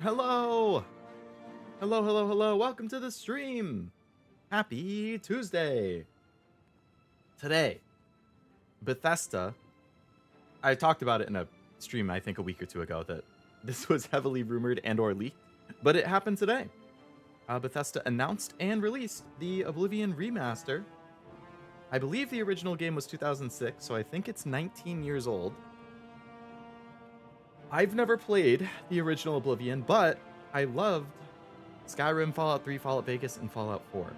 Hello! Hello, hello, hello. Welcome to the stream. Happy Tuesday. Today, Bethesda. I talked about it in a stream, I think, a week or two ago, that this was heavily rumored and or leaked, but it happened today. Bethesda announced and released the Oblivion Remaster. I believe the original game was 2006, so I think it's 19 years old. I've never played the original Oblivion, but I loved Skyrim, Fallout 3, Fallout Vegas, and Fallout 4.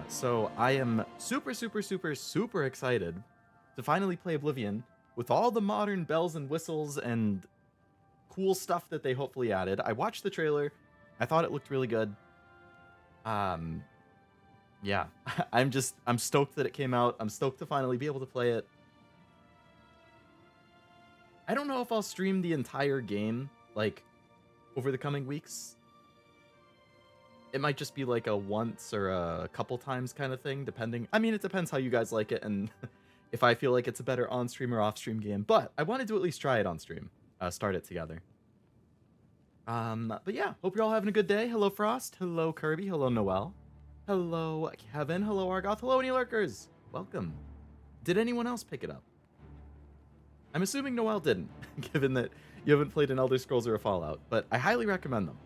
So I am super excited to finally play Oblivion with all the modern bells and whistles and cool stuff that they hopefully added. I watched the trailer. I thought it looked really good. Yeah, I'm stoked that it came out. I'm stoked to finally be able to play it. I don't know if I'll stream the entire game, like, over the coming weeks. It might just be like a once or a couple times kind of thing, depending. I mean, it depends how you guys like it and if I feel like it's a better on-stream or off-stream game. But I wanted to at least try it on stream, start it together. But yeah, hope you're all having a good day. Hello, Frost. Hello, Kirby. Hello, Noel. Hello, Kevin. Hello, Argoth. Hello, any lurkers. Welcome. Did anyone else pick it up? I'm assuming Noel didn't, given that you haven't played an Elder Scrolls or a Fallout, but I highly recommend them.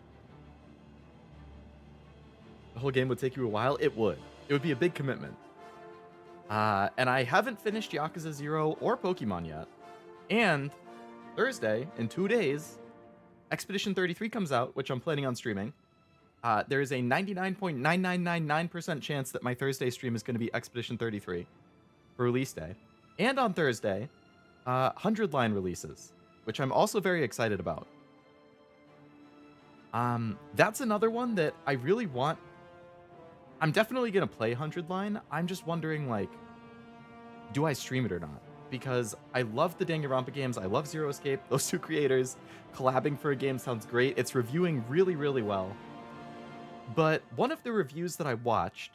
The whole game would take you a while. It would. It would be a big commitment. And I haven't finished Yakuza 0 or Pokemon yet. And Thursday, in 2 days, Expedition 33 comes out, which I'm planning on streaming. There is a 99.9999% chance that my Thursday stream is going to be Expedition 33 for release day. And on Thursday, 100 line releases, which I'm also very excited about. That's another one that I really want. I'm definitely going to play 100 line. I'm just wondering, like, do I stream it or not? Because I love the Danganronpa games. I love Zero Escape. Those two creators collabing for a game sounds great. It's reviewing really, really well. But one of the reviews that I watched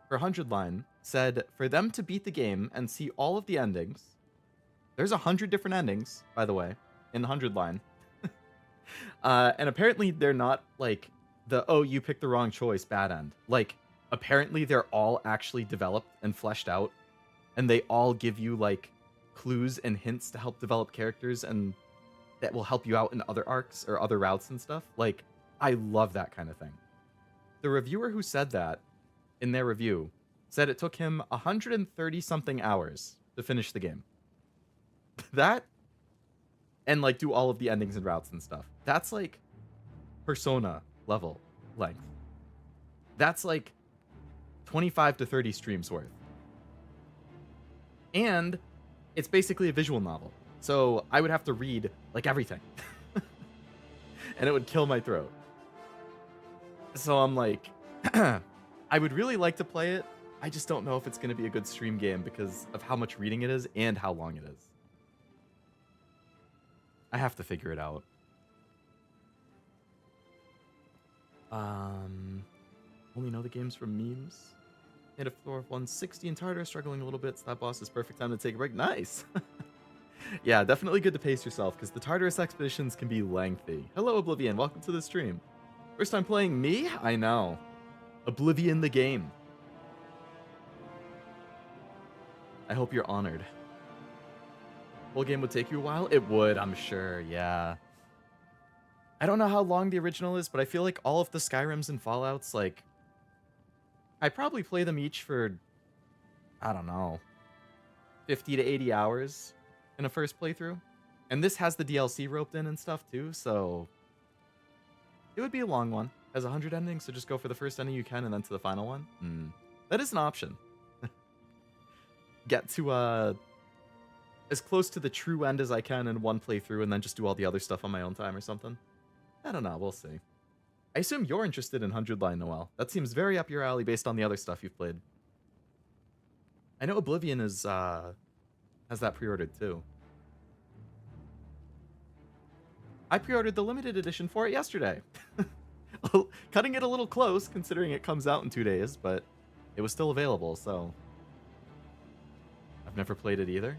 for 100 line said for them to beat the game and see all of the endings. There's 100 different endings, by the way, in 100 line. And apparently they're not like the, oh, you picked the wrong choice, bad end. Like, apparently they're all actually developed and fleshed out. And they all give you, like, clues and hints to help develop characters and that will help you out in other arcs or other routes and stuff. Like, I love that kind of thing. The reviewer who said that in their review said it took him 130-something hours to finish the game. That, and, like, do all of the endings and routes and stuff. That's, like, Persona level length. That's, like, 25 to 30 streams worth. And it's basically a visual novel. So I would have to read, like, everything. And it would kill my throat. So I'm like, I would really like to play it. I just don't know if it's going to be a good stream game because of how much reading it is and how long it is. I have to figure it out. Only know the games from memes. Hit a floor of 160 and Tartar, struggling a little bit, so that boss is perfect time to take a break. Nice! Yeah, definitely good to pace yourself, because the Tartarus expeditions can be lengthy. Hello, Oblivion. Welcome to the stream. First time playing me? I know. Oblivion the game. I hope you're honored. Whole game would take you a while? It would, I'm sure, yeah. I don't know how long the original is, but I feel like all of the Skyrims and Fallouts, like, I probably play them each for, I don't know, 50 to 80 hours in a first playthrough. And this has the DLC roped in and stuff too, so it would be a long one. It has 100 endings, so just go for the first ending you can and then to the final one. That is an option. Get to as close to the true end as I can in one playthrough and then just do all the other stuff on my own time or something. I don't know, we'll see. I assume you're interested in 100 line, Noel. That seems very up your alley based on the other stuff you've played. I know Oblivion is has that pre-ordered too. I pre-ordered the limited edition for it yesterday. Cutting it a little close considering it comes out in 2 days, but it was still available, so I've never played it either.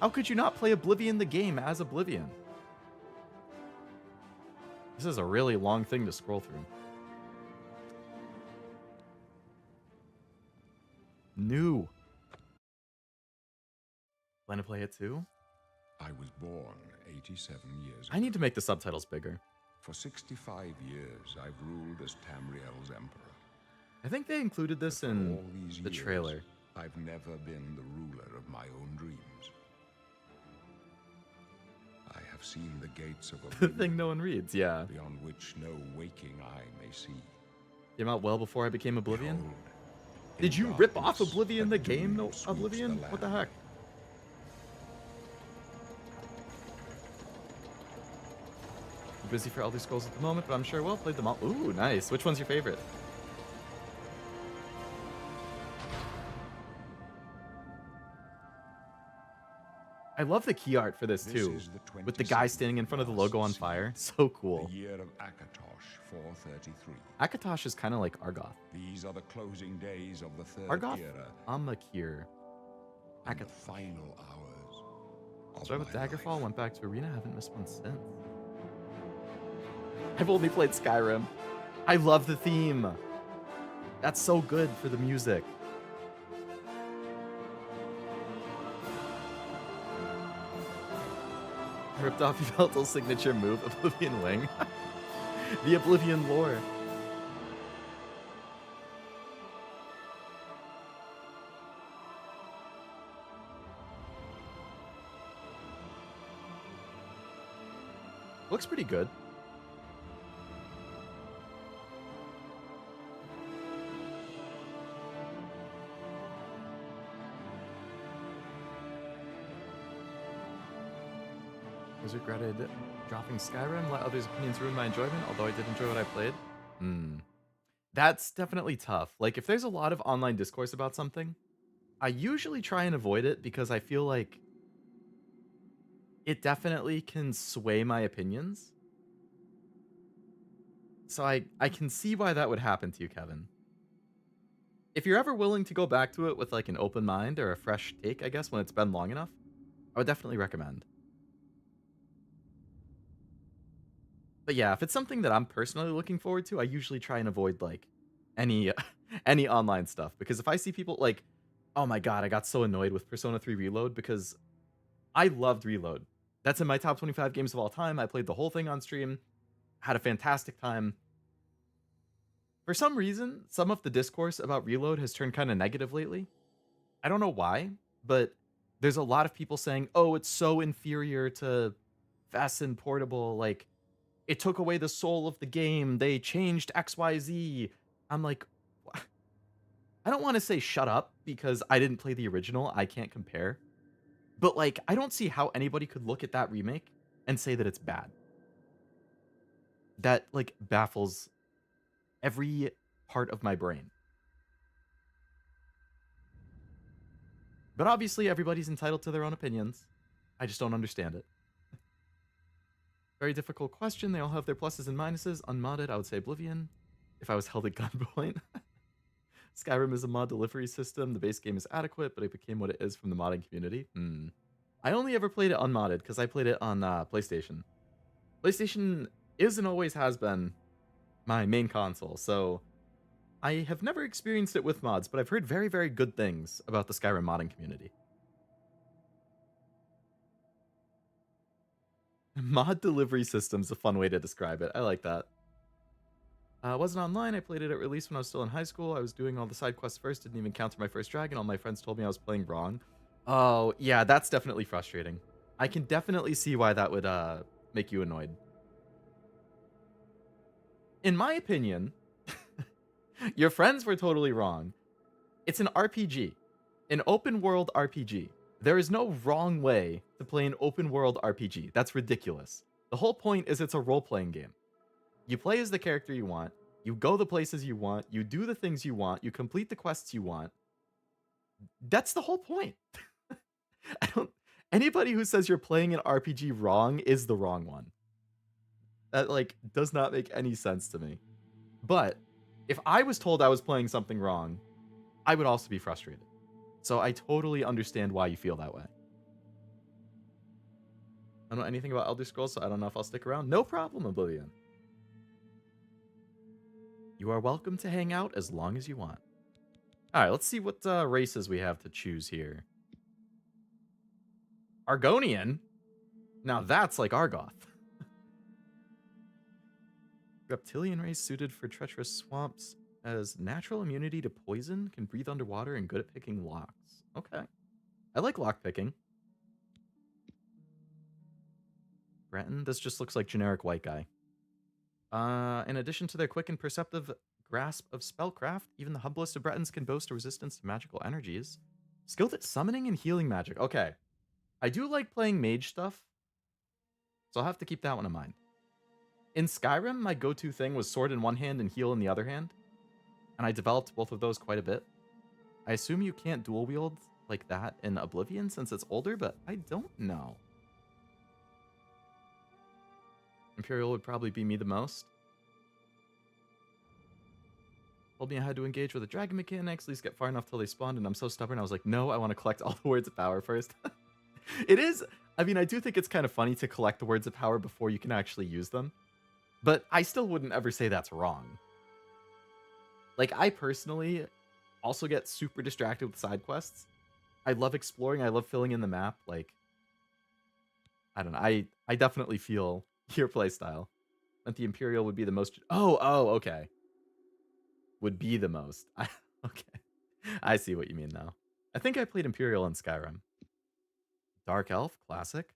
How could you not play Oblivion the game as Oblivion? This is a really long thing to scroll through. New. Plan to play it too? I was born 87 years ago. I need to make the subtitles bigger. For 65 years, I've ruled as Tamriel's emperor. I think they included this in All these the years, trailer. I've never been the ruler of my own dreams. I have seen the gates of The Oblivion, thing no one reads, yeah. beyond which no waking eye may see. Came out well before I became Oblivion. Behold, Did in you rip off darkness, Oblivion, a the game, doom no sweeps Oblivion? What the land. heck? I'm busy for Elder Scrolls at the moment, but I'm sure we'll play them all. Ooh, nice. Which one's your favorite? I love the key art for this too, with the guy standing in front of the logo on fire. So cool. The year of Akatosh, 433. Akatosh is kind of like Argoth. These are the closing days of the third Argoth? era, Amakir. and the Akatosh. final hours of Started with my Daggerfall, life. went back to Arena, haven't missed one since. I've only played Skyrim. I love the theme. That's so good for the music. Ripped off Yveltal's signature move, Oblivion Wing. The Oblivion lore. Looks pretty good. Was regretted dropping Skyrim, let others' opinions ruin my enjoyment, although I did enjoy what I played. That's definitely tough. Like, if there's a lot of online discourse about something, I usually try and avoid it because I feel like it definitely can sway my opinions. So I can see why that would happen to you, Kevin. If you're ever willing to go back to it with like an open mind or a fresh take, I guess, when it's been long enough, I would definitely recommend. But yeah, if it's something that I'm personally looking forward to, I usually try and avoid like any any online stuff, because if I see people like, oh my god, I got so annoyed with Persona 3 Reload because I loved Reload. That's in my top 25 games of all time. I played the whole thing on stream, had a fantastic time. For some reason, some of the discourse about Reload has turned kind of negative lately. I don't know why, but there's a lot of people saying, oh, it's so inferior to Fasten Portable, like it took away the soul of the game. They changed XYZ. I'm like, I don't want to say shut up because I didn't play the original. I can't compare. But like, I don't see how anybody could look at that remake and say that it's bad. That like baffles every part of my brain. But obviously, everybody's entitled to their own opinions. I just don't understand it. Very difficult question. They all have their pluses and minuses. Unmodded, I would say Oblivion. If I was held at gunpoint. Skyrim is a mod delivery system. The base game is adequate, but it became what it is from the modding community. I only ever played it unmodded because I played it on PlayStation. PlayStation is and always has been my main console, so I have never experienced it with mods, but I've heard very, very good things about the Skyrim modding community. Mod delivery system's a fun way to describe it. I like that. Wasn't online. I played it at release when I was still in high school. I was doing all the side quests first. Didn't even encounter my first dragon. All my friends told me I was playing wrong. Oh, yeah, that's definitely frustrating. I can definitely see why that would make you annoyed. In my opinion, your friends were totally wrong. It's an RPG. An open world RPG. There is no wrong way to play an open world RPG. That's ridiculous. The whole point is it's a role-playing game. You play as the character you want, you go the places you want, you do the things you want, you complete the quests you want. That's the whole point. Anybody who says you're playing an RPG wrong is the wrong one. That like does not make any sense to me. But if I was told I was playing something wrong, I would also be frustrated. So I totally understand why you feel that way. I don't know anything about Elder Scrolls, so I don't know if I'll stick around. No problem, Oblivion. You are welcome to hang out as long as you want. All right, let's see what races we have to choose here. Argonian? Now that's like Argoth. Reptilian race suited for treacherous swamps. Has natural immunity to poison, can breathe underwater, and good at picking locks. Okay. I like lock picking. Breton, this just looks like generic white guy. In addition to their quick and perceptive grasp of spellcraft, even the humblest of Bretons can boast a resistance to magical energies. Skilled at summoning and healing magic. Okay. I do like playing mage stuff, so I'll have to keep that one in mind. In Skyrim, my go-to thing was sword in one hand and heal in the other hand, and I developed both of those quite a bit. I assume you can't dual wield like that in Oblivion since it's older, but I don't know. Imperial would probably be me the most. Told me I had to engage with the dragon mechanics, at least get far enough till they spawned, and I'm so stubborn, I was like, no, I want to collect all the words of power first. It is, I mean, I do think it's kind of funny to collect the words of power before you can actually use them, but I still wouldn't ever say that's wrong. Like, I personally also get super distracted with side quests. I love exploring, I love filling in the map, like, I don't know, I definitely feel your playstyle. And the Imperial would be the most, okay. Would be the most. Okay. I see what you mean now. I think I played Imperial in Skyrim. Dark Elf, classic.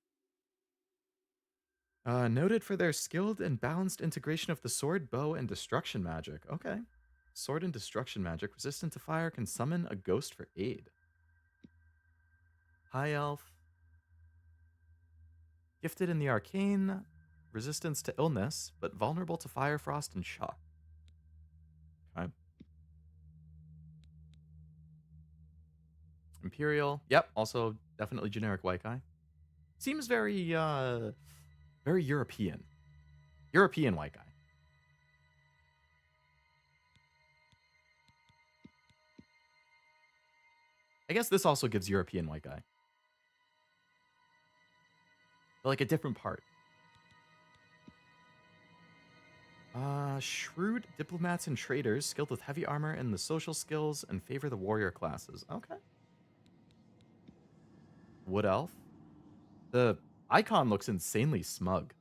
Noted for their skilled and balanced integration of the sword, bow, and destruction magic. Okay. Sword and destruction magic. Resistant to fire, can summon a ghost for aid. High Elf. Gifted in the arcane. Resistance to illness, but vulnerable to fire, frost, and shock. Okay. Imperial. Yep, also definitely generic white guy. Seems very very European. European white guy. I guess this also gives European white guy. But like a different part. Shrewd diplomats and traders, skilled with heavy armor and the social skills, and favor the warrior classes. Okay. Wood elf. The icon looks insanely smug.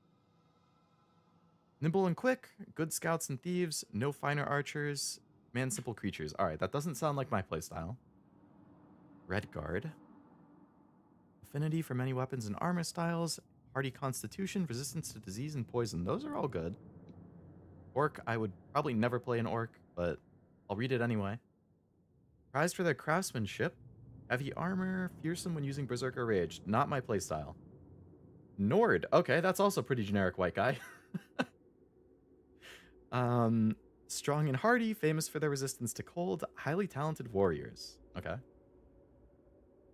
Nimble and quick, good scouts and thieves, no finer archers, man simple creatures. All right, that doesn't sound like my playstyle. Red guard. Affinity for many weapons and armor styles, hardy constitution, resistance to disease and poison. Those are all good. Orc, I would probably never play an orc, but I'll read it anyway. Prized for their craftsmanship, heavy armor, fearsome when using Berserker Rage. Not my playstyle. Nord, okay, that's also pretty generic white guy. Strong and hardy, famous for their resistance to cold, highly talented warriors. Okay.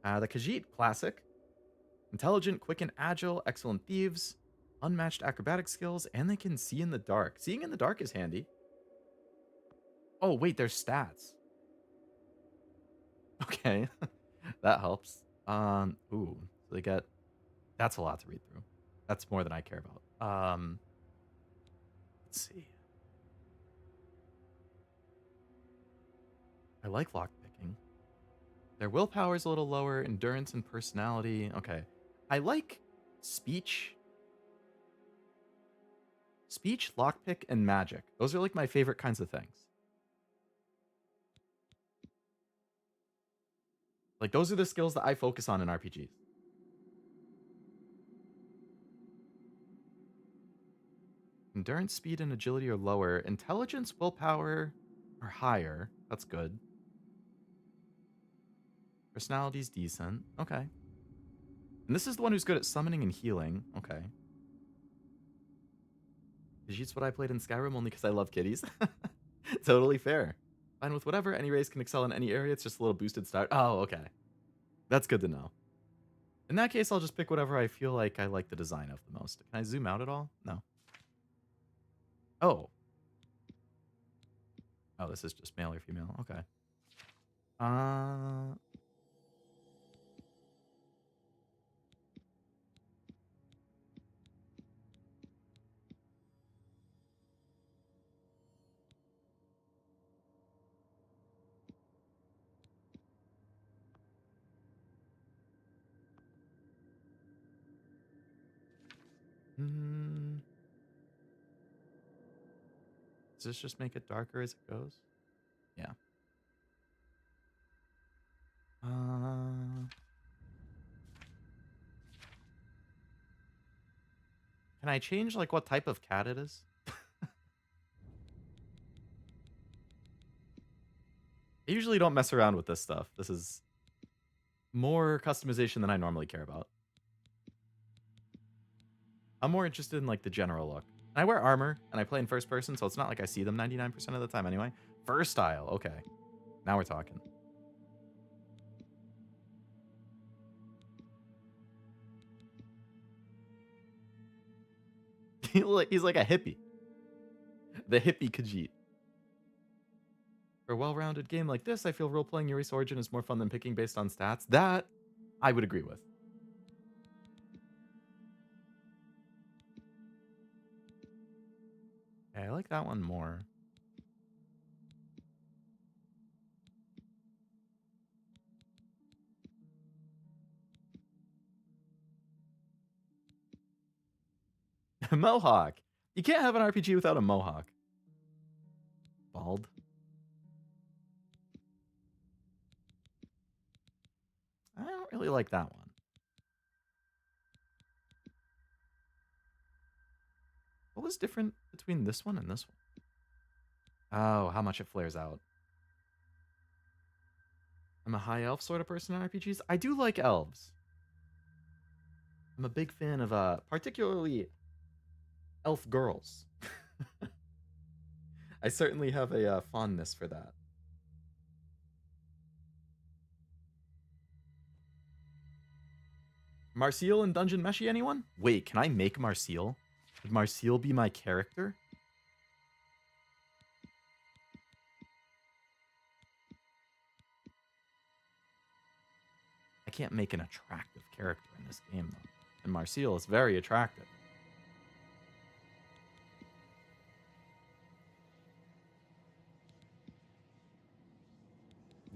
The Khajiit, classic. Intelligent, quick, and agile, excellent thieves, unmatched acrobatic skills, and they can see in the dark. Seeing in the dark is handy. Oh, wait, there's stats. Okay, that helps. Ooh, so they get, that's a lot to read through. That's more than I care about. Let's see. I like lockpicking. Their willpower is a little lower, endurance and personality. Okay. I like speech. Speech, lockpick, and magic. Those are like my favorite kinds of things. Like, those are the skills that I focus on in RPGs. Endurance, speed, and agility are lower. Intelligence, willpower are higher. That's good. Personality's decent. Okay. And this is the one who's good at summoning and healing. Okay. Khajiit's what I played in Skyrim only because I love kitties. Totally fair. Fine with whatever. Any race can excel in any area. It's just a little boosted start. Oh, okay. That's good to know. In that case, I'll just pick whatever I feel like I like the design of the most. Can I zoom out at all? No. Oh. Oh, this is just male or female. Okay. Mm. Does this just make it darker as it goes? Yeah. Can I change like what type of cat it is? I usually don't mess around with this stuff. This is more customization than I normally care about. I'm more interested in like the general look. And I wear armor and I play in first person, so it's not like I see them 99% of the time anyway. Fur style, okay. Now we're talking. He's like a hippie. The hippie Khajiit. For a well-rounded game like this, I feel role-playing Yuri's Origin is more fun than picking based on stats. That, I would agree with. Okay, I like that one more. Mohawk. You can't have an RPG without a mohawk. Bald. I don't really like that one. What was different between this one and this one? Oh, how much it flares out. I'm a high elf sort of person in RPGs. I do like elves. I'm a big fan of particularly elf girls. I certainly have a fondness for that. Marciel and Dungeon Meshi, anyone? Wait, can I make Marciel? Would Marciel be my character? I can't make an attractive character in this game, though. And Marciel is very attractive.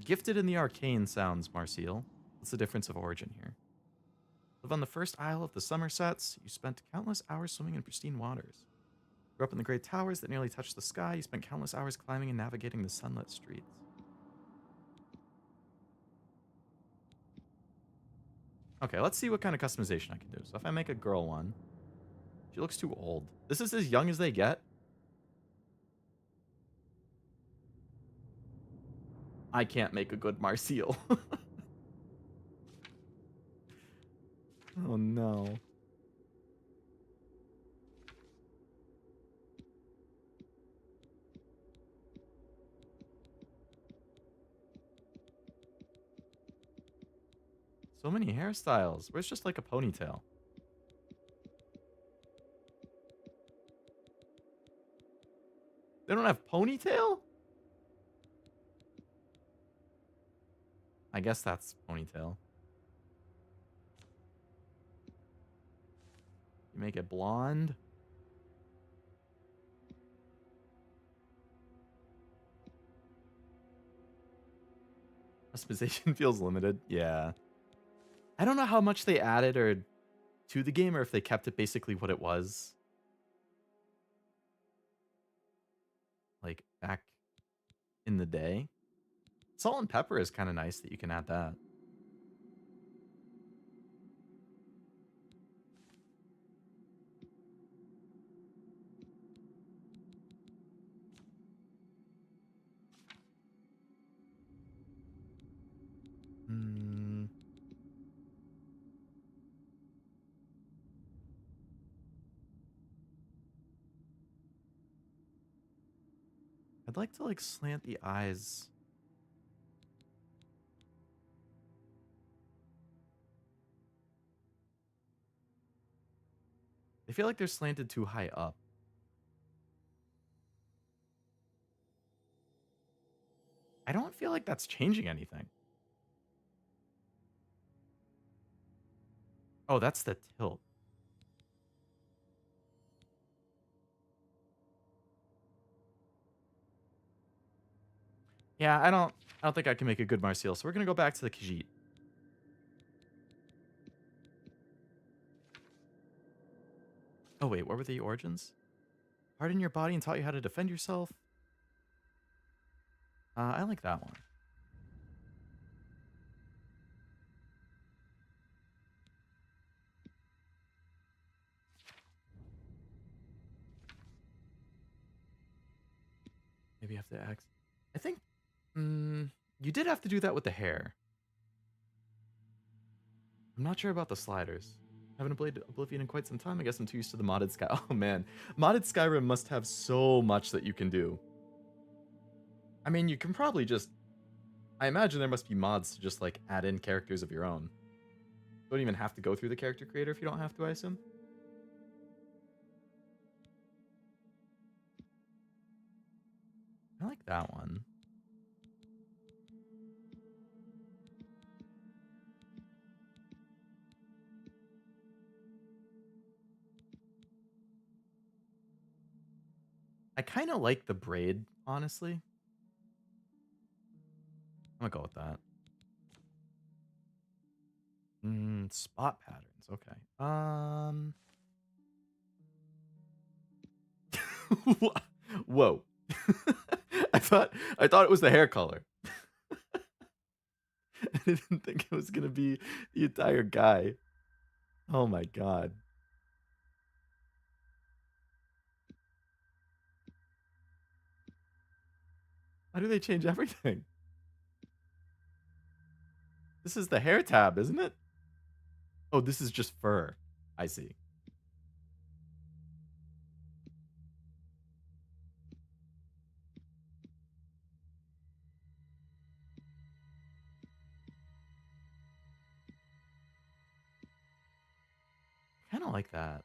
Gifted in the arcane sounds, Marciel. What's the difference of origin here? Live on the first isle of the Somersets. You spent countless hours swimming in pristine waters. Grew up in the great towers that nearly touched the sky. You spent countless hours climbing and navigating the sunlit streets. Okay, let's see what kind of customization I can do. So if I make a girl one, she looks too old. This is as young as they get. I can't make a good Marciel. Oh no. So many hairstyles. Where's just like a ponytail? They don't have ponytail? I guess that's ponytail. You make it blonde. Customization feels limited. Yeah. I don't know how much they added or to the game or if they kept it basically what it was. Like back in the day. Salt and pepper is kind of nice that you can add that. Hmm. I'd like to like slant the eyes. They feel like they're slanted too high up. I don't feel like that's changing anything. Oh, that's the tilt. Yeah, I don't think I can make a good Marciel, so we're gonna go back to the Khajiit. Oh wait, what were the origins? Hardened your body and taught you how to defend yourself. I like that one. Maybe you have to axe. I think you did have to do that with the hair. I'm not sure about the sliders. Haven't played Oblivion in quite some time. I guess I'm too used to the modded Sky. Oh man, modded Skyrim must have so much that you can do. I mean, you can probably just. I imagine there must be mods to just like add in characters of your own. Don't even have to go through the character creator if you don't have to, I assume. I like that one. I kind of like the braid, honestly. I'm gonna go with that. Spot patterns. Okay. Whoa. I thought it was the hair color. I didn't think it was gonna be the entire guy. Oh my god. How do they change everything? This is the hair tab, isn't it? Oh, this is just fur. I see. Kind of like that.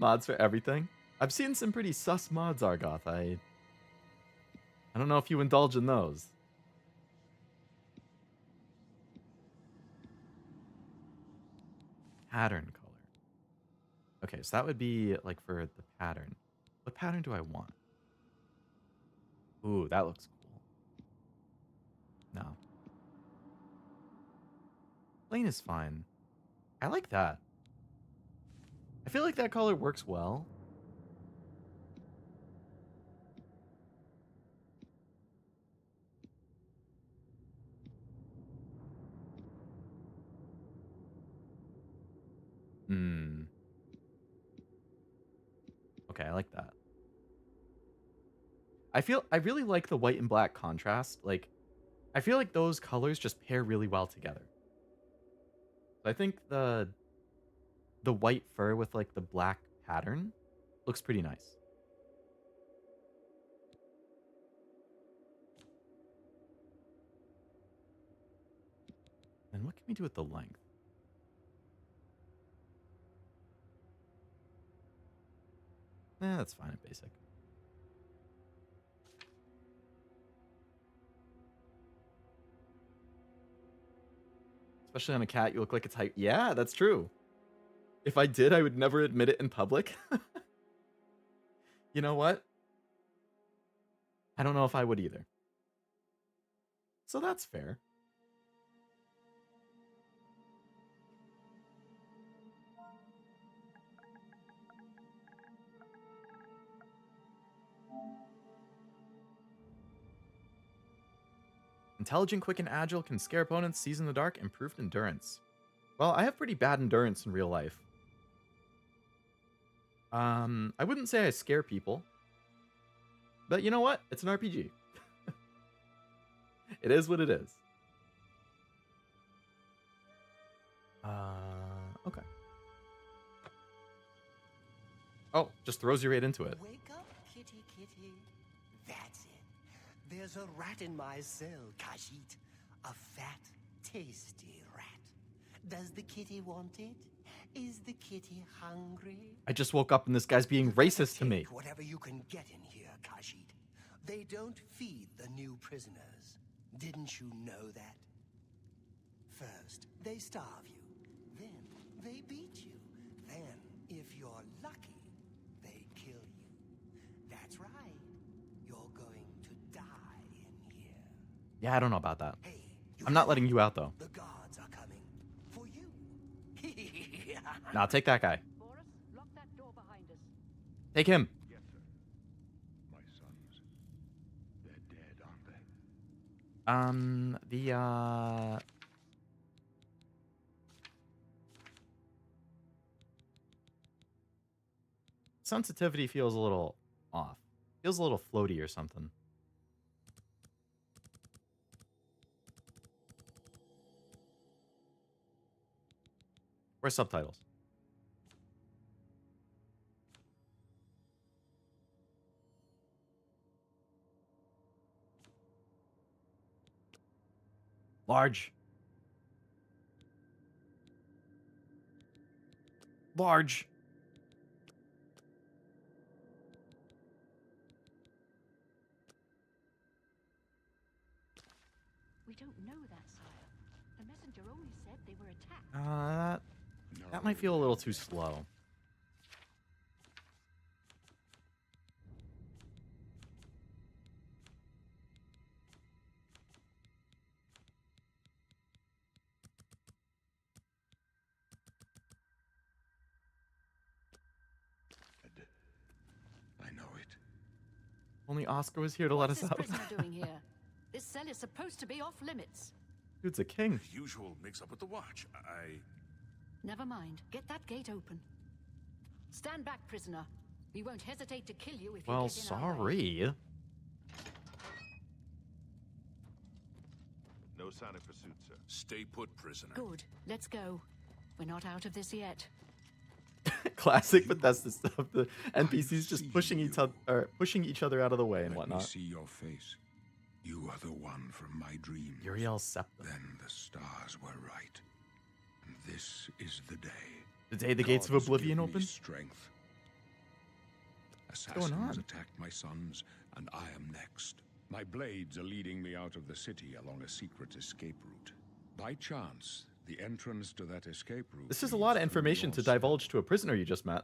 Mods for everything. I've seen some pretty sus mods, Argoth. I don't know if you indulge in those. Pattern color. Okay, so that would be like for the pattern. What pattern do I want? Ooh, that looks cool. No. Plain is fine. I like that. I feel like that color works well. Hmm. Okay, I like that. I really like the white and black contrast. Like, I feel like those colors just pair really well together. I think the white fur with like the black pattern looks pretty nice. And what can we do with the length? That's fine at basic. Especially on a cat, you look like it's hype. Yeah, that's true. If I did, I would never admit it in public. You know what? I don't know if I would either. So that's fair. Intelligent, quick, and agile, can scare opponents, seize in the dark, improved endurance. Well, I have pretty bad endurance in real life. I wouldn't say I scare people. But you know what? It's an RPG. It is what it is. Okay. Oh, just throws you right into it. Wake up, kitty, kitty. That's it. There's a rat in my cell, Khajiit. A fat, tasty rat. Does the kitty want it? Is the kitty hungry? I just woke up and this guy's being racist to me. Take whatever you can get in here, Khajiit. They don't feed the new prisoners. Didn't you know that? First, they starve you. Then, they beat you. Then, if you're lucky, they kill you. That's right. You're going to die in Yeah, I don't know about that. Hey, I'm not letting you out, though. The guards are coming for you. Nah, take that guy. Boris, lock that door behind us. Take him. Yes, sir. My sons. They're dead, aren't they? Sensitivity feels a little off. Feels a little floaty or something. Where's subtitles? Large. Large. We don't know that, sire. The messenger only said they were attacked. That might feel a little too slow. I know it. Only Oscar was here to let us What's out. this prisoner doing here? This cell is supposed to be off limits. Dude's a king. Usual mix-up with the watch. Never mind. Get that gate open. Stand back, prisoner. We won't hesitate to kill you if you Well, get in our way. sorry. No sign of pursuit, sir. Stay put, prisoner. Good. Let's go. We're not out of this yet. Classic Bethesda stuff. The NPCs just pushing each other out of the way and Let me whatnot. see your face. You are the one from my dreams. Uriel Septim. Then the stars were right. And this is the day. The day the gates of Gods Oblivion give me open? strength. going Assassins on? attacked my sons, and I am next. My blades are leading me out of the city along a secret escape route. By chance, the entrance to that escape route. This is a lot of leads through information your to cell. divulge to a prisoner you just met.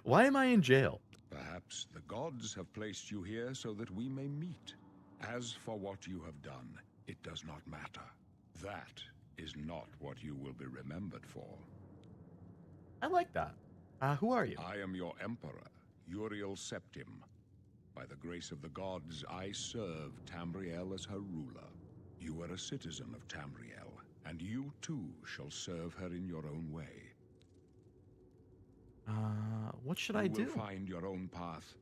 Why am I in jail? Perhaps the gods have placed you here so that we may meet. As for what you have done, it does not matter. That is not what you will be remembered for. I like that. Who are you? I am your emperor, Uriel Septim. By the grace of the gods, I serve Tamriel as her ruler. You are a citizen of Tamriel, and you too shall serve her in your own way. What should I do? You will find your own path.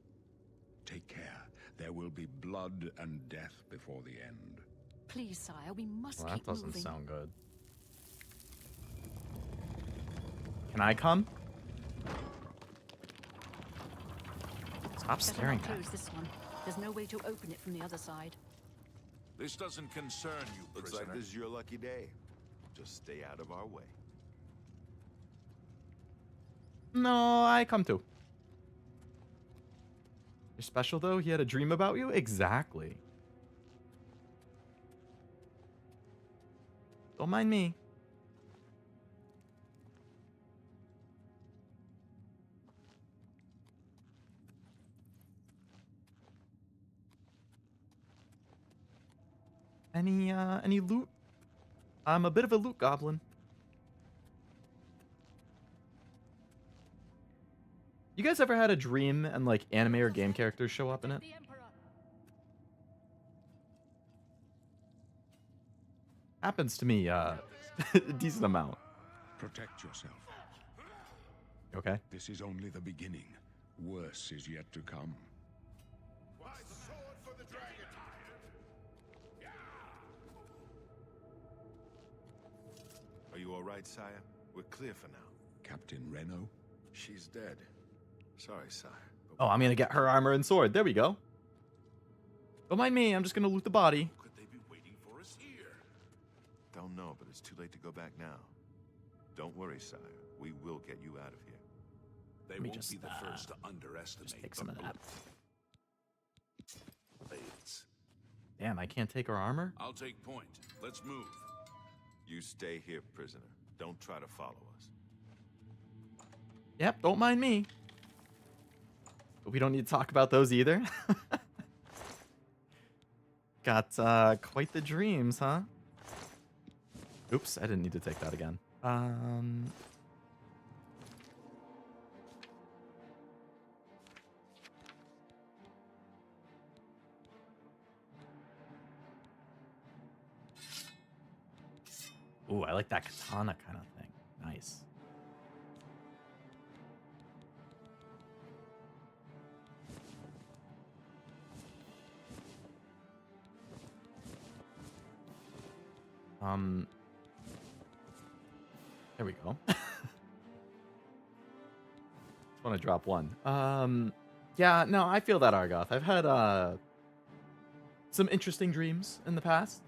Take care. There will be blood and death before the end. Please, sire, we must Well, that keep doesn't moving. sound good. Can I come? Stop Better staring not at me. close this one. There's no way to open it from the other side. This doesn't concern you, Looks prisoner. like this is your lucky day. Just stay out of our way. No, I come too. You're special though? He had a dream about you? Exactly. Don't mind me. Any loot? I'm a bit of a loot goblin. You guys ever had a dream and like anime or game characters show up in it? The Emperor. Happens to me a decent amount. Protect yourself. Okay. This is only the beginning. Worse is yet to come. Are you all right, sire? We're clear for now. Captain Reno? She's dead. Sorry, sire. But Oh, I'm gonna get her armor and sword. There we go. Don't mind me. I'm just gonna loot the body. Could they be waiting for us here? don't know, but it's too late to go back now. Don't worry, sire. We will get you out of here. They Let me won't just, be the first to underestimate. Just take some of that. Blades. Damn, I can't take her armor? I'll take point. Let's move. You stay here, prisoner. Don't try to follow us. Yep, don't mind me. But we don't need to talk about those either. Got quite the dreams, huh? Oops, I didn't need to take that again. Ooh, I like that katana kind of thing. Nice. There we go. Just want to drop one. Yeah, no, I feel that, Argoth. I've had some interesting dreams in the past.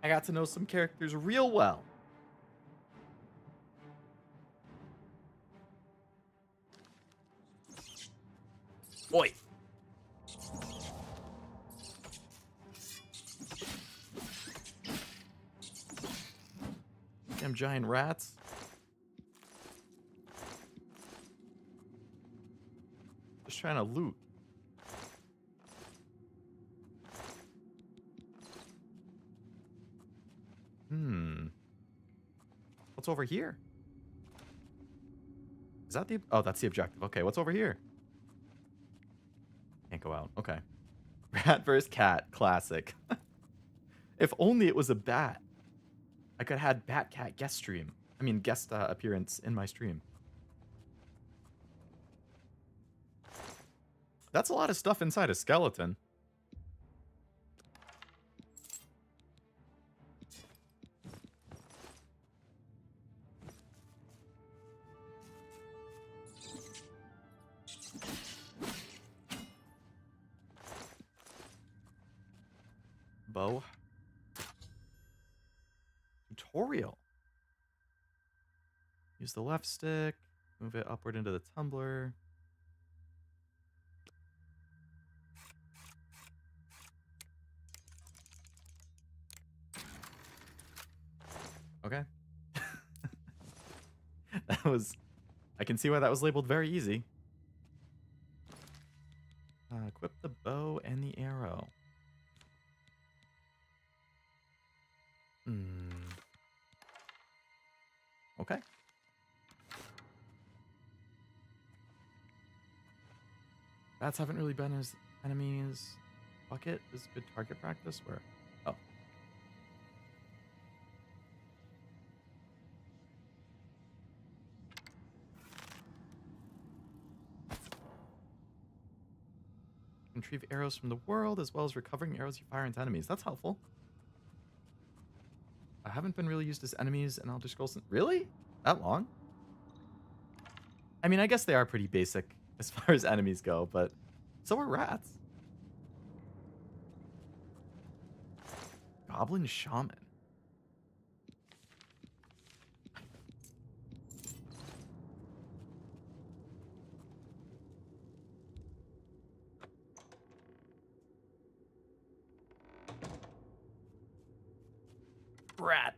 I got to know some characters real well. Oi! Damn giant rats. Just trying to loot. What's over here? Is that the... Oh, that's the objective. Okay, what's over here? Can't go out. Okay. Rat versus cat. Classic. If only it was a bat. I could have had Bat Cat guest stream. I mean, guest appearance in my stream. That's a lot of stuff inside a skeleton. Bow. Tutorial. Use the left stick. Move it upward into the tumbler. Okay. That was... I can see why that was labeled very easy. Equip the bow and the arrow. Okay. Bats haven't really been as enemies. Bucket is good target practice. Where? Oh. Retrieve arrows from the world, as well as recovering arrows you fire into enemies. That's helpful. I haven't been really used as enemies in Elder Scrolls. Really? That long? I mean, I guess they are pretty basic as far as enemies go, but so are rats. Goblin Shaman. Rat.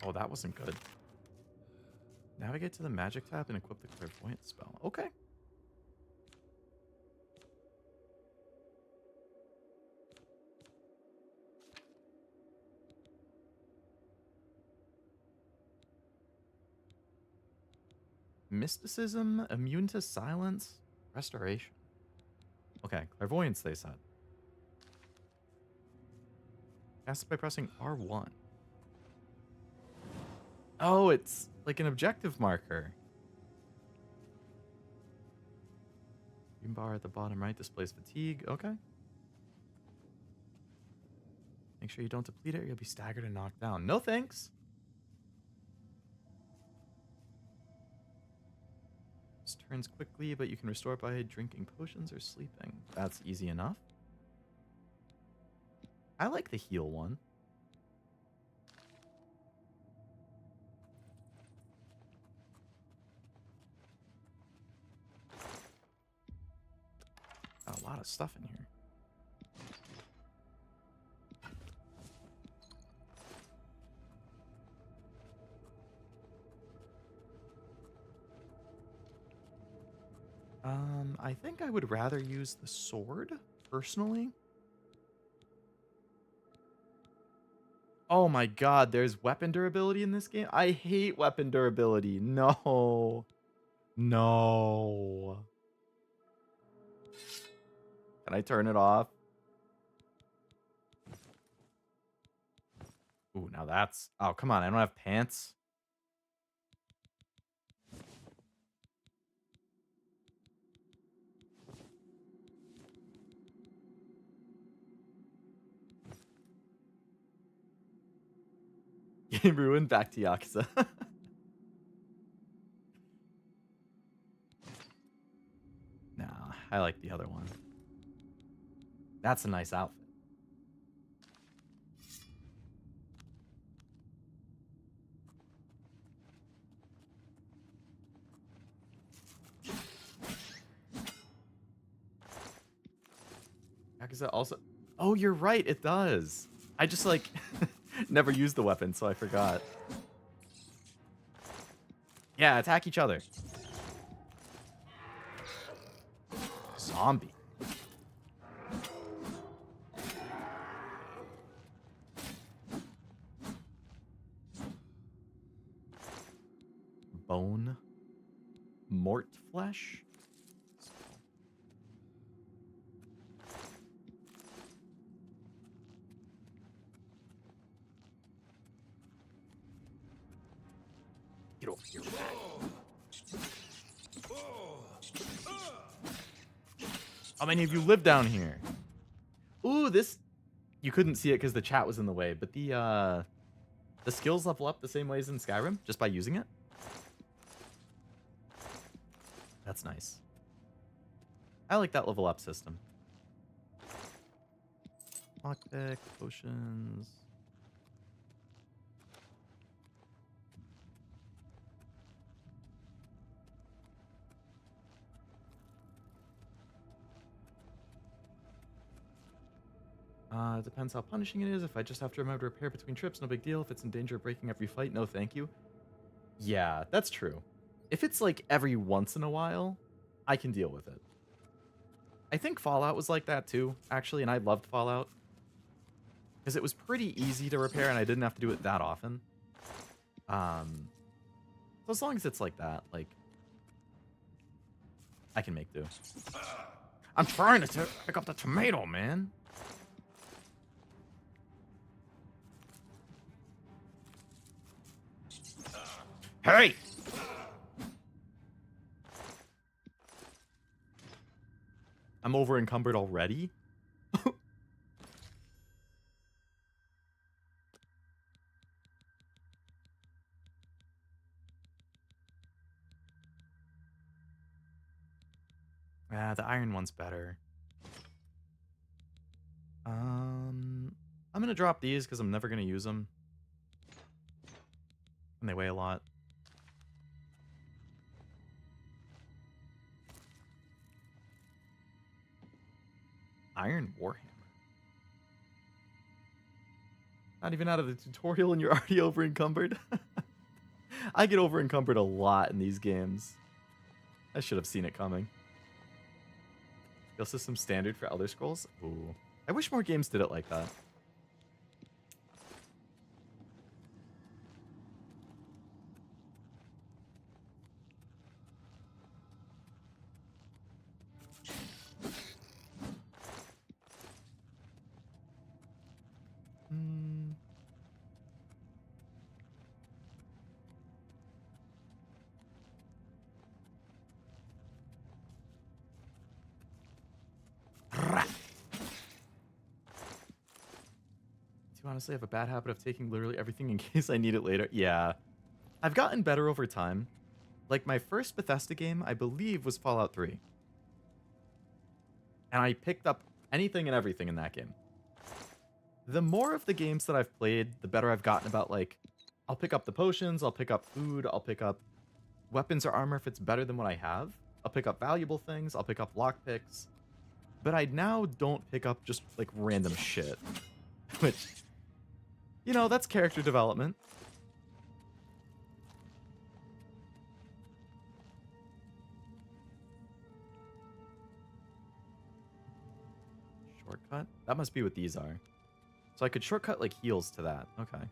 Oh, that wasn't good. Navigate to the magic tab and equip the clairvoyant spell. Okay. Mysticism, immune to silence, restoration. Okay, clairvoyance, they said. Cast it by pressing R1. Oh, it's like an objective marker. Green bar at the bottom right displays fatigue. Okay. Make sure you don't deplete it or you'll be staggered and knocked down. No thanks. This turns quickly, but you can restore it by drinking potions or sleeping. That's easy enough. I like the heal one. Got a lot of stuff in here. I think I would rather use the sword, personally. Oh my god, there's weapon durability in this game? I hate weapon durability. No. No. Can I turn it off? Ooh, now that's... Oh, come on, I don't have pants. Game ruined, back to Yakuza. Nah, I like the other one. That's a nice outfit. Yakuza also... Oh, you're right, it does. I just, like, never used the weapon, so I forgot. Yeah, attack each other. Zombie. Bone. Mort flesh? Get over here, rat. How many of you live down here? Ooh, this... You couldn't see it because the chat was in the way, but the skills level up the same way as in Skyrim, just by using it. That's nice. I like that level up system. Lockpick, potions... Depends how punishing it is. If I just have to remember to repair between trips, no big deal. If it's in danger of breaking every fight, no thank you. Yeah, that's true. If it's like every once in a while, I can deal with it. I think Fallout was like that too, actually, and I loved Fallout. Because it was pretty easy to repair and I didn't have to do it that often. So as long as it's like that, like, I can make do. I'm trying to pick up the tomato, man. Hey! I'm over encumbered already? Yeah, the iron one's better. I'm gonna drop these because I'm never gonna use them. And they weigh a lot. Iron Warhammer. Not even out of the tutorial and you're already over encumbered. I get over encumbered a lot in these games. I should have seen it coming. Skill system standard for Elder Scrolls? Ooh. I wish more games did it like that. Honestly, I have a bad habit of taking literally everything in case I need it later. Yeah. I've gotten better over time. Like, my first Bethesda game, I believe, was Fallout 3. And I picked up anything and everything in that game. The more of the games that I've played, the better I've gotten about, like, I'll pick up the potions, I'll pick up food, I'll pick up weapons or armor if it's better than what I have. I'll pick up valuable things, I'll pick up lockpicks. But I now don't pick up just, like, random shit. Which... You know, that's character development. Shortcut? That must be what these are. So I could shortcut like heals to that. Okay.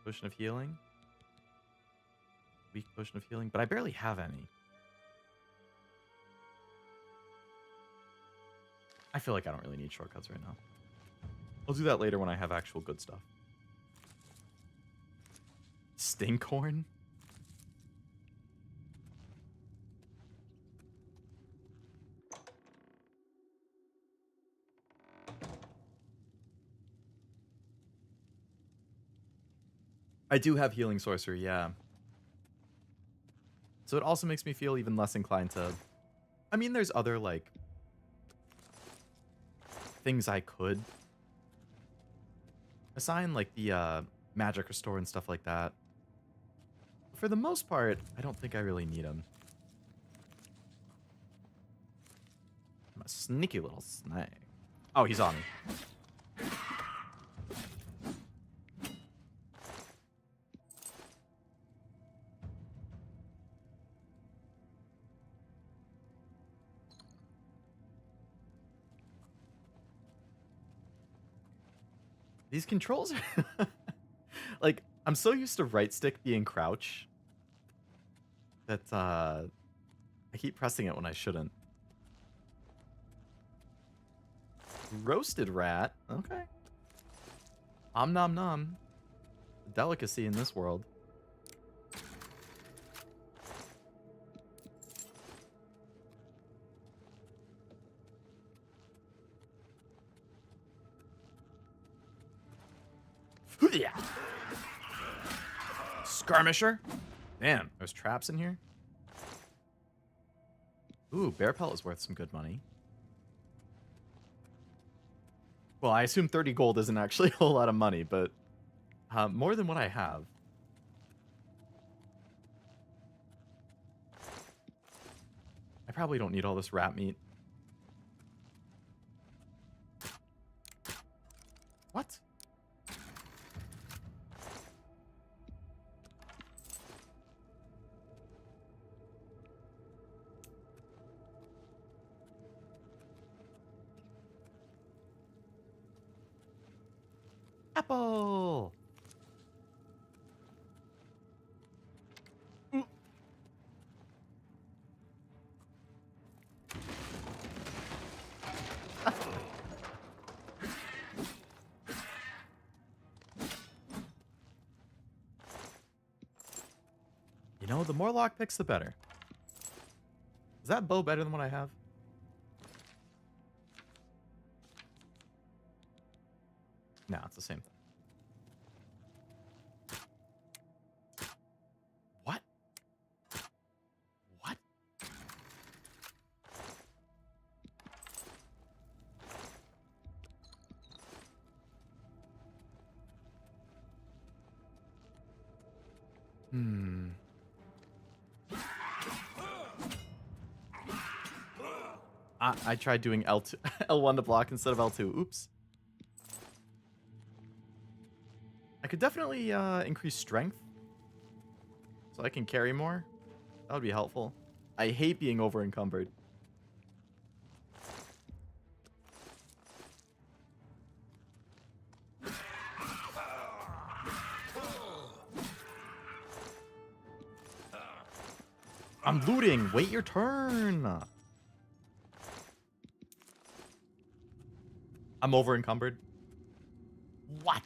Potion of healing. Weak potion of healing, but I barely have any. I feel like I don't really need shortcuts right now. I'll do that later when I have actual good stuff. Stinkhorn? I do have healing sorcery, yeah. So it also makes me feel even less inclined to... I mean, there's other, like, things I could assign, like the magic restore and stuff like that. For the most part, I don't think I really need them. I'm a sneaky little snake. Oh, he's on me. These controls are... like, I'm so used to right stick being crouch that I keep pressing it when I shouldn't. Roasted rat. Okay. Om nom nom. A delicacy in this world. Skirmisher? Damn, there's traps in here. Ooh, bear pelt is worth some good money. Well, I assume 30 gold isn't actually a whole lot of money, but more than what I have. I probably don't need all this rat meat. What? Apple. Ooh. You know, the more lockpicks, the better. Is that bow better than what I have? No, it's the same thing. What? What? I tried doing L2, L1 to block instead of L2. Oops. I could definitely increase strength so I can carry more. That would be helpful. I hate being over encumbered. I'm looting. Wait your turn. I'm over encumbered. What?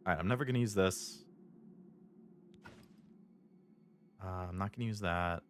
Alright, I'm never going to use this. I'm not going to use that.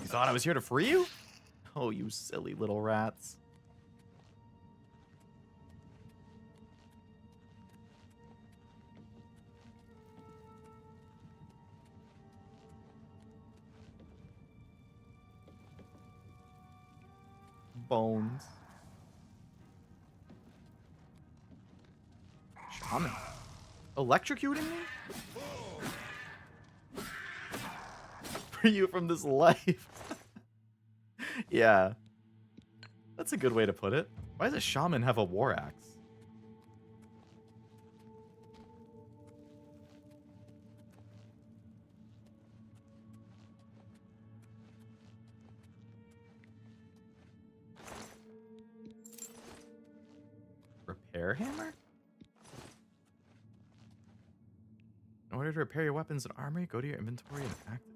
You thought I was here to free you? Oh, you silly little rats. bones. Shaman. Electrocuting me? Free you from this life. Yeah. That's a good way to put it. Why does a shaman have a war axe? Repair hammer? In order to repair your weapons and armor, go to your inventory and activate.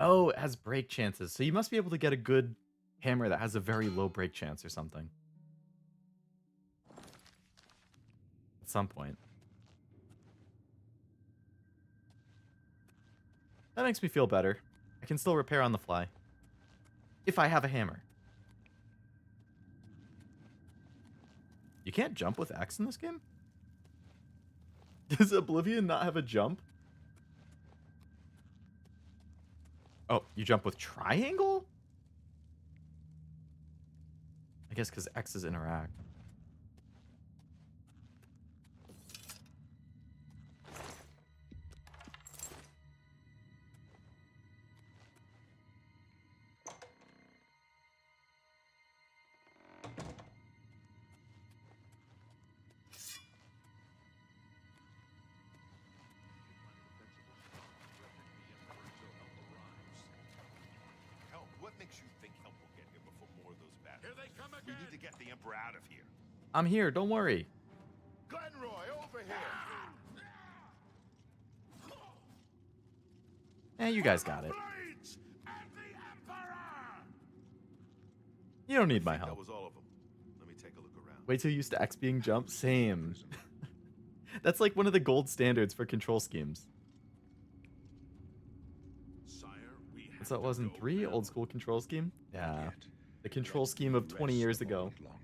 Oh, it has break chances. So you must be able to get a good hammer that has a very low break chance or something. At some point. That makes me feel better. I can still repair on the fly. If I have a hammer. You can't jump with X in this game? Does Oblivion not have a jump? Oh, you jump with triangle? I guess because X is interact. Help? What makes you think help will get here before more of those battles? Here they come We again. need to get the Emperor out of here. I'm here, don't worry. Glenroy, over here! You guys got it. Blades and the Emperor! You don't need my That help. was all of them. Let me take a look around. Wait till you used to X being jump? Same. That's like one of the gold standards for control schemes. Sire, we have So it to was in go 3, now. old school control scheme? Yeah. Yet, The control let scheme me of 20 rest years a ago. moment longer.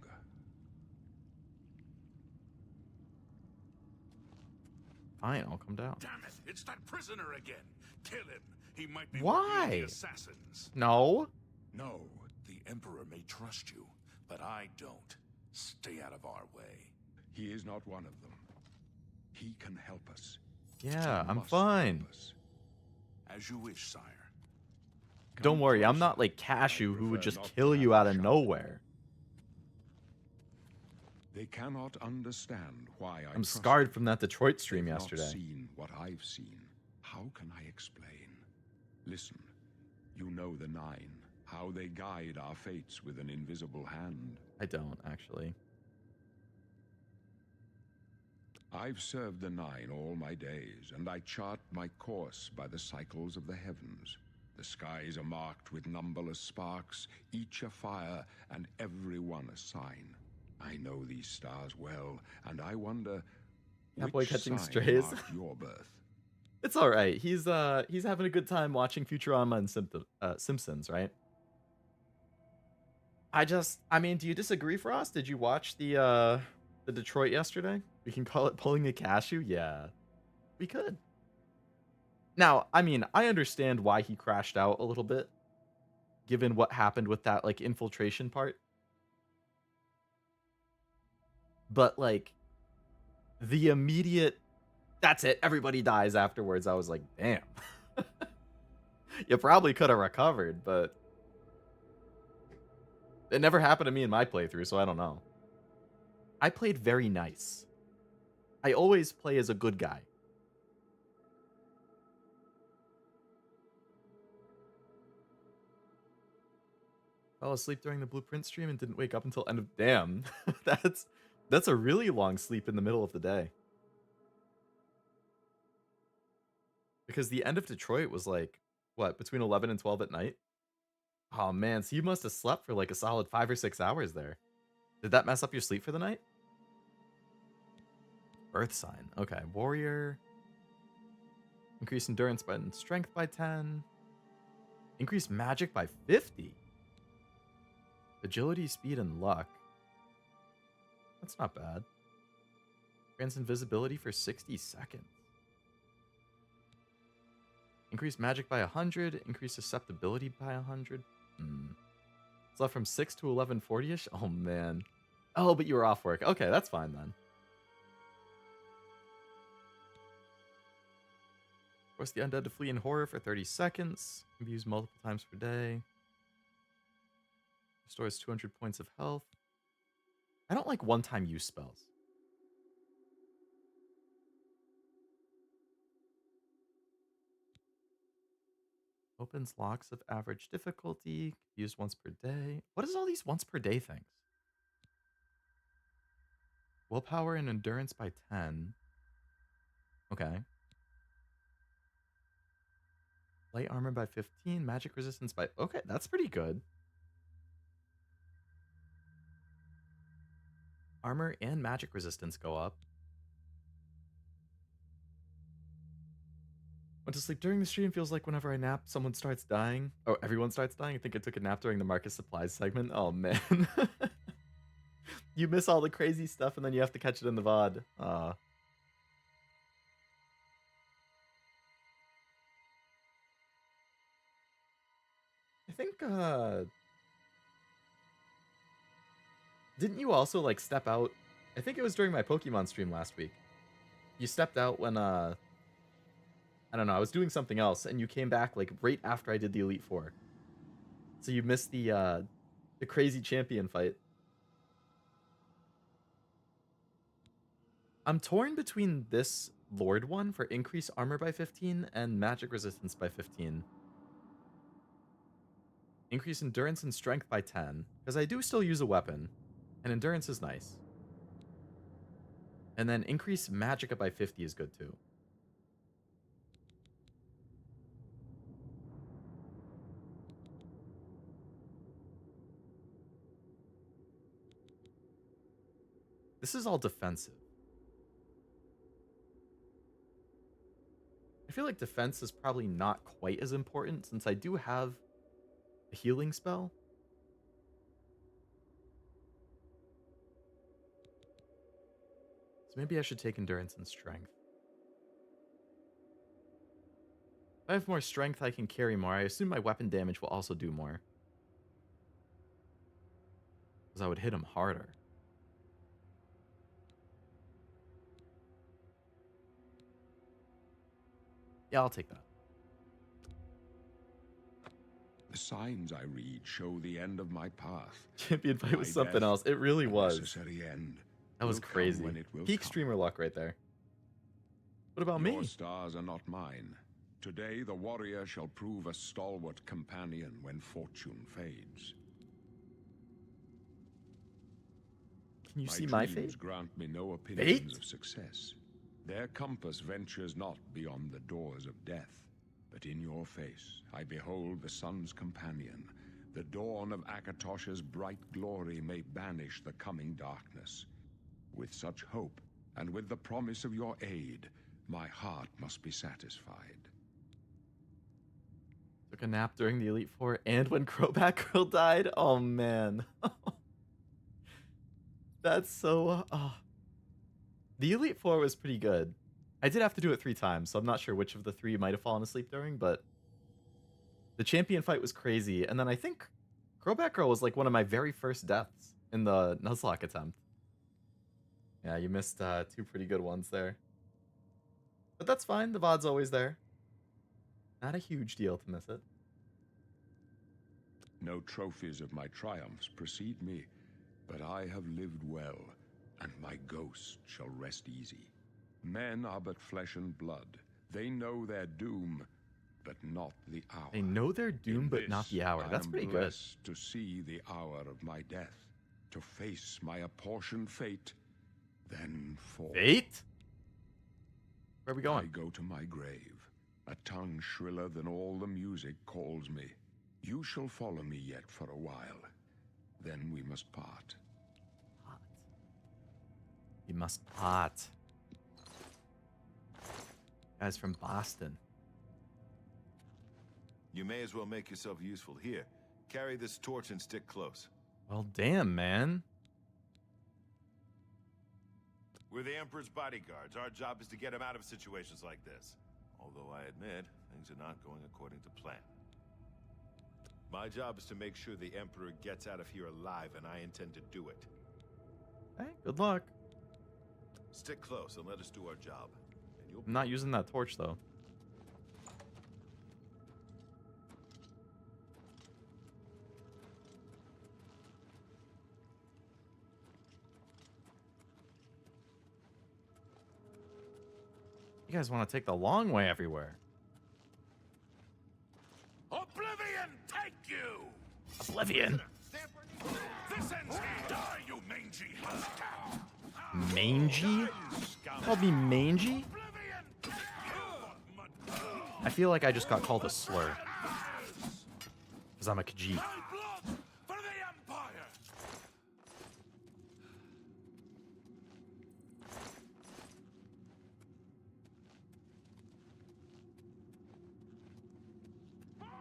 Fine, I'll come down. Damn it! It's that prisoner again. Kill him. He might be Why? working with the assassins. No. No, the Emperor may trust you, but I don't. Stay out of our way. He is not one of them. He can help us. Yeah, He I'm must fine. help us. As you wish, sire. Don't Come worry, I'm closer. not like I Cashew who would prefer just not to kill have you a out of shot. nowhere. They cannot understand why I I'm trust scarred them. from that Detroit stream They've yesterday. Not seen what I've seen. How can I explain? Listen, you know the Nine, how they guide our fates with an invisible hand. I don't, actually. I've served the Nine all my days, and I chart my course by the cycles of the heavens. The skies are marked with numberless sparks, each a fire, and every one a sign. I know these stars well, and I wonder That boy which catching sign strays. marked your birth. It's all right. He's having a good time watching Futurama and Simpsons, right? I mean, do you disagree, Frost? Did you watch the Detroit yesterday? We can call it pulling a cashew. Yeah, we could. Now, I mean, I understand why he crashed out a little bit, given what happened with that like infiltration part. But like the immediate, that's it, everybody dies afterwards. I was like, damn. You probably could have recovered, but it never happened to me in my playthrough, so I don't know. I played very nice. I always play as a good guy. Fell asleep during the Blueprint stream and didn't wake up until end of... Damn. That's a really long sleep in the middle of the day. Because the end of Detroit was like, what, between 11 and 12 at night? Oh man, so you must have slept for like a solid 5 or 6 hours there. Did that mess up your sleep for the night? Earth sign. Okay, warrior. Increase endurance and strength by 10. Increase magic by 50. Agility, speed, and luck. That's not bad. Grants invisibility for 60 seconds. Increase magic by 100. Increase susceptibility by 100. It's left from 6 to 1140-ish. Oh, man. Oh, but you were off work. Okay, that's fine then. Force the undead to flee in horror for 30 seconds. Can be used multiple times per day. Restores 200 points of health. I don't like one-time use spells. Opens locks of average difficulty. Used once per day. What is all these once per day things? Willpower and endurance by 10. Okay. Light armor by 15. Magic resistance by... Okay, that's pretty good. Armor and magic resistance go up. Went to sleep during the stream. Feels like whenever I nap, someone starts dying. Oh, everyone starts dying? I think I took a nap during the Market Supplies segment. Oh, man. You miss all the crazy stuff, and then you have to catch it in the VOD. I think, didn't you also, like, step out? I think it was during my Pokemon stream last week. You stepped out when, I don't know, I was doing something else, and you came back, like, right after I did the Elite Four. So you missed the crazy champion fight. I'm torn between this Lord one for increased armor by 15 and magic resistance by 15. Increase endurance and strength by 10, because I do still use a weapon, and endurance is nice. And then increase magicka by 50 is good too. This is all defensive. I feel like defense is probably not quite as important since I do have a healing spell. So maybe I should take endurance and strength. If I have more strength, I can carry more. I assume my weapon damage will also do more. Because I would hit him harder. Yeah, I'll take that. The signs I read show the end of my path. Champion fight was My something death, else. It really a was. necessary end. That was Will come crazy. when it will Peak come. streamer luck right there. What about Your me? stars are not mine. Today the warrior shall prove a stalwart companion when fortune fades. Can you see my dreams fate? grant me no opinions Fate? of success. Their compass ventures not beyond the doors of death. But in your face I behold the sun's companion. The dawn of Akatosh's bright glory may banish the coming darkness. With such hope, and with the promise of your aid, my heart must be satisfied. Took a nap during the Elite Four and when Crowback Girl died? Oh, man. That's so... The Elite Four was pretty good. I did have to do it 3 times, so I'm not sure which of the 3 might have fallen asleep during, but... The champion fight was crazy, and then I think Crowback Girl was like one of my very first deaths in the Nuzlocke attempt. Yeah, you missed 2 pretty good ones there. But that's fine, the VOD's always there. Not a huge deal to miss it. No trophies of my triumphs precede me, but I have lived well, and my ghost shall rest easy. Men are but flesh and blood. They know their doom, but not the hour. They know their doom, In but not this, the hour. That's I am pretty good. blessed to see the hour of my death, to face my apportioned fate, then fall. Fate? Where are we I going? go to my grave. A tongue shriller than all the music calls me. You shall follow me yet for a while. Then we must part. Pot. You must pot. Guys from Boston. You may as well make yourself useful. Here, carry this torch and stick close. Well, damn, man. We're the Emperor's bodyguards. Our job is to get him out of situations like this. Although I admit, things are not going according to plan. My job is to make sure the Emperor gets out of here alive, and I intend to do it. Hey, good luck. Stick close and let us do our job. And you'll I'm not using that torch, though. You guys want to take the long way everywhere. Oblivion take you! Oblivion. This ends here. Die, you mangy house cow! Mangy? Called me mangy? Oblivion take you! I feel like I just got called a slur. Because I'm a Khajiit. My blood for the Empire!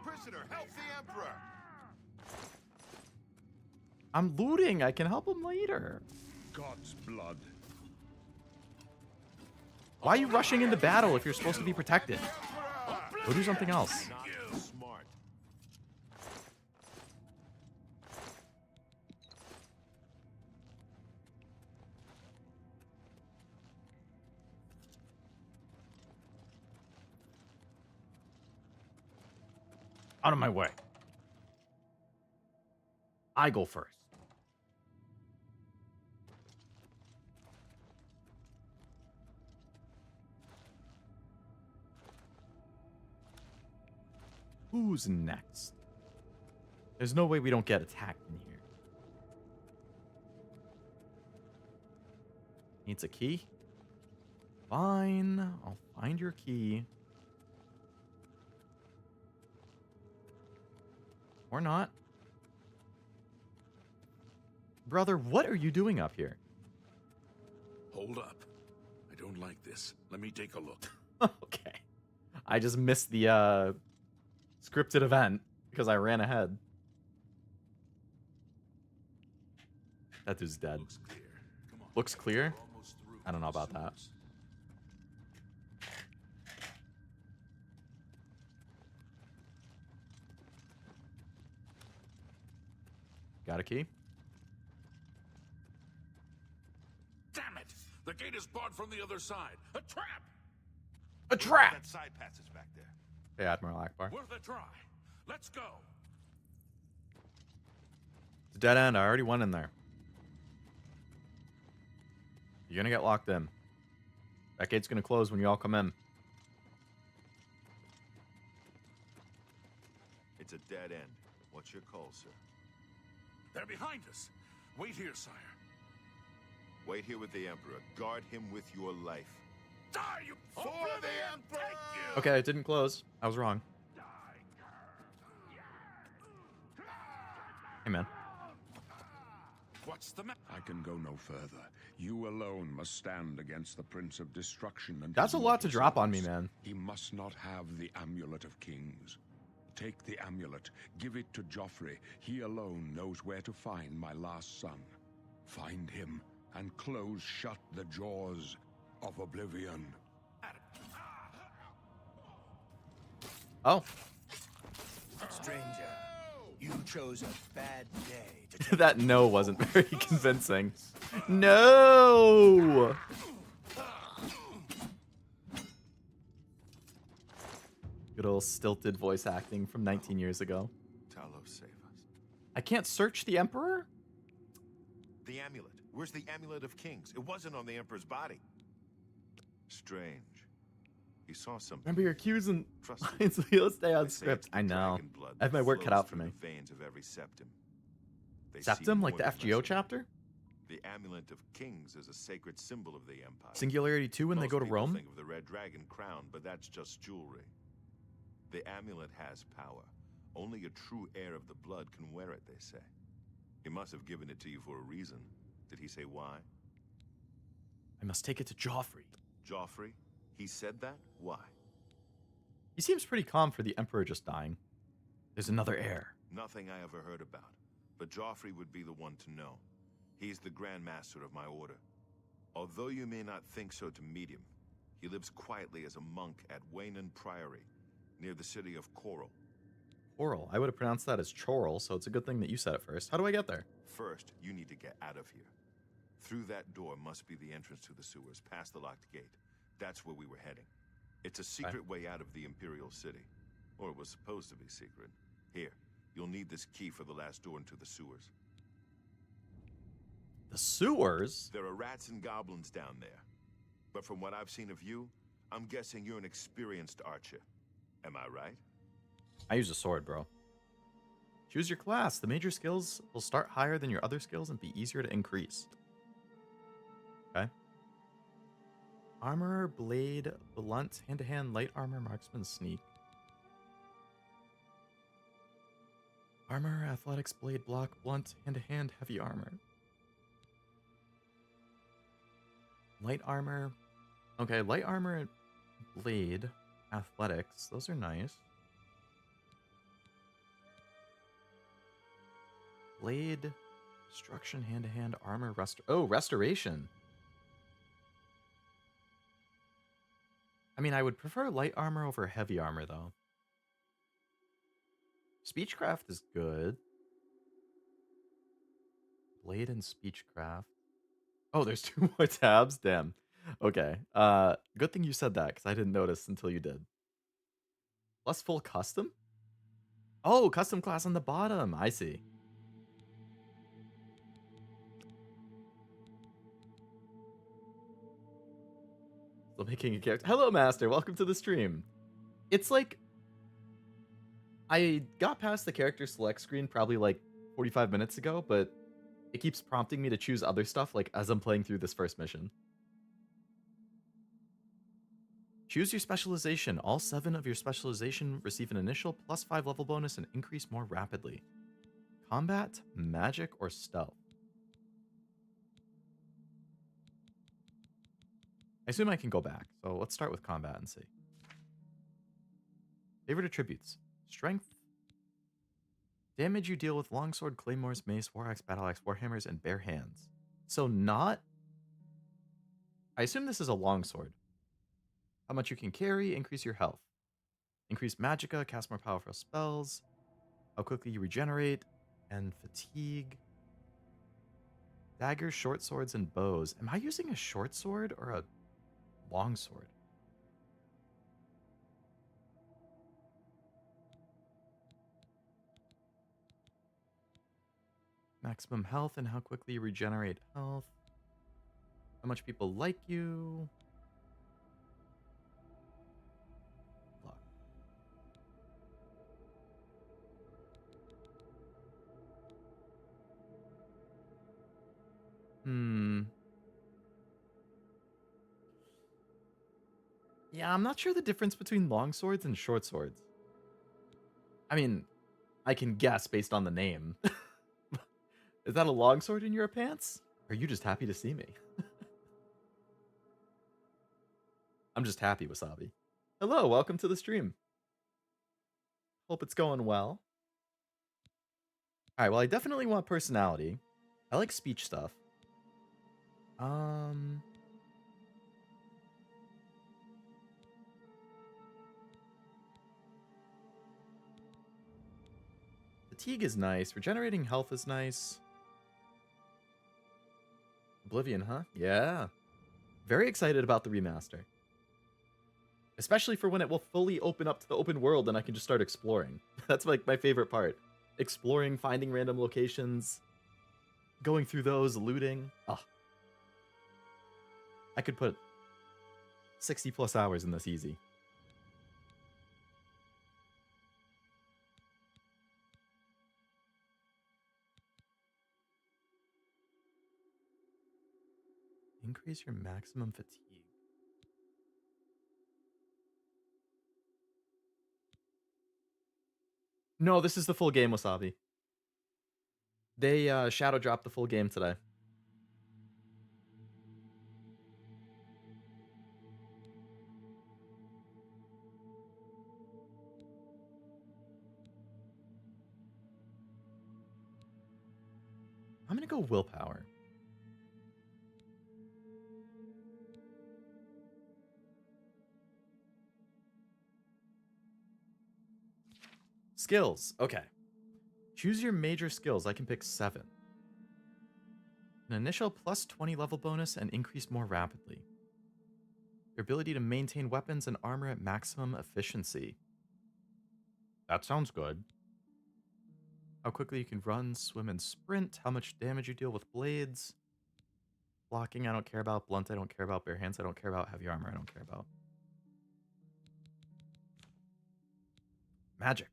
Prisoner, help the Emperor! I'm looting. I can help him later. God's blood. Why are you rushing into battle if you're supposed to be protected? Go do something else. Not smart. Out of my way. I go first. Who's next? There's no way we don't get attacked in here. Needs a key? Fine. I'll find your key. Or not. Brother, what are you doing up here? Hold up. I don't like this. Let me take a look. Okay. I just missed the scripted event because I ran ahead. That dude's dead. Looks clear. Come on. Looks clear? We're almost through I don't know with the about that. sewers. Got a key? Damn it! The gate is barred from the other side. A trap! A trap! That side passage back there. Hey, Admiral Akbar. Worth a try. Let's go. It's a dead end. I already went in there. You're gonna get locked in. That gate's gonna close when you all come in. It's a dead end. What's your call, sir? They're behind us. Wait here, sire. Wait here with the Emperor. Guard him with your life. Die, you For Oblivion the Emperor! take you! Okay, it didn't close. I was wrong. Hey, man. What's the matter? I can go no further. You alone must stand against the Prince of Destruction and That's a his lot to mortal drop on me, servants. man. He must not have the Amulet of Kings. Take the amulet, give it to Joffrey. He alone knows where to find my last son. Find him and close shut the jaws of Oblivion. Oh. Stranger, you chose a bad day to That no wasn't very convincing. No! Good old stilted voice acting from 19 years ago. Talos, save us. I can't search the Emperor? The amulet. Where's the Amulet of Kings? It wasn't on the Emperor's body. Strange. He saw something. Remember your cues and Trust me. lines, Let's stay on They say script. it's the I know. dragon blood I have my that work cut flows out for through me. the veins of every septum. They see Septum, like more the than FGO listen. chapter? The Amulet of Kings is a sacred symbol of the Empire. Singularity 2 when they Most go to people Rome? think of the Red Dragon crown, but that's just jewelry. The amulet has power. Only a true heir of the blood can wear it, they say. He must have given it to you for a reason. Did he say why? I must take it to Joffrey. Joffrey? He said that? Why? He seems pretty calm for the Emperor just dying. There's another heir. Nothing I ever heard about, but Joffrey would be the one to know. He's the Grand Master of my order. Although you may not think so to meet him, he lives quietly as a monk at Waynon Priory, near the city of Coral. Coral. I would have pronounced that as Choral, so it's a good thing that you said it first. How do I get there? First, you need to get out of here. Through that door must be the entrance to the sewers, past the locked gate. That's where we were heading. It's a secret way out of the Imperial City. Or it was supposed to be secret. Here, you'll need this key for the last door into the sewers. The sewers? There are rats and goblins down there. But from what I've seen of you, I'm guessing you're an experienced archer. Am I right? I use a sword, bro. Choose your class. The major skills will start higher than your other skills and be easier to increase. Okay. Armor, blade, blunt, hand-to-hand, light armor, marksman, sneak. Armor, athletics, blade, block, blunt, hand-to-hand, heavy armor. Light armor. Okay, light armor, blade, athletics. Those are nice. Blade, destruction, hand-to-hand, armor, restoration. I mean, I would prefer light armor over heavy armor, though. Speechcraft is good. Blade and speechcraft. Oh, there's 2 more tabs? Damn. Okay. Good thing you said that, because I didn't notice until you did. Plus full custom? Oh, custom class on the bottom. I see. Still making a character. Hello, Master. Welcome to the stream. It's like... I got past the character select screen probably like 45 minutes ago, but it keeps prompting me to choose other stuff like as I'm playing through this first mission. Choose your specialization. All 7 of your specialization receive an initial +5 level bonus and increase more rapidly. Combat, magic, or stealth? I assume I can go back, so let's start with combat and see. Favorite attributes. Strength. Damage you deal with longsword, claymores, mace, war axe, battle axe, warhammers, and bare hands. So not... I assume this is a longsword. How much you can carry, increase your health. Increase magicka, cast more powerful spells. How quickly you regenerate, and fatigue. Daggers, short swords, and bows. Am I using a short sword or a longsword? Maximum health and how quickly you regenerate health. How much people like you. Luck. Yeah, I'm not sure the difference between long swords and short swords. I mean, I can guess based on the name. Is that a longsword in your pants? Or are you just happy to see me? I'm just happy, Wasabi. Hello, welcome to the stream. Hope it's going well. Alright, well, I definitely want personality. I like speech stuff. Fatigue is nice. Regenerating health is nice. Oblivion, huh? Yeah. Very excited about the remaster. Especially for when it will fully open up to the open world and I can just start exploring. That's like my favorite part. Exploring, finding random locations, going through those, looting. Oh. I could put 60 plus hours in this easy. Increase your maximum fatigue. No, this is the full game, Wasabi. They shadow dropped the full game today. gonna go willpower. Skills. Okay. Choose your major skills. I can pick 7. An initial plus 20 level bonus and increase more rapidly. Your ability to maintain weapons and armor at maximum efficiency. That sounds good. How quickly you can run, swim, and sprint. How much damage you deal with blades. Blocking, I don't care about. Blunt, I don't care about. Bare hands, I don't care about. Heavy armor, I don't care about. Magic.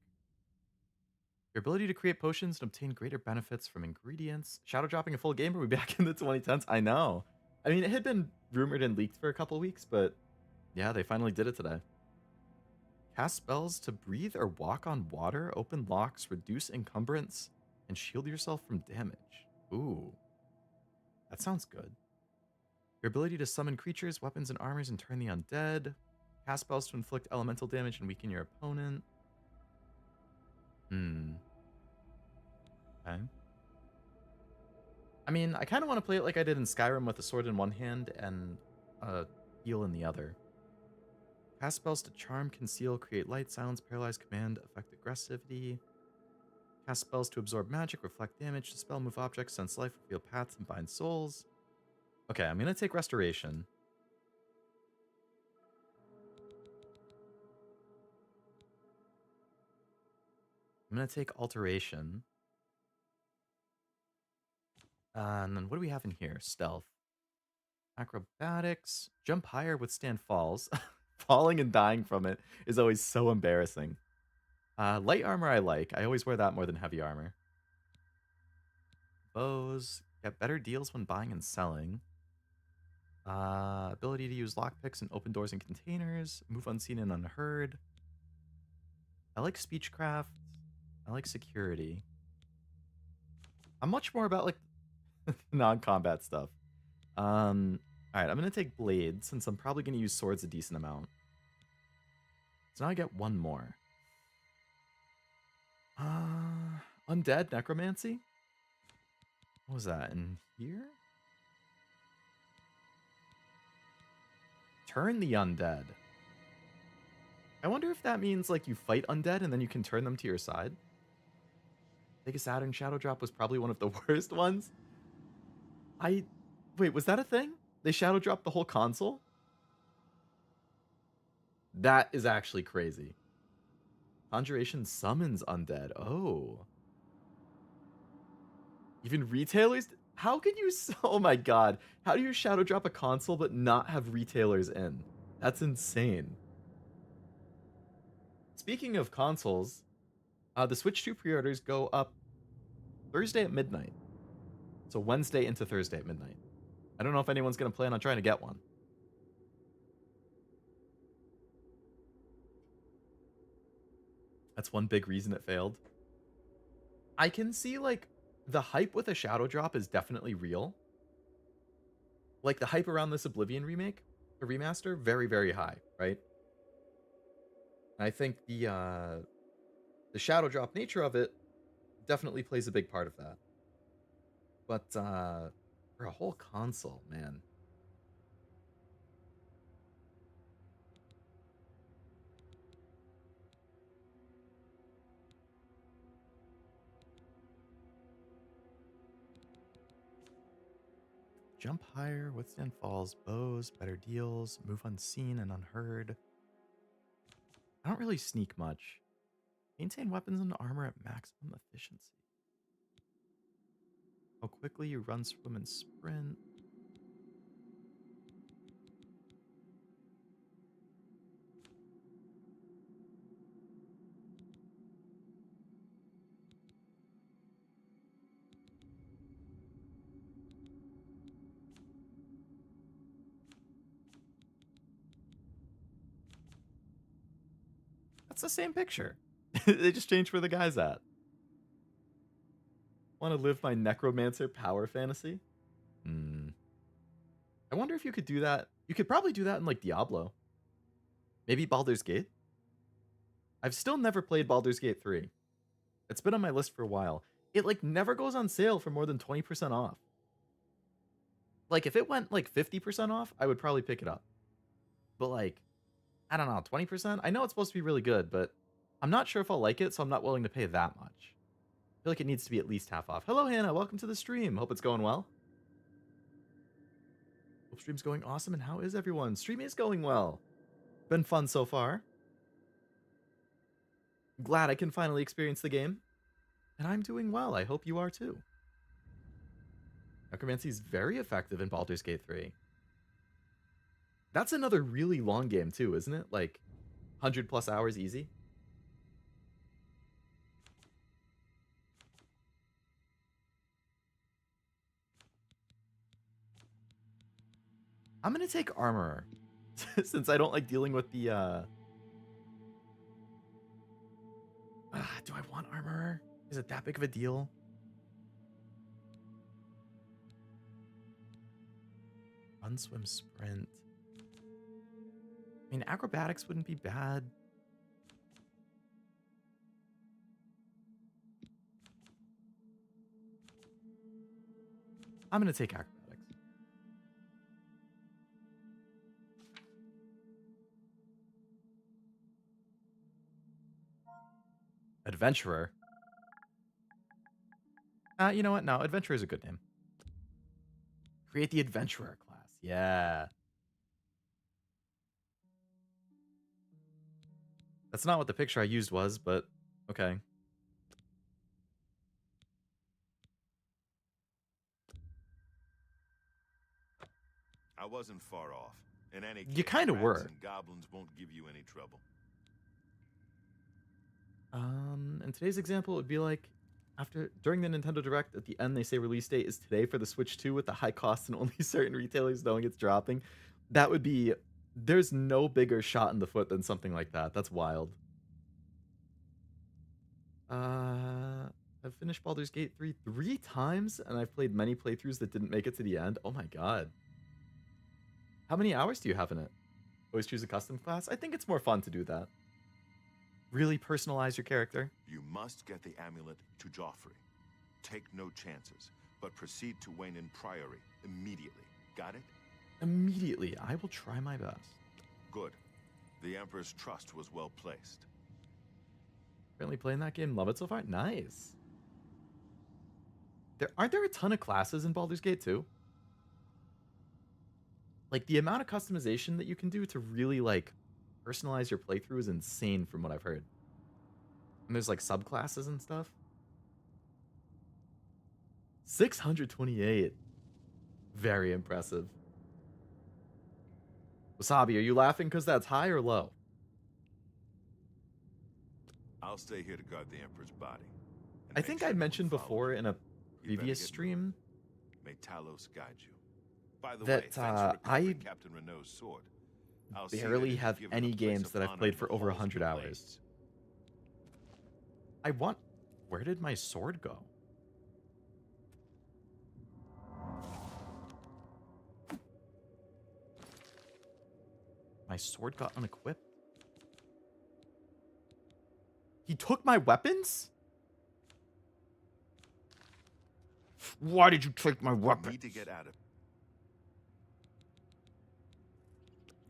Your ability to create potions and obtain greater benefits from ingredients. Shadow dropping a full game? Are we back in the 2010s? I know. I mean, it had been rumored and leaked for a couple weeks, but yeah, they finally did it today. Cast spells to breathe or walk on water, open locks, reduce encumbrance, and shield yourself from damage. Ooh. That sounds good. Your ability to summon creatures, weapons, and armors and turn the undead. Cast spells to inflict elemental damage and weaken your opponent. Okay. I mean, I kind of want to play it like I did in Skyrim with a sword in one hand and a heal in the other. Cast spells to charm, conceal, create light, silence, paralyze, command, affect aggressivity. Cast spells to absorb magic, reflect damage, dispel, move objects, sense life, reveal paths, and bind souls. Okay, I'm going to take restoration. I'm going to take alteration. And then what do we have in here? Stealth. Acrobatics. Jump higher, withstand falls. Falling and dying from it is always so embarrassing. Light armor I like. I always wear that more than heavy armor. Bows. Get better deals when buying and selling. Ability to use lockpicks and open doors and containers. Move unseen and unheard. I like speechcraft. I like security. I'm much more about like non-combat stuff. Alright, I'm gonna take blades since I'm probably gonna use swords a decent amount. So now I get one more. Undead necromancy? What was that in here? Turn the undead. I wonder if that means like you fight undead and then you can turn them to your side. Sega Saturn Shadow Drop was probably one of the worst ones. Wait, was that a thing? They shadow dropped the whole console? That is actually crazy. Conjuration summons undead. Oh. Even retailers? How can you... Oh my god. How do you shadow drop a console but not have retailers in? That's insane. Speaking of consoles, the Switch 2 pre-orders go up Thursday at midnight. So Wednesday into Thursday at midnight. I don't know if anyone's going to plan on trying to get one. That's one big reason it failed. I can see, like, the hype with a shadow drop is definitely real. Like, the hype around this Oblivion remake, the remaster, very, very high, right? I think the shadow drop nature of it definitely plays a big part of that. But for a whole console, man. Jump higher, withstand falls, bows, better deals, move unseen and unheard. I don't really sneak much. Maintain weapons and armor at maximum efficiency. How quickly you run, swim, and sprint. That's the same picture. They just changed where the guy's at. Want to live my necromancer power fantasy? I wonder if you could do that. You could probably do that in like Diablo. Maybe Baldur's Gate? I've still never played Baldur's Gate 3. It's been on my list for a while. it like never goes on sale for more than 20% off. Like if it went like 50% off, I would probably pick it up. But like, I don't know, 20%? I know it's supposed to be really good, but I'm not sure if I'll like it, so I'm not willing to pay that much. I feel like it needs to be at least half off. Hello, Hannah. Welcome to the stream. Hope it's going well. Hope stream's going awesome. And how is everyone? Stream is going well. Been fun so far. Glad I can finally experience the game. And I'm doing well. I hope you are too. Necromancy is very effective in Baldur's Gate 3. That's another really long game too, isn't it? Like 100 plus hours easy. I'm gonna take Armorer. Since I don't like dealing with the do I want Armorer? Is it that big of a deal? Run, swim, sprint. I mean, acrobatics wouldn't be bad. I'm gonna take acrobatics. Adventurer. You know what? No, Adventurer is a good name. Create the Adventurer class. Yeah. That's not what the picture I used was, but okay. I wasn't far off. In any case, You kinda rats were. and goblins won't give you any trouble. In today's example, it would be like during the Nintendo Direct, at the end they say release date is today for the Switch 2 with the high cost and only certain retailers knowing it's dropping. That would be, there's no bigger shot in the foot than something like that. That's wild. I've finished Baldur's Gate 3 times, and I've played many playthroughs that didn't make it to the end. Oh my god. How many hours do you have in it? Always choose a custom class? I think it's more fun to do that. Really personalize your character. You must get the amulet to Joffrey. Take no chances, but proceed to Wayne Priory immediately. Got it? Immediately. I will try my best. Good. The Emperor's trust was well placed. Currently playing that game. Love it so far. Nice. Aren't there a ton of classes in Baldur's Gate 2? Like, the amount of customization that you can do to really, like, personalize your playthrough is insane from what I've heard. And there's, like, subclasses and stuff. 628. Very impressive. Wasabi, are you laughing because that's high or low? I'll stay here to guard the Emperor's body. I think I mentioned before in a previous stream May Talos guide you. By the that way, thanks for I recovering Captain Renault's sword. I'll see barely that it's have given any a place games of that I've honor played in for the over halls of 100 the hours. Blades. I want... Where did my sword go? My sword got unequipped. He took my weapons? Why did you take my You weapons? need to get out of.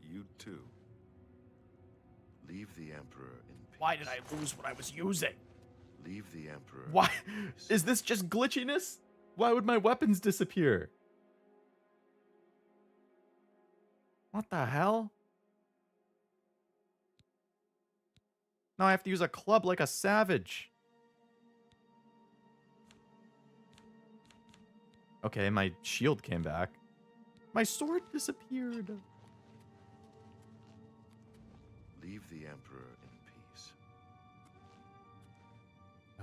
You too. Leave the Emperor in peace. Why did I lose what I was using? Leave the Emperor. Why? in peace. Is this just glitchiness? Why would my weapons disappear? What the hell? Now I have to use a club like a savage. Okay, my shield came back. My sword disappeared. Leave the Emperor in peace.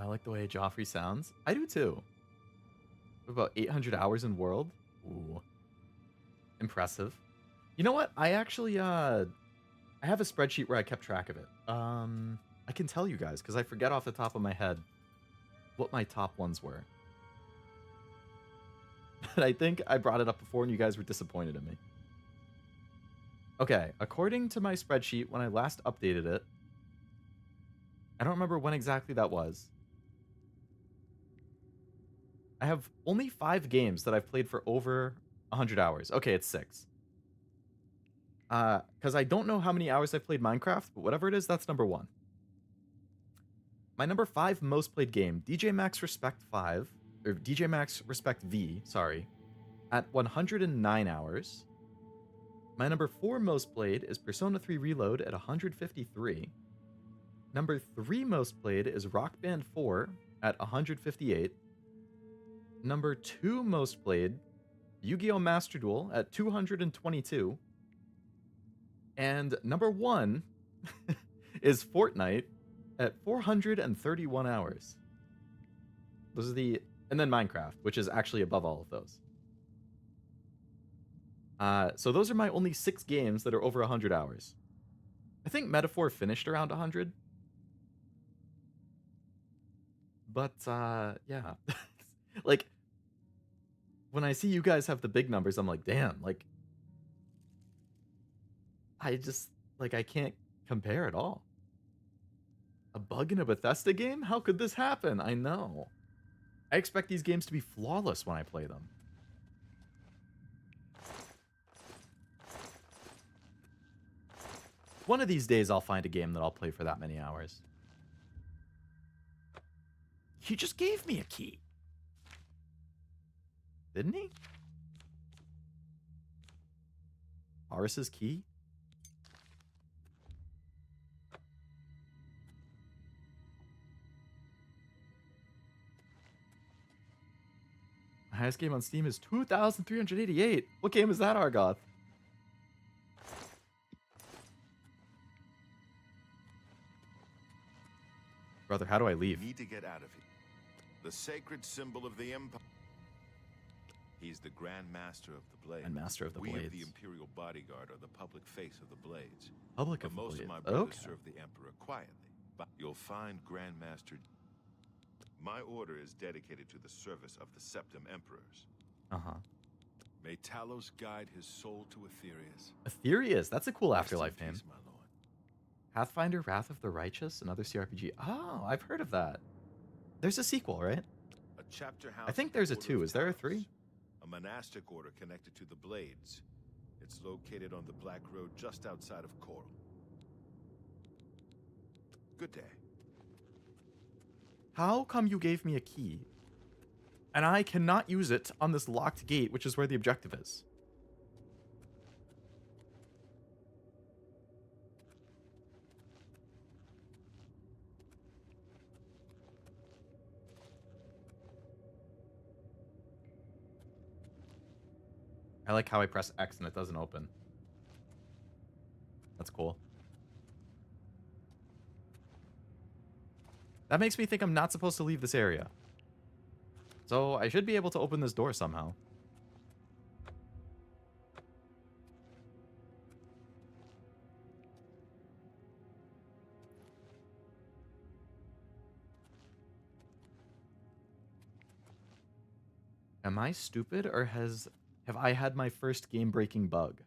I like the way Joffrey sounds. I do too. About 800 hours in world. Ooh. Impressive. You know what? I actually, I have a spreadsheet where I kept track of it. I can tell you guys, because I forget off the top of my head what my top ones were. But I think I brought it up before and you guys were disappointed in me. Okay, according to my spreadsheet, when I last updated it, I don't remember when exactly that was. I have only 5 games that I've played for over 100 hours. Okay, it's 6. Because I don't know how many hours I've played Minecraft, but whatever it is, that's number 1. My number 5 most played game, DJ Max Respect 5, or DJ Max Respect V, sorry, at 109 hours. My number 4 most played is Persona 3 Reload at 153. Number 3 most played is Rock Band 4 at 158. Number 2 most played, Yu-Gi-Oh! Master Duel at 222. And number 1 is Fortnite at 431 hours. Those are the... And then Minecraft, which is actually above all of those. So those are my only 6 games that are over 100 hours. I think Metaphor finished around 100. But, yeah. Like, when I see you guys have the big numbers, I'm like, damn, like... I just, like, I can't compare at all. A bug in a Bethesda game? How could this happen? I know. I expect these games to be flawless when I play them. One of these days I'll find a game that I'll play for that many hours. He just gave me a key. Didn't he? Horus's key? My highest game on Steam is 2,388. What game is that, Argoth? Brother, how do I leave? Need to get out of here. The sacred symbol of the Empire. He's the Grand Master of the Blades. And Master of the We Blades. of the Imperial Bodyguard are the public face of the Blades. Public But of the most Blades. of my brothers Okay. serve the Emperor quietly. But you'll find Grandmaster... My order is dedicated to the service of the Septim Emperors. Uh-huh. May Talos guide his soul to Aetherius. Aetherius, that's a cool Rest in afterlife name. peace, my lord. Pathfinder, Wrath of the Righteous, another CRPG. Oh, I've heard of that. There's a sequel, right? A chapter house I think of the there's a Order 2. of Is there a Talos, 3? A monastic order connected to the Blades. It's located on the Black Road just outside of Coral. Good day. How come you gave me a key and I cannot use it on this locked gate, which is where the objective is? I like how I press X and it doesn't open. That's cool. That makes me think I'm not supposed to leave this area. So I should be able to open this door somehow. Am I stupid, or have I had my first game-breaking bug?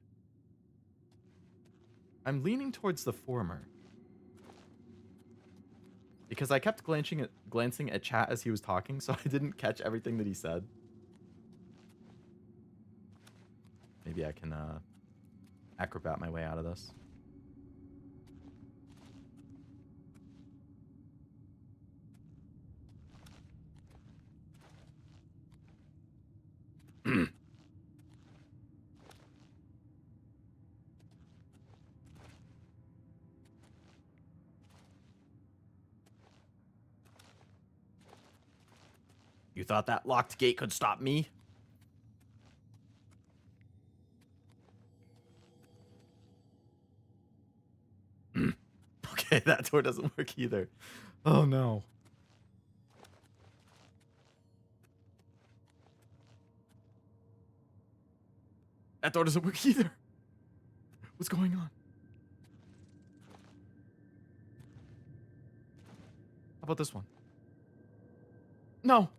I'm leaning towards the former. Because I kept glancing at chat as he was talking, so I didn't catch everything that he said. Maybe I can acrobat my way out of this. You thought that locked gate could stop me? Okay, that door doesn't work either. Oh no. That door doesn't work either. What's going on? How about this one? No.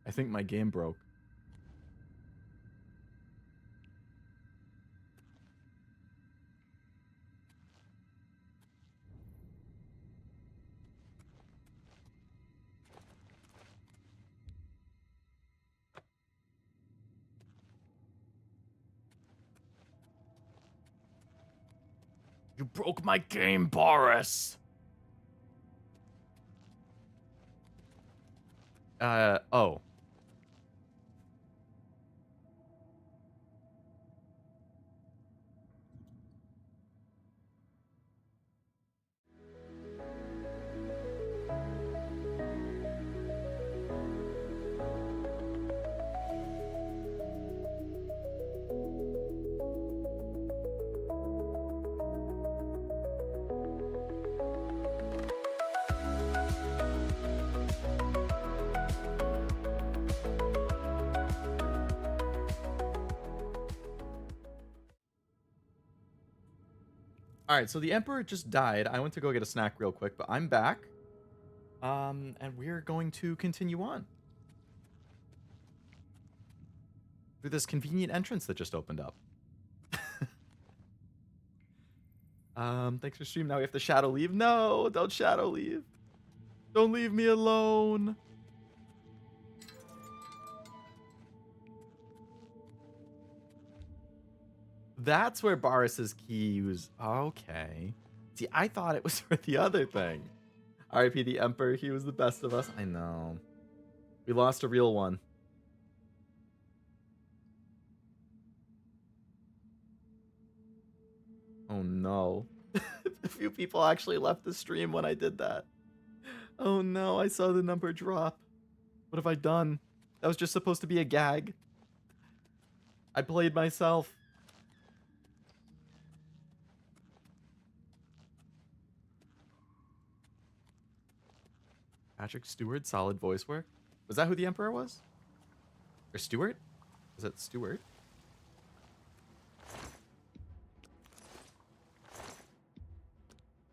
I think my game broke. You broke my game, Boris. Oh. All right, so the Emperor just died. I went to go get a snack real quick, but I'm back. And we're going to continue on through this convenient entrance that just opened up. Thanks for stream. Now we have to shadow leave. No, don't shadow leave. Don't leave me alone. That's where Boris's key was. Okay. See, I thought it was for the other thing. R.I.P. the Emperor. He was the best of us. I know. We lost a real one. Oh no. A few people actually left the stream when I did that. Oh no, I saw the number drop. What have I done? That was just supposed to be a gag. I played myself. Patrick Stewart, solid voice work. Was that who the Emperor was? Or Stewart? Was that Stewart?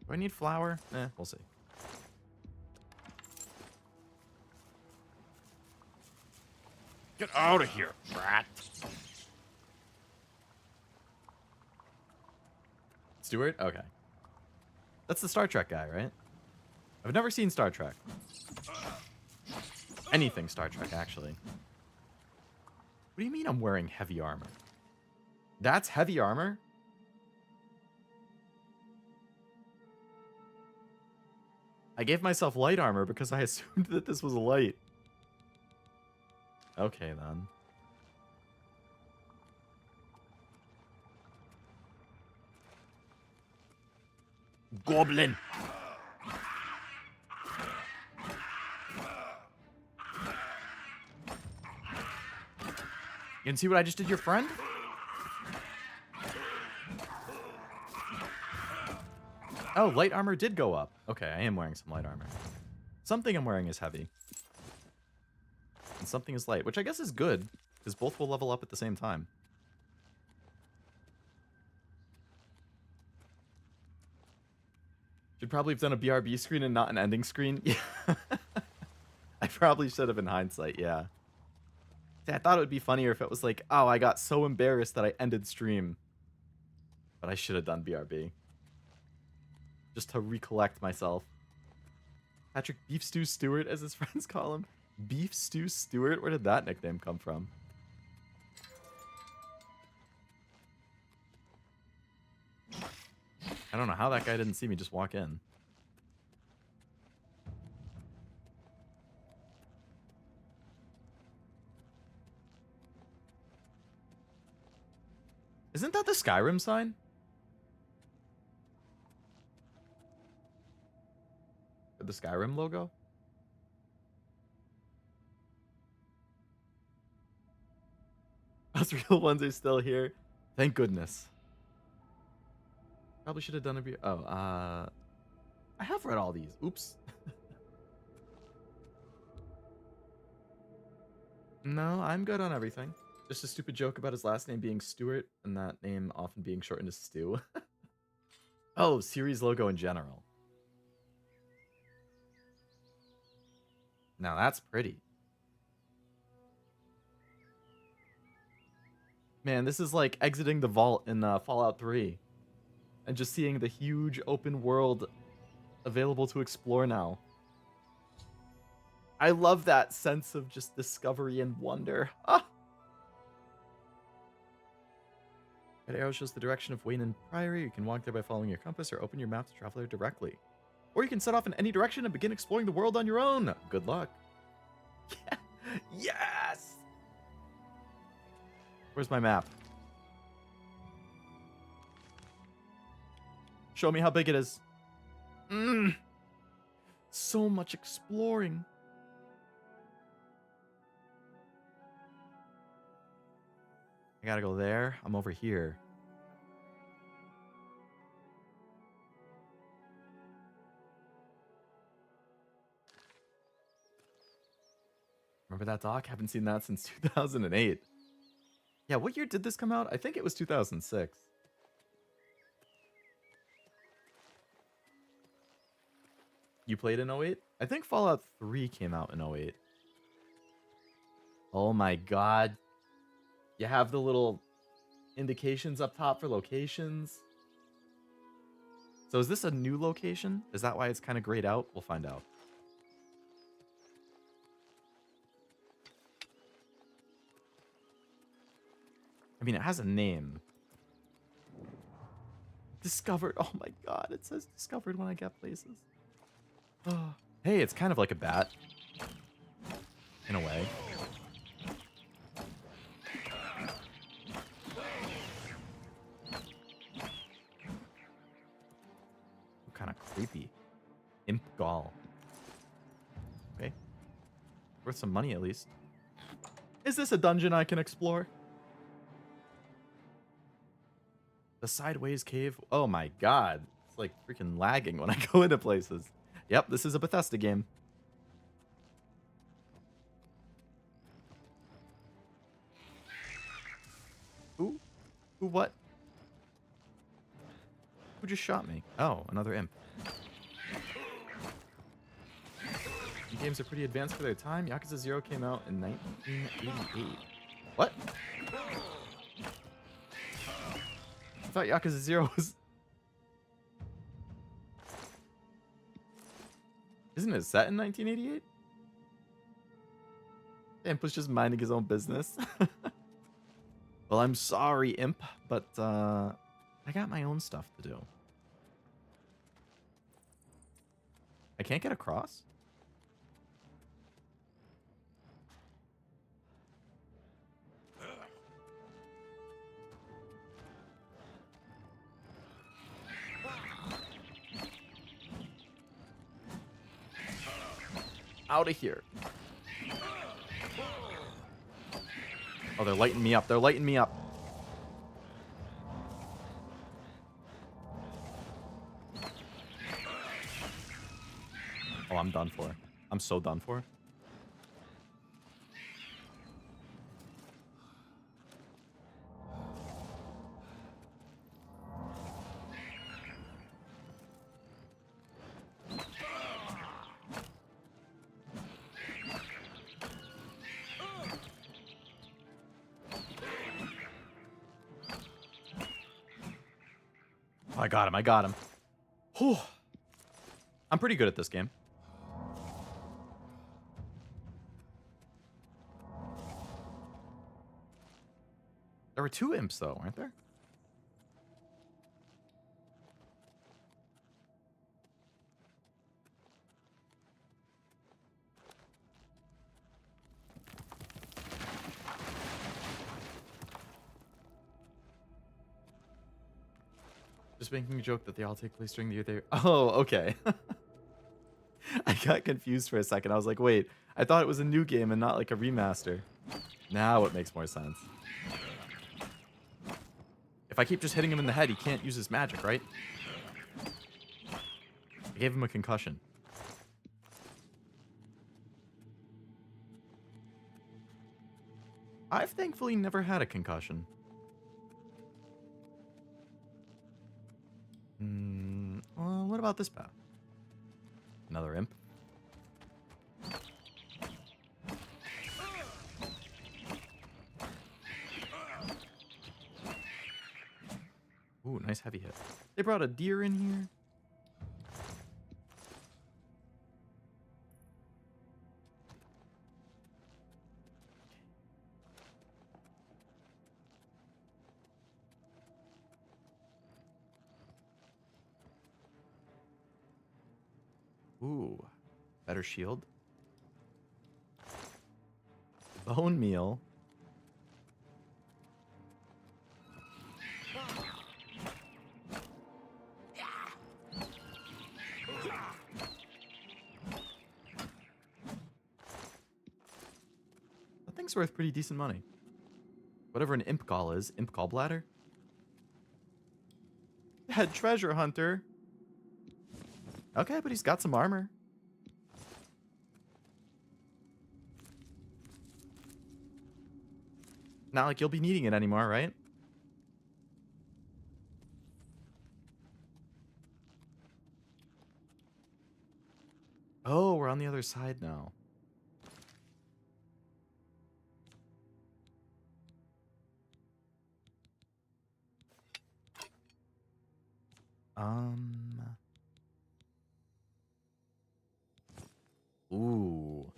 Do I need flour? We'll see. Get out of here, brat. Stewart? Okay. That's the Star Trek guy, right? I've never seen Star Trek. Anything Star Trek, actually. What do you mean I'm wearing heavy armor? That's heavy armor? I gave myself light armor because I assumed that this was light. Okay, then. Goblin! You can see what I just did, your friend? Oh, light armor did go up. Okay, I am wearing some light armor. Something I'm wearing is heavy. And something is light, which I guess is good, because both will level up at the same time. Should probably have done a BRB screen and not an ending screen. Yeah. I probably should have in hindsight, yeah. See, I thought it would be funnier if it was like, oh, I got so embarrassed that I ended stream. But I should have done BRB. Just to recollect myself. Patrick Beef Stew Stewart, as his friends call him. Beef Stew Stewart? Where did that nickname come from? I don't know how that guy didn't see me just walk in. Isn't that the Skyrim sign? Or the Skyrim logo? Us real ones are still here. Thank goodness. Probably should have done a beer. Oh, I have read all these. Oops. No, I'm good on everything. Just a stupid joke about his last name being Stewart and that name often being shortened to Stu. Oh, series logo in general. Now that's pretty. Man, this is like exiting the vault in Fallout 3. And just seeing the huge open world available to explore now. I love that sense of just discovery and wonder. Ah! That arrow shows the direction of Wayne Priory. You can walk there by following your compass or open your map to travel there directly. Or you can set off in any direction and begin exploring the world on your own. Good luck. Yeah. Yes! Where's my map? Show me how big it is. So much exploring. I gotta go there. I'm over here. Remember that, Doc? Haven't seen that since 2008. Yeah, what year did this come out? I think it was 2006. You played in 08? I think Fallout 3 came out in 08. Oh my god. You have the little indications up top for locations. So is this a new location? Is that why it's kind of grayed out? We'll find out. I mean, it has a name. Discovered. Oh my god, it says discovered when I get places. Oh. Hey, it's kind of like a bat. In a way. Kind of creepy. Imp Gall. Okay. Worth some money at least. Is this a dungeon I can explore? The Sideways Cave. Oh my god. It's like freaking lagging when I go into places. Yep, this is a Bethesda game. Who? Who what? Who just shot me? Oh, another imp. The games are pretty advanced for their time. Yakuza 0 came out in 1988. What? I thought Yakuza 0 was... Isn't it set in 1988? Imp was just minding his own business. Well, I'm sorry, Imp, but I got my own stuff to do. I can't get across? Out of here. Oh, they're lighting me up. They're lighting me up. Oh, I'm done for. I'm so done for. Oh, I got him. I got him. Whew. I'm pretty good at this game. There were 2 imps, though, weren't there? Just making a joke that they all take place during the year they... Oh, okay. I got confused for a second. I was like, wait, I thought it was a new game and not like a remaster. Now it makes more sense. If I keep just hitting him in the head, he can't use his magic, right? I gave him a concussion. I've thankfully never had a concussion. Well, what about this path? Another imp. Ooh, nice heavy hit. They brought a deer in here. Ooh, better shield. Bone meal. That thing's worth pretty decent money. Whatever an imp gall is. Imp gallbladder? Head treasure hunter. Okay, but he's got some armor. Not like you'll be needing it anymore, right? Oh, we're on the other side now. Ooh.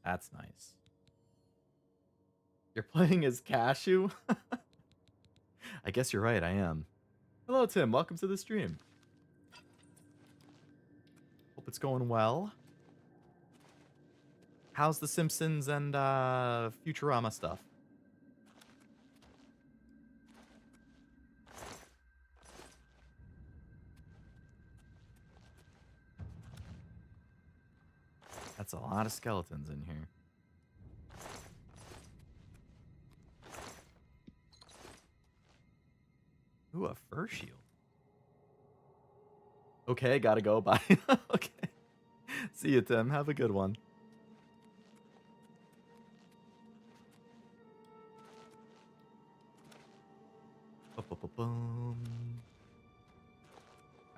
That's nice. You're playing as Cashew? I guess you're right, I am. Hello, Tim. Welcome to the stream. Hope it's going well. How's The Simpsons and Futurama stuff? That's a lot of skeletons in here. Ooh, a fur shield. Okay, gotta go. Bye. Okay. See you, Tim. Have a good one.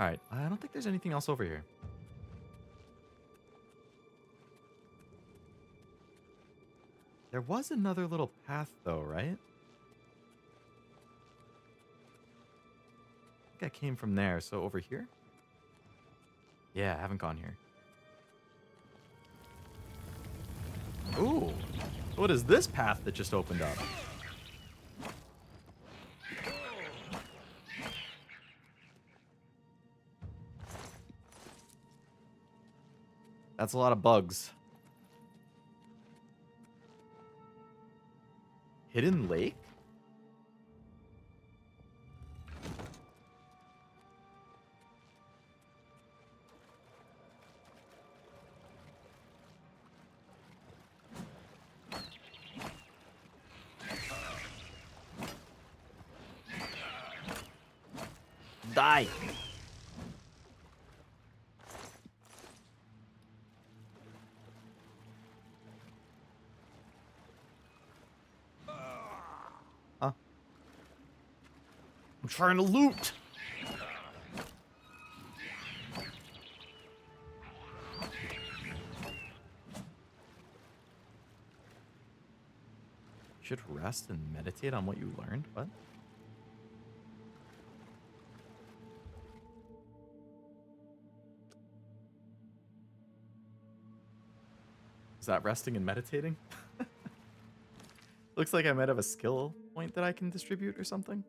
Alright, I don't think there's anything else over here. There was another little path, though, right? I think I came from there, so over here? Yeah, I haven't gone here. Ooh! What is this path that just opened up? That's a lot of bugs. Hidden lake? Die! Huh? I'm trying to loot! Should rest and meditate on what you learned? What? Is that resting and meditating? Looks like I might have a skill point that I can distribute or something.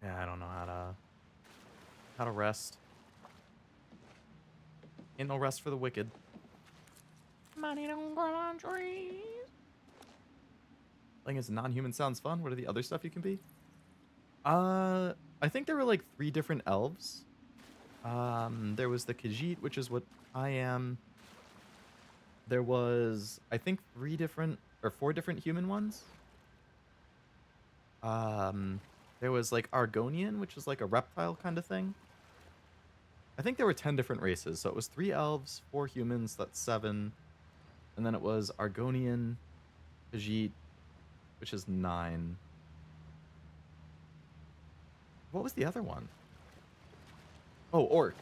Yeah, I don't know how to rest. Ain't no rest for the wicked. Money don't grow on trees. Playing as a non-human sounds fun. What are the other stuff you can be? I think there were like 3 different elves. There was the Khajiit, which is what I am. There was, I think, 4 different human ones. There was like Argonian, which is like a reptile kind of thing. I think there were 10 different races. So it was 3 elves, 4 humans, that's 7. And then it was Argonian, Khajiit, which is 9. What was the other one? Oh, Orc.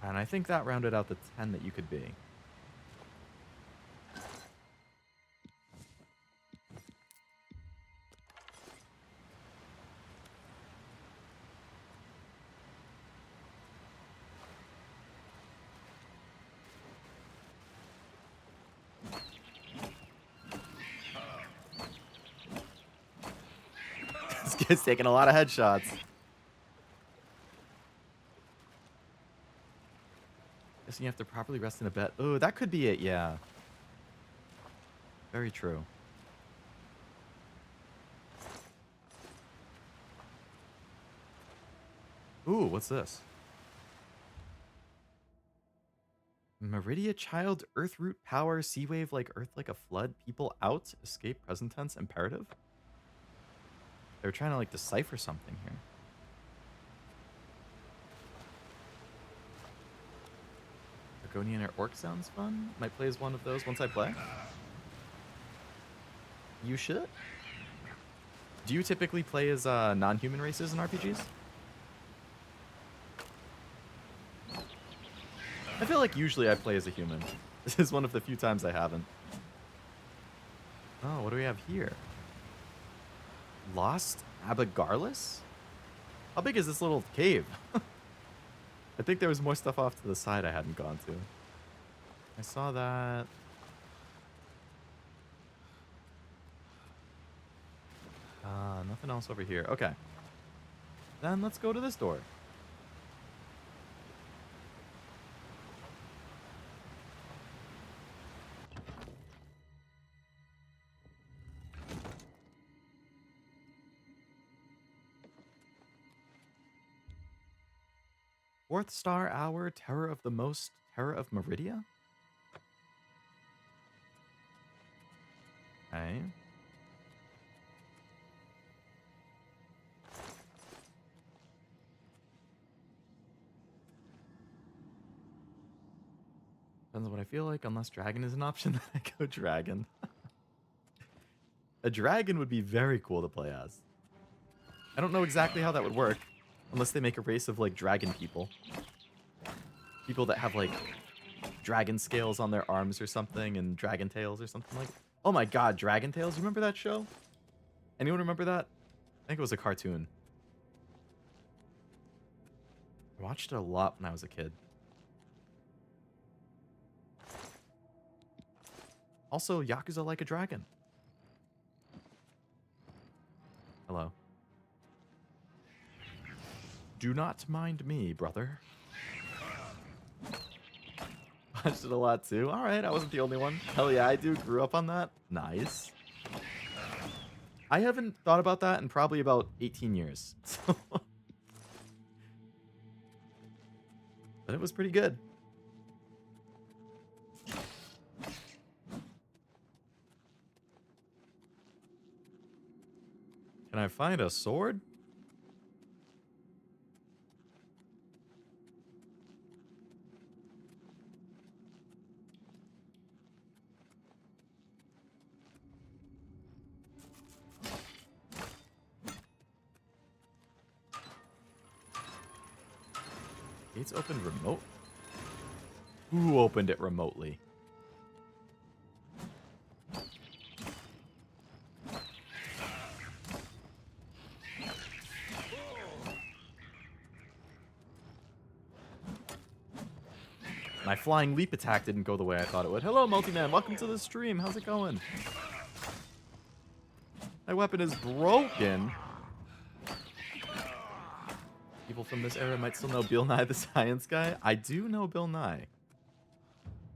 And I think that rounded out the 10 that you could be. guy's taking a lot of headshots. Guessing you have to properly rest in a bed. Oh, that could be it, yeah. Very true. Ooh, what's this? Meridia child, earth root power, sea wave like earth like a flood, people out, escape, present tense, imperative? They're trying to like decipher something here. Draconian or orc sounds fun. Might play as one of those once I play. You should. Do you typically play as non-human races in RPGs? I feel like usually I play as a human. This is one of the few times I haven't. Oh, what do we have here? Lost Abigarlis? How big is this little cave? I think there was more stuff off to the side I hadn't gone to. I saw that. Nothing else over here. Okay. Then let's go to this door. Fourth star hour, Terror of the Most, Terror of Meridia? Okay. Depends on what I feel like. Unless dragon is an option, then I go dragon. A dragon would be very cool to play as. I don't know exactly how that would work. Unless they make a race of, like, dragon people. People that have, like, dragon scales on their arms or something, and dragon tails or something like that. Oh my god, Dragon Tales? You remember that show? Anyone remember that? I think it was a cartoon. I watched it a lot when I was a kid. Also, Yakuza Like a Dragon. Hello. Do not mind me, brother. Watched it a lot too. Alright, I wasn't the only one. Hell yeah, I do. Grew up on that. Nice. I haven't thought about that in probably about 18 years. So. But it was pretty good. Can I find a sword? Gates opened remote? Who opened it remotely? My flying leap attack didn't go the way I thought it would. Hello, Multiman. Welcome to the stream. How's it going? My weapon is broken. People from this era might still know Bill Nye the Science Guy. I do know Bill Nye.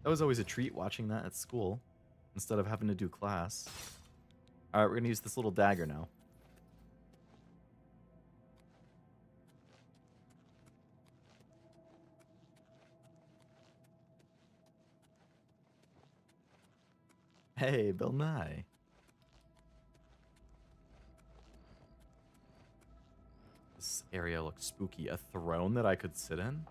That was always a treat watching that at school instead of having to do class. All right, we're going to use this little dagger now. Hey, Bill Nye. This area looks spooky. A throne that I could sit in?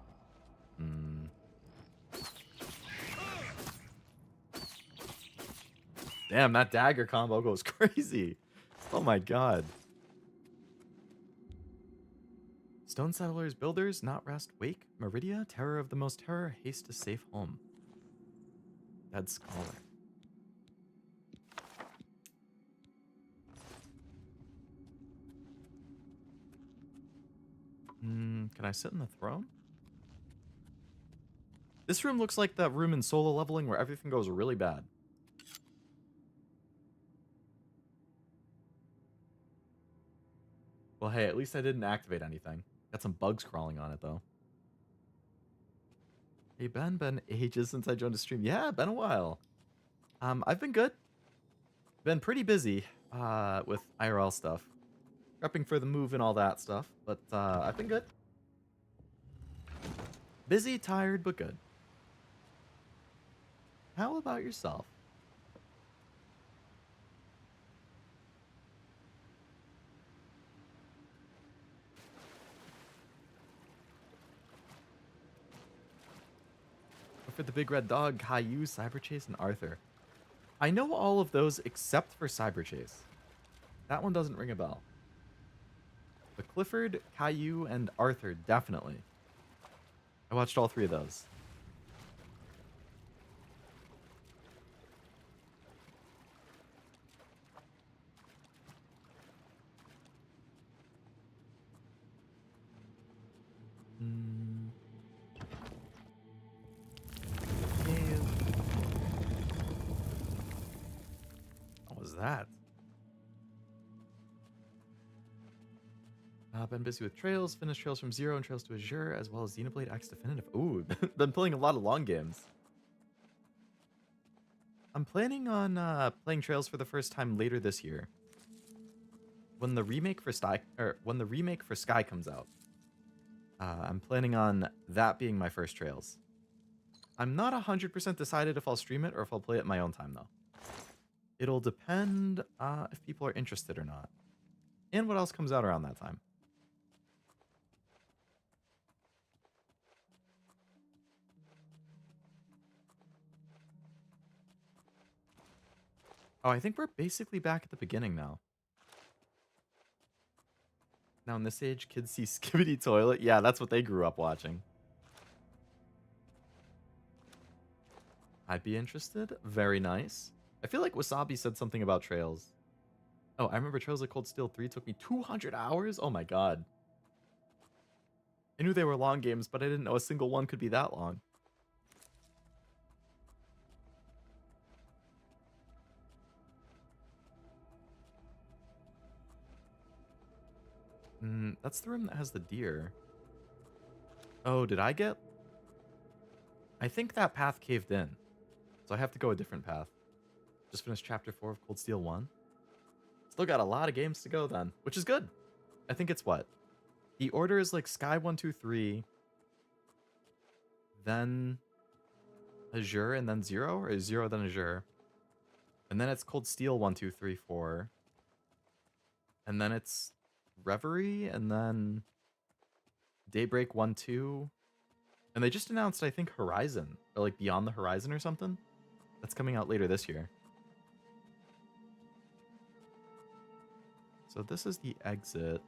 Damn, that dagger combo goes crazy. Oh my god. Stone settlers, builders, not rest, wake, Meridia, terror of the most terror, haste to safe home. Dead scholar. Can I sit in the throne? This room looks like that room in solo leveling where everything goes really bad. hey, at least I didn't activate anything. Got some bugs crawling on it, though. Hey, Ben, been ages since I joined a stream. Yeah, been a while. I've been good. Been pretty busy with IRL stuff. Prepping for the move and all that stuff. But I've been good. Busy, tired, but good. How about yourself? For the Big Red Dog, Caillou, Cyberchase, and Arthur. I know all of those except for Cyberchase. That one doesn't ring a bell. But Clifford, Caillou, and Arthur, definitely. I watched all three of those. What was that? Been busy with Trails, finished Trails from Zero and Trails to Azure, as well as Xenoblade X Definitive. Ooh, been playing a lot of long games. I'm planning on playing Trails for the first time later this year, when the remake for Sky comes out. I'm planning on that being my first Trails. I'm not 100% decided if I'll stream it or if I'll play it my own time, though. It'll depend if people are interested or not, and what else comes out around that time. Oh, I think we're basically back at the beginning now. Now in this age, kids see Skibidi Toilet. Yeah, that's what they grew up watching. I'd be interested. Very nice. I feel like Wasabi said something about Trails. Oh, I remember Trails of Cold Steel 3 took me 200 hours? Oh my god. I knew they were long games, but I didn't know a single one could be that long. That's the room that has the deer. Oh, did I get... I think that path caved in. So I have to go a different path. Just finished Chapter 4 of Cold Steel 1. Still got a lot of games to go then, which is good. I think it's what? The order is like Sky 1, 2, 3. Then Azure and then Zero? Or is Zero then Azure? And then it's Cold Steel 1, 2, 3, 4. And then it's Reverie, and then Daybreak 1, 2. And they just announced, I think, Horizon, or like Beyond the Horizon or something. That's coming out later this year. So this is the exit.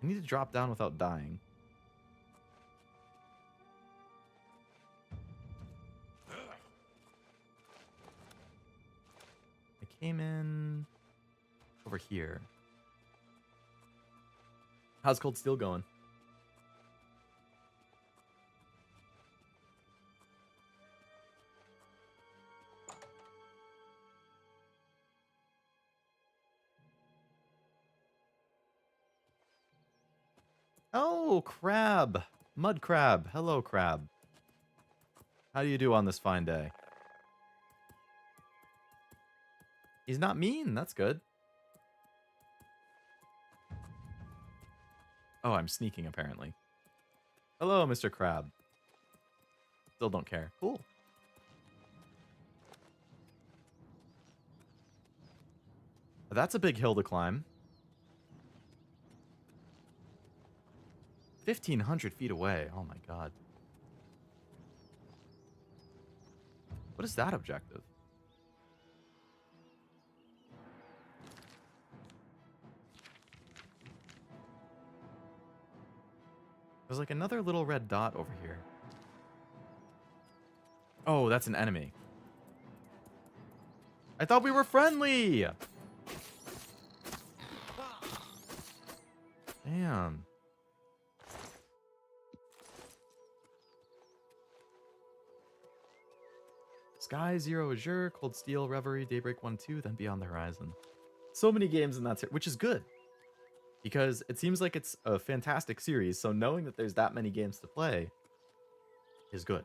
I need to drop down without dying. I came in over here. How's Cold Steel going? Oh, Crab. Mud Crab. Hello, Crab. How do you do on this fine day? He's not mean. That's good. Oh, I'm sneaking, apparently. Hello, Mr. Crab. Still don't care. Cool. That's a big hill to climb. 1,500 feet away. Oh my god. What is that objective? There's like another little red dot over here. Oh, that's an enemy. I thought we were friendly! Damn. Sky, Zero, Azure, Cold Steel, Reverie, Daybreak 1, 2, then Beyond the Horizon. So many games in that series, which is good. because it seems like it's a fantastic series. So knowing that there's that many games to play is good.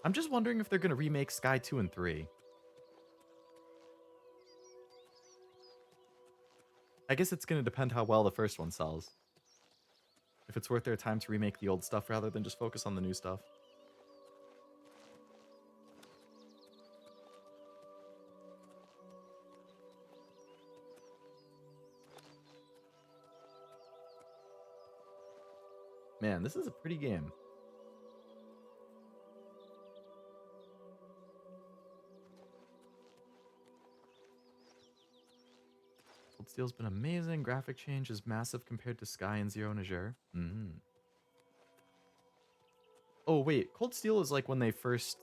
I'm just wondering if they're going to remake Sky 2 and 3. I guess it's going to depend how well the first one sells. If it's worth their time to remake the old stuff rather than just focus on the new stuff. Man, this is a pretty game. Cold Steel's been amazing. Graphic change is massive compared to Sky and Zero and Azure. Oh, wait. Cold Steel is like when they first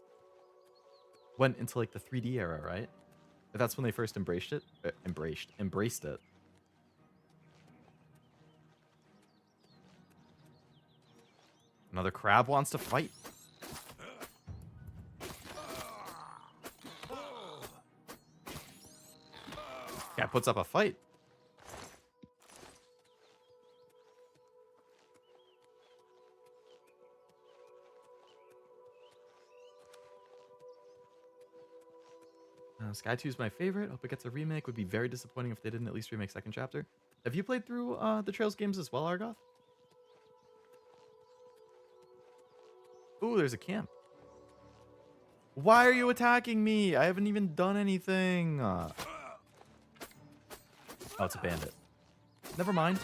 went into like the 3D era, right? That's when they first embraced it. Embraced it. Another crab wants to fight. Yeah, puts up a fight. Sky 2 is my favorite. Hope it gets a remake. Would be very disappointing if they didn't at least remake second chapter. Have you played through the Trails games as well, Argoth? Ooh, there's a camp. Why are you attacking me? I haven't even done anything. Oh, it's a bandit. Never mind.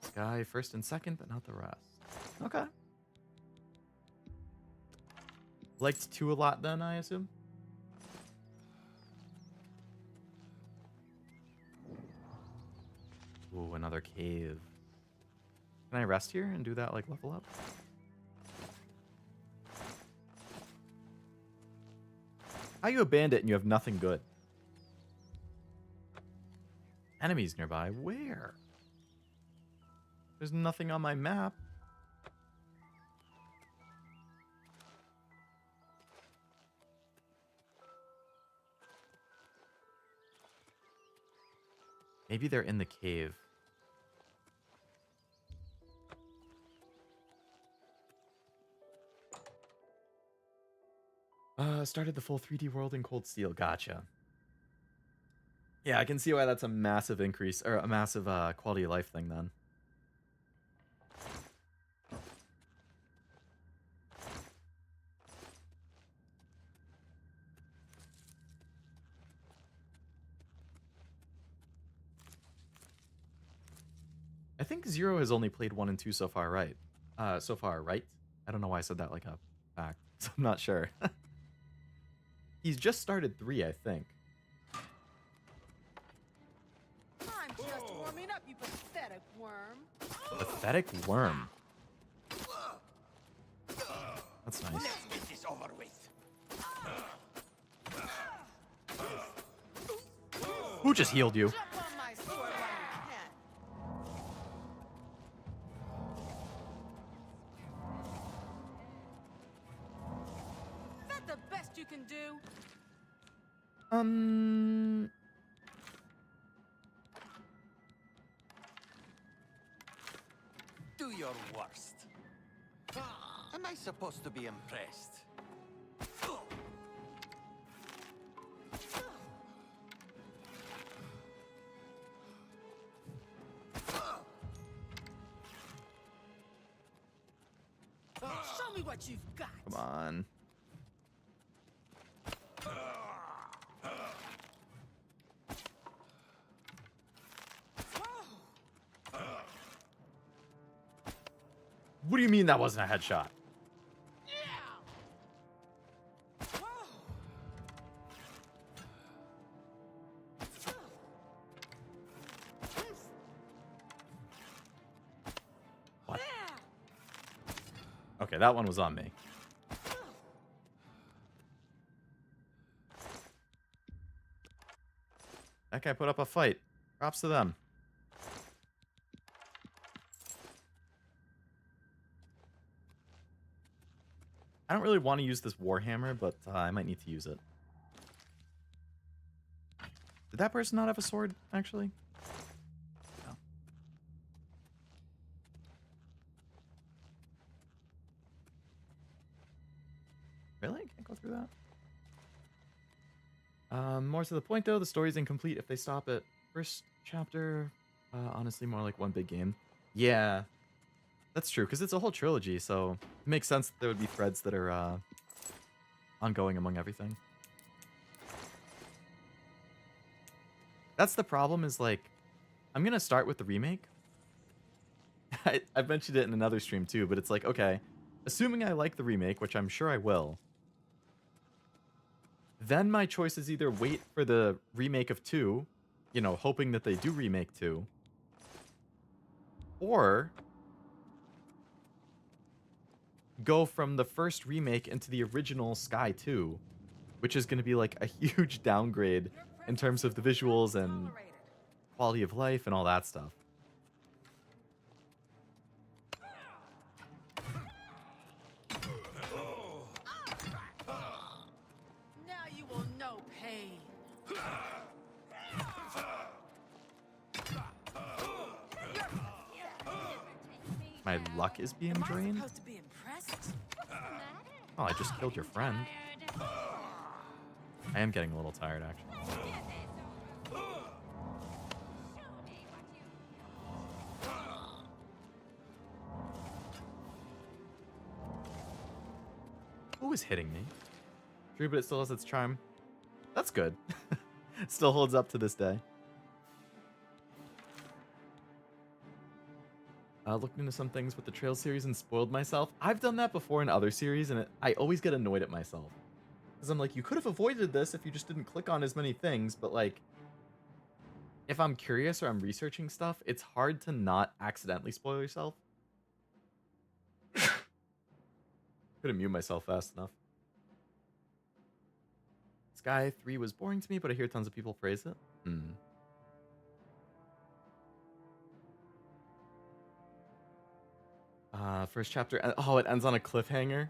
Sky first and second, but not the rest. Okay. Liked 2 a lot then, I assume? Ooh, another cave. Can I rest here and do that, like, level up? How you a bandit and you have nothing good? Enemies nearby? Where? There's nothing on my map. Maybe they're in the cave. Started the full 3D world in Cold Steel. Gotcha. Yeah, I can see why that's a massive increase, or a massive quality of life thing then. I think Zero has only played 1 and 2 so far, right? I don't know why I said that like a fact, so I'm not sure. He's just started 3, I think. I'm just warming up, you pathetic worm. Pathetic worm. That's nice. Let's get this over with. Who just healed you? Jump on my sword while you can. Is that the best you can do? Do your worst. Am I supposed to be impressed? Show me what you've got. Come on. What do you mean that wasn't a headshot? What? Okay, that one was on me. That guy put up a fight. Props to them. don't really want to use this Warhammer, but I might need to use it. Did that person not have a sword, actually? No. Really? Can't go through that? More to the point, though, the story's incomplete if they stop at first chapter. Honestly, more like one big game. Yeah, that's true, because it's a whole trilogy, so it makes sense that there would be threads that are ongoing among everything. That's the problem, is like, I'm going to start with the remake. I've mentioned it in another stream too, but it's like, okay, assuming I like the remake, which I'm sure I will, then my choice is either wait for the remake of 2, you know, hoping that they do remake 2, or go from the first remake into the original Sky 2, which is going to be like a huge downgrade in terms of the visuals and quality of life and all that stuff. Now you will know pain. My luck is being Am I drained? supposed to be impressed? Oh, I just killed your friend. I am getting a little tired, actually. Who is hitting me? True, but it still has its charm. That's good. It still holds up to this day. Looked into some things with the Trail series and spoiled myself. I've done that before in other series, and I always get annoyed at myself. Because I'm like, you could have avoided this if you just didn't click on as many things, but like, if I'm curious or I'm researching stuff, it's hard to not accidentally spoil yourself. Couldn't mute myself fast enough. Sky 3 was boring to me, but I hear tons of people praise it. First chapter. Oh, it ends on a cliffhanger.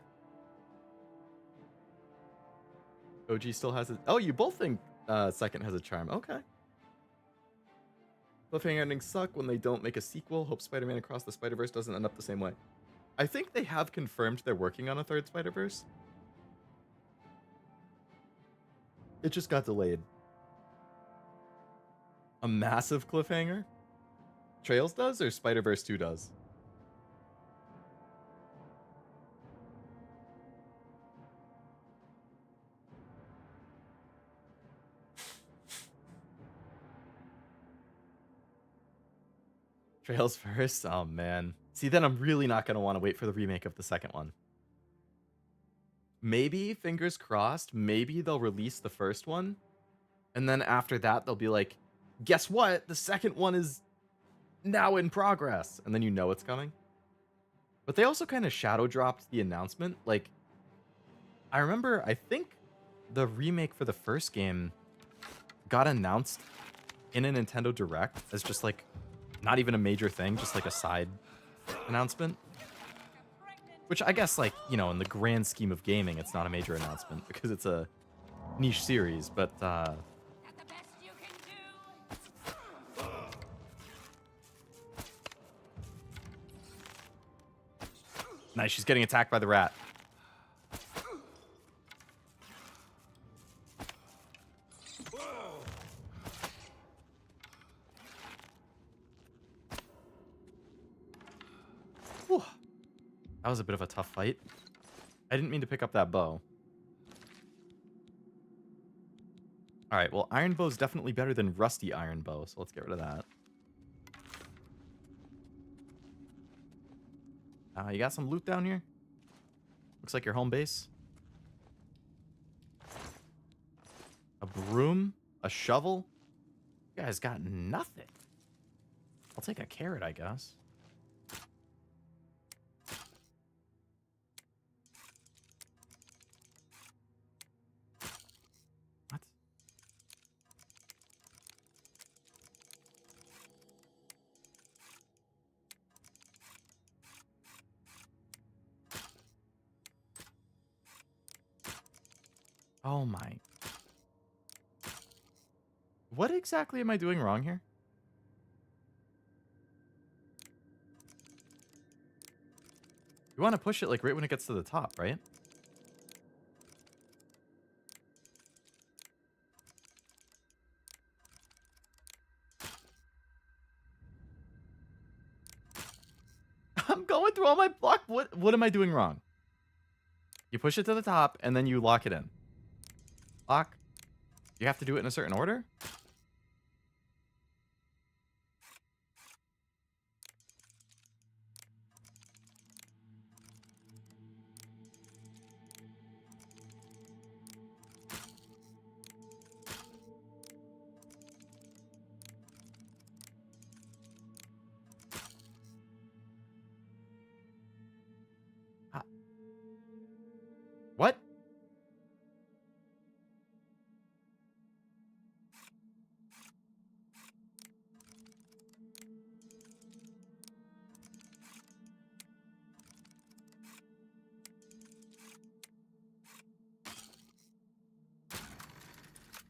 OG still has it. Oh, you both think second has a charm. Okay. Cliffhanger endings suck when they don't make a sequel. Hope Spider-Man Across the Spider-Verse doesn't end up the same way. I think they have confirmed they're working on a third Spider-Verse. It just got delayed. A massive cliffhanger? Trails does or Spider-Verse 2 does? Trails first? Oh, man. See, then I'm really not going to want to wait for the remake of the second one. Maybe, fingers crossed, maybe they'll release the first one. And then after that, they'll be like, guess what? The second one is now in progress. And then you know it's coming. But they also kind of shadow dropped the announcement. Like, I remember, I think the remake for the first game got announced in a Nintendo Direct as just like, not even a major thing, just like a side announcement. Which I guess, like, you know, in the grand scheme of gaming, it's not a major announcement because it's a niche series, but nice, she's getting attacked by the rat. Whew. That was a bit of a tough fight. I didn't mean to pick up that bow. Alright, well, iron bow's definitely better than rusty iron bow, so let's get rid of that. You got some loot down here? Looks like your home base. A broom? A shovel? You guys got nothing. I'll take a carrot, I guess. What? Oh my. What exactly am I doing wrong here? You want to push it like right when it gets to the top, right? I'm going through all my block. What am I doing wrong? You push it to the top and then you lock it in. Lock. You have to do it in a certain order? Ah. What?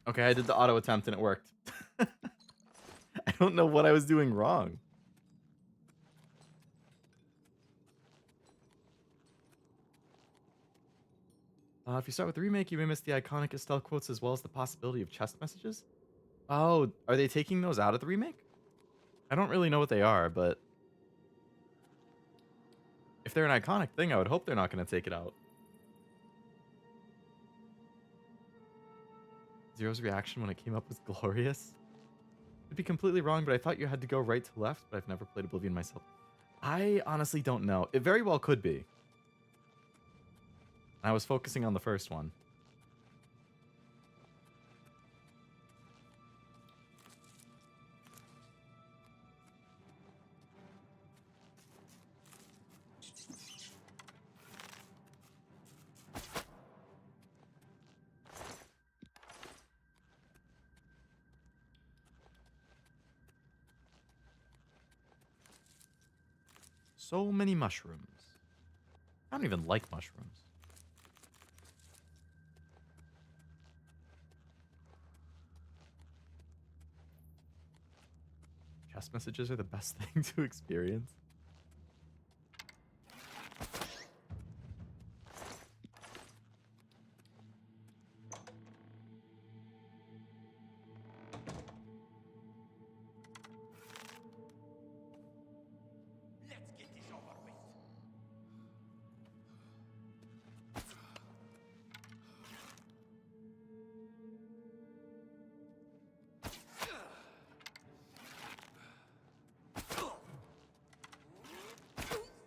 Okay, I did the auto attempt and it worked. I don't know what I was doing wrong. If you start with the remake, you may miss the iconic Estelle quotes as well as the possibility of chest messages. Oh, are they taking those out of the remake? I don't really know what they are, but if they're an iconic thing, I would hope they're not going to take it out. Zero's reaction when it came up was glorious. Could be completely wrong, but I thought you had to go right to left, but I've never played Oblivion myself. I honestly don't know. It very well could be. I was focusing on the first one. So many mushrooms. I don't even like mushrooms. Chest messages are the best thing to experience.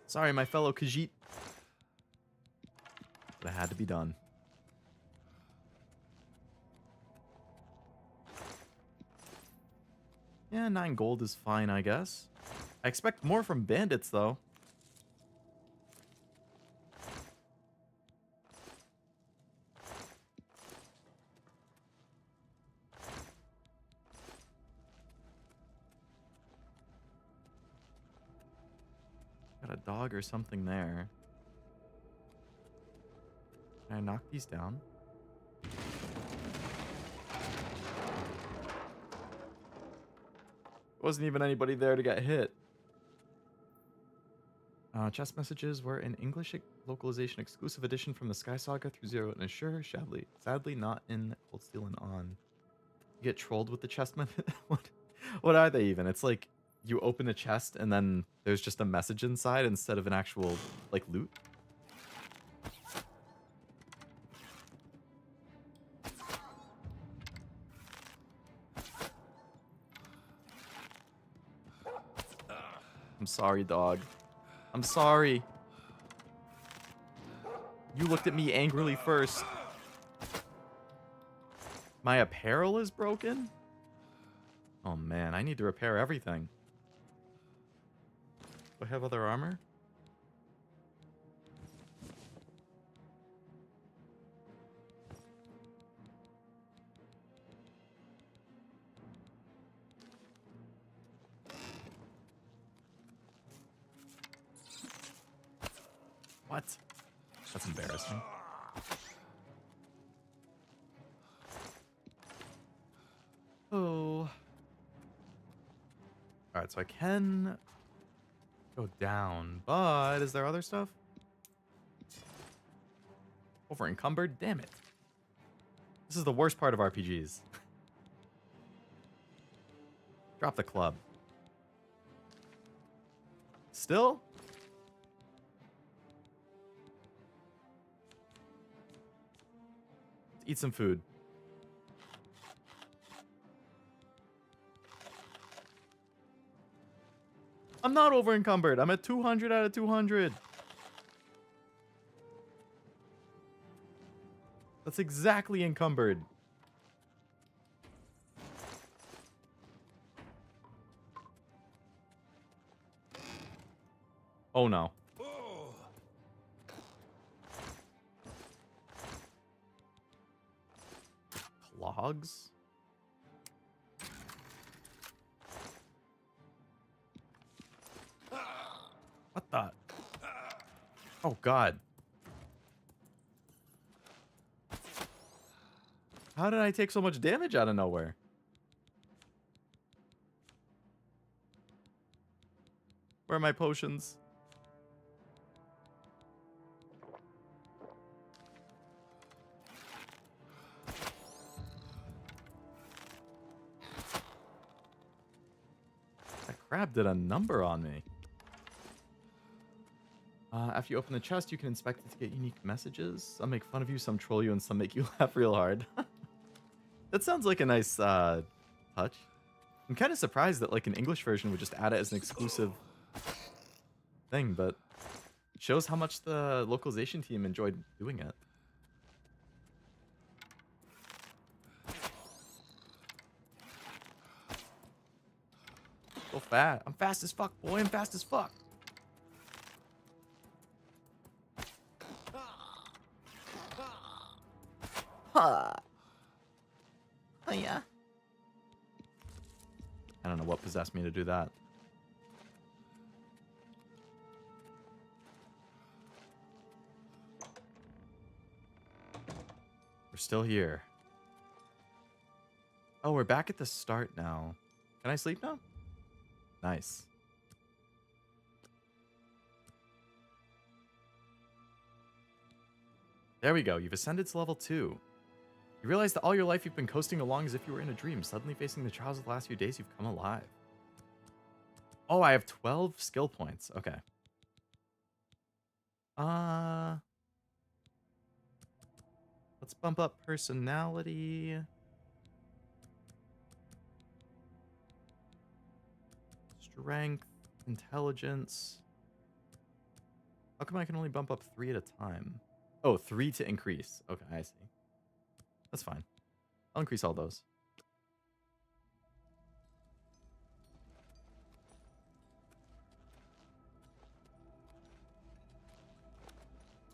Sorry, my fellow Khajiit. But it had to be done. Yeah, 9 gold is fine, I guess. I expect more from bandits, though. Got a dog or something there. Can I knock these down? Wasn't even anybody there to get hit. Chest messages were an English localization exclusive edition from the Sky Saga through Zero and Assure. Sadly, not in Cold Steel and On. You get trolled with the chest message. What are they even? It's like you open a chest and then there's just a message inside instead of an actual like loot. I'm sorry, dog. I'm sorry. You looked at me angrily first. My apparel is broken? Oh man, I need to repair everything. Do I have other armor? What? That's embarrassing. Oh. Alright, so I can go down, but is there other stuff? Over encumbered? Damn it. This is the worst part of RPGs. Drop the club. Still? Let's eat some food. I'm not over encumbered. I'm at 200 out of 200. That's exactly encumbered. Oh no. Clogs? What the? Oh god. How did I take so much damage out of nowhere? Where are my potions? That crab did a number on me. After you open the chest, you can inspect it to get unique messages. Some make fun of you, some troll you, and some make you laugh real hard. That sounds like a nice touch. I'm kind of surprised that like an English version would just add it as an exclusive thing, but it shows how much the localization team enjoyed doing it. So fast. I'm fast as fuck, boy. I'm fast as fuck. Huh. Oh, yeah. I don't know what possessed me to do that. We're still here. Oh, we're back at the start now. Can I sleep now? Nice. There we go. You've ascended to level 2. You realize that all your life you've been coasting along as if you were in a dream. Suddenly facing the trials of the last few days, you've come alive. Oh, I have 12 skill points. Okay. Let's bump up personality. Strength, intelligence. How come I can only bump up 3 at a time? Oh, 3 to increase. Okay, I see. That's fine. I'll increase all those.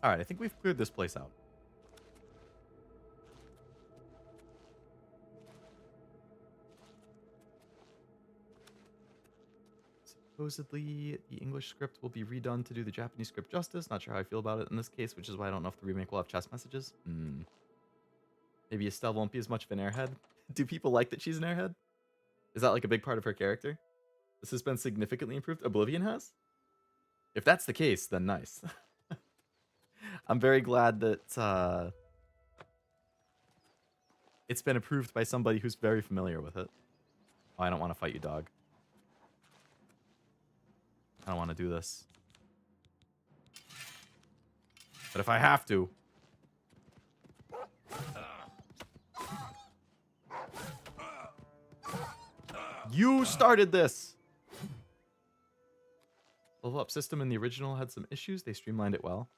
Alright, I think we've cleared this place out. Supposedly, the English script will be redone to do the Japanese script justice. Not sure how I feel about it in this case, which is why I don't know if the remake will have chess messages. Maybe Estelle won't be as much of an airhead. Do people like that she's an airhead? Is that like a big part of her character? This has been significantly improved. Oblivion has? If that's the case, then nice. I'm very glad that it's been approved by somebody who's very familiar with it. Oh, I don't want to fight you, dog. I don't want to do this. But if I have to... You started this! Level up system in the original had some issues. They streamlined it well.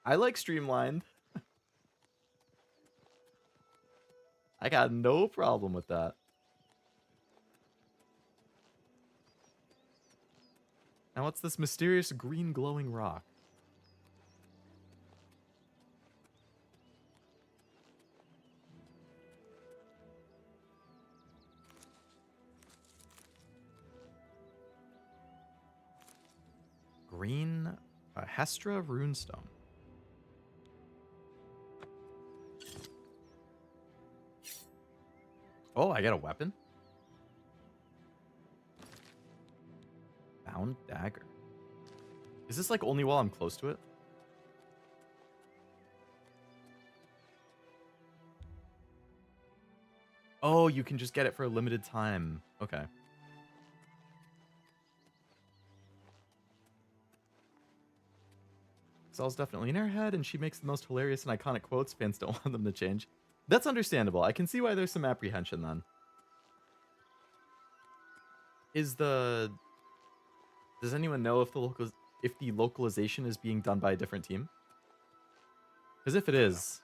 I like streamlined. I got no problem with that. Now what's this mysterious green glowing rock? Green Hestra runestone. Oh, I got a weapon? Bound dagger. Is this like only while I'm close to it? Oh, you can just get it for a limited time. Okay. Sal's definitely an airhead, and she makes the most hilarious and iconic quotes. Fans don't want them to change. That's understandable. I can see why there's some apprehension then. Does anyone know if the localization is being done by a different team? Because if it is,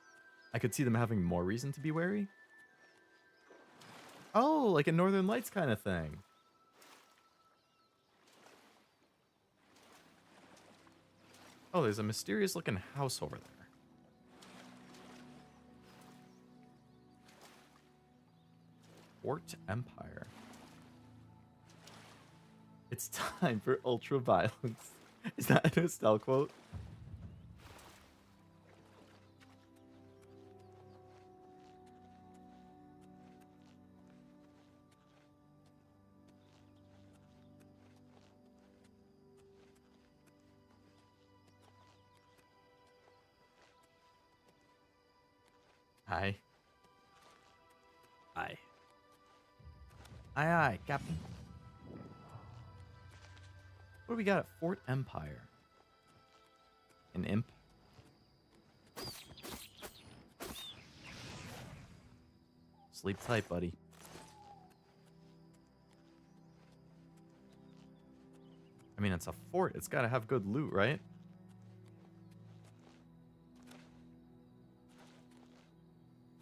I could see them having more reason to be wary. Oh, like a Northern Lights kind of thing. Oh, there's a mysterious looking house over there. Fort Empire. It's time for ultra violence. Is that an Estelle quote? Aye. Aye. Aye, aye, Captain. What do we got at Fort Empire? An imp? Sleep tight, buddy. I mean, it's a fort. It's got to have good loot, right?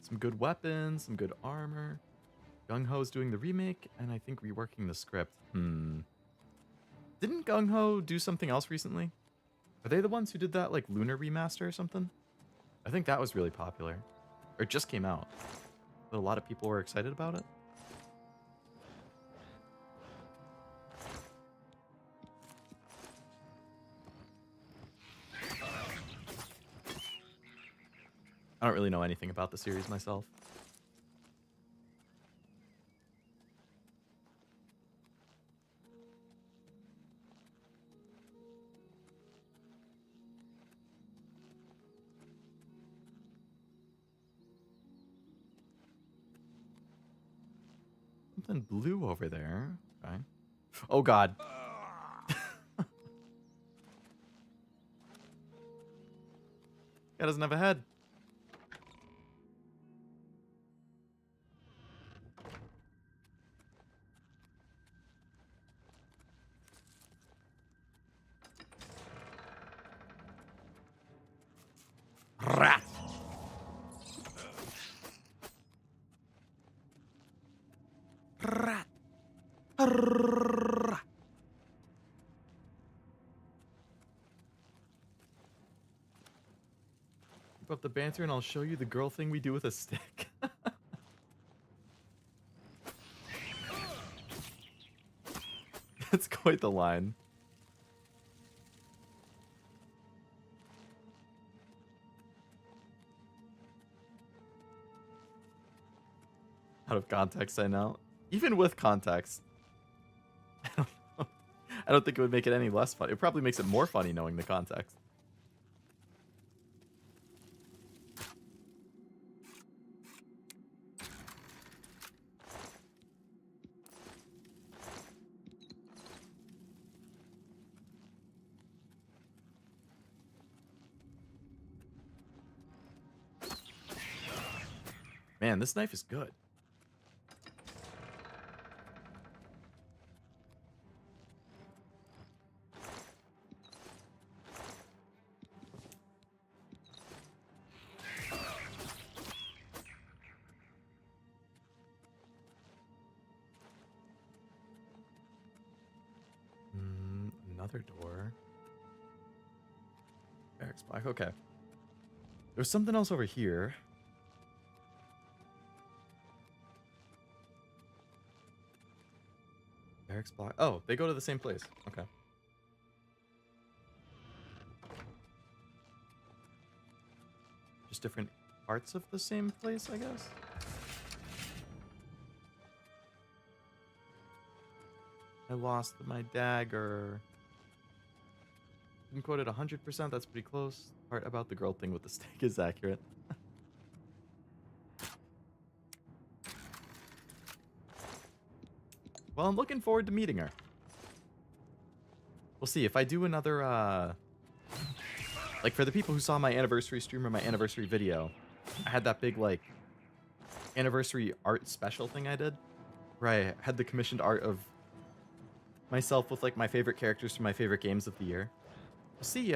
Some good weapons, some good armor. Gung Ho's doing the remake, and I think reworking the script. Didn't Gung Ho do something else recently? Are they the ones who did that, like, Lunar remaster or something? I think that was really popular. Or it just came out. But a lot of people were excited about it. I don't really know anything about the series myself. Something blue over there. Okay. Oh god. Guy doesn't have a head. Rat. Rat. Rat. Keep up the banter and I'll show you the girl thing we do with a stick. That's quite the line. Out of context, I know. Even with context. I don't know. I don't think it would make it any less funny. It probably makes it more funny knowing the context. Man, this knife is good. Another door. Barracks block. Okay. There's something else over here. Barracks block. Oh, they go to the same place. Okay. Just different parts of the same place, I guess. I lost my dagger. I'm quoted 100%. That's pretty close. Part about the girl thing with the steak is accurate. Well, I'm looking forward to meeting her. We'll see if I do another, like for the people who saw my anniversary stream or my anniversary video, I had that big, like, anniversary art special thing I did, where I had the commissioned art of myself with, like, my favorite characters from my favorite games of the year. We'll see,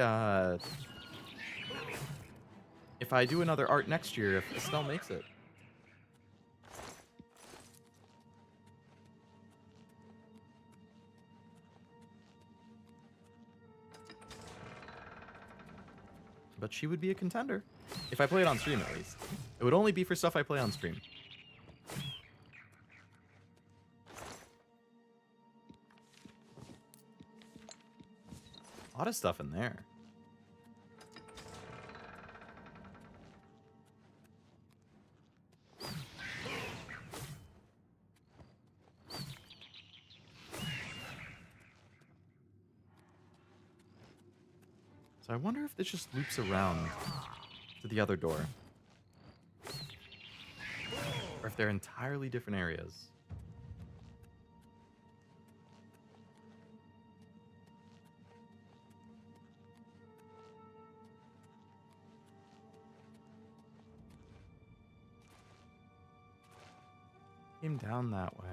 if I do another art next year, if Estelle makes it. But she would be a contender. If I play it on stream, at least. It would only be for stuff I play on stream. A lot of stuff in there. So I wonder if this just loops around to the other door. Or if they're entirely different areas. Came down that way.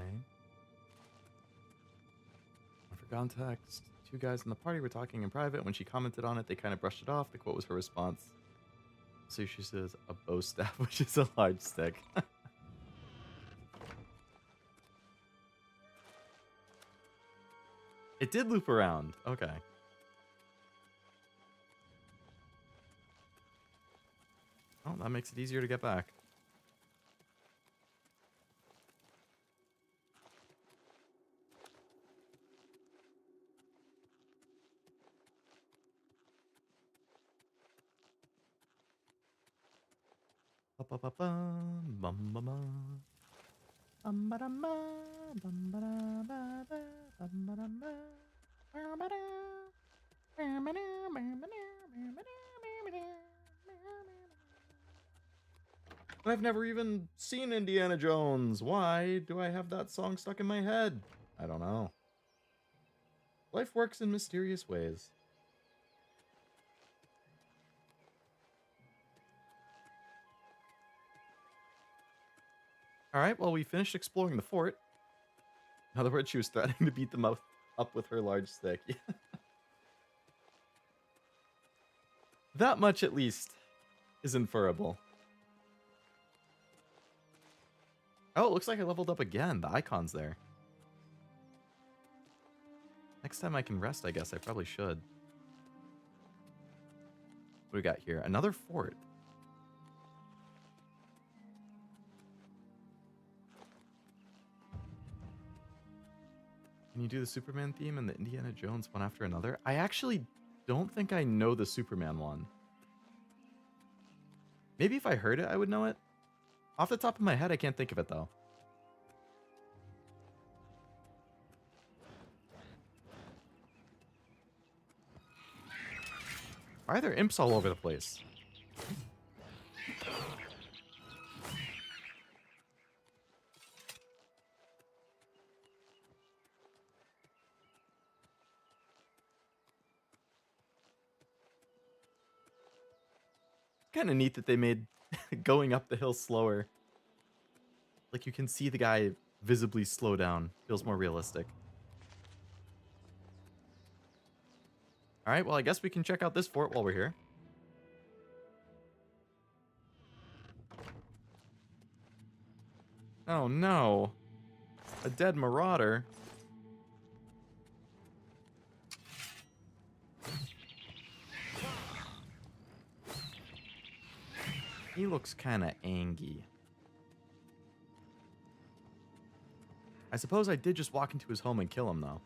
For context, two guys in the party were talking in private. When she commented on it, they kind of brushed it off. The quote was her response. So she says, a bow staff, which is a large stick. It did loop around. Okay. Oh, that makes it easier to get back. I've never even seen Indiana Jones. Why do I have that song stuck in my head? I don't know. Life works in mysterious ways. Alright, well, we finished exploring the fort. In other words, she was threatening to beat them up with her large stick. That much, at least, is inferable. Oh, it looks like I leveled up again. The icon's there. Next time I can rest, I guess I probably should. What do we got here? Another fort. Can you do the Superman theme and the Indiana Jones one after another? I actually don't think I know the Superman one. Maybe if I heard it, I would know it. Off the top of my head, I can't think of it, though. Why are there imps all over the place? Kind of neat that they made going up the hill slower. Like you can see the guy visibly slow down. Feels more realistic. Alright, well I guess we can check out this fort while we're here. Oh no. A dead marauder. He looks kind of angry. I suppose I did just walk into his home and kill him, though.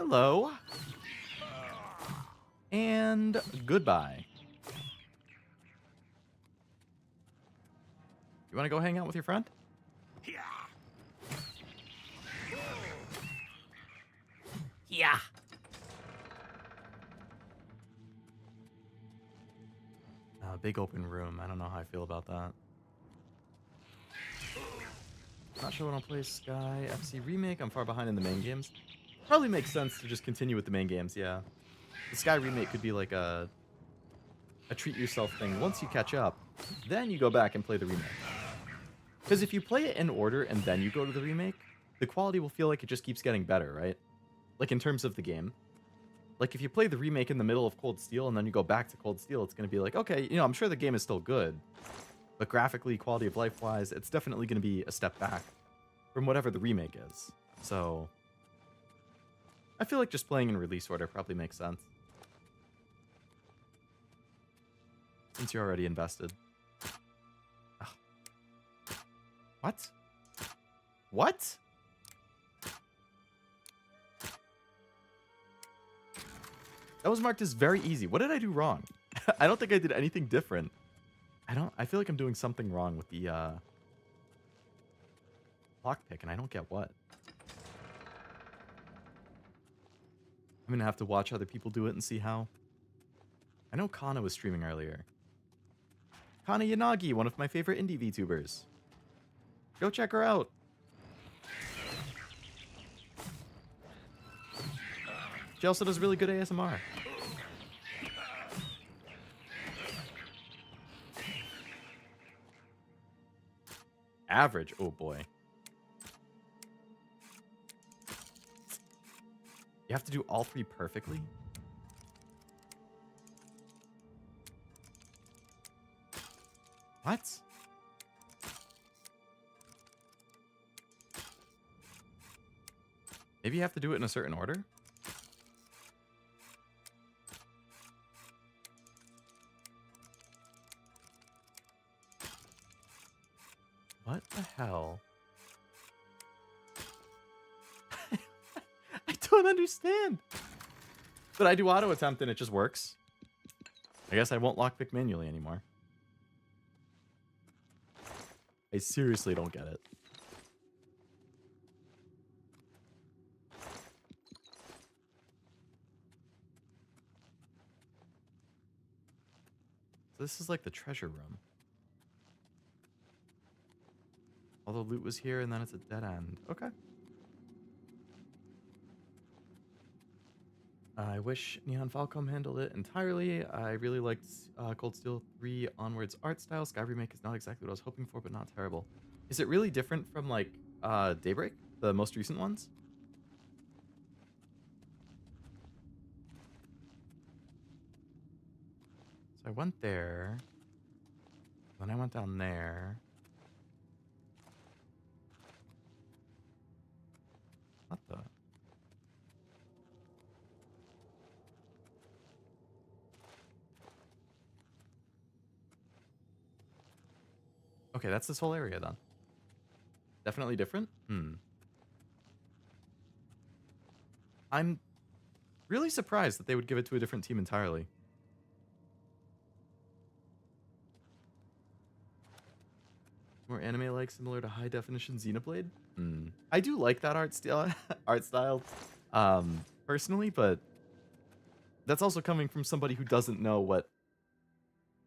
Hello. And goodbye. You want to go hang out with your friend? Yeah. Big open room. I don't know how I feel about that. Not sure when I'll play Sky FC Remake. I'm far behind in the main games. Probably makes sense to just continue with the main games, yeah. The Sky Remake could be like a treat yourself thing. Once you catch up, then you go back and play the remake. Because if you play it in order and then you go to the remake, the quality will feel like it just keeps getting better, right? Like in terms of the game. Like if you play the remake in the middle of Cold Steel and then you go back to Cold Steel, it's going to be like, okay, you know, I'm sure the game is still good. But graphically, quality of life wise, it's definitely going to be a step back from whatever the remake is. So I feel like just playing in release order probably makes sense. Since you're already invested. Ugh. What? What? That was marked as very easy. What did I do wrong? I don't think I did anything different. I feel like I'm doing something wrong with the lockpick, and I don't get what. I'm gonna have to watch other people do it and see how. I know Kana was streaming earlier. Kana Yanagi, one of my favorite indie VTubers. Go check her out. She also does really good ASMR. Average. Oh boy. You have to do all three perfectly? What? Maybe you have to do it in a certain order? What the hell? I don't understand. But I do auto attempt and it just works. I guess I won't lockpick manually anymore. I seriously don't get it. So this is like the treasure room. All the loot was here and then it's a dead end. Okay. I wish Neon Falcom handled it entirely. I really liked Cold Steel 3 onwards art style. Sky Remake is not exactly what I was hoping for, but not terrible. Is it really different from like Daybreak, the most recent ones? So I went there. Then I went down there. What the? Okay, that's this whole area then. Definitely different? I'm really surprised that they would give it to a different team entirely. More anime-like, similar to high-definition Xenoblade? I do like that art style, personally, but that's also coming from somebody who doesn't know what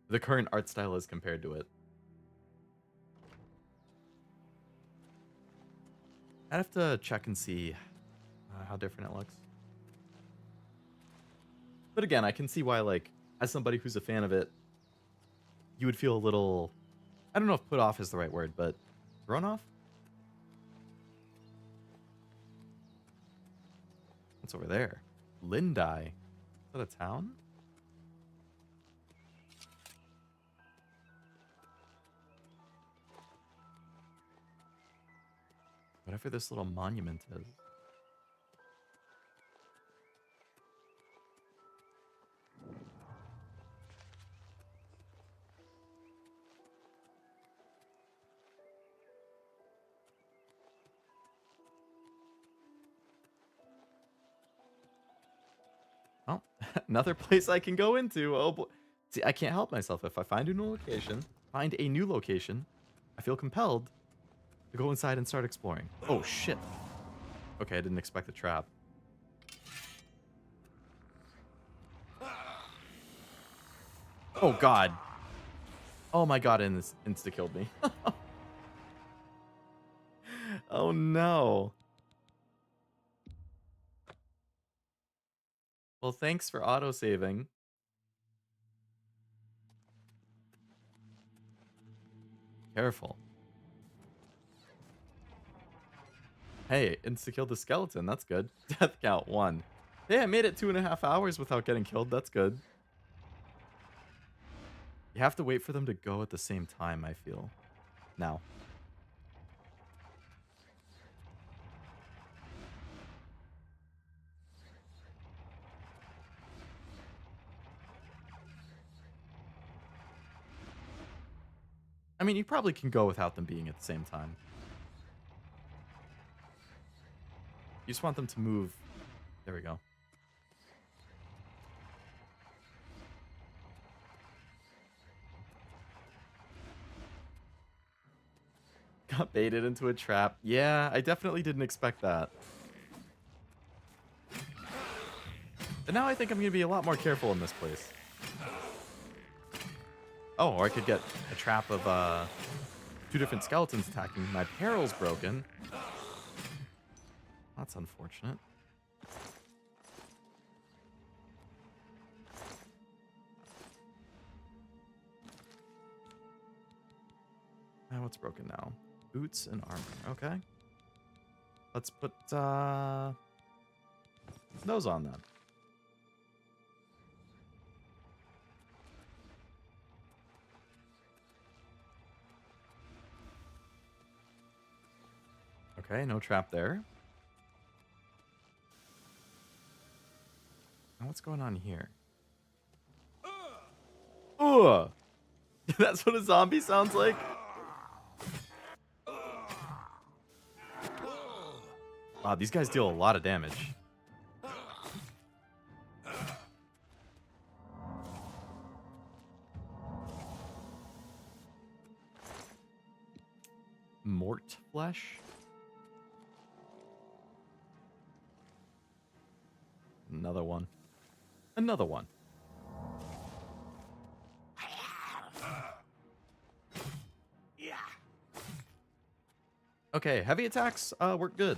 the current art style is compared to it. I'd have to check and see how different it looks. But again, I can see why, like, as somebody who's a fan of it, you would feel a little... I don't know if put off is the right word, but thrown off? What's over there? Lindai. Is that a town? Whatever this little monument is. Another place I can go into. Oh boy. See, I can't help myself. If I find a new location, I feel compelled to go inside and start exploring. Oh shit. Okay, I didn't expect the trap. Oh god. Oh my god, and this insta-killed me. Oh no. Well, thanks for auto-saving. Careful. Hey, insta-killed the skeleton. That's good. Death count 1. Hey, I made it 2.5 hours without getting killed. That's good. You have to wait for them to go at the same time, I feel. Now. I mean, you probably can go without them being at the same time. You just want them to move. There we go. Got baited into a trap. Yeah, I definitely didn't expect that. But now I think I'm going to be a lot more careful in this place. Oh, or I could get a trap of 2 different skeletons attacking. My parrel's broken. That's unfortunate. Now what's broken now? Boots and armor. Okay. Let's put those on then. Okay, no trap there. Now what's going on here? Ugh! That's what a zombie sounds like? Wow, these guys deal a lot of damage. Mort flesh? Another one. Another one. Okay, heavy attacks work good.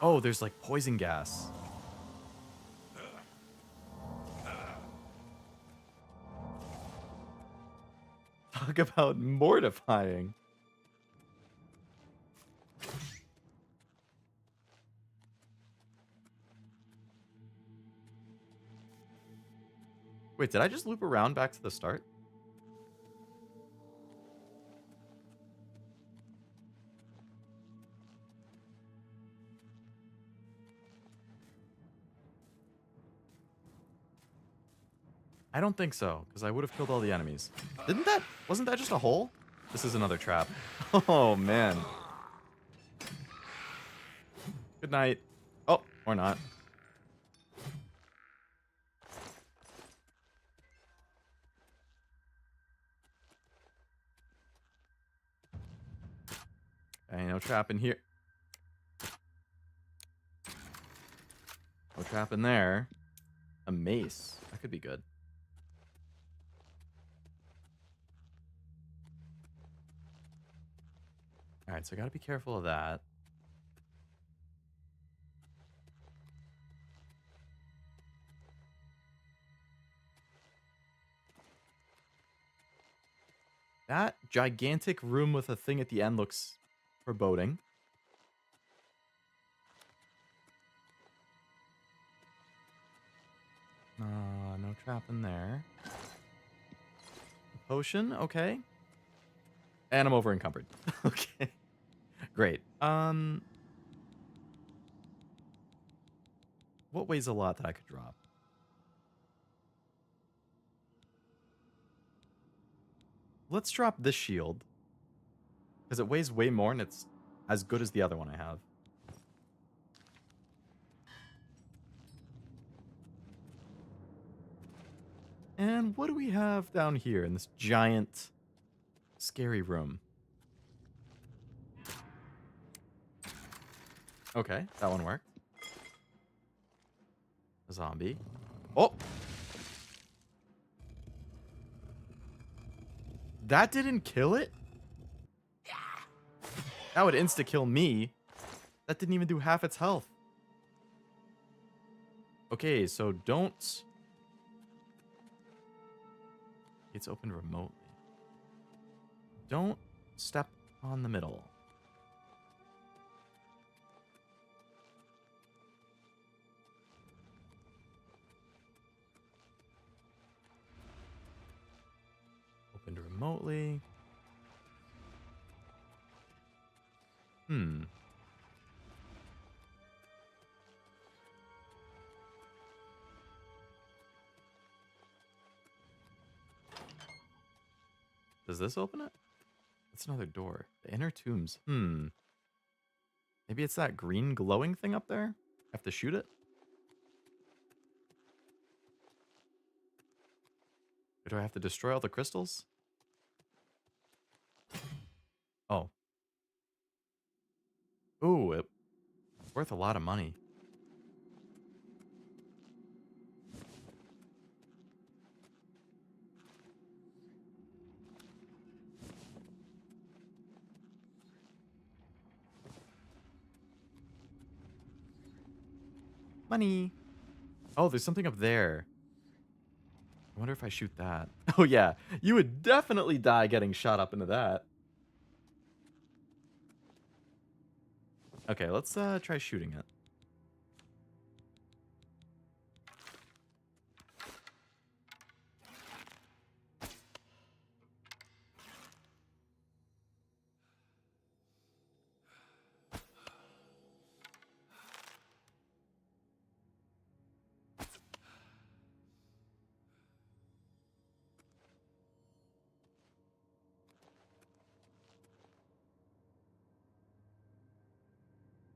Oh, there's like poison gas. Talk about mortifying. Wait, did I just loop around back to the start? I don't think so, because I would have killed all the enemies. Wasn't that just a hole? This is another trap. Oh, man. Good night. Oh, or not. Okay, no trap in here. No trap in there. A mace. That could be good. Alright, so I gotta be careful of that. That gigantic room with a thing at the end looks foreboding. No trap in there. Potion, okay. And I'm over encumbered. Okay. Great. What weighs a lot that I could drop? Let's drop this shield. Because it weighs way more and it's as good as the other one I have. And what do we have down here in this giant, scary room? Okay, that one worked. A zombie. Oh! That didn't kill it? That would insta-kill me. That didn't even do half its health. Okay, so don't... It's opened remotely. Don't step on the middle. Opened remotely. Does this open it? That's another door. The inner tombs. Maybe it's that green glowing thing up there? Have to shoot it? Or do I have to destroy all the crystals? Oh. Ooh, it's worth a lot of money. Money. Oh, there's something up there. I wonder if I shoot that. Oh, yeah. You would definitely die getting shot up into that. Okay, let's try shooting it.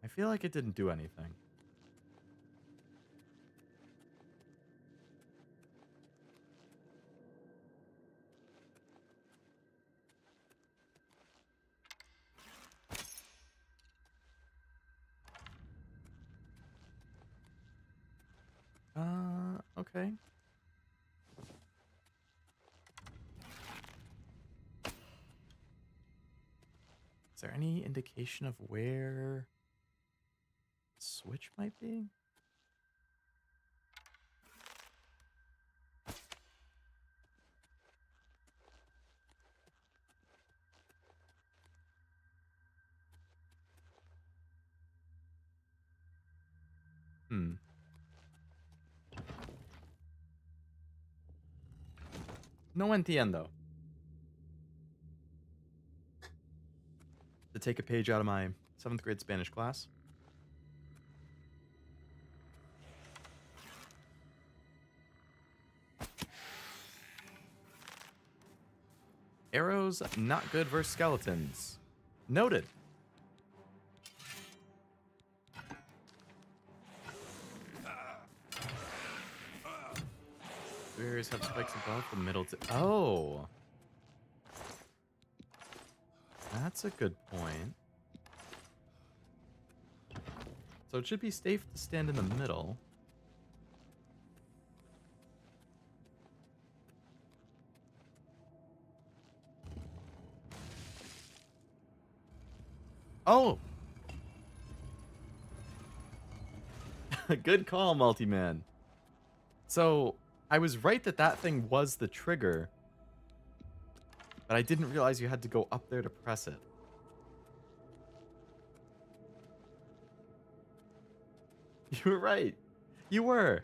I feel like it didn't do anything. Okay. Is there any indication of where the switch might be? No entiendo. To take a page out of my 7th grade Spanish class. Arrows not good versus skeletons. Noted. Spears have spikes above the middle. Oh. That's a good point. So it should be safe to stand in the middle. Oh! Good call, Multi-Man. So, I was right that that thing was the trigger. But I didn't realize you had to go up there to press it. You were right. You were.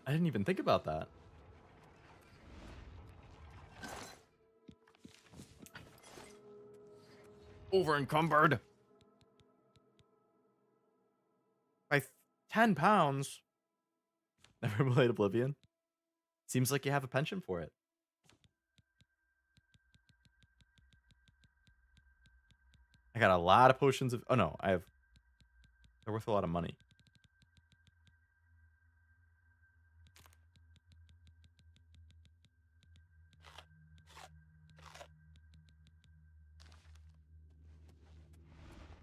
I didn't even think about that. Over encumbered. By 10 pounds. Never played Oblivion. Seems like you have a penchant for it. I got a lot of potions of... Oh, no. I have They're worth a lot of money.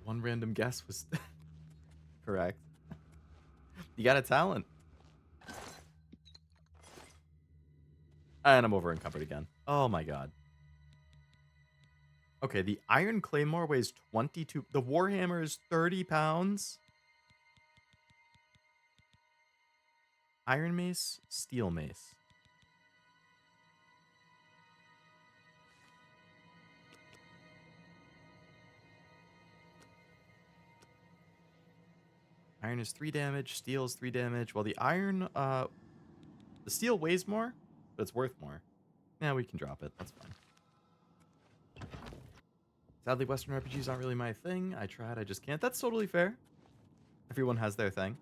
One random guess was correct. You got a talent. And I'm over encumbered again. Oh my god. Okay, the Iron Claymore weighs 22. The Warhammer is 30 pounds. Iron Mace, Steel Mace. Iron is 3 damage, steel is 3 damage. Well, the iron, the steel weighs more, but it's worth more. Yeah, we can drop it. That's fine. Sadly, Western RPGs aren't really my thing. I tried, I just can't. That's totally fair. Everyone has their thing.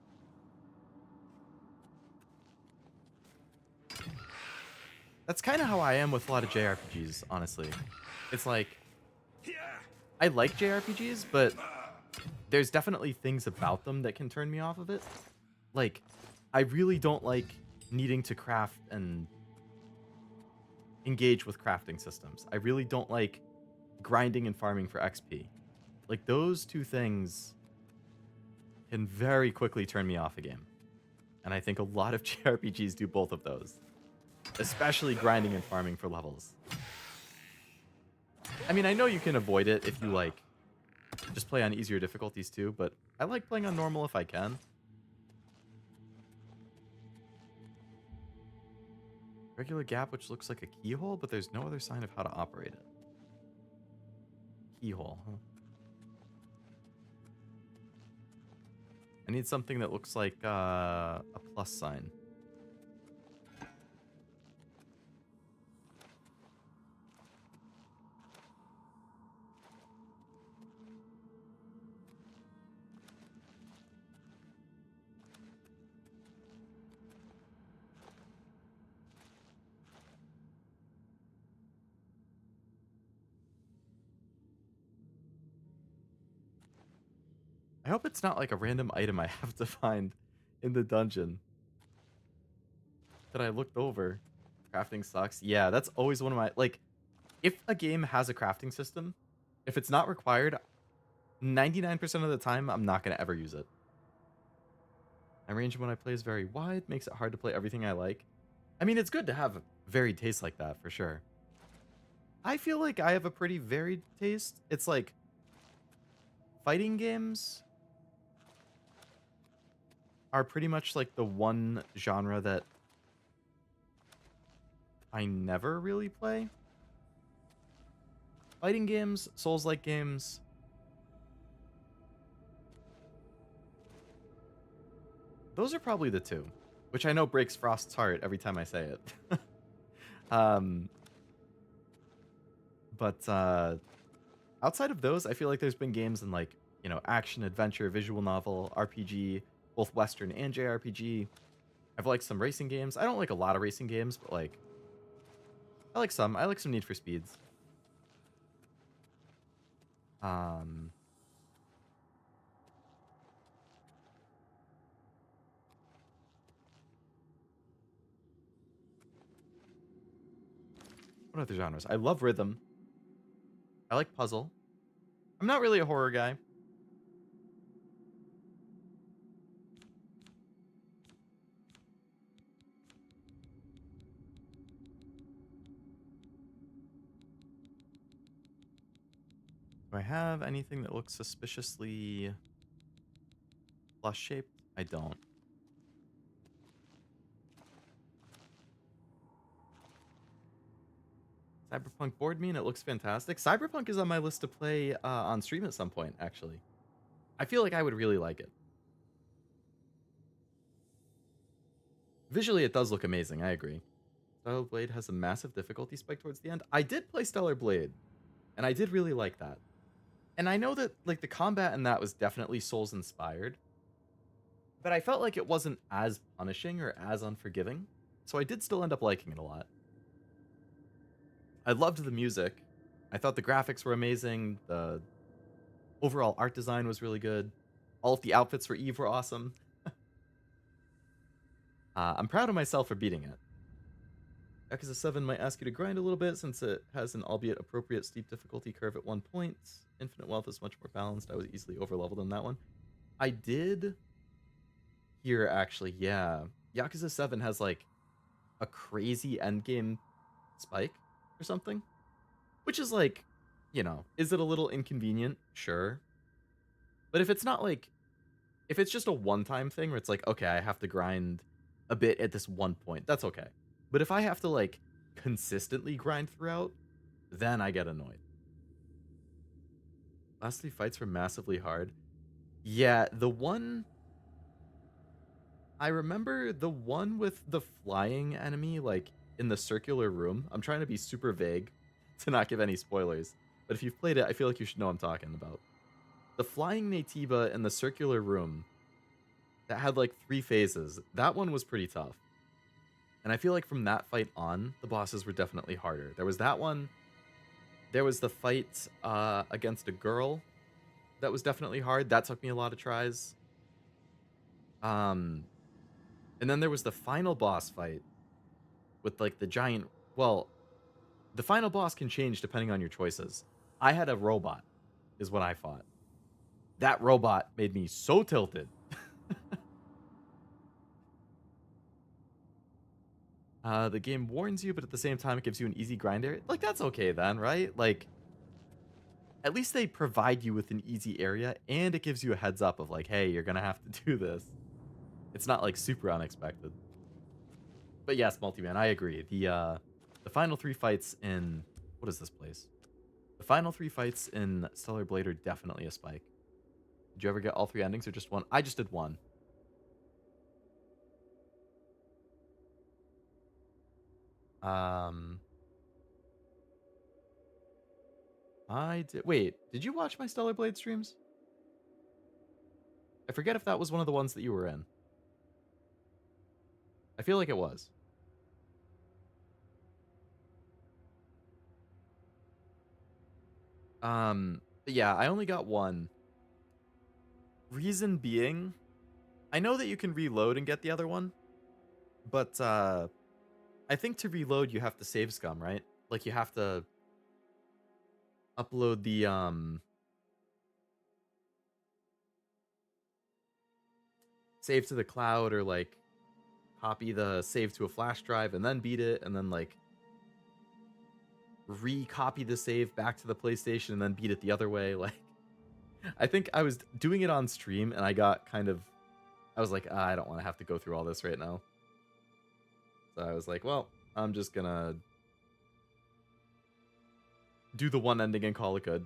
That's kind of how I am with a lot of JRPGs, honestly. It's like, I like JRPGs, but there's definitely things about them that can turn me off of it. Like, I really don't like needing to craft and engage with crafting systems. I really don't like grinding and farming for XP. Like, those two things can very quickly turn me off a game. And I think a lot of JRPGs do both of those. Especially grinding and farming for levels. I mean, I know you can avoid it if you, like, just play on easier difficulties too, but I like playing on normal if I can. Regular gap, which looks like a keyhole, but there's no other sign of how to operate it. Keyhole, huh? I need something that looks like a plus sign. I hope it's not like a random item I have to find in the dungeon that I looked over. Crafting sucks. Yeah, that's always one of my... Like, if a game has a crafting system, if it's not required, 99% of the time, I'm not going to ever use it. My range when I play is very wide, makes it hard to play everything I like. I mean, it's good to have varied tastes like that, for sure. I feel like I have a pretty varied taste. It's like... Fighting games are pretty much like the one genre that I never really play. Fighting games, Souls-like games. Those are probably the two, which I know breaks Frost's heart every time I say it. But outside of those, I feel like there's been games in like, you know, action, adventure, visual novel, RPG, both Western and JRPG. I've liked some racing games. I don't like a lot of racing games, but like, I like some. I like some Need for Speeds. What other genres? I love rhythm. I like puzzle. I'm not really a horror guy. Do I have anything that looks suspiciously plus shaped? I don't. Cyberpunk bored me and it looks fantastic. Cyberpunk is on my list to play on stream at some point, actually. I feel like I would really like it. Visually, it does look amazing, I agree. Stellar Blade has a massive difficulty spike towards the end. I did play Stellar Blade, and I did really like that. And I know that like the combat in that was definitely Souls inspired, but I felt like it wasn't as punishing or as unforgiving, so I did still end up liking it a lot. I loved the music. I thought the graphics were amazing. The overall art design was really good. All of the outfits for Eve were awesome. I'm proud of myself for beating it. Yakuza 7 might ask you to grind a little bit since it has an albeit appropriate steep difficulty curve at 1 point. Infinite wealth is much more balanced. I was easily overleveled in that one. I did hear, actually, yeah. Yakuza 7 has, like, a crazy endgame spike or something. Which is, like, you know, is it a little inconvenient? Sure. But if it's not, like, if it's just a one-time thing where it's like, okay, I have to grind a bit at this one point, that's okay. But if I have to, like, consistently grind throughout, then I get annoyed. Last 3 fights were massively hard. Yeah, the one... I remember the one with the flying enemy, like, in the circular room. I'm trying to be super vague to not give any spoilers. But if you've played it, I feel like you should know what I'm talking about. The flying Natiba in the circular room that had, like, 3 phases, that one was pretty tough. And I feel like from that fight on, the bosses were definitely harder. There was that one. There was the fight against a girl that was definitely hard. That took me a lot of tries. And then there was the final boss fight with, like, the giant... Well, the final boss can change depending on your choices. I had a robot, is what I fought. That robot made me so tilted. The game warns you, but at the same time, it gives you an easy grind area. Like, that's okay then, right? Like, at least they provide you with an easy area, and it gives you a heads up of, like, hey, you're going to have to do this. It's not, like, super unexpected. But yes, Multiman, I agree. The final 3 fights in... What is this place? The final 3 fights in Stellar Blade are definitely a spike. Did you ever get all 3 endings or just one? I just did one. I did... Wait, did you watch my Stellar Blade streams? I forget if that was one of the ones that you were in. I feel like it was. But yeah, I only got one. Reason being, I know that you can reload and get the other one, but I think to reload you have to save scum, right? Like, you have to upload the save to the cloud, or like copy the save to a flash drive and then beat it, and then like recopy the save back to the PlayStation and then beat it the other way. Like, I think I was doing it on stream and I got kind of, I was like, I don't want to have to go through all this right now. So I was like, well, I'm just gonna do the one ending and call it good.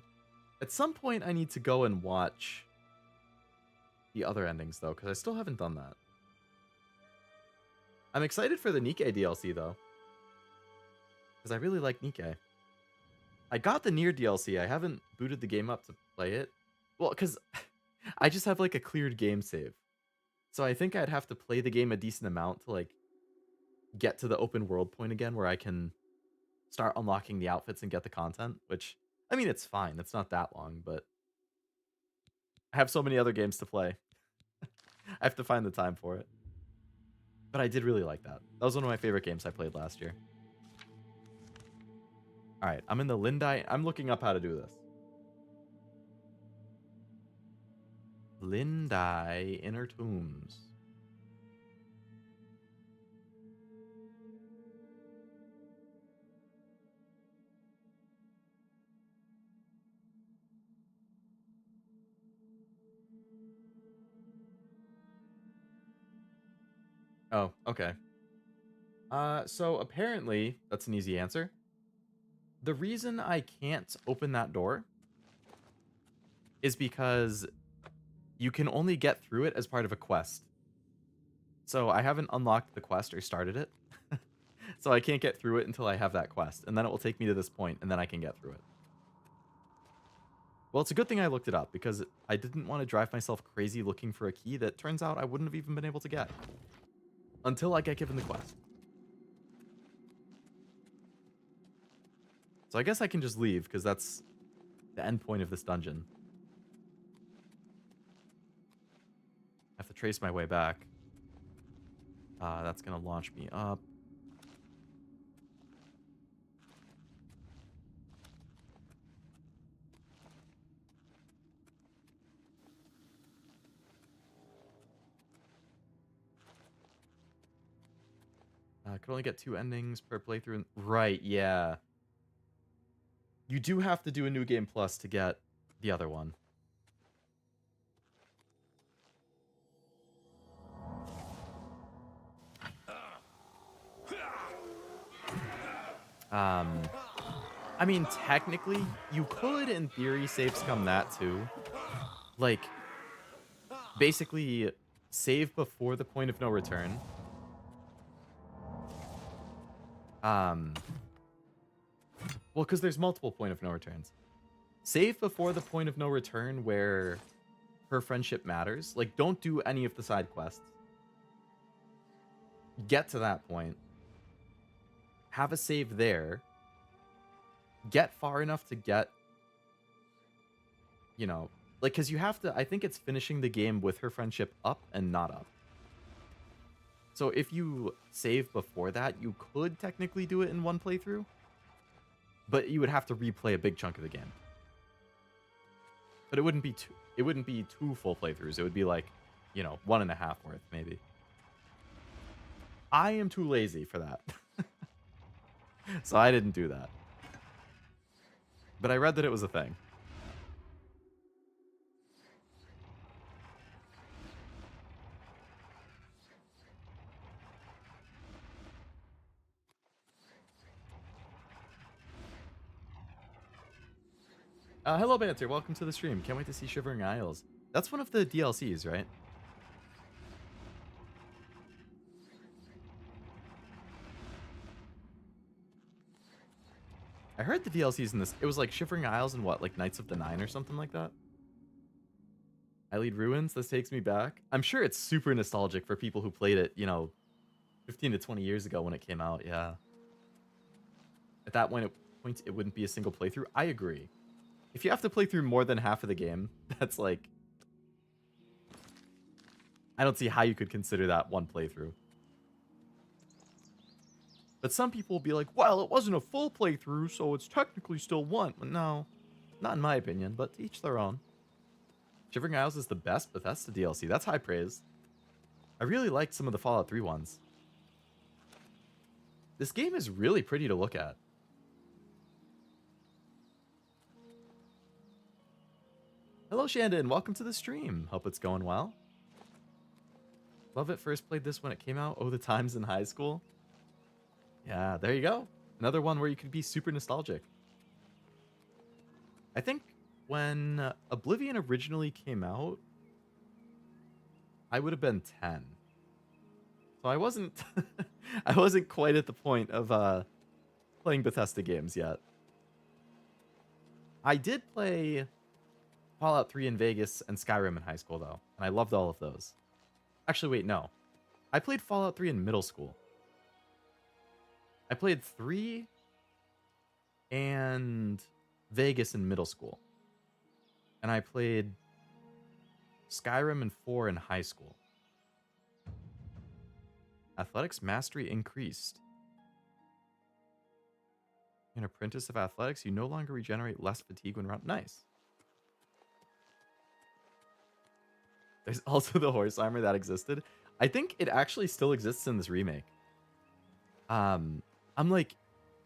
At some point, I need to go and watch the other endings, though, because I still haven't done that. I'm excited for the Nikke DLC, though, because I really like Nikke. I got the Nier DLC. I haven't booted the game up to play it. Well, because I just have, like, a cleared game save. So I think I'd have to play the game a decent amount to, like, get to the open world point again where I can start unlocking the outfits and get the content, which, I mean, it's fine. It's not that long, but I have so many other games to play. I have to find the time for it. But I did really like that. That was one of my favorite games I played last year. All right, I'm in the Lindai. I'm looking up how to do this. Lindai Inner Tombs. Oh, okay. So apparently, that's an easy answer. The reason I can't open that door is because you can only get through it as part of a quest. So I haven't unlocked the quest or started it. So I can't get through it until I have that quest. And then it will take me to this point, and then I can get through it. Well, it's a good thing I looked it up, because I didn't want to drive myself crazy looking for a key that turns out I wouldn't have even been able to get until I get given the quest. So I guess I can just leave, because that's the end point of this dungeon. to trace my way back. That's going to launch me up. I could only get 2 endings per playthrough. Right, yeah. You do have to do a New Game Plus to get the other one. I mean, technically, you could, in theory, save scum that too. Like, basically, save before the point of no return. Well, because there's multiple point of no returns. Save before the point of no return where her friendship matters. Like, don't do any of the side quests. Get to that point. Have a save there. Get far enough to get, you know, like, because you have to, I think it's finishing the game with her friendship up and not up. So if you save before that, you could technically do it in one playthrough, but you would have to replay a big chunk of the game. But it wouldn't be two full playthroughs. It would be like, you know, 1.5 worth, maybe. I am too lazy for that. So I didn't do that. But I read that it was a thing. Hello, Banter. Welcome to the stream. Can't wait to see Shivering Isles. That's one of the DLCs, right? I heard the DLCs in this. It was like Shivering Isles and what, like Knights of the Nine or something like that? I lead Ruins. This takes me back. I'm sure it's super nostalgic for people who played it, you know, 15 to 20 years ago when it came out. Yeah. At that point, it wouldn't be a single playthrough. I agree. If you have to play through more than half of the game, that's like... I don't see how you could consider that one playthrough. But some people will be like, well, it wasn't a full playthrough, so it's technically still one. No, not in my opinion, but to each their own. Shivering Isles is the best Bethesda DLC. That's high praise. I really liked some of the Fallout 3 ones. This game is really pretty to look at. Hello, Shandon. Welcome to the stream. Hope it's going well. Love it. First played this when it came out. Oh, the times in high school. Yeah, there you go. Another one where you could be super nostalgic. I think when Oblivion originally came out, I would have been 10. So I wasn't I wasn't quite at the point of playing Bethesda games yet. I did play Fallout 3 in Vegas and Skyrim in high school though, and I loved all of those. Actually, wait, no. I played Fallout 3 in middle school. I played 3 and Vegas in middle school. And I played Skyrim and 4 in high school. Athletics mastery increased. An apprentice of athletics, you no longer regenerate less fatigue when run. Nice. There's also the horse armor that existed. I think it actually still exists in this remake. I'm like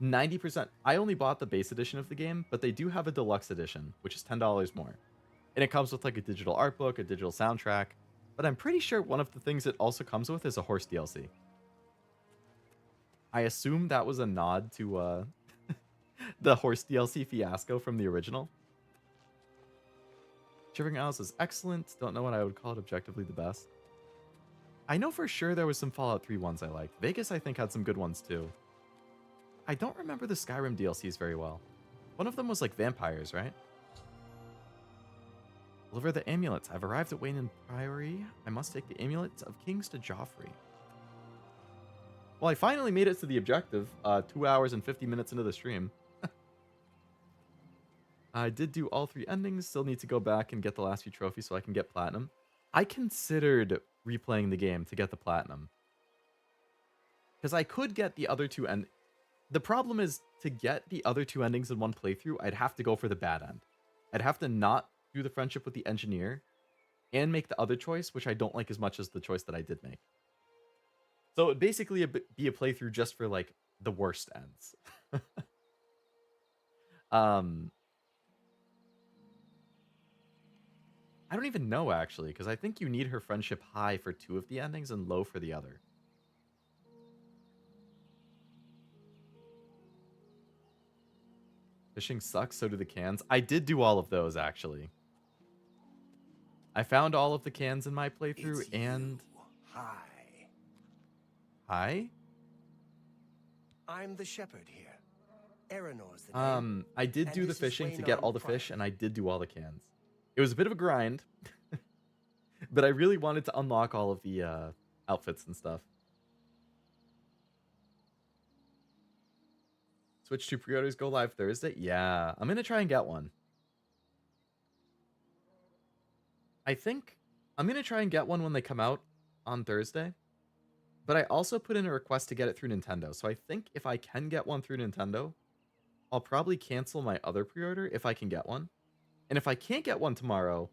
90%. I only bought the base edition of the game, but they do have a deluxe edition, which is $10 more. And it comes with like a digital art book, a digital soundtrack. But I'm pretty sure one of the things it also comes with is a horse DLC. I assume that was a nod to the horse DLC fiasco from the original. Shivering Isles is excellent. Don't know what I would call it objectively the best. I know for sure there was some Fallout 3 ones I liked. Vegas, I think, had some good ones too. I don't remember the Skyrim DLCs very well. One of them was like vampires, right? Deliver the amulets. I've arrived at Wayne and Priory. I must take the amulets of kings to Joffrey. Well, I finally made it to the objective 2 hours and 50 minutes into the stream. I did do all 3 endings. Still need to go back and get the last few trophies so I can get platinum. I considered replaying the game to get the platinum. Because I could get the other two end. The problem is, to get the other two endings in one playthrough, I'd have to go for the bad end. I'd have to not do the friendship with the engineer and make the other choice, which I don't like as much as the choice that I did make. So it would basically be a playthrough just for, like, the worst ends. I don't even know, actually, because I think you need her friendship high for 2 of the endings and low for the other. Fishing sucks, so do the cans. I did do all of those, actually. I found all of the cans in my playthrough, It's and... you. Hi. Hi? I'm the shepherd here. Eranor's the name. I did And do the this is fishing to Wayne get on all the fish, Prime. and I did do all the cans. It was a bit of a grind, but I really wanted to unlock all of the outfits and stuff. Switch 2 pre-orders go live Thursday? Yeah, I'm going to try and get one. I think I'm going to try and get one when they come out on Thursday. But I also put in a request to get it through Nintendo. So I think if I can get one through Nintendo, I'll probably cancel my other pre-order if I can get one. And if I can't get one tomorrow,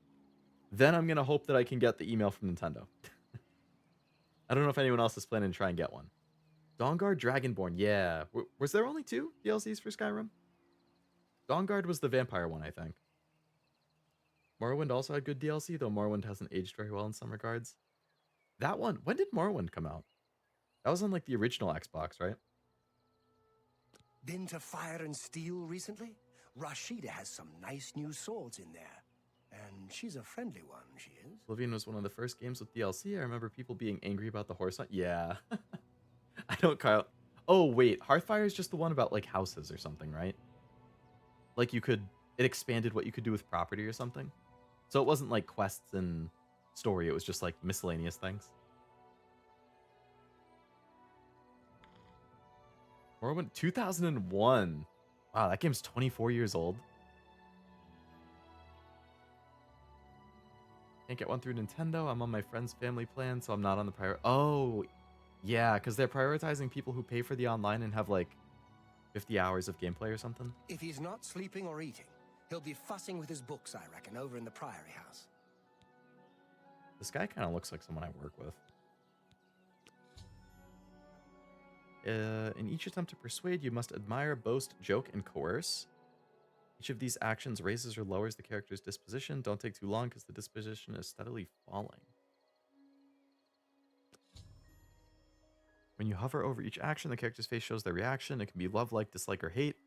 then I'm going to hope that I can get the email from Nintendo. I don't know if anyone else is planning to try and get one. Dawnguard Dragonborn, yeah. Was there only 2 DLCs for Skyrim? Dawnguard was the vampire one, I think. Morrowind also had good DLC, though Morrowind hasn't aged very well in some regards. That one, when did Morrowind come out? That was on, like, the original Xbox, right? Been to Fire and Steel recently? Rashida has some nice new swords in there. And she's a friendly one, she is. Oblivion was one of the first games with DLC. I remember people being angry about the horse hunt. Yeah. I don't count. Oh, wait. Hearthfire is just the one about, like, houses or something, right? Like, you could... It expanded what you could do with property or something. So it wasn't, like, quests and story. It was just, like, miscellaneous things. Morrowind 2001. Wow, that game's 24 years old. Can't get one through Nintendo. I'm on my friend's family plan, so I'm not on the prior. Oh, yeah, because they're prioritizing people who pay for the online and have like 50 hours of gameplay or something. If he's not sleeping or eating, he'll be fussing with his books, I reckon, over in the Priory House. This guy kind of looks like someone I work with. In each attempt to persuade, you must admire, boast, joke, and coerce. Each of these actions raises or lowers the character's disposition. Don't take too long because the disposition is steadily falling. When you hover over each action, the character's face shows their reaction. It can be love, like, dislike, or hate.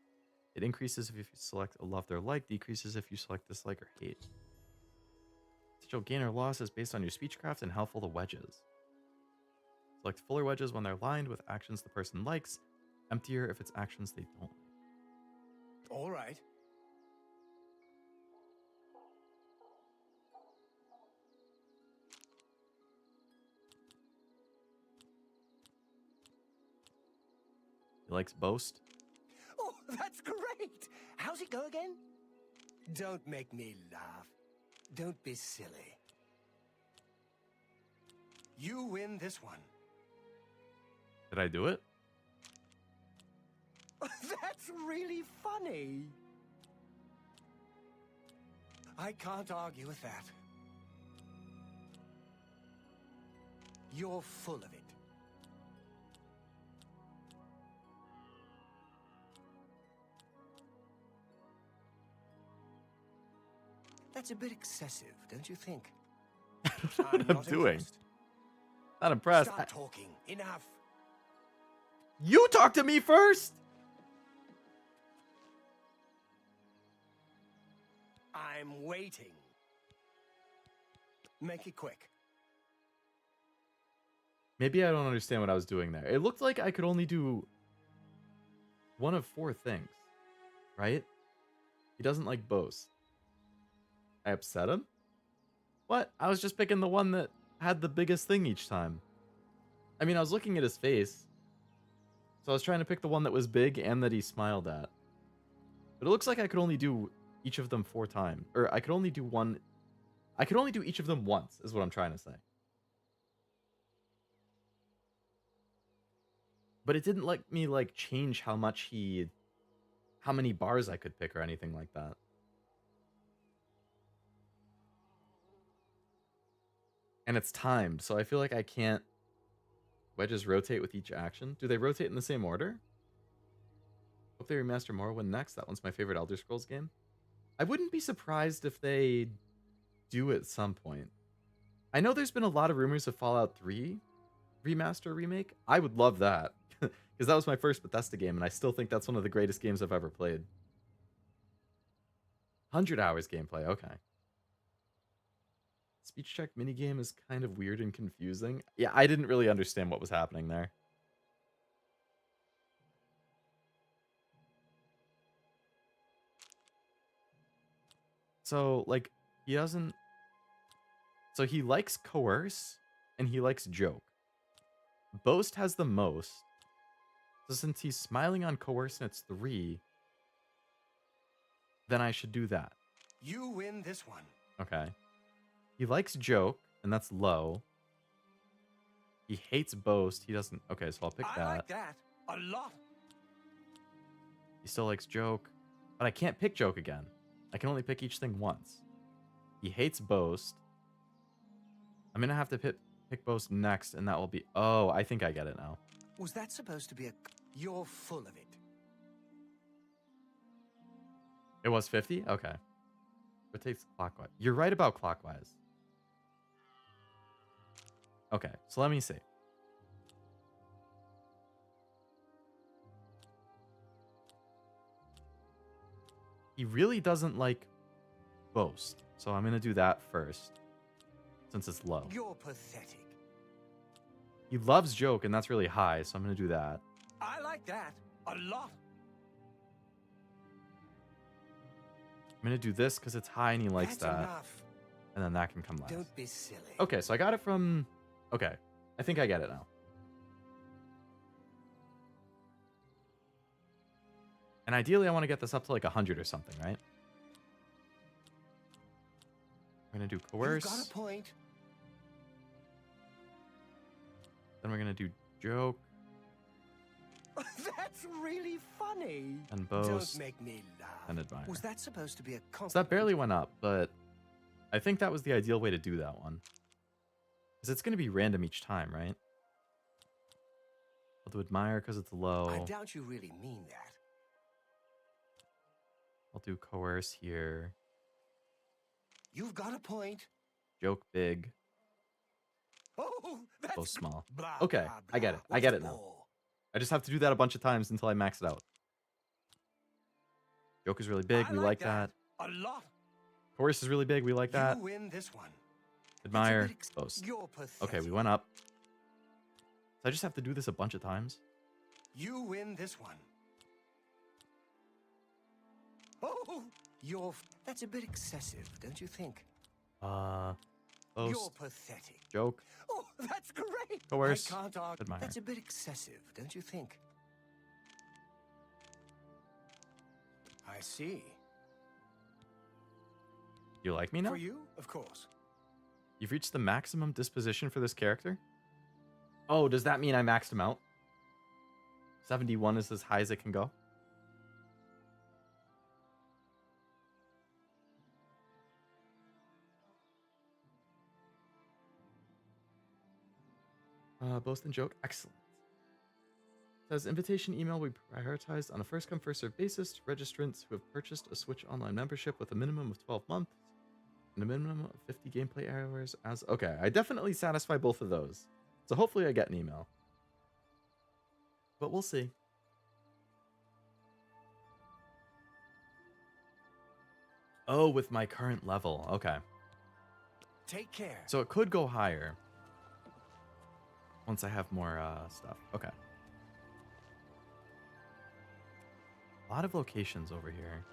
It increases if you select a love or like, decreases if you select dislike or hate. Potential gain or loss is based on your speechcraft and how full the wedges. Select fuller wedges when they're lined with actions the person likes, emptier if it's actions they don't. All right. He likes boast. Oh, that's great! How's it go again? Don't make me laugh. Don't be silly. You win this one. Did I do it? That's really funny. I can't argue with that. You're full of it. That's a bit excessive, don't you think? What I'm doing. Not impressed. Stop talking. Enough. You talk to me first! I'm waiting. Make it quick. Maybe I don't understand what I was doing there. It looked like I could only do one of 4 things, right? He doesn't like boast. I upset him? What? I was just picking the one that had the biggest thing each time. I mean, I was looking at his face. So I was trying to pick the one that was big and that he smiled at. But it looks like I could only do each of them 4 times. Or I could only do one... I could only do each of them once, is what I'm trying to say. But it didn't let me like change how many bars I could pick or anything like that. And it's timed, so I feel like I can't wedges rotate with each action. Do they rotate in the same order? Hope they remaster Morrowind next. That one's my favorite Elder Scrolls game. I wouldn't be surprised if they do at some point. I know there's been a lot of rumors of Fallout 3 remaster remake. I would love that. Because that was my first Bethesda game, and I still think that's one of the greatest games I've ever played. 100 hours gameplay, okay. Speech check minigame is kind of weird and confusing. Yeah, I didn't really understand what was happening there. So, like, he doesn't... So he likes coerce, and he likes joke. Boast has the most. So since he's smiling on coerce and it's 3, then I should do that. You win this one. Okay. He likes joke, and that's low. He hates boast. He doesn't... Okay, so I'll pick that. I like that a lot. He still likes joke, but I can't pick joke again. I can only pick each thing once. He hates boast. I'm going to have to pick boast next, and that will be... Oh, I think I get it now. Was that supposed to be a... You're full of it. It was 50? Okay. It takes clockwise. You're right about clockwise. Okay, so let me see. He really doesn't like boast, so I'm going to do that first, since it's low. You're pathetic. He loves joke, and that's really high, so I'm going to do that. I like that a lot. I'm going to do this because it's high and he likes That's that. enough. And then that can come last. Don't be silly. Okay, so I got it from... Okay, I think I get it now. And ideally, I want to get this up to like 100 or something, right? We're going to do coerce. You've got a point. Then we're going to do joke That's really funny. and boast Don't make me laugh. and admire. Was that supposed to be a compliment? So that barely went up, but I think that was the ideal way to do that one. Because it's going to be random each time, right? I'll do admire because it's low. I doubt you really mean that. I'll do coerce here. You've got a point. Joke big. Oh, that's Boast small. blah, Okay, blah, I get it. blah. I get What's it now. more? I just have to do that a bunch of times until I max it out. Joke is really big. I We like that. a lot. Coerce is really big. We like that. You win this one. Admire. It's a bit Boast. You're pathetic. Okay, we went up. So I just have to do this a bunch of times. You win this one. Oh, that's a bit excessive, don't you think? Boast. You're pathetic. Joke. Oh, that's great. Coerce. I can't argue. Admire. That's a bit excessive, don't you think? I see. You like me now? For you, of course. You've reached the maximum disposition for this character? Oh, does that mean I maxed him out? 71 is as high as it can go? Boast and joke. Excellent. Says invitation email we prioritized on a first come first served basis to registrants who have purchased a Switch Online membership with a minimum of 12 months and a minimum of 50 gameplay hours as... Okay, I definitely satisfy both of those. So hopefully I get an email. But we'll see. Oh, with my current level. Okay. Take care. So it could go higher. Once I have more stuff. Okay. A lot of locations over here.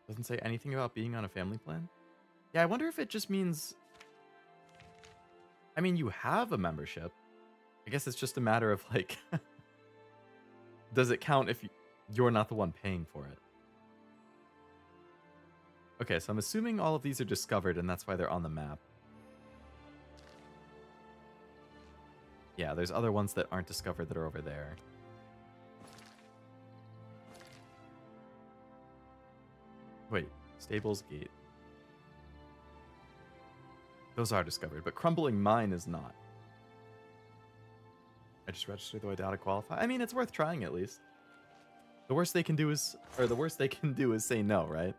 Doesn't say anything about being on a family plan. Yeah, I wonder if it just means... I mean, you have a membership. I guess it's just a matter of, like... Does it count if you're not the one paying for it? Okay, so I'm assuming all of these are discovered, and that's why they're on the map. Yeah, there's other ones that aren't discovered that are over there. Wait, Stables Gate. Those are discovered, but Crumbling Mine is not. I just registered though I doubt I qualify. I mean, it's worth trying at least. The worst they can do is, say no, right?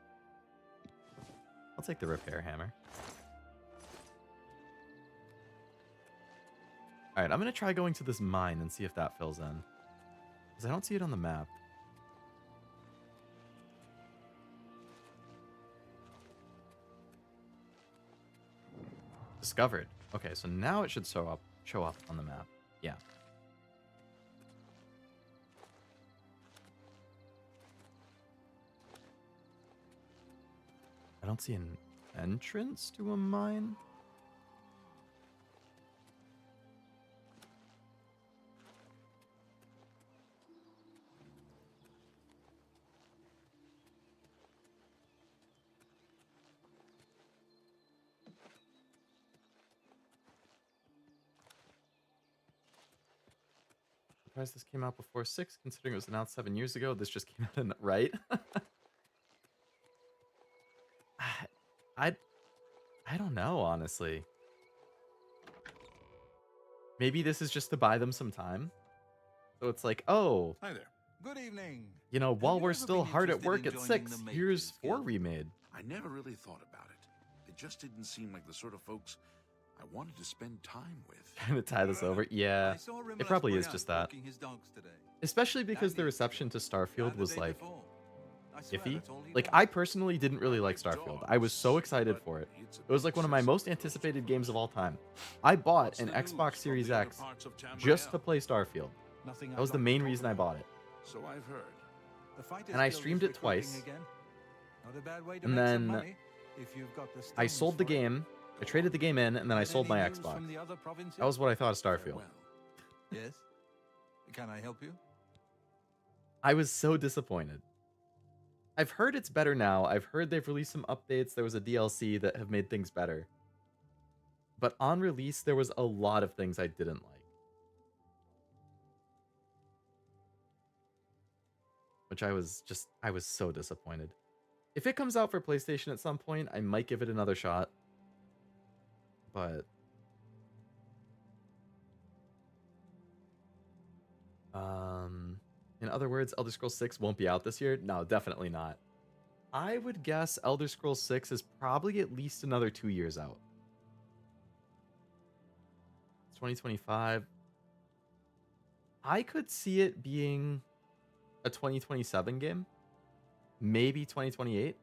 I'll take the repair hammer. All right, I'm gonna try going to this mine and see if that fills in, because I don't see it on the map. Discovered. Okay, so now it should show up on the map. Yeah. I don't see an entrance to a mine. Surprised this came out before 6, considering it was announced 7 years ago. This just came out in right. I don't know, honestly. Maybe this is just to buy them some time. So it's like, oh, Hi there. Good evening. you know, Have while you we're ever still been hard at interested work in at joining 6, the here's Makers 4 Guild? remade. I never really thought about it. It just didn't seem like the sort of folks I wanted to spend time with. Trying to tie this over. Yeah, I saw it Remela's probably is Brian just that. walking his dogs today. Especially because the Danny, reception to the Starfield other was day like before. I swear iffy. that's all he Like, wanted. I personally didn't really like Starfield. I was so excited for it. It was like one of my most anticipated games of all time. I bought an Xbox Series X just to play Starfield. Nothing That I'd was the like to main talk reason I about. bought it. So I've heard. The Fighters And I Guild is streamed it recruiting twice. again. Not a bad way to And make some then money if you've got the I stones sold the for it. game, I traded the game in, and then I Get sold my any news Xbox. from the other provinces? That was what I thought of Starfield. Farewell. Yes. Can I help you? I was so disappointed. I've heard it's better now. I've heard they've released some updates. There was a DLC that have made things better. But on release, there was a lot of things I didn't like. Which I was so disappointed. If it comes out for PlayStation at some point, I might give it another shot. But in other words, Elder Scrolls 6 won't be out this year? No, definitely not. I would guess Elder Scrolls 6 is probably at least another 2 years out. It's 2025. I could see it being a 2027 game. Maybe 2028.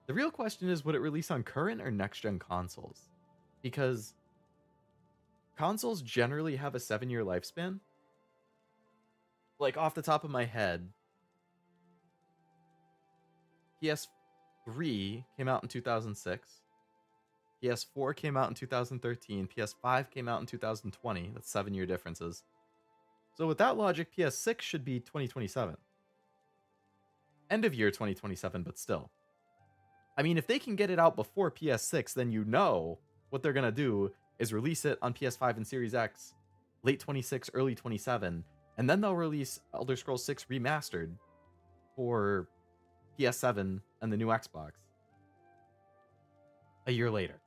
The real question is, would it release on current or next-gen consoles? Because consoles generally have a 7-year lifespan. Like, off the top of my head, PS3 came out in 2006. PS4 came out in 2013. PS5 came out in 2020. That's 7-year differences. So with that logic, PS6 should be 2027. End of year 2027, but still. I mean, if they can get it out before PS6, then you know what they're going to do is release it on PS5 and Series X late 26, early 27, and then they'll release Elder Scrolls 6 Remastered for PS7 and the new Xbox a year later.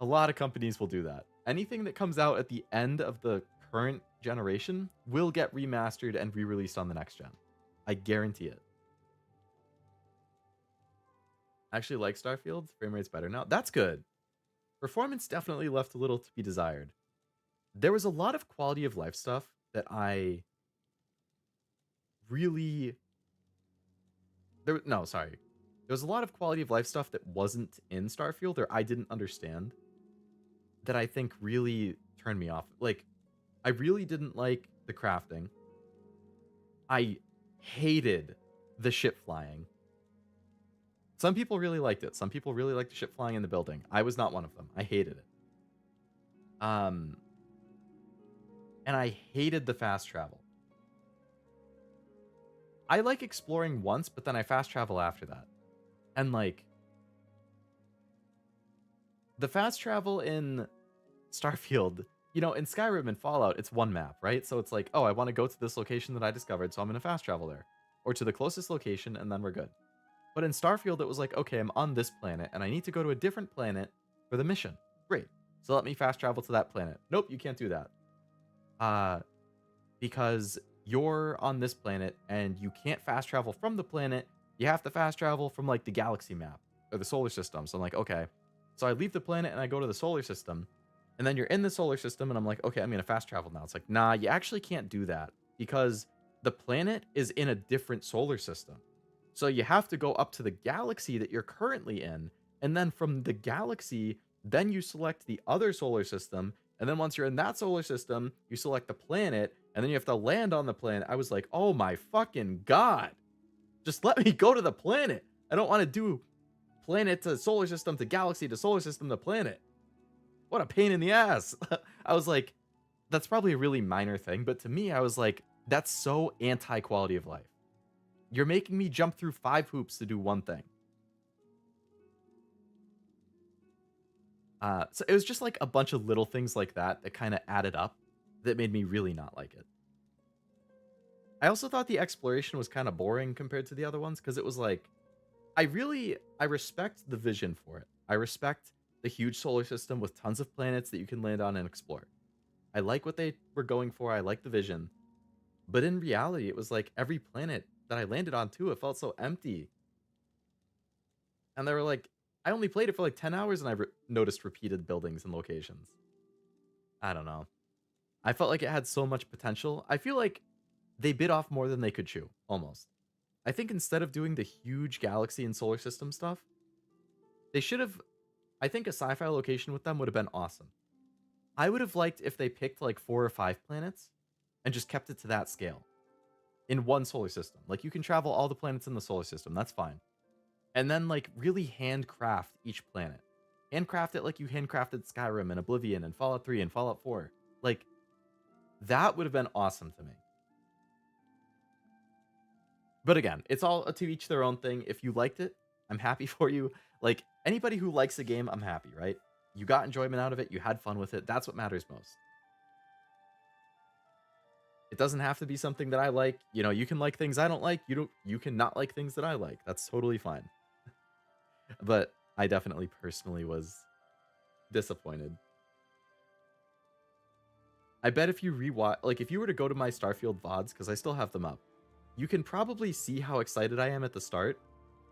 A lot of companies will do that. Anything that comes out at the end of the current generation will get remastered and re-released on the next gen. I guarantee it. I actually like Starfield. Frame rate's better now. That's good. Performance definitely left a little to be desired. There was a lot of quality of life stuff that I really... There was a lot of quality of life stuff that wasn't in Starfield or I didn't understand that I think really turned me off. Like, I really didn't like the crafting. I hated the ship flying. Some people really liked it. Some people really liked the ship flying in the building. I was not one of them. I hated it. And I hated the fast travel. I like exploring once, but then I fast travel after that. And like, The fast travel in Starfield, you know, in Skyrim and Fallout, it's one map, right? So it's like, oh, I want to go to this location that I discovered, so I'm going to fast travel there. Or to the closest location, and then we're good. But in Starfield, it was like, okay, I'm on this planet, and I need to go to a different planet for the mission. Great. So let me fast travel to that planet. Nope, you can't do that. Because you're on this planet, and you can't fast travel from the planet. You have to fast travel from, like, the galaxy map, or the solar system. So I'm like, okay. So I leave the planet, and I go to the solar system. And then you're in the solar system, and I'm like, okay, I'm going to fast travel now. It's like, nah, you actually can't do that. Because the planet is in a different solar system. So you have to go up to the galaxy that you're currently in. And then from the galaxy, then you select the other solar system. And then once you're in that solar system, you select the planet. And then you have to land on the planet. I was like, oh my fucking God. Just let me go to the planet. I don't want to do planet to solar system to galaxy to solar system to planet. What a pain in the ass. I was like, that's probably a really minor thing. But to me, I was like, that's so anti-quality of life. You're making me jump through 5 hoops to do one thing. So it was just like a bunch of little things like that that kind of added up that made me really not like it. I also thought the exploration was kind of boring compared to the other ones because it was like, I respect the vision for it. I respect the huge solar system with tons of planets that you can land on and explore. I like what they were going for. I like the vision. But in reality, it was like every planet that I landed on too, it felt so empty. And they were like, I only played it for like 10 hours and I noticed repeated buildings and locations. I don't know. I felt like it had so much potential. I feel like they bit off more than they could chew, almost. I think instead of doing the huge galaxy and solar system stuff, they should have, I think a sci-fi location with them would have been awesome. I would have liked if they picked like 4 or 5 planets and just kept it to that scale in one solar system. Like you can travel all the planets in the solar system, that's fine. And then like really handcraft each planet. Handcraft it like you handcrafted Skyrim and Oblivion and Fallout 3 and Fallout 4. Like that would have been awesome to me. But again, it's all to each their own thing. If you liked it, I'm happy for you. Like anybody who likes a game, I'm happy, right? You got enjoyment out of it, you had fun with it. That's what matters most. It doesn't have to be something that I like. You know, you can like things I don't like. You can not like things that I like. That's totally fine. But I definitely personally was disappointed. I bet if you rewatch, like if you were to go to my Starfield VODs, because I still have them up, you can probably see how excited I am at the start,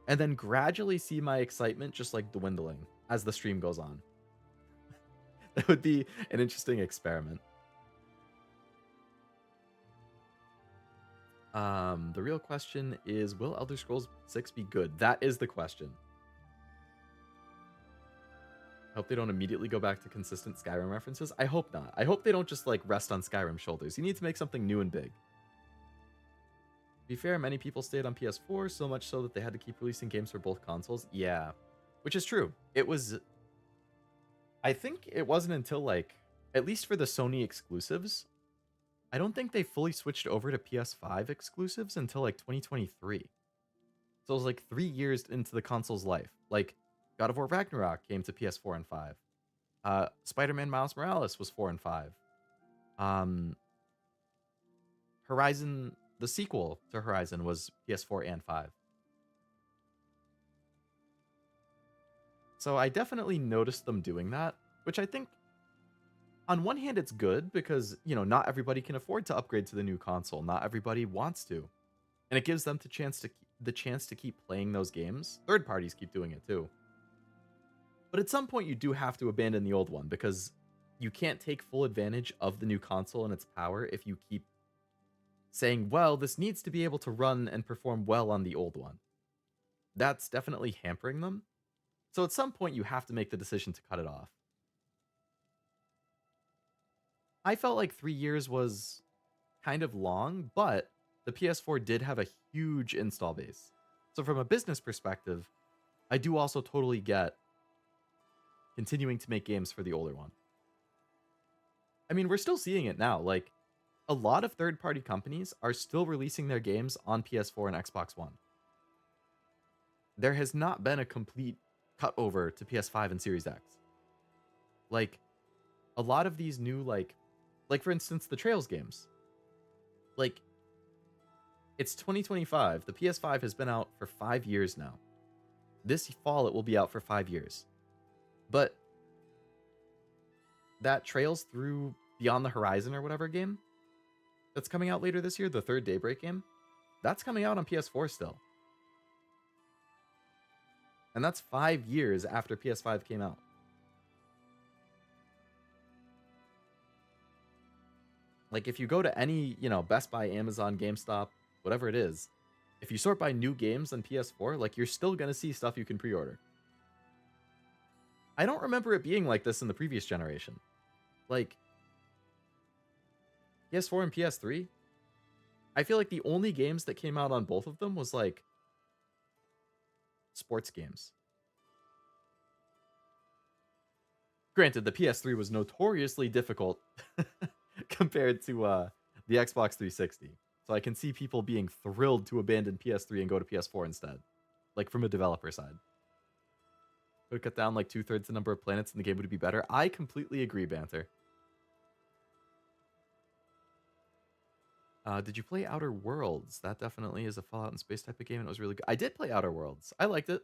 and then gradually see my excitement just like dwindling as the stream goes on. That would be an interesting experiment. The real question is, will Elder Scrolls 6 be good? That is the question. I hope they don't immediately go back to consistent Skyrim references. I hope not. I hope they don't just like rest on Skyrim's shoulders. You need to make something new and big. To be fair, many people stayed on PS4, so much so that they had to keep releasing games for both consoles. Yeah, which is true. It was... I think it wasn't until like, at least for the Sony exclusives, I don't think they fully switched over to PS5 exclusives until like 2023. So it was like 3 years into the console's life. Like, God of War Ragnarok came to PS4 and 5. Spider-Man Miles Morales was 4 and 5. Horizon, the sequel to Horizon, was PS4 and 5. So I definitely noticed them doing that, which I think, on one hand, it's good because, you know, not everybody can afford to upgrade to the new console. Not everybody wants to. And it gives them the chance to keep playing those games. Third parties keep doing it too. But at some point, you do have to abandon the old one because you can't take full advantage of the new console and its power if you keep saying, well, this needs to be able to run and perform well on the old one. That's definitely hampering them. So at some point, you have to make the decision to cut it off. I felt like 3 years was kind of long, but the PS4 did have a huge install base. So from a business perspective, I do also totally get continuing to make games for the older one. I mean, we're still seeing it now. Like, a lot of third-party companies are still releasing their games on PS4 and Xbox One. There has not been a complete cut over to PS5 and Series X. Like, a lot of these new, like for instance, the Trails games. Like, it's 2025. The PS5 has been out for 5 years now. This fall, it will be out for 5 years. But that Trails through Beyond the Horizon or whatever game that's coming out later this year, the third Daybreak game, that's coming out on PS4 still. And that's 5 years after PS5 came out. Like, if you go to any, Best Buy, Amazon, GameStop, whatever it is, if you sort by new games on PS4, like, you're still going to see stuff you can pre-order. I don't remember it being like this in the previous generation. Like, PS4 and PS3, I feel like the only games that came out on both of them was, like, sports games. Granted, the PS3 was notoriously difficult compared to the Xbox 360. So I can see people being thrilled to abandon PS3 and go to PS4 instead. Like, from a developer side. Would cut down like 2/3 the number of planets and the game would be better. I completely agree, Banter. Did you play Outer Worlds? That definitely is a Fallout in space type of game, and it was really good. I did play Outer Worlds. I liked it.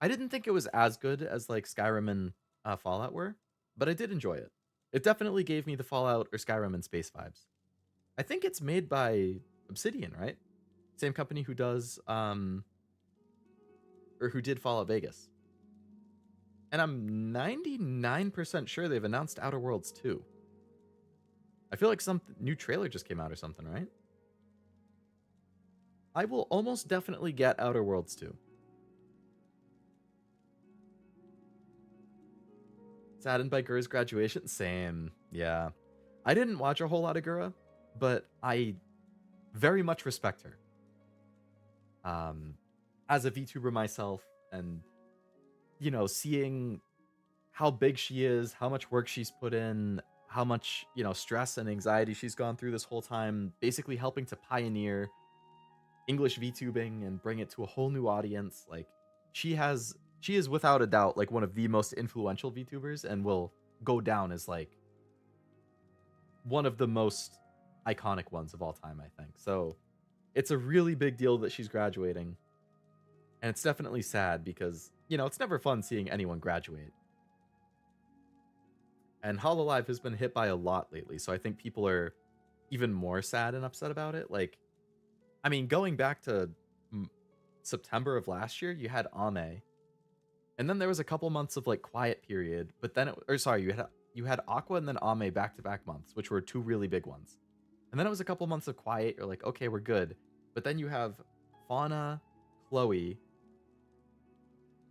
I didn't think it was as good as like Skyrim and Fallout were, but I did enjoy it. It definitely gave me the Fallout or Skyrim and space vibes. I think it's made by Obsidian, right? Same company who does or who did Fallout Vegas. And I'm 99% sure they've announced Outer Worlds 2. I feel like some new trailer just came out or something, right? I will almost definitely get Outer Worlds 2. Saddened by Gura's graduation? Same. Yeah. I didn't watch a whole lot of Gura, but I very much respect her. As a VTuber myself, and, seeing how big she is, how much work she's put in, how much, stress and anxiety she's gone through this whole time, basically helping to pioneer English VTubing and bring it to a whole new audience. Like, she is without a doubt like one of the most influential VTubers and will go down as like one of the most iconic ones of all time, I think. So it's a really big deal that she's graduating. And it's definitely sad because, it's never fun seeing anyone graduate. And Hololive has been hit by a lot lately, so I think people are even more sad and upset about it. Like, I mean, going back to September of last year, you had Ame. And then there was a couple months of like quiet period, but then you had Aqua and then Ame back-to-back months, which were two really big ones. And then it was a couple months of quiet. You're like, okay, we're good. But then you have Fauna, Chloe,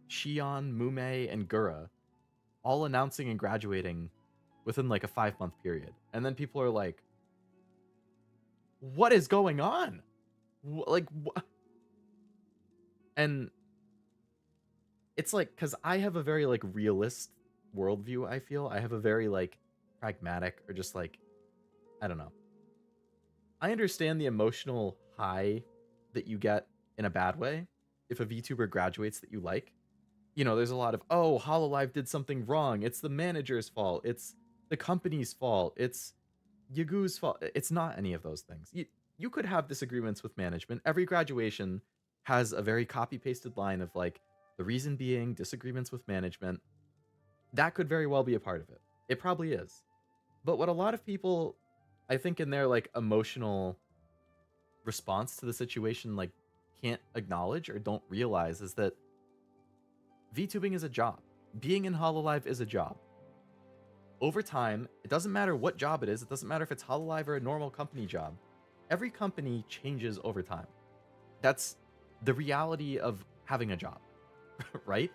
Shion, Mume, and Gura all announcing and graduating within like a 5-month period. And then people are like, what is going on? And it's like, because I have a very like realist worldview, I feel. I have a very like pragmatic or just like, I don't know. I understand the emotional high that you get in a bad way if a VTuber graduates that you like. There's a lot of, oh, Hololive did something wrong. It's the manager's fault. It's the company's fault. It's Yagu's fault. It's not any of those things. You could have disagreements with management. Every graduation has a very copy-pasted line of like, the reason being disagreements with management. That could very well be a part of it. It probably is. But what a lot of people, I think in their like emotional response to the situation, like can't acknowledge or don't realize is that VTubing is a job. Being in Hololive is a job. Over time, it doesn't matter what job it is. It doesn't matter if it's Hololive or a normal company job. Every company changes over time. That's the reality of having a job, right?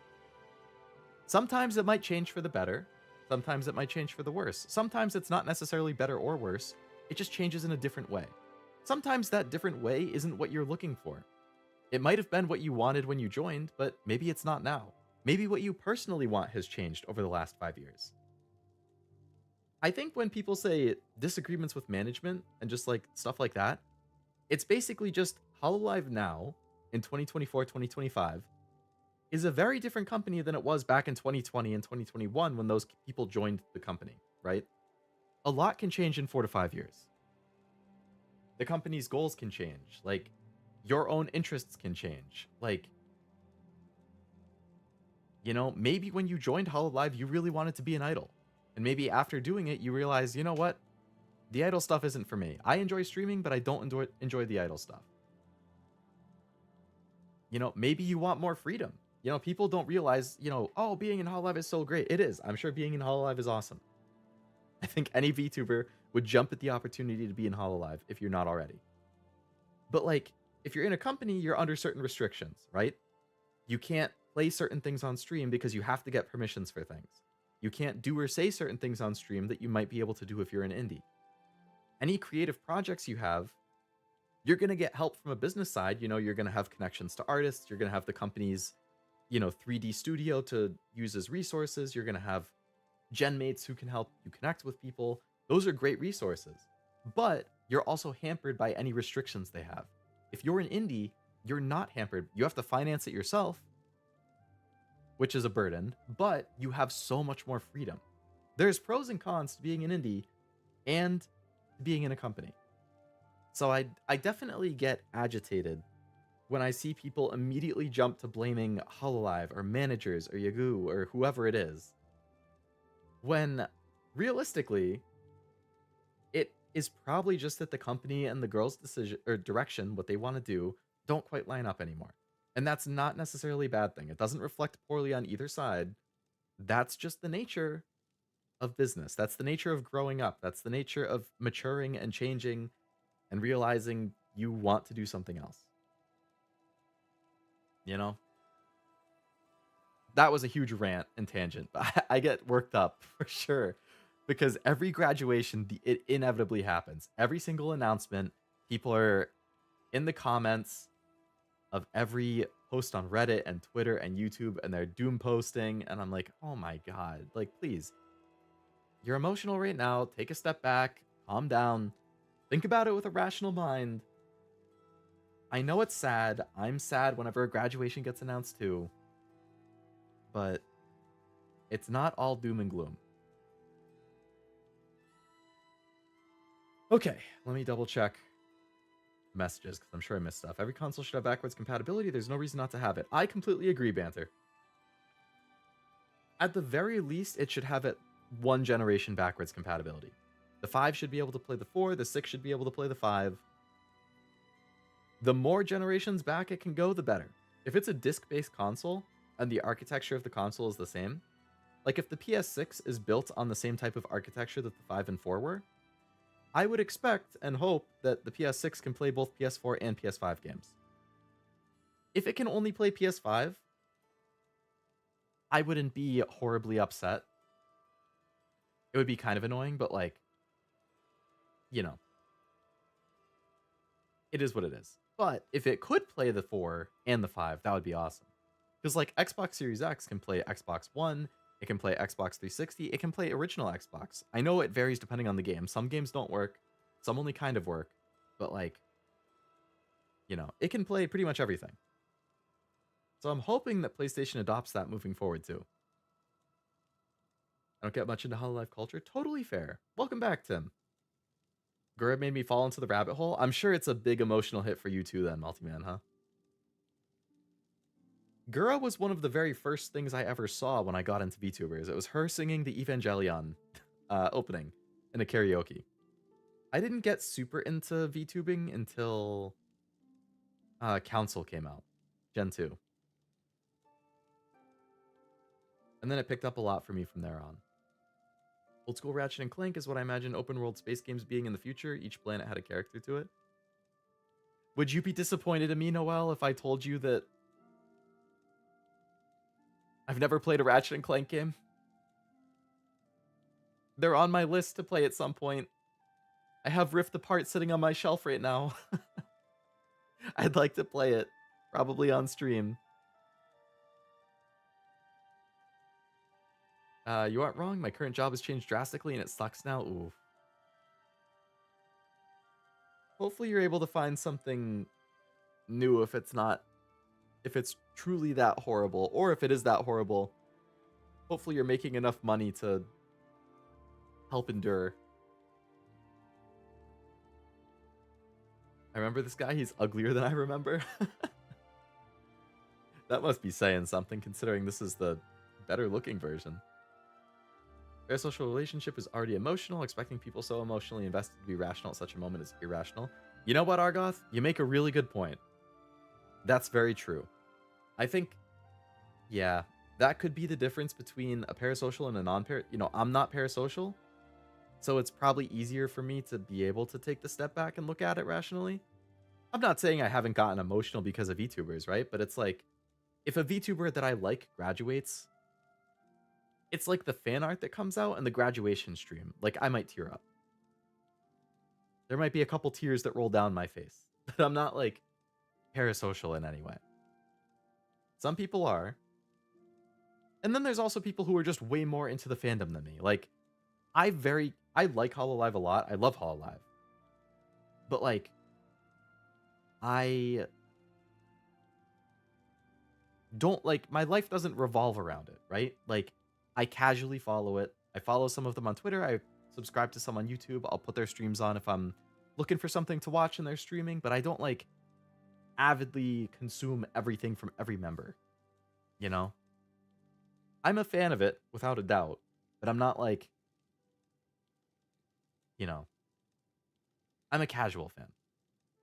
Sometimes it might change for the better. Sometimes it might change for the worse. Sometimes it's not necessarily better or worse. It just changes in a different way. Sometimes that different way isn't what you're looking for. It might have been what you wanted when you joined, but maybe it's not now. Maybe what you personally want has changed over the last 5 years. I think when people say disagreements with management and just like stuff like that, it's basically just Hololive now in 2024, 2025 is a very different company than it was back in 2020 and 2021 when those people joined the company, right? A lot can change in 4 to 5 years. The company's goals can change. Like, your own interests can change. Like, you know, maybe when you joined Hololive, you really wanted to be an idol. And maybe after doing it, you realize, you know what? The idol stuff isn't for me. I enjoy streaming, but I don't enjoy the idol stuff. You know, maybe you want more freedom. You know, people don't realize, you know, oh, being in Hololive is so great. It is. I'm sure being in Hololive is awesome. I think any VTuber would jump at the opportunity to be in Hololive if you're not already. But like, if you're in a company, you're under certain restrictions, right? You can't play certain things on stream because you have to get permissions for things. You can't do or say certain things on stream that you might be able to do if you're an indie. Any creative projects you have, you're going to get help from a business side. You know, you're going to have connections to artists. You're going to have the company's, you know, 3D studio to use as resources. You're going to have gen mates who can help you connect with people. Those are great resources. But you're also hampered by any restrictions they have. If you're an indie, you're not hampered. You have to finance it yourself, which is a burden, but you have so much more freedom. There's pros and cons to being an indie and being in a company. So I definitely get agitated when I see people immediately jump to blaming Hololive or managers or Yagoo or whoever it is, when realistically, it is probably just that the company and the girl's decision or direction, what they want to do, don't quite line up anymore. And that's not necessarily a bad thing. It doesn't reflect poorly on either side. That's just the nature of business. That's the nature of growing up. That's the nature of maturing and changing and realizing you want to do something else. You know? That was a huge rant and tangent, but I get worked up for sure because every graduation, it inevitably happens. Every single announcement, people are in the comments of every post on Reddit and Twitter and YouTube, and they're doom posting, and I'm like, oh my god, like, please. You're emotional right now. Take a step back, calm down, think about it with a rational mind. I know it's sad. I'm sad whenever a graduation gets announced too. But it's not all doom and gloom. Okay, let me double check messages because I'm sure I missed stuff. Every console should have backwards compatibility. There's no reason not to have it. I completely agree, Banter. At the very least, it should have it one generation backwards compatibility. The 5 should be able to play the 4. The 6 should be able to play the 5. The more generations back it can go, the better. If it's a disc-based console and the architecture of the console is the same, like if the PS6 is built on the same type of architecture that the 5 and 4 were, I would expect and hope that the PS6 can play both PS4 and PS5 games. If it can only play PS5, I wouldn't be horribly upset. It would be kind of annoying, but like, you know, it is what it is. But if it could play the 4 and the 5, that would be awesome. Because like Xbox Series X can play Xbox One, it can play Xbox 360, it can play original Xbox. I know it varies depending on the game. Some games don't work, some only kind of work, but like, you know, it can play pretty much everything. So I'm hoping that PlayStation adopts that moving forward too. I don't get much into Hololive culture. Totally fair. Welcome back, Tim. Gura made me fall into the rabbit hole. I'm sure it's a big emotional hit for you too then, Multiman, huh? Gura was one of the very first things I ever saw when I got into VTubers. It was her singing the Evangelion opening in a karaoke. I didn't get super into VTubing until Council came out, Gen 2. And then it picked up a lot for me from there on. Old school Ratchet and Clank is what I imagine open world space games being in the future. Each planet had a character to it. Would you be disappointed in me, Noel, if I told you that I've never played a Ratchet and Clank game? They're on my list to play at some point. I have Rift Apart sitting on my shelf right now. I'd like to play it, probably on stream. You aren't wrong. My current job has changed drastically and it sucks now. Ooh. Hopefully you're able to find something new if it's truly that horrible, or if it is that horrible, hopefully you're making enough money to help endure. I remember this guy, he's uglier than I remember. That must be saying something, considering this is the better looking version. Parasocial relationship is already emotional. Expecting people so emotionally invested to be rational at such a moment is irrational. You know what, Argoth? You make a really good point. That's very true. I think, yeah, that could be the difference between a parasocial and a non-par... You know, I'm not parasocial, so it's probably easier for me to be able to take the step back and look at it rationally. I'm not saying I haven't gotten emotional because of VTubers, right? But it's like, if a VTuber that I like graduates, it's like the fan art that comes out and the graduation stream. Like, I might tear up. There might be a couple tears that roll down my face. But I'm not, like, parasocial in any way. Some people are. And then there's also people who are just way more into the fandom than me. Like, I like Hololive a lot. I love Hololive. But, like, I don't, like, my life doesn't revolve around it, right? Like, I casually follow it. I follow some of them on Twitter. I subscribe to some on YouTube. I'll put their streams on if I'm looking for something to watch and they're streaming, but I don't, like, avidly consume everything from every member, you know? I'm a fan of it, without a doubt, but I'm not, like, you know, I'm a casual fan.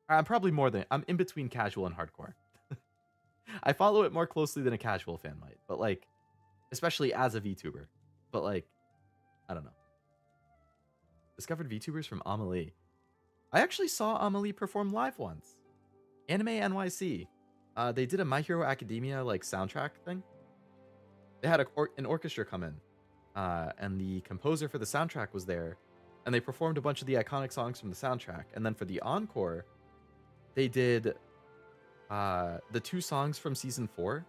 I'm probably I'm in between casual and hardcore. I follow it more closely than a casual fan might, but, like, especially as a VTuber. But, like, I don't know. Discovered VTubers from Amelie. I actually saw Amelie perform live once. Anime NYC. They did a My Hero Academia, like, soundtrack thing. They had an orchestra come in, and the composer for the soundtrack was there, and they performed a bunch of the iconic songs from the soundtrack. And then for the encore, they did the 2 songs from season 4.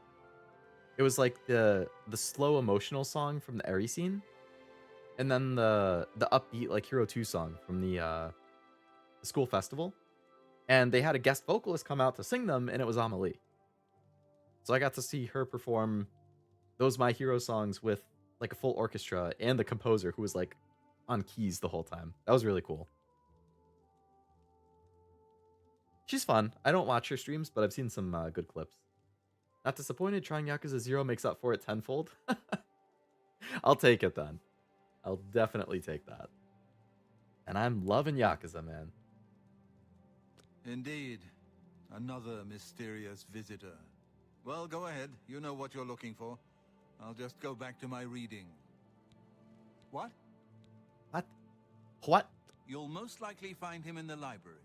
It was like the slow emotional song from the Eri scene, and then the upbeat, like, Hero 2 song from the school festival. And they had a guest vocalist come out to sing them, and it was Amelie. So I got to see her perform those My Hero songs with, like, a full orchestra and the composer who was, like, on keys the whole time. That was really cool. She's fun. I don't watch her streams, but I've seen some good clips. Not disappointed, trying Yakuza 0 makes up for it tenfold. I'll take it then. I'll definitely take that. And I'm loving Yakuza, man. Indeed. Another mysterious visitor. Well, go ahead. You know what you're looking for. I'll just go back to my reading. What? What? You'll most likely find him in the library.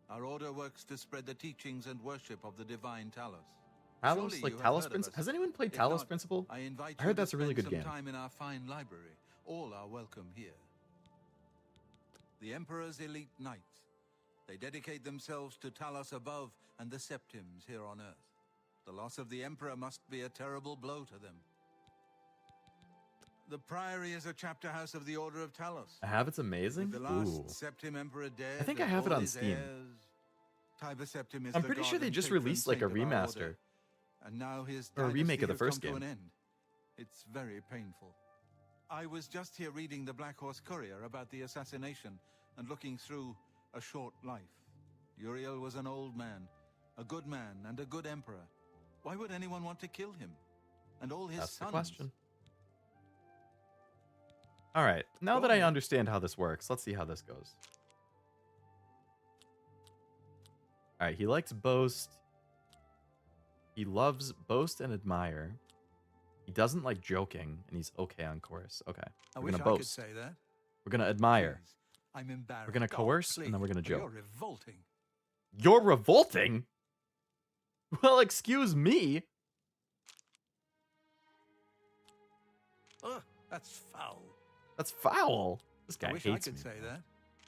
Our order works to spread the teachings and worship of the divine Talos. Talos? Like Talos Principle? Has anyone played Talos Principle? I heard that's a really good game. Time in our fine library. All are welcome here. The Emperor's elite knights. They dedicate themselves to Talos above and the Septims here on Earth. The loss of the Emperor must be a terrible blow to them. The Priory is a chapter house of the Order of Talos. I have. It's amazing. With the last Ooh. Septim Emperor dead, I think I have it on Steam. Tiber Septim is I'm pretty sure they just released, like, a remaster. And now his or a remake of the first game. game. It's very painful. I was just here reading the Black Horse Courier about the assassination and looking through A Short Life. Uriel was an old man, a good man, and a good emperor. Why would anyone want to kill him? And all his That's sons? the question. All right, now that I understand how this works, let's see how this goes. All right, he likes boast. He loves boast and admire. He doesn't like joking, and he's okay on chorus. Okay, we're gonna boast. I could say that. We're gonna admire. Please, I'm embarrassed. We're gonna coerce, and then we're gonna joke. You're revolting. You're revolting? Well, excuse me. Ugh, that's foul. That's foul. This guy I wish hates I could me. say that.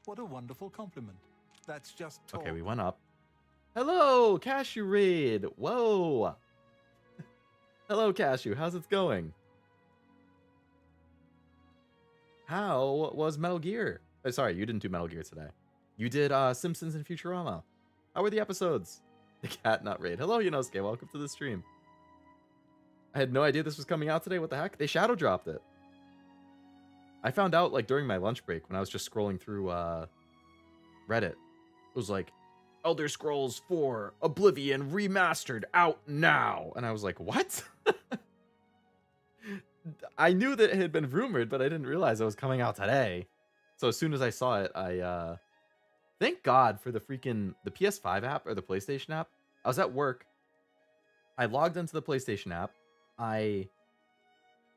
What a wonderful compliment. That's just talk. Okay, we went up. Hello, Cashew Raid. Whoa. Hello, Cashew. How's it going? How was Metal Gear? Oh, sorry, you didn't do Metal Gear today. You did Simpsons and Futurama. How were the episodes? The cat not raid. Hello, Yunosuke. Welcome to the stream. I had no idea this was coming out today. What the heck? They shadow dropped it. I found out like during my lunch break when I was just scrolling through Reddit. It was like Elder Scrolls 4 Oblivion Remastered out now. And I was like, what? I knew that it had been rumored, but I didn't realize it was coming out today. So as soon as I saw it, I thank God for the PS5 app or the PlayStation app. I was at work. I logged into the PlayStation app. I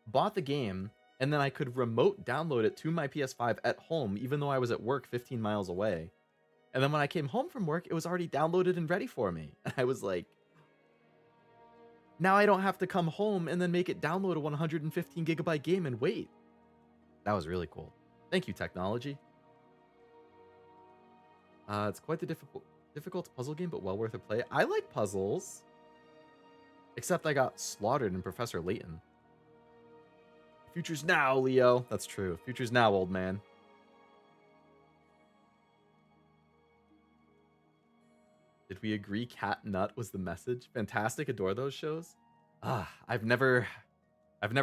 bought the game, and then I could remote download it to my PS5 at home, even though I was at work 15 miles away. And then when I came home from work, it was already downloaded and ready for me. And I was like, now I don't have to come home and then make it download a 115 gigabyte game and wait. That was really cool. Thank you, technology. It's quite the difficult puzzle game, but well worth a play. I like puzzles. Except I got slaughtered in Professor Layton. Future's now, Leo. That's true. Future's now, old man. Did we agree Cat Nut was the message? Fantastic. Adore those shows. I've never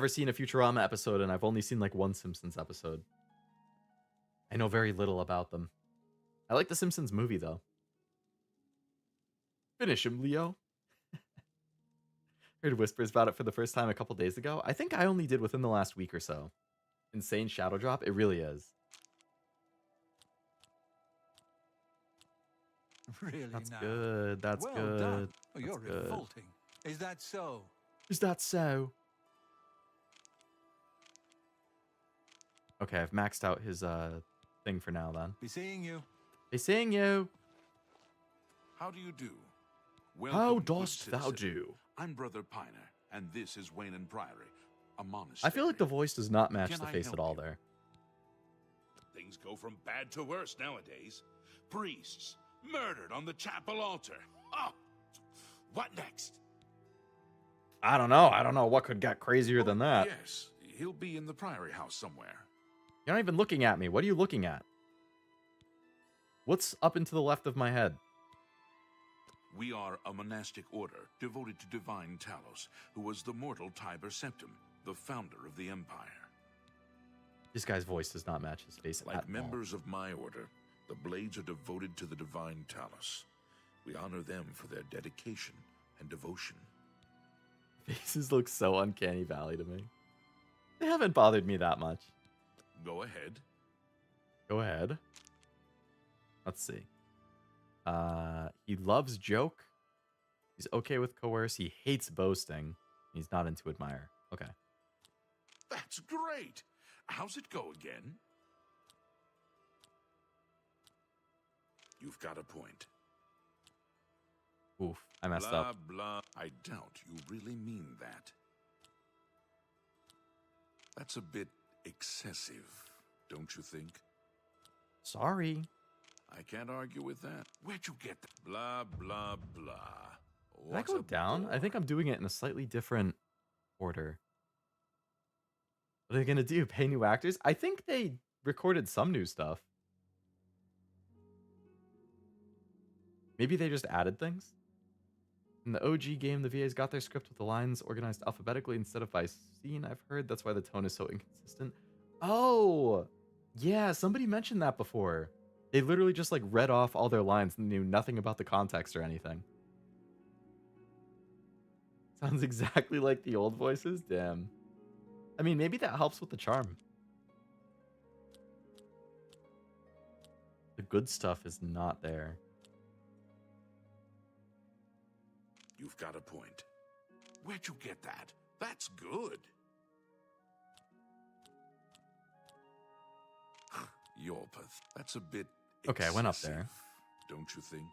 seen a Futurama episode, and I've only seen like one Simpsons episode. I know very little about them. I like the Simpsons movie, though. Finish him, Leo. Heard whispers about it for the first time a couple days ago. I think I only did within the last week or so. Insane shadow drop. It really is. Really? That's now? good. That's well good. Done. Oh, That's you're good. revolting. Is that so? Is that so? Okay, I've maxed out his thing for now then. Be seeing you. Be seeing you. How do you do? How Welcome, good dost thou citizen. do? I'm Brother Piner, and this is Wayland Priory, a monastery. I feel like the voice does not match Can the I face help at all you? there. Things go from bad to worse nowadays. Priests murdered on the chapel altar. Oh, what next? I don't know. I don't know what could get crazier than that. Yes, he'll be in the Priory house somewhere. You're not even looking at me. What are you looking at? What's up and to the left of my head? We are a monastic order devoted to divine Talos, who was the mortal Tiber Septim, the founder of the Empire. This guy's voice does not match his face at Like all. members of my order, the Blades are devoted to the divine Talos. We honor them for their dedication and devotion. Faces look so uncanny valley to me. They haven't bothered me that much. Go ahead. Go ahead. Let's see. He loves joke. He's okay with coerce. He hates boasting. He's not into admire. Okay. That's great. How's it go again? You've got a point. Oof, I messed blah, up. Blah. I doubt you really mean that. That's a bit excessive, don't you think? Sorry. I can't argue with that. Where'd you get that? Blah, blah, blah. Did I go down? I think I'm doing it in a slightly different order. What are they going to do? Pay new actors? I think they recorded some new stuff. Maybe they just added things? In the OG game, the VAs got their script with the lines organized alphabetically instead of by scene, I've heard. That's why the tone is so inconsistent. Oh! Yeah, somebody mentioned that before. They literally just like read off all their lines and knew nothing about the context or anything. Sounds exactly like the old voices? Damn. I mean, maybe that helps with the charm. The good stuff is not there. You've got a point. Where'd you get that? That's good. Yorpeth. That's a bit Okay, I went up excessive, there. Don't you think?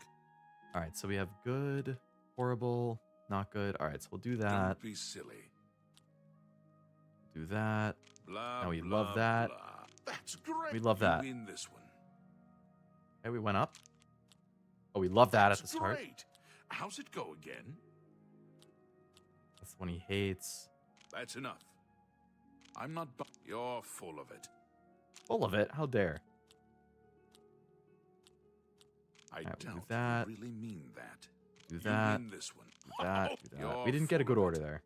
All right, so we have good, horrible, not good. All right, so we'll do that. Don't be silly. Do that. Blah, Now we blah, love that. blah. That's great. We love that. You win this one. Okay, we went up. Oh, we love that That's at the start. great. How's it go again? That's the one he hates. That's enough. I'm not. You're full of it. Full of it. How dare. I Alright, we'll do doubt that. you really mean that. Do that. You win this one. Do that. Do that. You're We didn't get a good full of order it. there.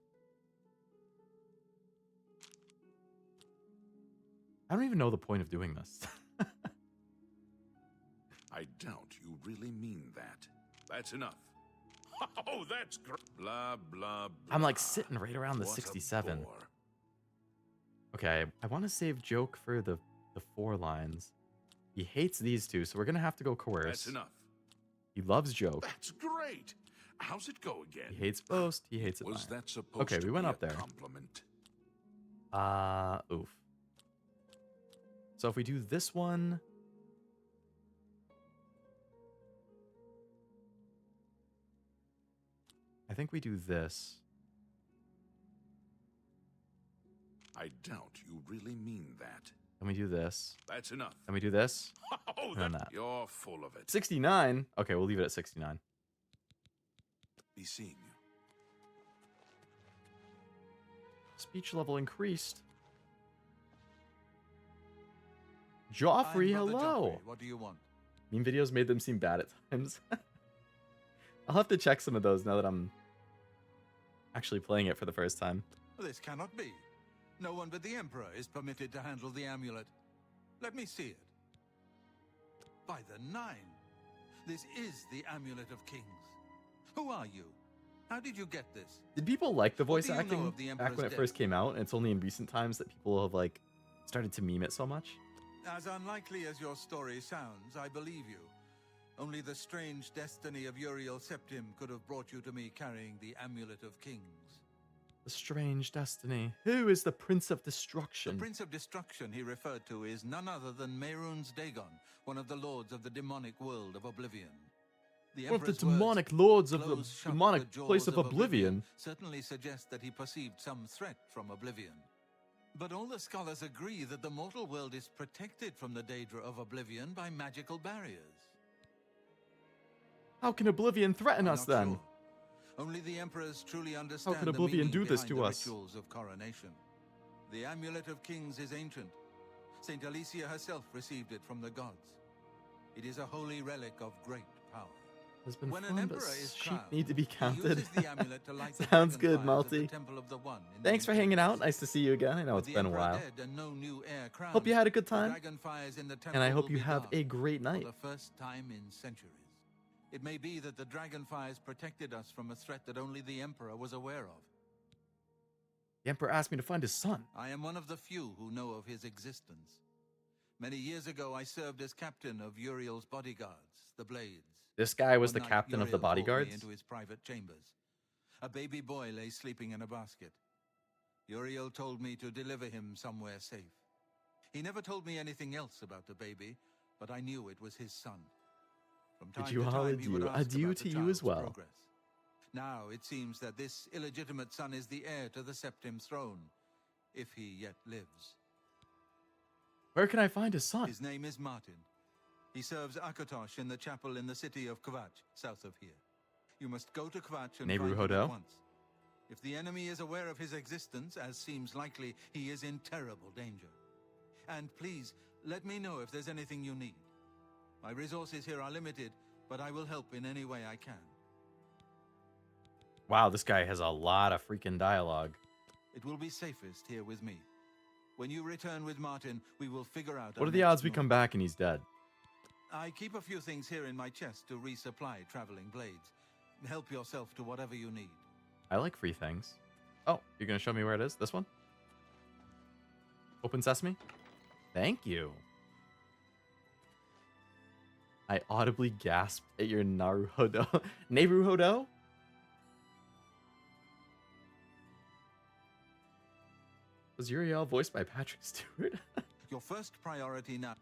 I don't even know the point of doing this. I doubt you really mean that. That's enough. Oh, that's great. Blah, blah, blah. I'm like sitting right around the What a 67. bore. Okay, I want to save joke for the 4 lines. He hates these two, so we're going to have to go coerce. That's enough. He loves joke. That's great. How's it go again? He hates boast. He hates it. Was that supposed Okay, to we went be up a there. compliment? Oof. So if we do this one... I think we do this. I doubt you really mean that. Then we do this. That's enough. Then we do this. Oh, And then that. You're full of it. 69. Okay, we'll leave it at 69. Be seeing you. Speech level increased. Joffrey, I'm Brother hello. Joffrey. What do you want? Meme videos made them seem bad at times. I'll have to check some of those now that I'm actually playing it for the first time. This cannot be. No one but the Emperor is permitted to handle the amulet. Let me see it. By the 9! This is the Amulet of Kings. Who are you? How did you get this? Did people like the What voice do you know acting of the back Emperor's when it death? first came out? And it's only in recent times that people have like started to meme it so much. As unlikely as your story sounds, I believe you. Only the strange destiny of Uriel Septim could have brought you to me carrying the Amulet of Kings. The strange destiny. Who is the Prince of The Destruction? Prince of Destruction he referred to is none other than Mehrunes Dagon, one of the lords of the demonic world of Oblivion. The One of the Emperor's words, demonic lords of the "Close shut demonic the jaws place of Oblivion. certainly suggest that he perceived some threat from Oblivion. But all the scholars agree that the mortal world is protected from the danger of Oblivion by magical barriers. How can Oblivion threaten I'm us not then? sure. Only the emperors truly understand could the Oblivion meaning do this behind to the us? rituals of coronation. The Amulet of Kings is ancient. Saint Alicia herself received it from the gods. It is a holy relic of great power. Has been When an found, but emperor is sheep crowned, need to be he counted. uses the amulet to light the Sounds dragon good, fires at Malty. the Temple of the One in the Thanks for ancient hanging out. days. Nice to see you again. I know With it's the been a emperor while. dead and no new heir crowned, Hope you had a good the time, dragon fires in the and I temple hope will you be have dark a great night. for the first time in centuries. It may be that the dragon fires protected us from a threat that only the Emperor was aware of. The Emperor asked me to find his son. I am one of the few who know of his existence. Many years ago, I served as captain of Uriel's bodyguards, the Blades. This guy was One the night, captain of the Uriel called me bodyguards. into his private chambers. A baby boy lay sleeping in a basket. Uriel told me to deliver him somewhere safe. He never told me anything else about the baby, but I knew it was his son. From time you to all time, he would adieu? ask Adieu about to the you as child's well. progress. Now it seems that this illegitimate son is the heir to the Septim throne, if he yet lives. Where can I find his son? His name is Martin. He serves Akatosh in the chapel in the city of Kvatch, south of here. You must go to Kvatch and Nehru find him Hodo? at once. If the enemy is aware of his existence, as seems likely, he is in terrible danger. And please, let me know if there's anything you need. My resources here are limited, but I will help in any way I can. Wow, this guy has a lot of freaking dialogue. It will be safest here with me. When you return with Martin, we will figure out What our are the next odds we move. come back and he's dead? I keep a few things here in my chest to resupply traveling blades. Help yourself to whatever you need. I like free things. Oh, you're going to show me where it is? This one? Open sesame? Thank you. I audibly gasped at your Naruhodo. Naruhodo? Was Uriel voiced by Patrick Stewart? Your first priority now.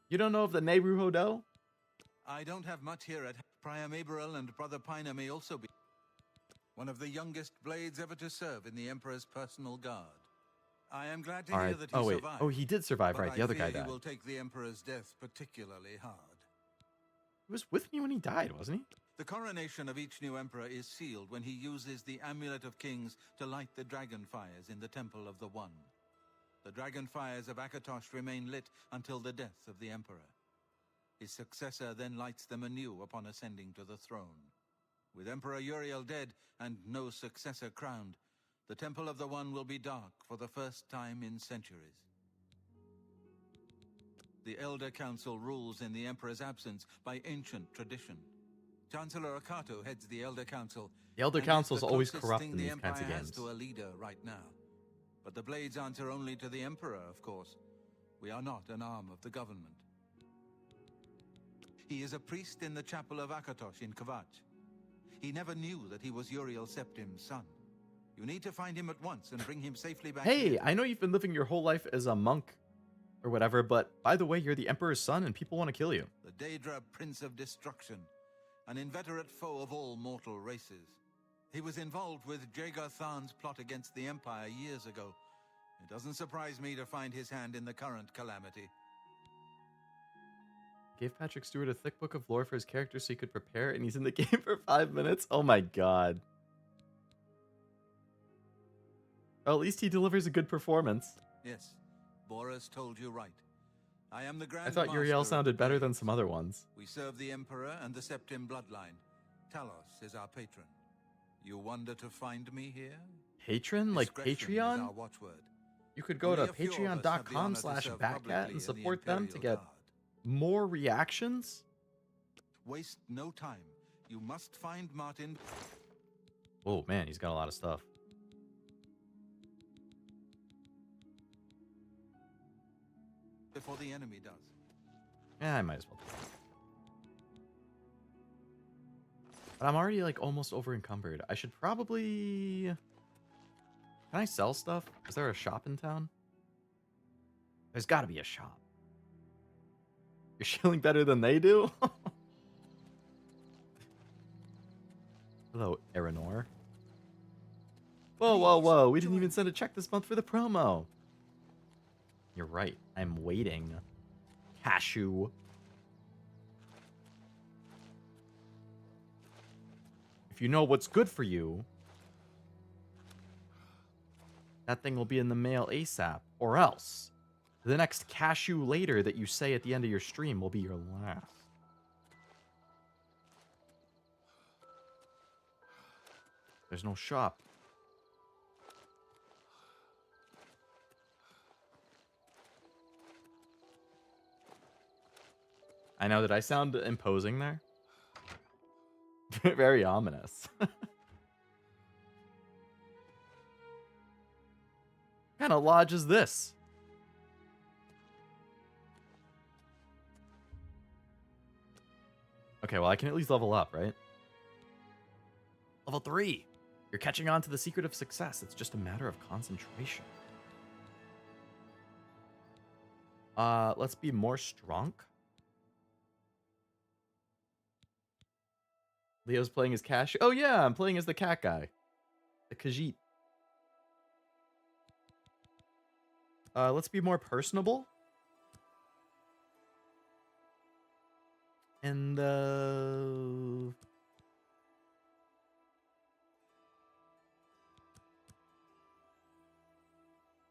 You don't know of the Naruhodo? I don't have much here at Prior Maberel, and Brother Piner may also be one of the youngest blades ever to serve in the Emperor's personal guard. I am glad to All hear right. that he Oh, wait. survived. Oh, he did survive, but right? I The other guy fear died. he will take the Emperor's death particularly hard. He was with me when he died, wasn't he? The coronation of each new emperor is sealed when he uses the Amulet of Kings to light the dragon fires in the Temple of the One. The dragon fires of Akatosh remain lit until the death of the emperor. His successor then lights them anew upon ascending to the throne. With Emperor Uriel dead and no successor crowned, the Temple of the One will be dark for the first time in centuries. The Elder Council rules in the Emperor's absence by ancient tradition. Chancellor Akato heads the Elder Council. The Elder and Council is is the always closest corrupt thing in the these Empire kinds of has games. to a leader right now. But the Blades answer only to the Emperor, of course. We are not an arm of the government. He is a priest in the chapel of Akatosh in Kvatch. He never knew that he was Uriel Septim's son. You need to find him at once and bring him safely back Hey, here. I know you've been living your whole life as a monk or whatever, but by the way, you're the Emperor's son and people want to kill you. The Daedra Prince of Destruction, an inveterate foe of all mortal races. He was involved with Jagar Tharn's plot against the Empire years ago. It doesn't surprise me to find his hand in the current calamity. Gave Patrick Stewart a thick book of lore for his character so he could prepare, and he's in the game for 5 minutes? Oh my god. Well, at least he delivers a good performance. Yes, Boris told you right. I am the Grand I thought Master Uriel of sounded better than Blades. some other ones. We serve the Emperor and the Septim bloodline. Talos is our patron. You wonder to find me here? Patron? Like Discretion is our Patreon? watchword. You could go to Only a few of us have the honor to serve patreon.com/batcat publicly and in support the them to Imperial get Guard. more reactions? Waste no time. You must find Martin. Oh man, he's got a lot of stuff. Before the enemy does. Yeah, I might as well. But I'm already like almost over encumbered. I should probably... Can I sell stuff? Is there a shop in town? There's got to be a shop. You're shilling better than they do? Hello, Aranor. Whoa, whoa, whoa. We didn't even send a check this month for the promo. You're right. I'm waiting. Cashew. If you know what's good for you, that thing will be in the mail ASAP. Or else, the next cashew later that you say at the end of your stream will be your last. There's no shop. I know, did I sound imposing there? Very ominous. What kind of lodge is this? Okay, well, I can at least level up, right? Level 3. You're catching on to the secret of success. It's just a matter of concentration. Let's be more strong. Leo's playing as Cash. Oh yeah, I'm playing as the cat guy. The Khajiit. Let's be more personable. And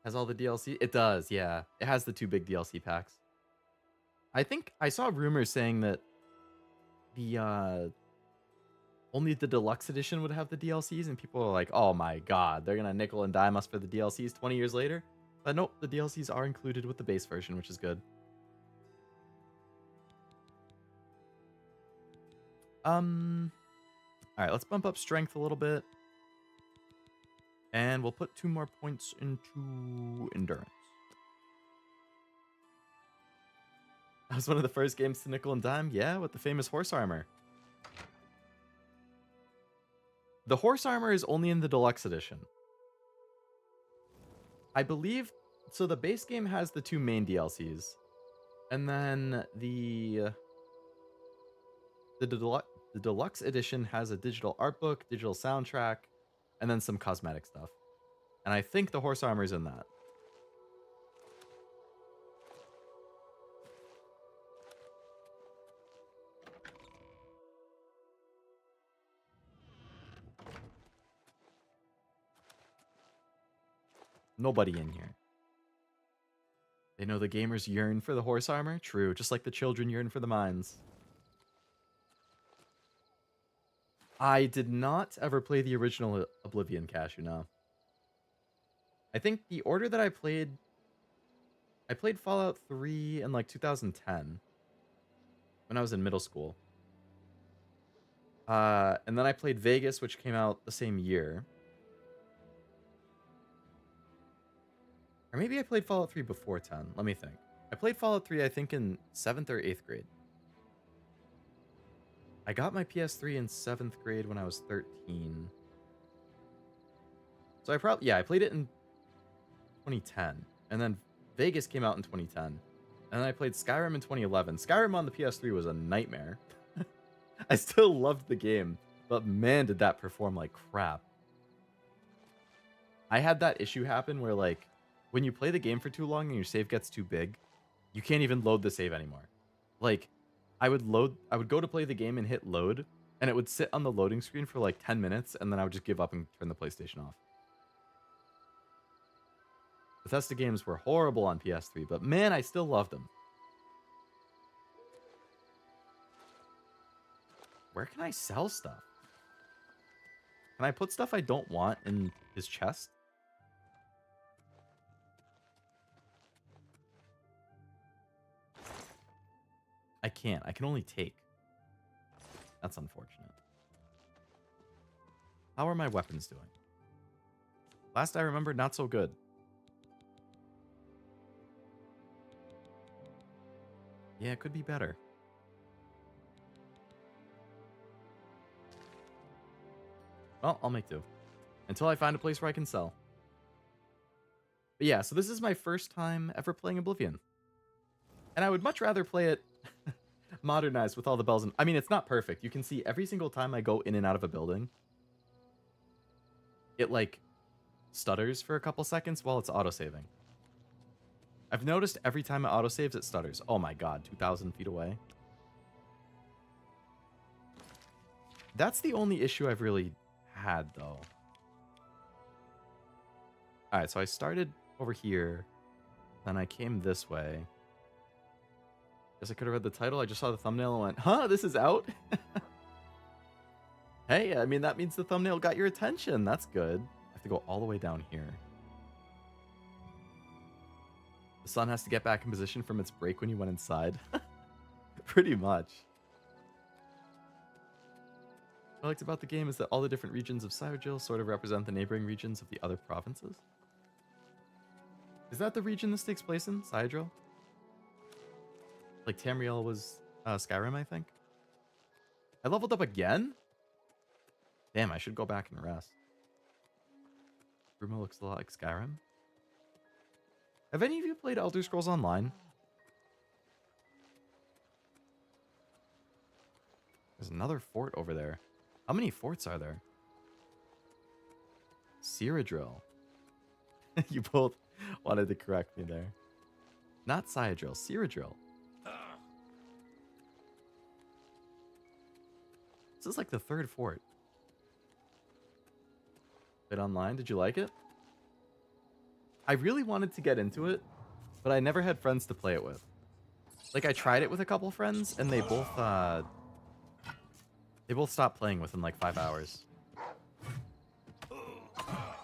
has all the DLC? It does, yeah. It has the 2 big DLC packs. I think I saw rumors saying that the only the deluxe edition would have the DLCs, and people are like, oh my god, they're gonna nickel and dime us for the DLCs 20 years later. But nope, the DLCs are included with the base version, which is good. Alright, let's bump up strength a little bit. And we'll put 2 more points into endurance. That was one of the first games to nickel and dime. Yeah, with the famous horse armor. The horse armor is only in the deluxe edition. I believe, so the base game has the 2 main DLCs. And then the deluxe edition has a digital art book, digital soundtrack, and then some cosmetic stuff. And I think the horse armor is in that. Nobody in here. They know the gamers yearn for the horse armor? True, just like the children yearn for the mines. I did not ever play the original Oblivion, Cashew, no. I think the order that I played Fallout 3 in like 2010 when I was in middle school. And then I played Vegas, which came out the same year. Or maybe I played Fallout 3 before 10. Let me think. I played Fallout 3, I think, in 7th or 8th grade. I got my PS3 in 7th grade when I was 13. So I played it in 2010. And then Vegas came out in 2010. And then I played Skyrim in 2011. Skyrim on the PS3 was a nightmare. I still loved the game, but man, did that perform like crap. I had that issue happen where, like, when you play the game for too long and your save gets too big, you can't even load the save anymore. Like, I would go to play the game and hit load, and it would sit on the loading screen for like 10 minutes, and then I would just give up and turn the PlayStation off. Bethesda games were horrible on PS3, but man, I still loved them. Where can I sell stuff? Can I put stuff I don't want in his chest? I can't. I can only take. That's unfortunate. How are my weapons doing? Last I remember, not so good. Yeah, it could be better. Well, I'll make do. Until I find a place where I can sell. But yeah, so this is my first time ever playing Oblivion. And I would much rather play it modernized with all the bells and... I mean, it's not perfect. You can see every single time I go in and out of a building, it, like, stutters for a couple seconds while it's autosaving. I've noticed every time it autosaves, it stutters. Oh my god, 2,000 feet away. That's the only issue I've really had, though. Alright, so I started over here, then I came this way. Guess I could have read the title. I just saw the thumbnail and went, huh, this is out? Hey, I mean, that means the thumbnail got your attention. That's good. I have to go all the way down here. The sun has to get back in position from its break when you went inside. Pretty much. What I liked about the game is that all the different regions of Cyrodiil sort of represent the neighboring regions of the other provinces. Is that the region this takes place in? Cyrodiil? Like Tamriel was Skyrim, I think. I leveled up again? Damn, I should go back and rest. Bruma looks a lot like Skyrim. Have any of you played Elder Scrolls Online? There's another fort over there. How many forts are there? Cyrodiil. You both wanted to correct me there. Not Cyrodiil, Cyrodiil. This is like the third fort. Played online, did you like it? I really wanted to get into it, but I never had friends to play it with. Like, I tried it with a couple friends, and they both stopped playing within like 5 hours.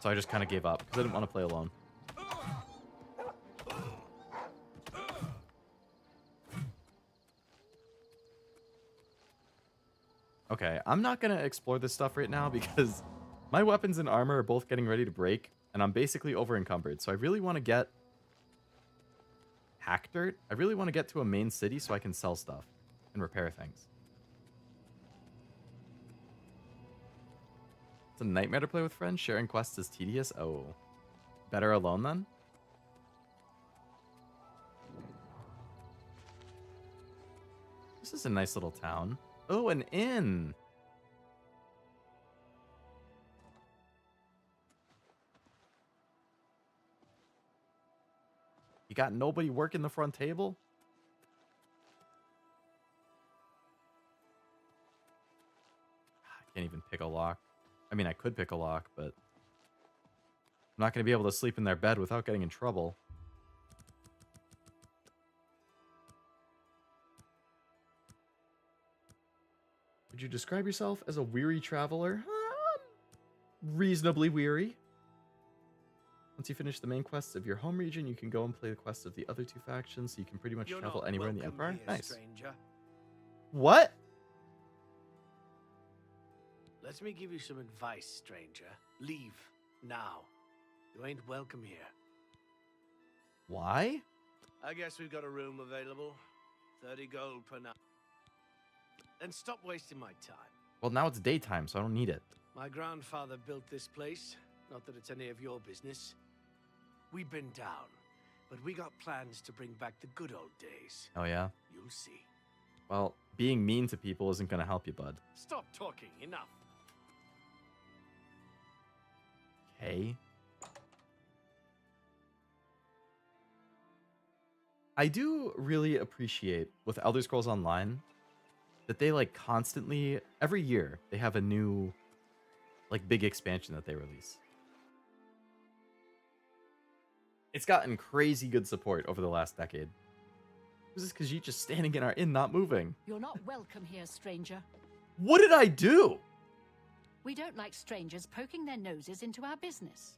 So I just kind of gave up, because I didn't want to play alone. Okay, I'm not going to explore this stuff right now, because my weapons and armor are both getting ready to break, and I'm basically over encumbered. So I really want to get hack dirt. I really want to get to a main city so I can sell stuff and repair things. It's a nightmare to play with friends. Sharing quests is tedious. Oh, better alone then? This is a nice little town. Oh, an inn. You got nobody working the front table? I can't even pick a lock. I mean, I could pick a lock, but I'm not going to be able to sleep in their bed without getting in trouble. Would you describe yourself as a weary traveler? Reasonably weary. Once you finish the main quests of your home region, you can go and play the quests of the other two factions, so you can pretty much travel anywhere in the Empire. Here, Nice. stranger. What? Let me give you some advice, stranger. Leave now. You ain't welcome here. Why? I guess we've got a room available. 30 gold per night. And stop wasting my time. Well, now it's daytime, so I don't need it. My grandfather built this place. Not that it's any of your business. We've been down, but we got plans to bring back the good old days. Oh, yeah? You'll see. Well, being mean to people isn't going to help you, bud. Stop talking. Enough. Okay. I do really appreciate with Elder Scrolls Online that they like constantly, every year, they have a new like big expansion that they release. It's gotten crazy good support over the last decade. This is Khajiit just standing in our inn, not moving. You're not welcome here, stranger. What did I do? We don't like strangers poking their noses into our business.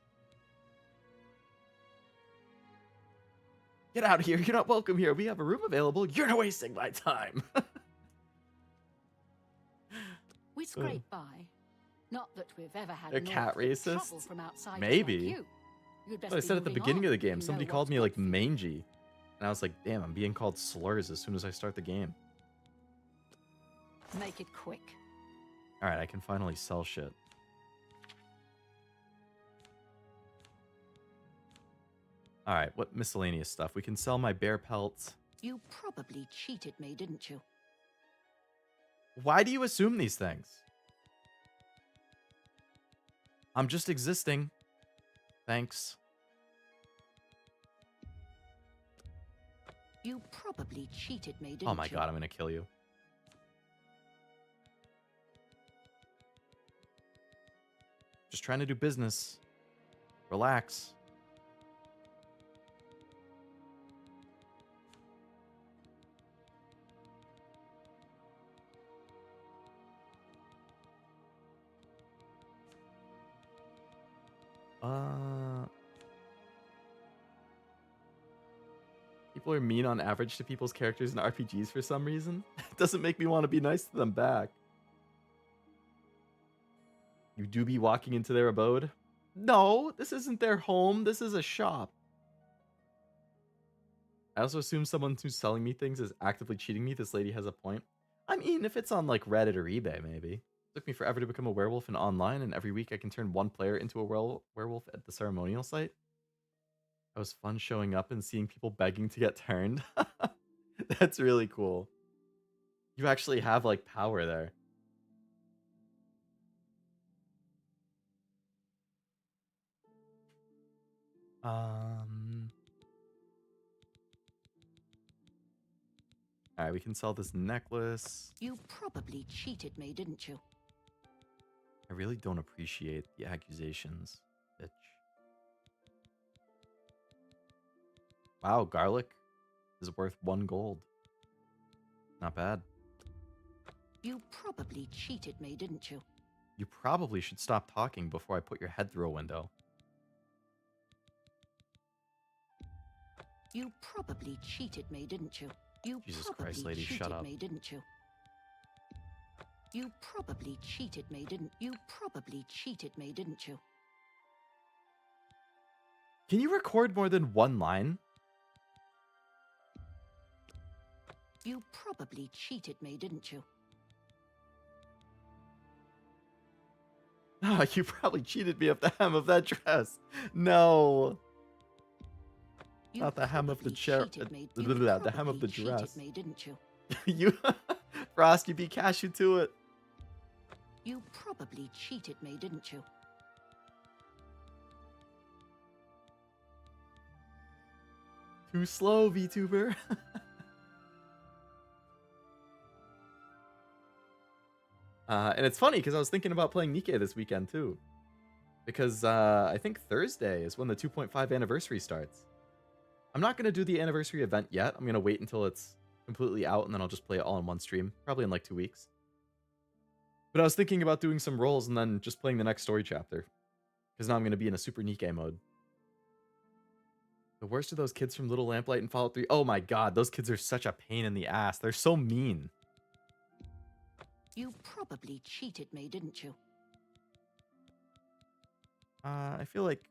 Get out of here. You're not welcome here. We have a room available. You're not wasting my time. We scrape by. Not that we've ever had They're cat racist? trouble from outsiders Maybe. like you. You'd best What I be said at the moving beginning of on the if you game, know somebody what's called me good like for you. mangy. And I was like, damn, I'm being called slurs as soon as I start the game. Make it quick. Alright, I can finally sell shit. Alright, what miscellaneous stuff? We can sell my bear pelts. You probably cheated me, didn't you? Why do you assume these things? I'm just existing. Thanks. You probably cheated me, didn't you? Oh my god, I'm gonna kill you. Just trying to do business. Relax. People are mean on average to people's characters in RPGs for some reason. It doesn't make me want to be nice to them back. You do be walking into their abode? No, this isn't their home. This is a shop. I also assume someone who's selling me things is actively cheating me. This lady has a point. I mean, if it's on like Reddit or eBay, maybe. It took me forever to become a werewolf in online, and every week I can turn one player into a werewolf at the ceremonial site. It was fun showing up and seeing people begging to get turned. That's really cool. You actually have like power there. Alright, we can sell this necklace. You probably cheated me, didn't you? I really don't appreciate the accusations, bitch. Wow, garlic is worth 1 gold. Not bad. You probably cheated me, didn't you? You probably should stop talking before I put your head through a window. You probably cheated me, didn't you? You Jesus probably Christ, lady, cheated shut up. me, didn't you? You probably cheated me, didn't you? Probably cheated me, didn't you? Can you record more than 1 line? You probably cheated me, didn't you? Ah, you probably cheated me of the hem of that dress. No. You Not the hem of the probably chair. cheated me. The You hem of the probably cheated dress. me, didn't you? You, Frost, you beat Cashew to it. You probably cheated me, didn't you? Too slow, VTuber. And it's funny because I was thinking about playing Nikke this weekend too. Because I think Thursday is when the 2.5 anniversary starts. I'm not going to do the anniversary event yet. I'm going to wait until it's completely out and then I'll just play it all in one stream. Probably in like 2 weeks. But I was thinking about doing some rolls and then just playing the next story chapter. Because now I'm going to be in a super Nikke mode. The worst of those kids from Little Lamplight and Fallout 3. Oh my god, those kids are such a pain in the ass. They're so mean. You probably cheated me, didn't you? I feel like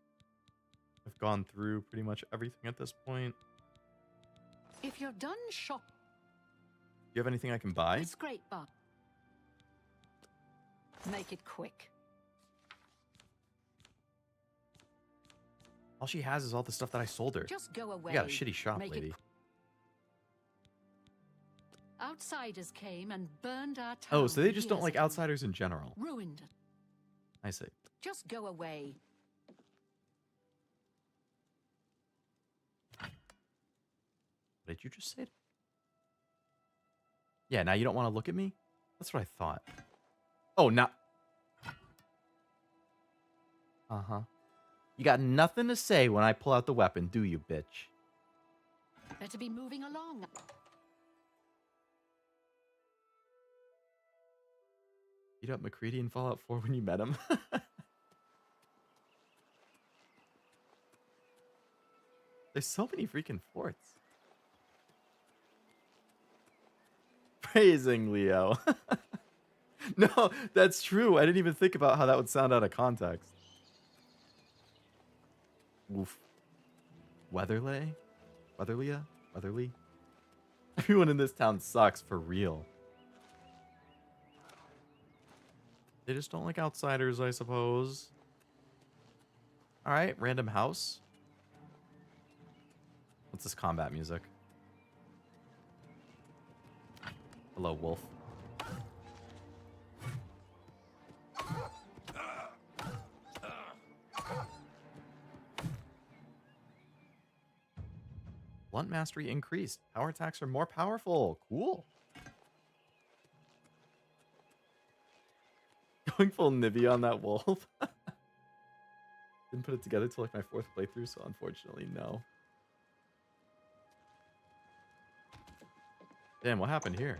I've gone through pretty much everything at this point. If you're done shop, Do you have anything I can buy? it's great, but make it quick. All she has is all the stuff that I sold her. Just go away. You got a shitty shop, Make it lady. Outsiders came and burned our town. Oh, so they just don't years like ago. outsiders in general. Ruined it. I see. Just go away. What did you just say? Yeah, now you don't want to look at me? That's what I thought. Oh, now. Uh-huh. You got nothing to say when I pull out the weapon, do you, bitch? Better be moving along. Beat up McCready in Fallout 4 when you met him. There's so many freaking forts. Praising Leo. No, that's true. I didn't even think about how that would sound out of context. Oof. Weatherley? Weatherlia? Weatherly? Everyone in this town sucks, for real. They just don't like outsiders, I suppose. Alright, random house. What's this combat music? Hello, wolf. Blunt mastery increased. Power attacks are more powerful. Cool. Going full Nibby on that wolf. Didn't put it together till like my 4th playthrough, so unfortunately, no. Damn, what happened here?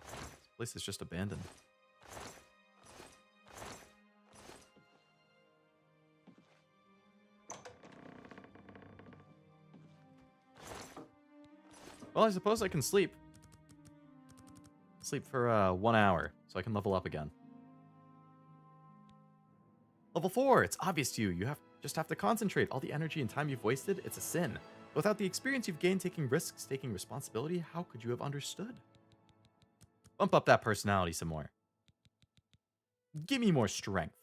This place is just abandoned. Well, I suppose I can sleep. Sleep for 1 hour, so I can level up again. Level 4, it's obvious to you. You just have to concentrate. All the energy and time you've wasted, it's a sin. Without the experience you've gained taking risks, taking responsibility, how could you have understood? Bump up that personality some more. Give me more strength.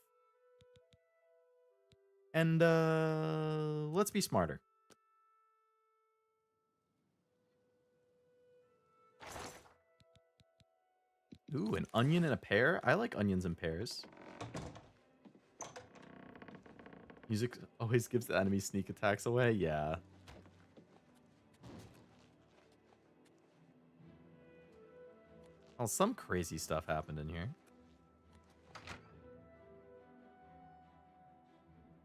And, let's be smarter. Ooh, an onion and a pear? I like onions and pears. Music always gives the enemy sneak attacks away? Yeah. Well, some crazy stuff happened in here.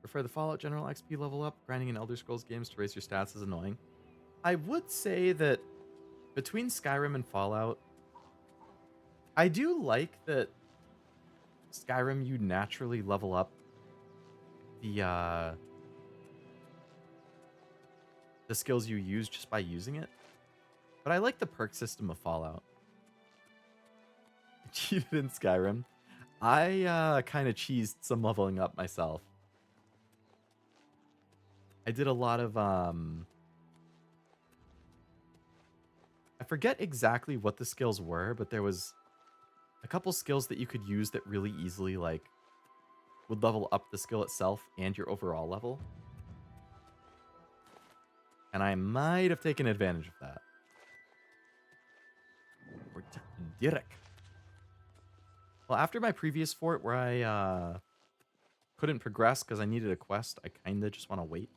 Prefer the Fallout General XP level up? Grinding in Elder Scrolls games to raise your stats is annoying. I would say that between Skyrim and Fallout, I do like that Skyrim you naturally level up the skills you use just by using it. But I like the perk system of Fallout. I cheated in Skyrim. I kind of cheesed some leveling up myself. I did a lot of I forget exactly what the skills were, but there was a couple skills that you could use that really easily like would level up the skill itself and your overall level. And I might have taken advantage of that. Or Dirk. Well, after my previous fort where I couldn't progress because I needed a quest, I kind of just want to wait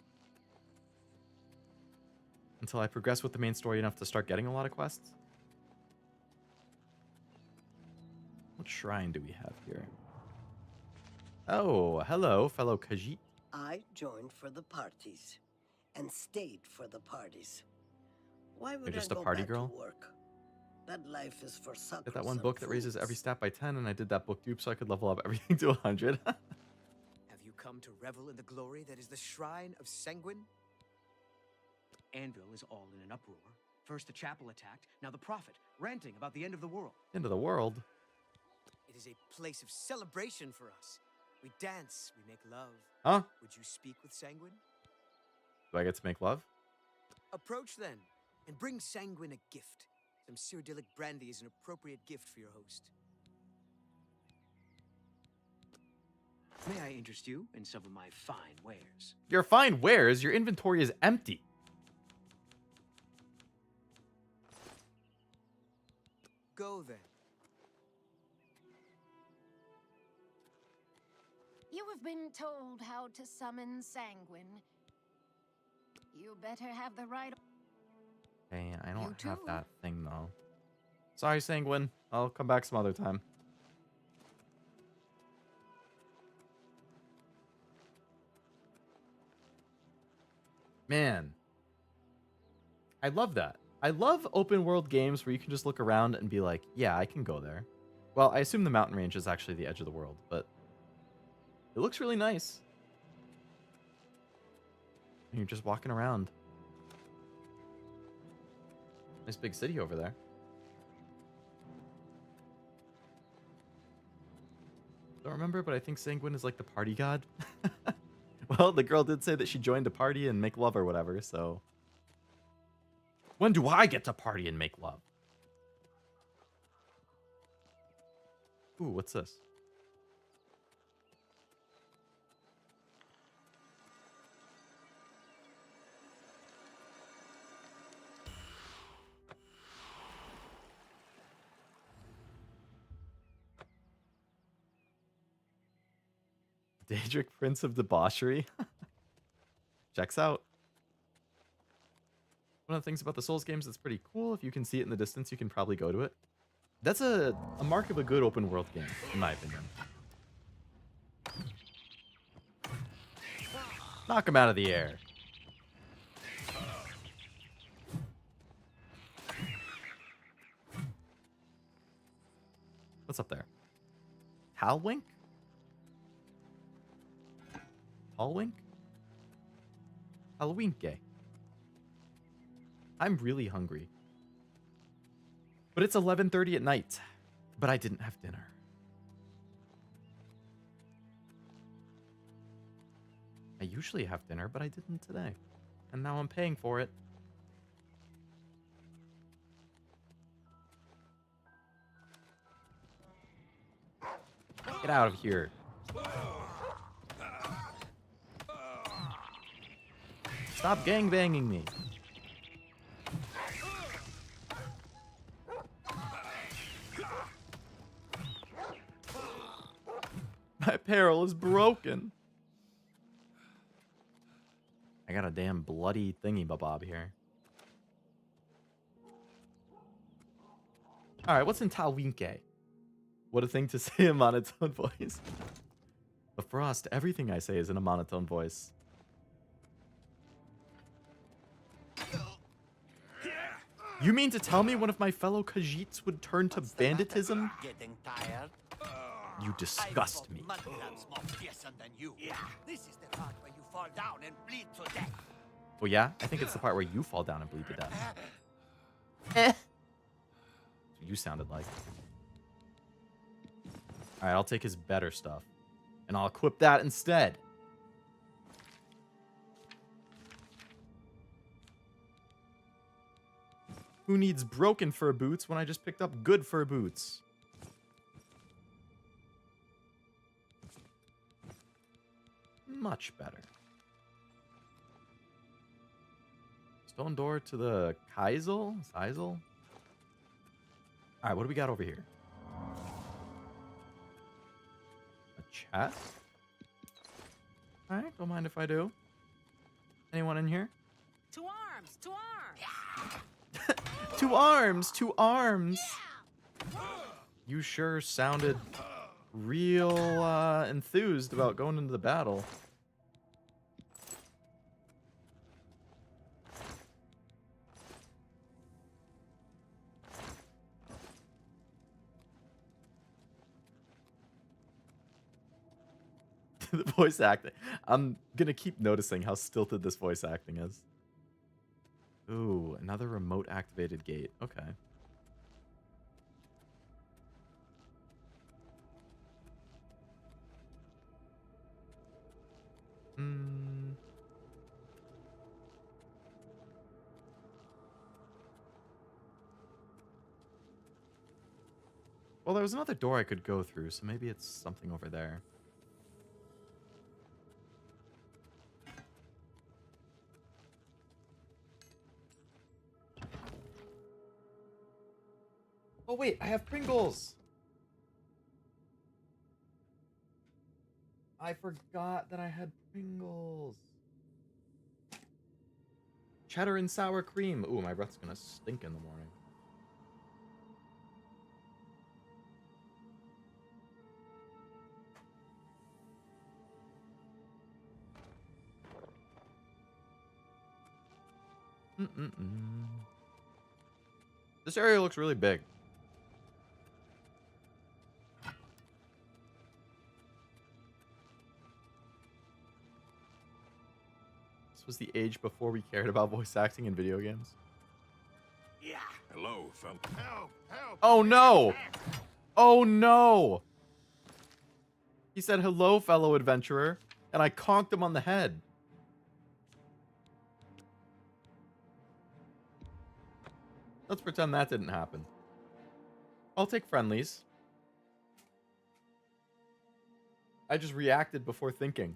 until I progress with the main story enough to start getting a lot of quests. What shrine do we have here? Oh, hello, fellow Khajiit. I joined for the parties and stayed for the parties. Why would You're just I a go party back girl? to work? That life is for suckers. Get that one book that raises every stat by 10, and I did that book dupe so I could level up everything to 100. Have you come to revel in the glory that is the shrine of Sanguine? Anvil is all in an uproar. First the chapel attacked, now the prophet, ranting about the end of the world. End of the world? It is a place of celebration for us. We dance, we make love. Huh? Would you speak with Sanguine? Do I get to make love? Approach then, and bring Sanguine a gift. Some Cyrodiilic brandy is an appropriate gift for your host. May I interest you in some of my fine wares? Your fine wares? Your inventory is empty. Go then. You have been told how to summon Sanguine. You better have the right... Hey, I don't You have too. that thing, though. Sorry, Sanguine. I'll come back some other time. Man. I love that. I love open world games where you can just look around and be like, yeah, I can go there. Well, I assume the mountain range is actually the edge of the world, but it looks really nice. And you're just walking around. Nice big city over there. Don't remember, but I think Sanguine is like the party god. Well, the girl did say that she joined a party and make love or whatever, so... When do I get to party and make love? Ooh, what's this? Daedric Prince of Debauchery? Checks out. One of the things about the Souls games that's pretty cool, if you can see it in the distance, you can probably go to it. That's a mark of a good open world game, in my opinion. Knock him out of the air. What's up there? Halwink? Halwink? Halwinke. I'm really hungry. But it's 11:30 at night. But I didn't have dinner. I usually have dinner, but I didn't today. And now I'm paying for it. Get out of here. Stop gangbanging me. My apparel is broken. I got a damn bloody thingy-bob here. Alright, what's in Talwinke? What a thing to say in monotone voice. But Frost, everything I say is in a monotone voice. You mean to tell me one of my fellow Khajiits would turn to banditism? Getting tired? You disgust me. Mudcrabs more fearsome than you. Yeah. This is the part where you fall down and bleed to death. Well, yeah, I think it's the part where you fall down and bleed to death. That's what you sounded like. Alright, I'll take his better stuff. And I'll equip that instead. Who needs broken fur boots when I just picked up good fur boots? Much better. Stone door to the Kaisel? Seisel? Alright, what do we got over here? A chest? Alright, don't mind if I do. Anyone in here? To arms! To arms! Two arms! Two arms! You sure sounded real enthused about going into the battle. The voice acting. I'm gonna keep noticing how stilted this voice acting is. Ooh, another remote activated gate. Okay. Hmm. Well, there was another door I could go through, so maybe it's something over there. Oh wait, I have Pringles! I forgot that I had Pringles. Cheddar and sour cream. Ooh, my breath's gonna stink in the morning. This area looks really big. This was the age before we cared about voice acting in video games. Yeah. Hello, fella. Help! Help! Oh no! Oh no! He said, "Hello, fellow adventurer," and I conked him on the head. Let's pretend that didn't happen. I'll take friendlies. I just reacted before thinking.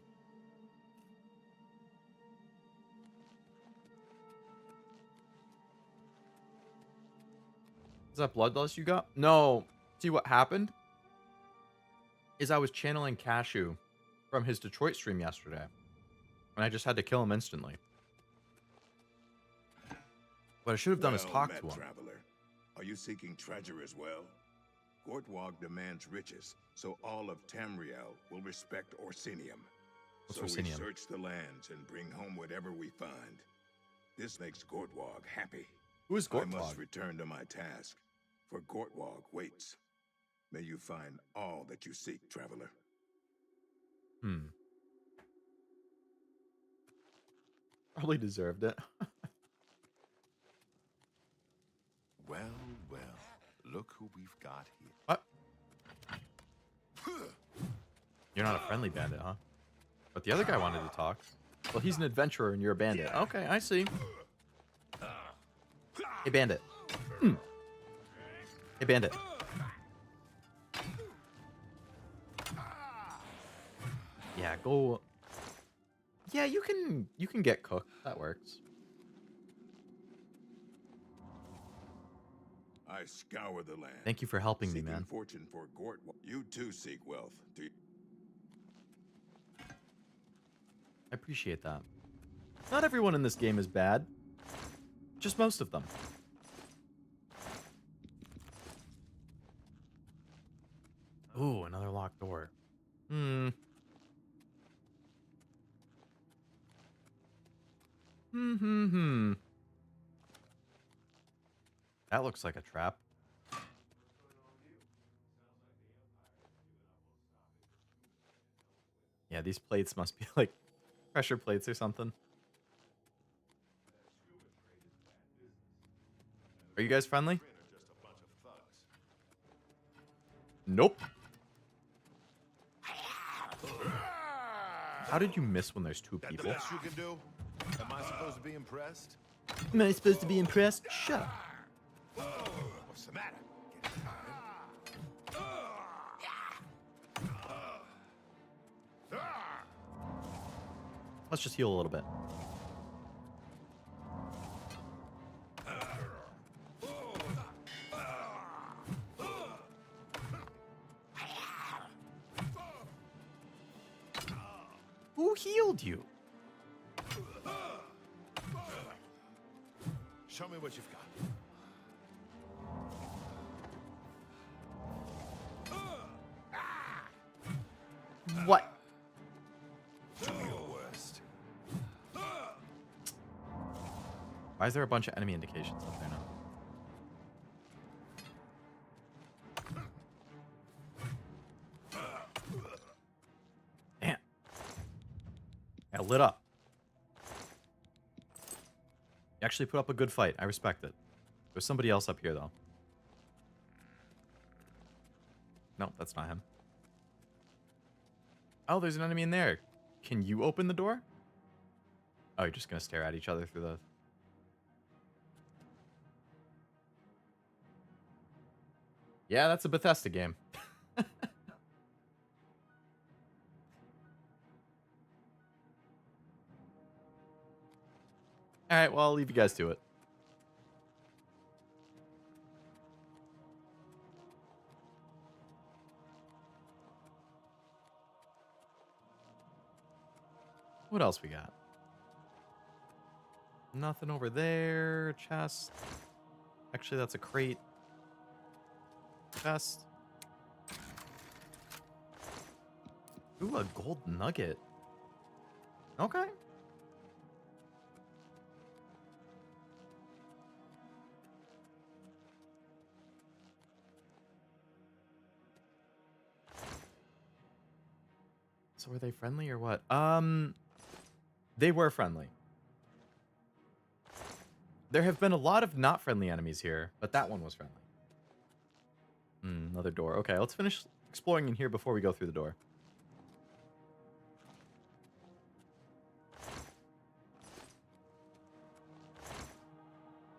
Is that bloodlust you got? No. See, what happened is I was channeling Cashew from his Detroit stream yesterday, and I just had to kill him instantly. What I should have done is talk to him. Traveler. Are you seeking treasure as well? Gortwog demands riches, so all of Tamriel will respect Orsinium. What's so Orsinium? we search the lands and bring home whatever we find. This makes Gortwog happy. Who is Gortwog? I must return to my task, for Gortwog waits. May you find all that you seek, traveler. Probably deserved it. Well, well, look who we've got here. What? You're not a friendly bandit, huh? But the other guy wanted to talk. Well, he's an adventurer and you're a bandit. Okay, I see. Hey, bandit. Hey, bandit. Yeah, go. Yeah, you can get cooked. That works. I scour the land. Thank you for helping me, seeking man. fortune for Gortwog. You too seek wealth. Do you? I appreciate that. Not everyone in this game is bad. Just most of them. Ooh, another locked door. That looks like a trap. Yeah, these plates must be like pressure plates or something. Are you guys friendly? Nope. How did you miss when there's two people? The best you can do? Am I supposed to be impressed? Am I supposed to be impressed? Shut up. What's the matter? Let's just heal a little bit. Who healed you? Show me what you've got. What? Do your worst. Why is there a bunch of enemy indications up there now? Damn. I lit up. You actually put up a good fight. I respect it. There's somebody else up here, though. No, that's not him. Oh, there's an enemy in there. Can you open the door? Oh, you're just going to stare at each other through the... Yeah, that's a Bethesda game. Alright, well, I'll leave you guys to it. What else we got? Nothing over there. Chest. Actually, that's a crate. Chest. Ooh, a gold nugget. Okay. So were they friendly or what? They were friendly. There have been a lot of not friendly enemies here, but that one was friendly. Another door. Okay, let's finish exploring in here before we go through the door.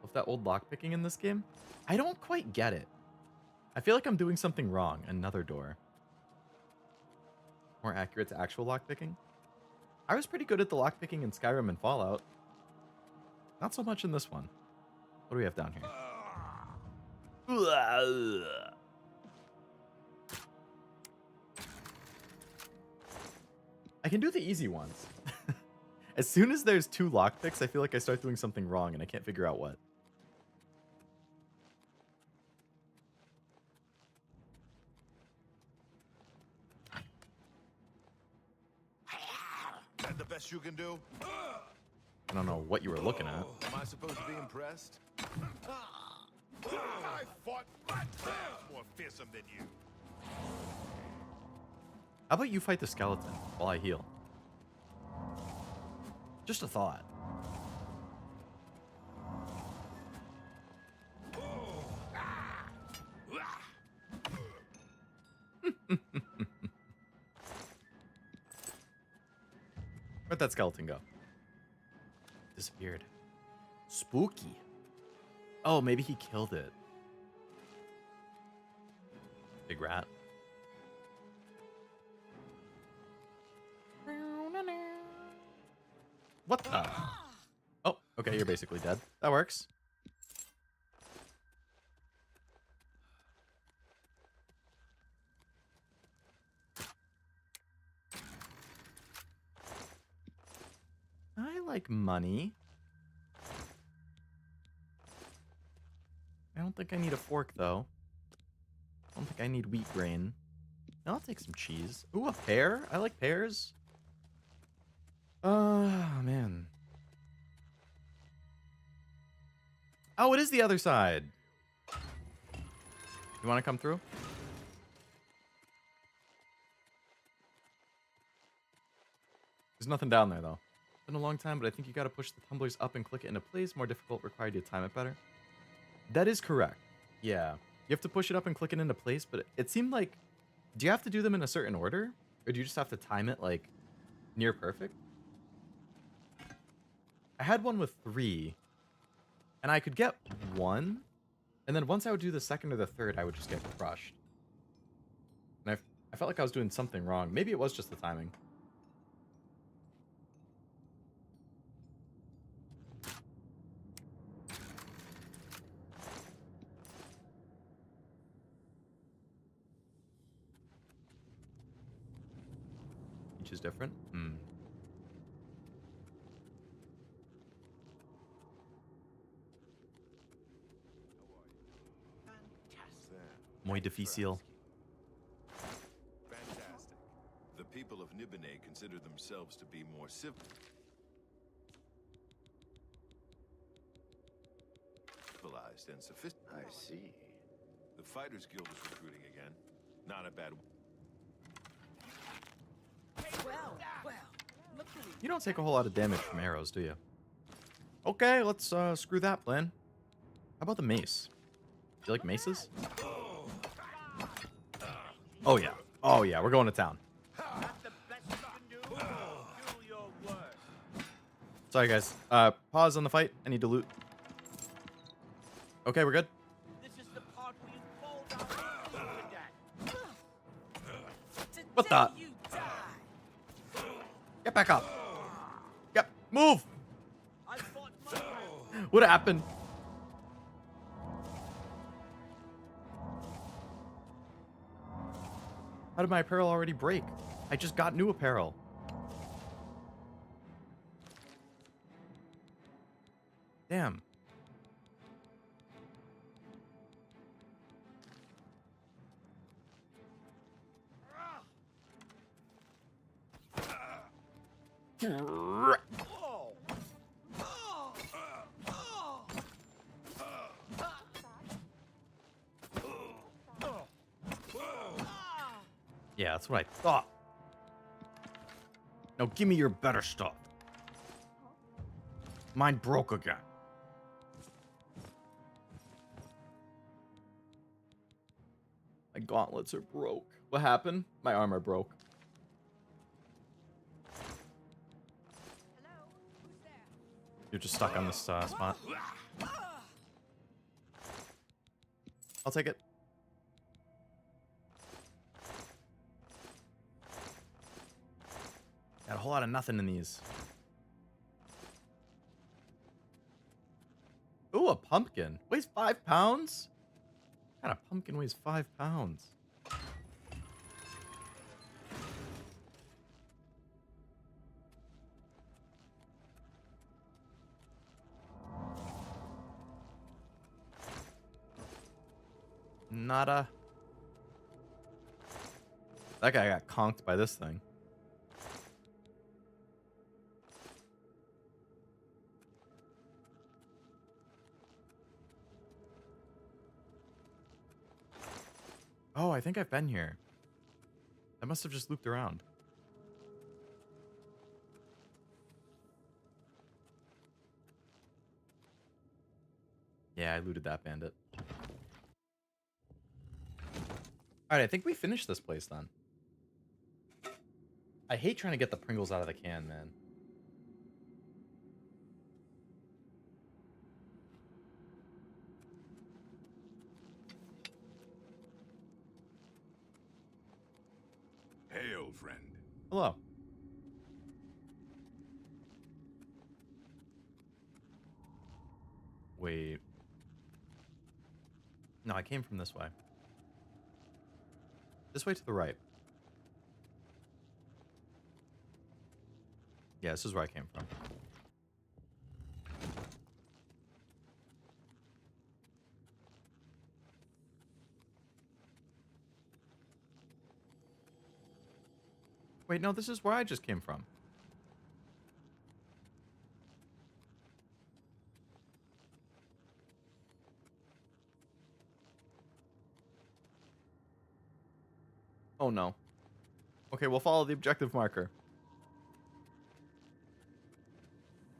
Of that old lockpicking in this game? I don't quite get it. I feel like I'm doing something wrong. Another door. More accurate to actual lockpicking? I was pretty good at the lockpicking in Skyrim and Fallout. Not so much in this one. What do we have down here? I can do the easy ones. As soon as there's 2 lockpicks, I feel like I start doing something wrong and I can't figure out what. That the best you can do? I don't know what you were looking at. Am I supposed to be impressed? I fought more fearsome than you. How about you fight the skeleton while I heal? Just a thought. Where'd that skeleton go? Disappeared. Spooky. Oh, maybe he killed it. Big rat. What the? Oh, okay, you're basically dead. That works. I like money. I don't think I need a fork, though. I don't think I need wheat grain. I'll take some cheese. Ooh, a pear? I like pears. Man. Oh, it is the other side. You want to come through? There's nothing down there, though. Been a long time, but I think you gotta push the tumblers up and click it into place. More difficult, required you to time it better. That is correct. Yeah. You have to push it up and click it into place, but it seemed like... Do you have to do them in a certain order? Or do you just have to time it, like, near perfect? I had one with 3. And I could get 1. And then once I would do the second or the third, I would just get crushed. And I felt like I was doing something wrong. Maybe it was just the timing. Each is different? Muy difícil. Fantastic. The people of Nibene consider themselves to be more civilized and sophisticated. I see. The Fighters Guild is recruiting again. Not a bad... Well, look who we You don't take a whole lot of damage from arrows, do you? Okay, let's screw that plan. How about the mace? Do you like maces? Oh yeah. Oh yeah, we're going to town. Sorry guys. Pause on the fight. I need to loot. Okay, we're good. What the? Get back up. Yep, move. What happened? How did my apparel already break? I just got new apparel. Damn. Yeah, that's what I thought. Now give me your better stuff. Mine broke again. My gauntlets are broke. What happened? My armor broke. You're just stuck on this spot. I'll take it. Got a whole lot of nothing in these. Ooh, a pumpkin. Weighs 5 pounds? What kind of pumpkin weighs 5 pounds? Nada. That guy got conked by this thing. Oh, I think I've been here. I must have just looped around. Yeah, I looted that bandit. Alright, I think we finished this place then. I hate trying to get the Pringles out of the can, man. Hail, friend. Hello. Wait. No, I came from this way. This way to the right. Yeah, this is where I came from. Wait, no, this is where I just came from. Oh no. Okay, we'll follow the objective marker.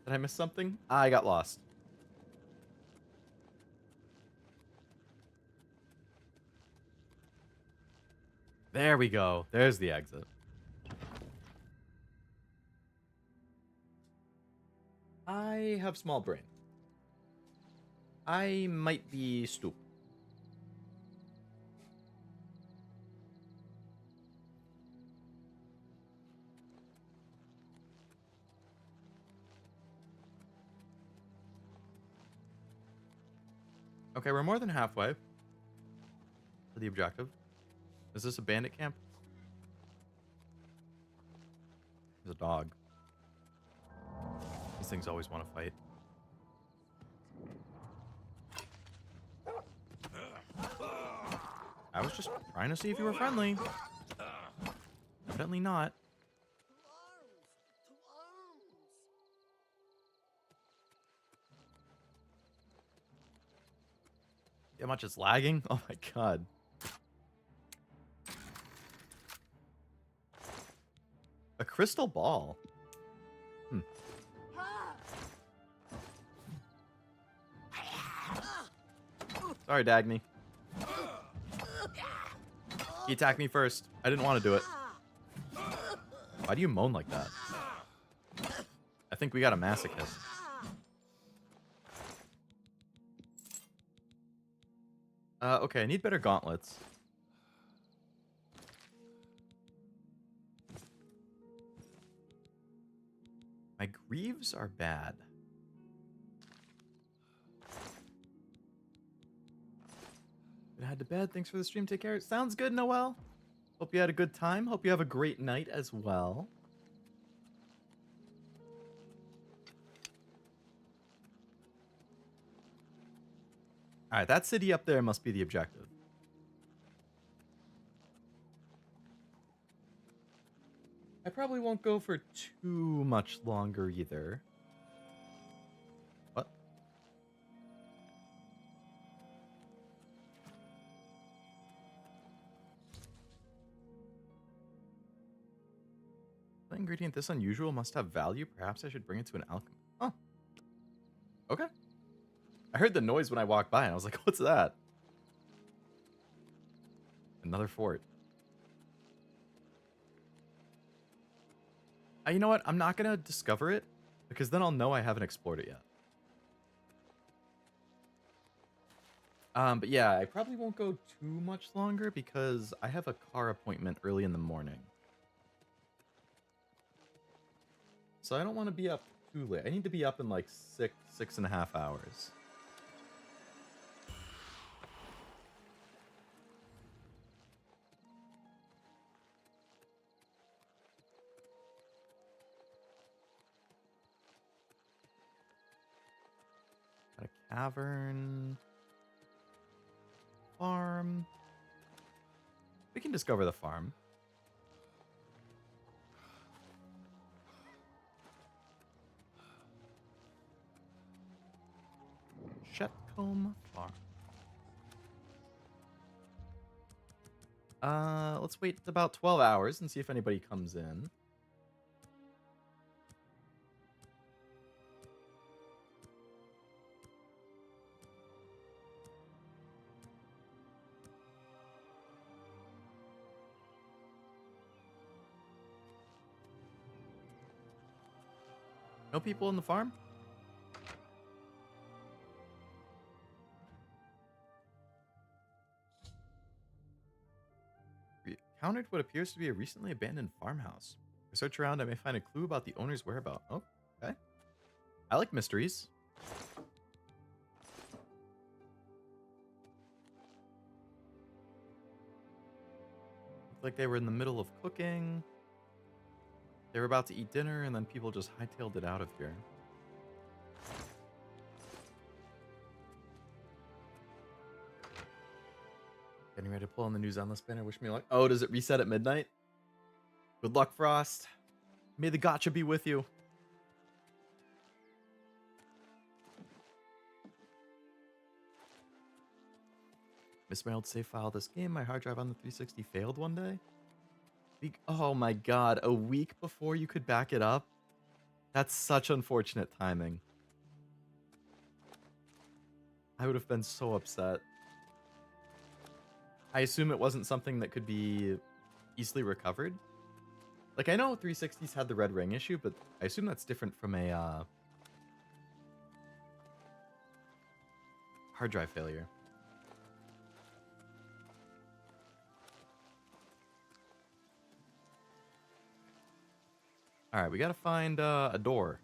Did I miss something? I got lost. There we go. There's the exit. I have small brain. I might be stupid. Okay, we're more than halfway to the objective. Is this a bandit camp? There's a dog. These things always want to fight. I was just trying to see if you were friendly. Evidently not. See how much it's lagging? Oh my god. A crystal ball. Hmm. Sorry, Dagny. He attacked me first. I didn't want to do it. Why do you moan like that? I think we got a masochist. Okay, I need better gauntlets. My greaves are bad. Been head to bed. Thanks for the stream. Take care. Sounds good, Noel. Hope you had a good time. Hope you have a great night as well. Alright, that city up there must be the objective. I probably won't go for too much longer either. What? The ingredient this unusual must have value. Perhaps I should bring it to an alchemist. Oh. Okay. I heard the noise when I walked by and I was like, what's that? Another fort. You know what? I'm not going to discover it because then I'll know I haven't explored it yet. But yeah, I probably won't go too much longer because I have a car appointment early in the morning. So I don't want to be up too late. I need to be up in like 6.5 hours. Got a cavern. Farm. We can discover the farm. Shetcombe Farm. Let's wait about 12 hours and see if anybody comes in. No people in the farm? Encountered what appears to be a recently abandoned farmhouse. If I search around, I may find a clue about the owner's whereabouts. Oh, okay. I like mysteries. Looked like they were in the middle of cooking. They were about to eat dinner, and then people just hightailed it out of here. Getting ready to pull on the news on this banner. Wish me luck. Oh, does it reset at midnight? Good luck, Frost. May the gotcha be with you. Mismailed save file this game. My hard drive on the 360 failed one day. Oh my god, a week before you could back it up? That's such unfortunate timing. I would have been so upset. I assume it wasn't something that could be easily recovered. Like, I know 360s had the red ring issue, but I assume that's different from a hard drive failure. Alright, we gotta find a door.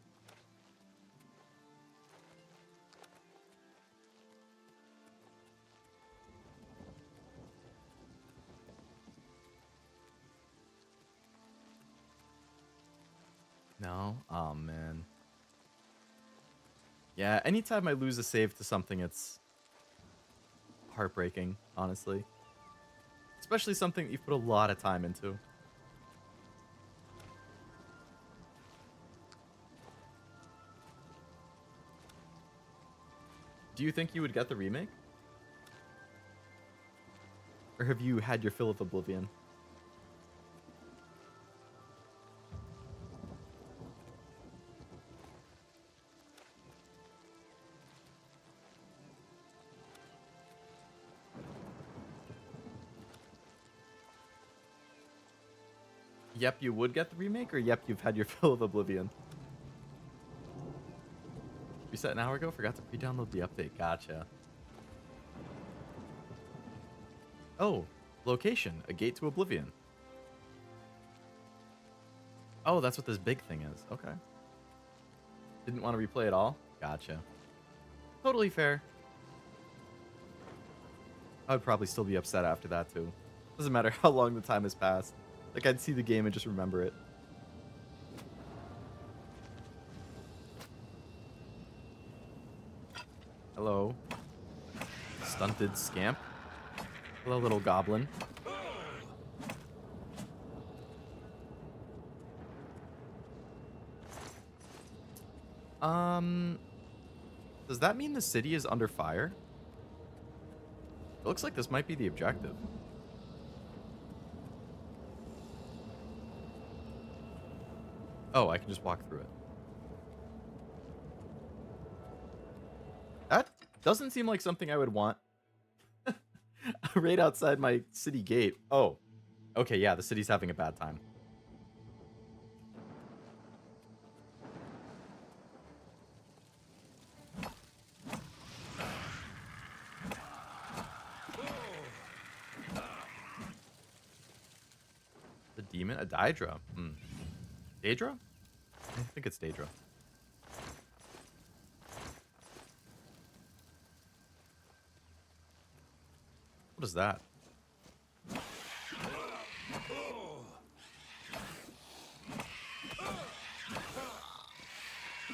No? Oh, man. Yeah, anytime I lose a save to something, it's heartbreaking, honestly. Especially something that you've put a lot of time into. Do you think you would get the remake? Or have you had your fill of Oblivion? Yep, you would get the remake, or yep, you've had your fill of Oblivion? Reset an hour ago, forgot to pre-download the update. Gotcha. Oh, location, a gate to Oblivion. Oh, that's what this big thing is. Okay. Didn't want to replay it all? Gotcha. Totally fair. I would probably still be upset after that, too. Doesn't matter how long the time has passed. Like, I'd see the game and just remember it. Hello. Stunted scamp. Hello, little goblin. Does that mean the city is under fire? It looks like this might be the objective. Oh, I can just walk through it. That doesn't seem like something I would want right outside my city gate. Oh, okay, yeah, the city's having a bad time. The demon? A Daedra? Daedra? I think it's Daedra. What is that?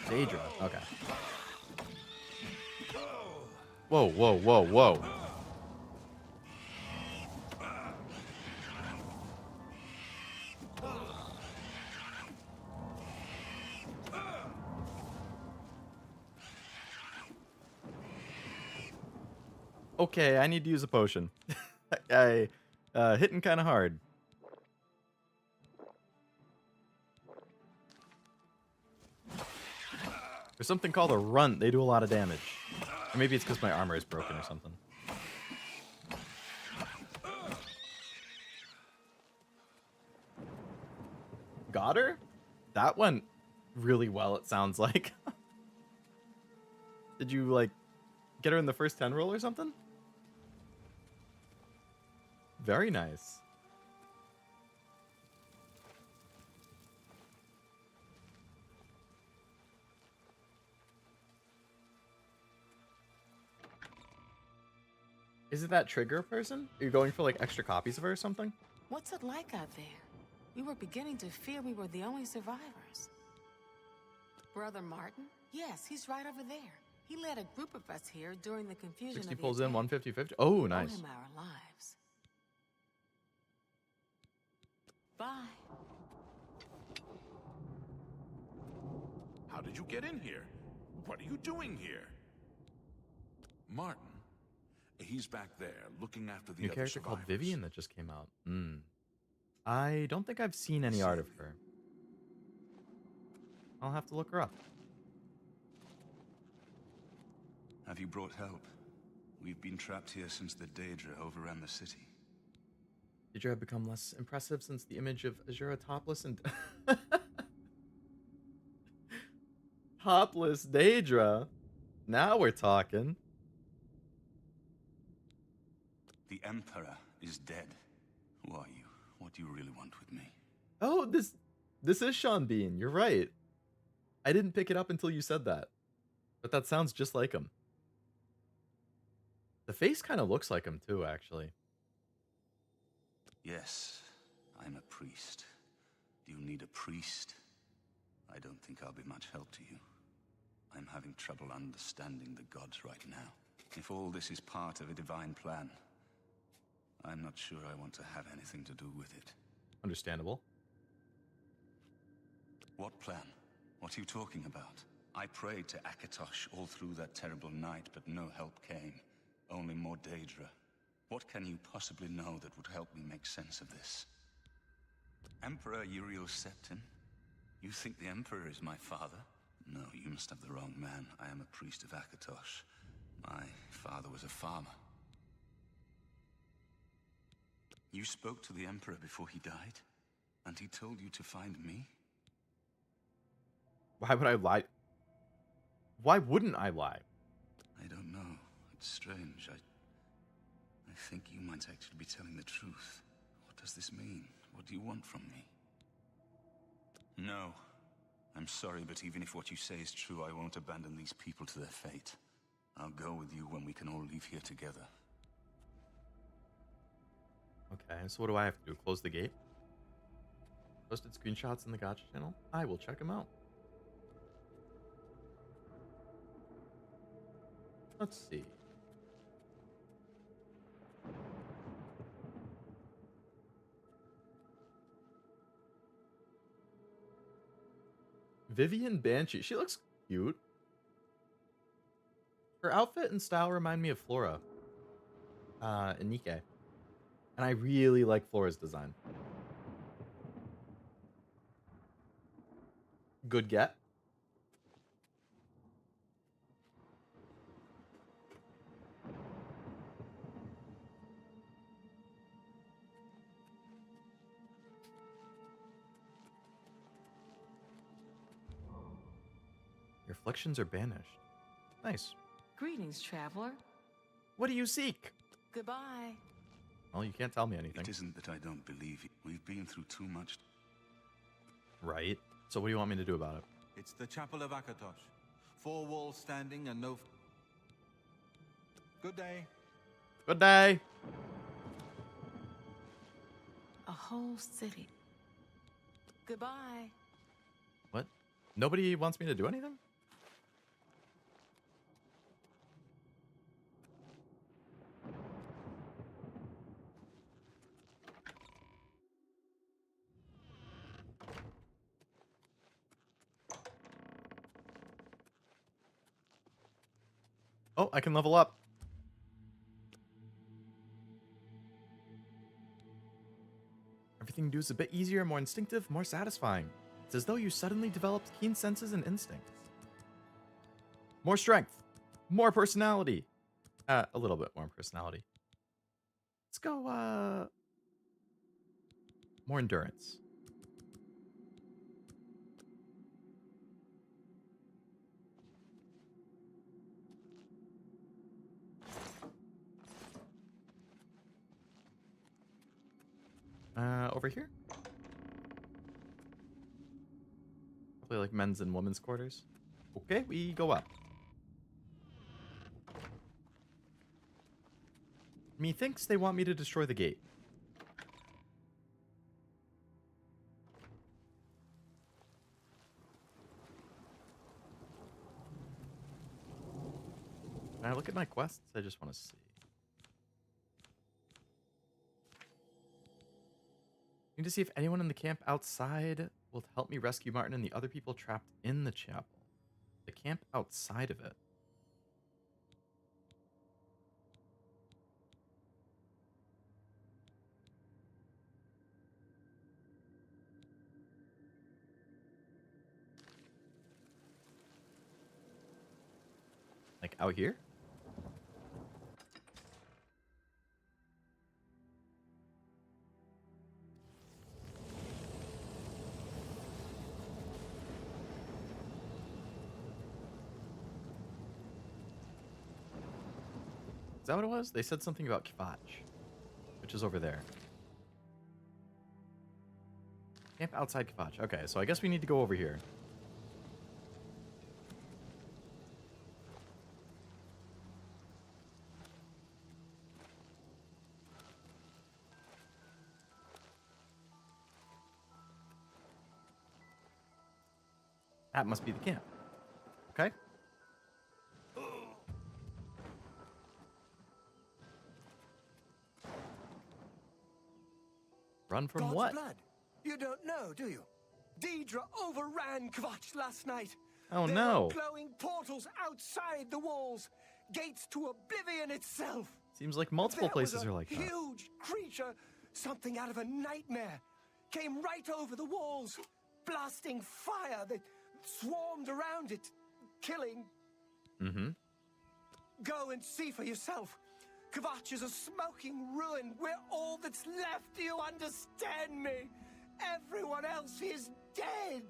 Daedra. Okay. Whoa, whoa, whoa, whoa. Okay, I need to use a potion. I hitting kind of hard. There's something called a runt. They do a lot of damage. Or maybe it's because my armor is broken or something. Got her? That went really well, it sounds like. Did you, like, get her in the first 10 roll or something? Very nice. Is it that trigger person? Are you going for like extra copies of her or something? What's it like out there? We were beginning to fear we were the only survivors. Brother Martin? Yes, he's right over there. He led a group of us here during the confusion 60 of the pulls in, attack. 150, 50. Oh, nice. Owe him our lives. Bye. How did you get in here? What are you doing here? Martin. He's back there, looking after the New other character survivors. called Vivian that just came out. I don't think I've seen any art of her. I'll have to look her up. Have you brought help? We've been trapped here since the Daedra overran the city. Daedra have become less impressive since the image of Azura topless and... Topless Daedra? Now we're talking. The Emperor is dead. Who are you? What do you really want with me? Oh, this is Sean Bean. You're right. I didn't pick it up until you said that. But that sounds just like him. The face kind of looks like him too, actually. Yes, I'm a priest. Do you need a priest? I don't think I'll be much help to you. I'm having trouble understanding the gods right now. If all this is part of a divine plan, I'm not sure I want to have anything to do with it. Understandable. What plan? What are you talking about? I prayed to Akatosh all through that terrible night, but no help came. Only more Daedra. What can you possibly know that would help me make sense of this? Emperor Uriel Septim? You think the Emperor is my father? No, you must have the wrong man. I am a priest of Akatosh. My father was a farmer. You spoke to the Emperor before he died? And he told you to find me? Why would I lie? Why wouldn't I lie? I don't know. It's strange. I think you might actually be telling the truth. What does this mean? What do you want from me? No. I'm sorry, but even if what you say is true, I won't abandon these people to their fate. I'll go with you when we can all leave here together. Okay, so what do I have to do? Close the gate? Posted screenshots in the Gotcha channel? I will check them out. Let's see. Vivian Banshee. She looks cute. Her outfit and style remind me of Flora. And Nike. And I really like Flora's design. Good get. Your afflictions are banished. Nice. Greetings, traveler. What do you seek? Goodbye. Well, you can't tell me anything. It isn't that I don't believe you. We've been through too much. Right. So what do you want me to do about it? It's the Chapel of Akatosh. 4 walls standing and no... Good day. Good day. A whole city. Goodbye. What? Nobody wants me to do anything? Oh, I can level up. Everything you do is a bit easier, more instinctive, more satisfying. It's as though you suddenly developed keen senses and instincts. More strength. More personality. A little bit more personality. Let's go, more endurance. Over here? Probably like men's and women's quarters. Okay, we go up. Methinks they want me to destroy the gate. Can I look at my quests? I just want to see. Need to see if anyone in the camp outside will help me rescue Martin and the other people trapped in the chapel. The camp outside of it. Like out here? Is that what it was? They said something about Kvatch, which is over there. Camp outside Kvatch. Okay, so I guess we need to go over here. That must be the camp. Okay. Run from God's what? blood. You don't know, do you? Deidre overran Kvatch last night. Oh There no. are glowing portals outside the walls. Gates to Oblivion itself. Seems like multiple There was places a are like that. huge creature, something out of a nightmare, came right over the walls, blasting fire that swarmed around it, killing. Mm-hmm. Go and see for yourself. Kvatch is a smoking ruin. We're all that's left. Do you understand me? Everyone else is dead!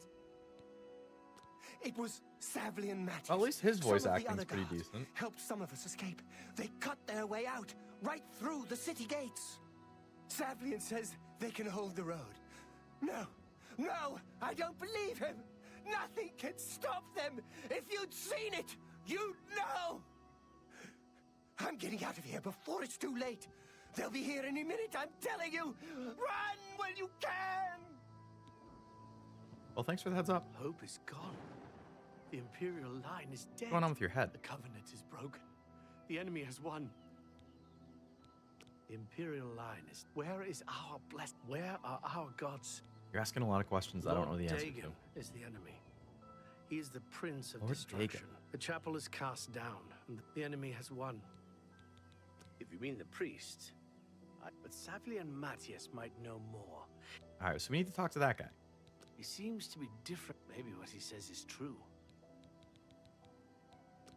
It was Savli and Mattis. Well, at least his voice Some of the acting's other pretty guards decent. helped some of us escape. They cut their way out, right through the city gates. Savlian says they can hold the road. No, no, I don't believe him. Nothing can stop them. If you'd seen it, you'd know. I'm getting out of here before it's too late. They'll be here any minute, I'm telling you. Run when you can. Well, thanks for the heads up. Hope is gone. The Imperial line is dead. What's going on with your head? The Covenant is broken. The enemy has won. The Imperial line is... Where is our blessed... Where are our gods? You're asking a lot of questions I don't know the answer Dagon to. is the enemy. He is the prince of Lord destruction. Dagon. The chapel is cast down, and the enemy has won. If you mean the priest... But Savli and Matthias might know more. Alright, so we need to talk to that guy. He seems to be different. Maybe what he says is true.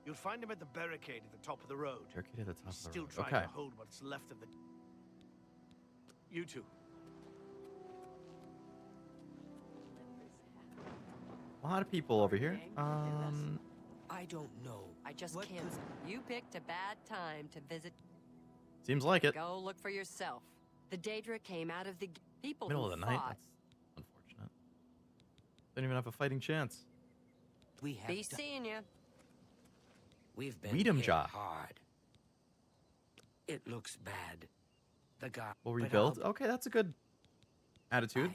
You'll find him at the barricade at the top of the road. Barricade at the top He's of the still road. trying Okay. to hold what's left of the... You two. A lot of people over here. I don't know. I just can't. You picked a bad time to visit. Seems like it. Go look for yourself. The Daedra came out of the people Middle who of the night. fought. That's unfortunate. Don't even have a fighting chance. We have be seeing you. We've been Weedham hit jaw. hard. It looks bad. The guy. We'll rebuild. Okay, that's a good attitude.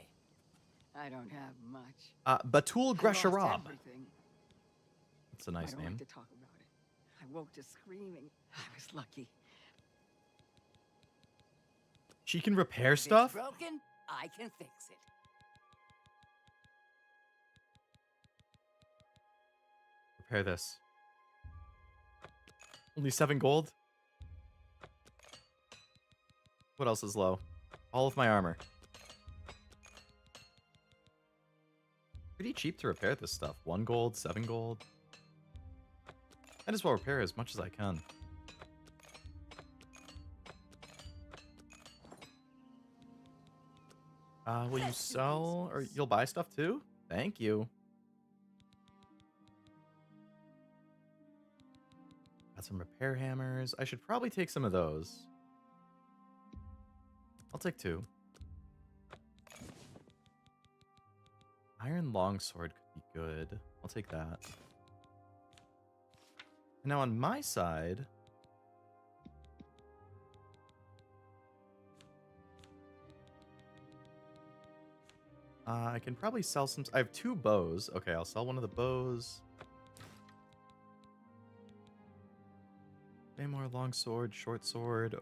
I don't have much. Batul Gresharab. I lost everything. That's a nice I don't name. like to talk about it. I woke to screaming. I was lucky. She can repair If stuff? it's broken, I can fix it. Repair this. Only 7 gold? What else is low? All of my armor. Pretty cheap to repair this stuff. 1 gold, 7 gold. Might as well repair as much as I can. Will you sell or you'll buy stuff too? Thank you. Got some repair hammers. I should probably take some of those. I'll take 2. Iron longsword could be good. I'll take that. And now on my side, I can probably sell some. I have 2 bows. Okay, I'll sell one of the bows. Claymore, long sword, short sword.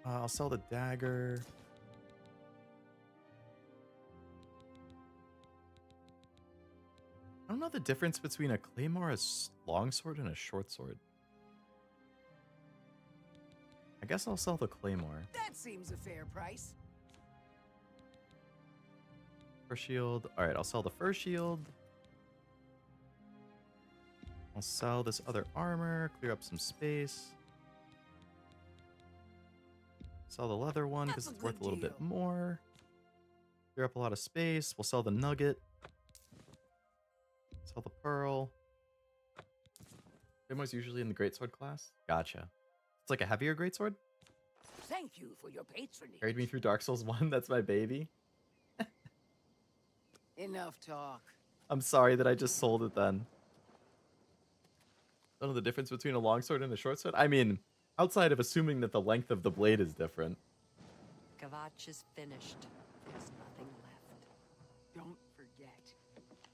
I'll sell the dagger. I don't know the difference between a claymore, a long sword, and a short sword. I guess I'll sell the claymore. That seems a fair price. First shield. Alright, I'll sell the first shield. I'll sell this other armor, clear up some space. Sell the leather one because it's worth a little bit more. Clear up a lot of space. We'll sell the nugget. Sell the pearl. Claymor's usually in the greatsword class. Gotcha. It's like a heavier greatsword. Thank you for your patronage. Carried me through Dark Souls 1. That's my baby. Enough talk. I'm sorry that I just sold it then. Don't know the difference between a longsword and a short sword. I mean, outside of assuming that the length of the blade is different. Kvatch is finished. There's nothing left. Don't forget.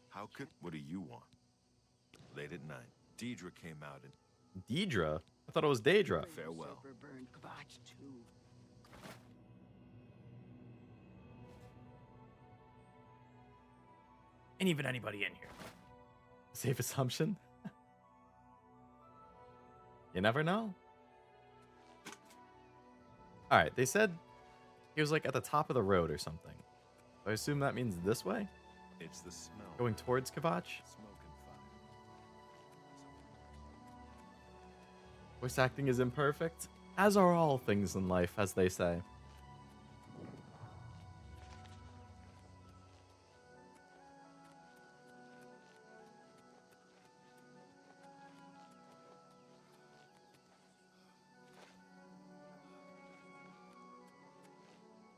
How could... What do you want? Late at night, Daedra came out and... Daedra? I thought it was Daedra. Farewell. Burned Kvatch too. Ain't even anybody in here. Safe assumption? You never know. Alright, they said he was like at the top of the road or something. I assume that means this way? It's the smell. Going towards Kvatch? Smoke and fire. Voice acting is imperfect, as are all things in life, as they say.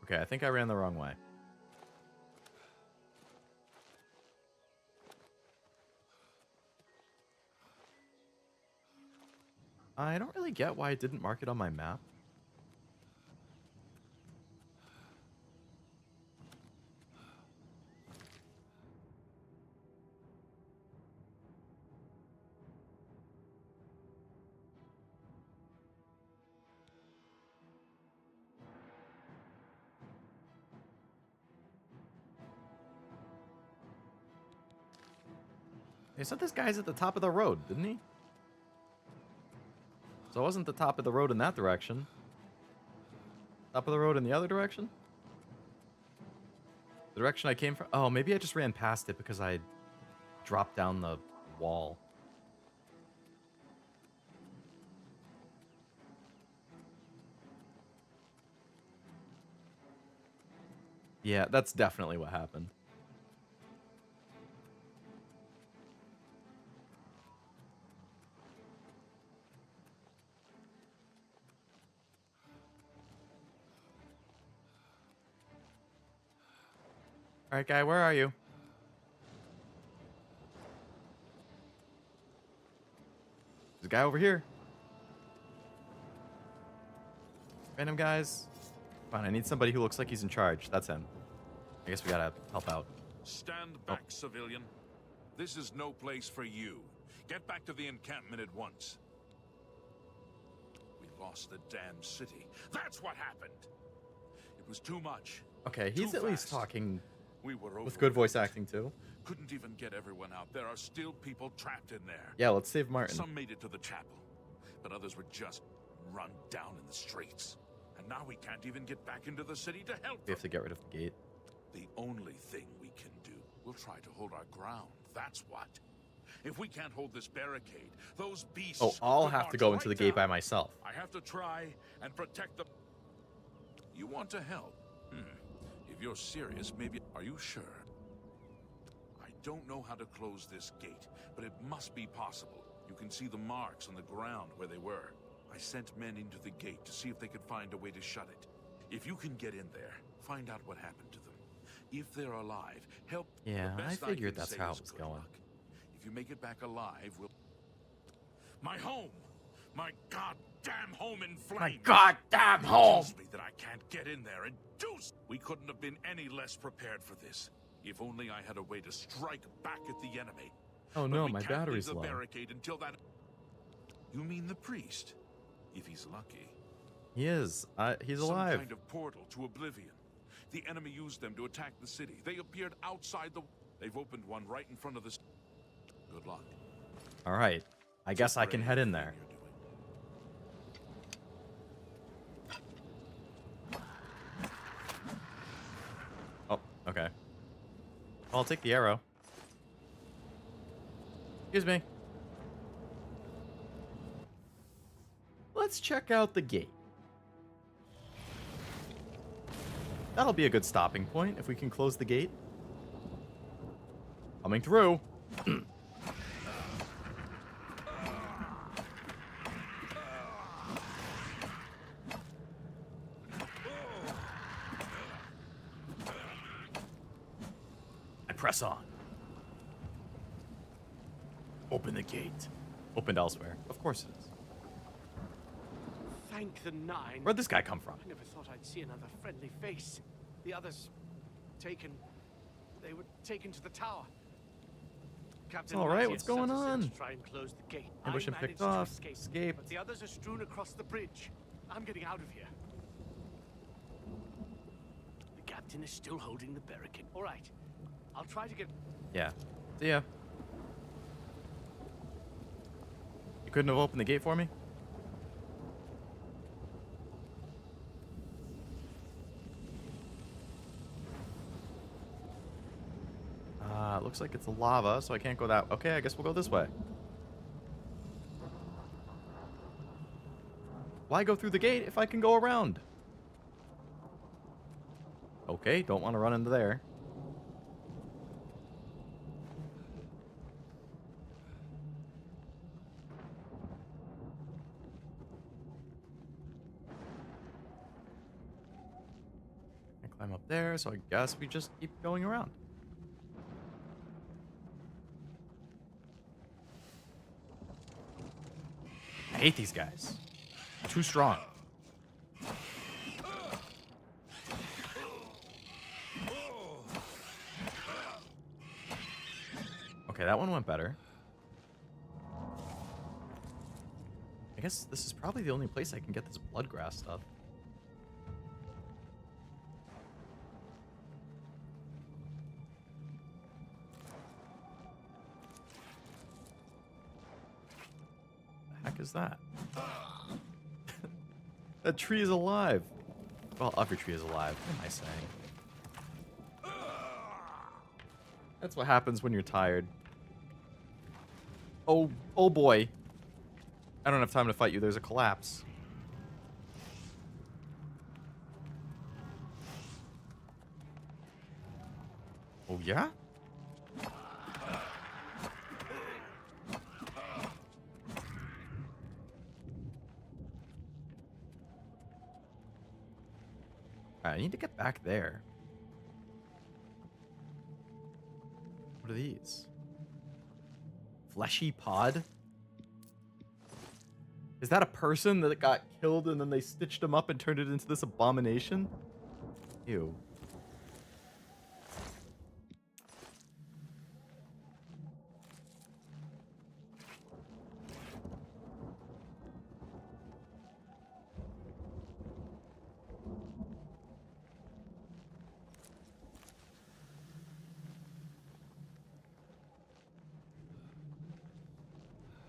Okay, I think I ran the wrong way. I don't really get why it didn't mark it on my map. They said this guy's at the top of the road, didn't he? So it wasn't the top of the road in that direction. Top of the road in the other direction? The direction I came from? Oh, maybe I just ran past it because I dropped down the wall. Yeah, that's definitely what happened. All right, guy, where are you? There's a guy over here. Random guys. Fine, I need somebody who looks like he's in charge. That's him. I guess we gotta help out. Stand back, civilian. This is no place for you. Get back to the encampment at once. We lost the damn city. That's what happened. It was too much. Okay, he's Too at least fast. talking We were with good voice acting too. Couldn't even get everyone out. There are still people trapped in there. Yeah, let's save Martin. Some made it to the chapel, but others were just run down in the streets. And now we can't even get back into the city to help We have to get rid of the gate. The only thing we can do, we'll try to hold our ground. That's what. If we can't hold this barricade, those beasts... Oh, I'll could have to march go into the right gate by down. myself. I have to try and protect the... You want to help? If you're serious, maybe... Are you sure? I don't know how to close this gate, but it must be possible. You can see the marks on the ground where they were. I sent men into the gate to see if they could find a way to shut it. If you can get in there, find out what happened to them. If they're alive, help. Yeah, The I best figured can that's say how is it was good going. luck. If you make it back alive, we'll... My home! My goddamn home in flames! My goddamn It home! tells me that I can't get in there and do... We couldn't have been any less prepared for this. If only I had a way to strike back at the enemy. Oh But no, we my can't leave battery's the low. barricade until that... You mean the priest? If he's lucky. He is. He's Some alive. kind of portal to Oblivion. The enemy used them to attack the city. They appeared outside the... They've opened one right in front of the... Good luck. All right. I guess I can head in there. Oh, okay. I'll take the arrow. Excuse me. Let's check out the gate. That'll be a good stopping point if we can close the gate. Coming through. I press on. Open the gate. Opened elsewhere. Of course it is. Thank the nine. Where'd this guy come from? I never thought I'd see another friendly face. The others taken. They were taken to the tower. Captain All right, Matthias what's going sent us in on? to try and close the gate. Ambush I and picked managed to off. escape, Escaped. but the others are strewn across the bridge. I'm getting out of here. The captain is still holding the barricade. All right, I'll try to get. Yeah. See ya. You couldn't have opened the gate for me? It looks like it's lava, so I can't go that... Okay, I guess we'll go this way. Why go through the gate if I can go around? Okay, don't want to run into there. climb up there, so I guess we just keep going around. I hate these guys. Too strong. Okay, that one went better. I guess this is probably the only place I can get this bloodgrass stuff. The heck is that? That tree is alive. Well, every tree is alive. What am I saying? That's what happens when you're tired. Oh boy. I don't have time to fight you. There's a collapse. Oh, yeah? I need to get back there. What are these? Fleshy pod? Is that a person that got killed and then they stitched him up and turned it into this abomination? Ew.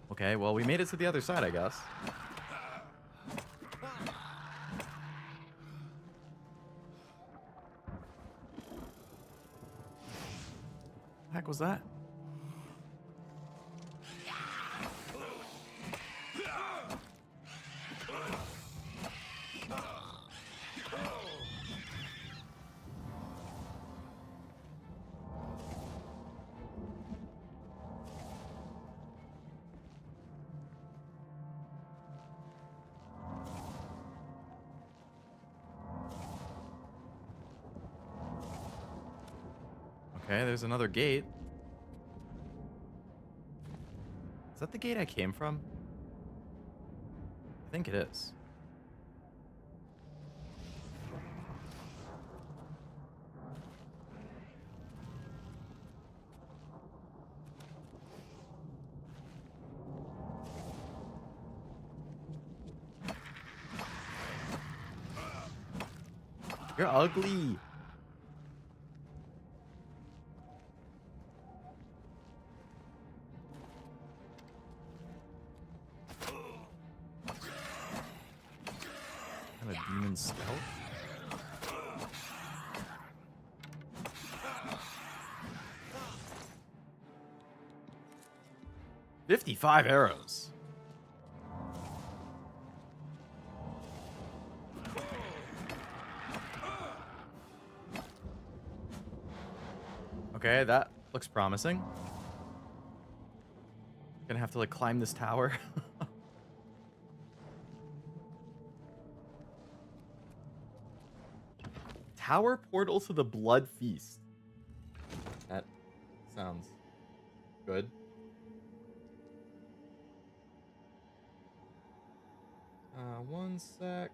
Okay, well, we made it to the other side, I guess. The heck was that? Okay, there's another gate. Is that the gate I came from? I think it is. You're ugly. Kind of demon stealth. $55 arrows. Okay, that looks promising. Gonna have to like climb this tower. Tower portal to the Blood Feast. That sounds good. One sec.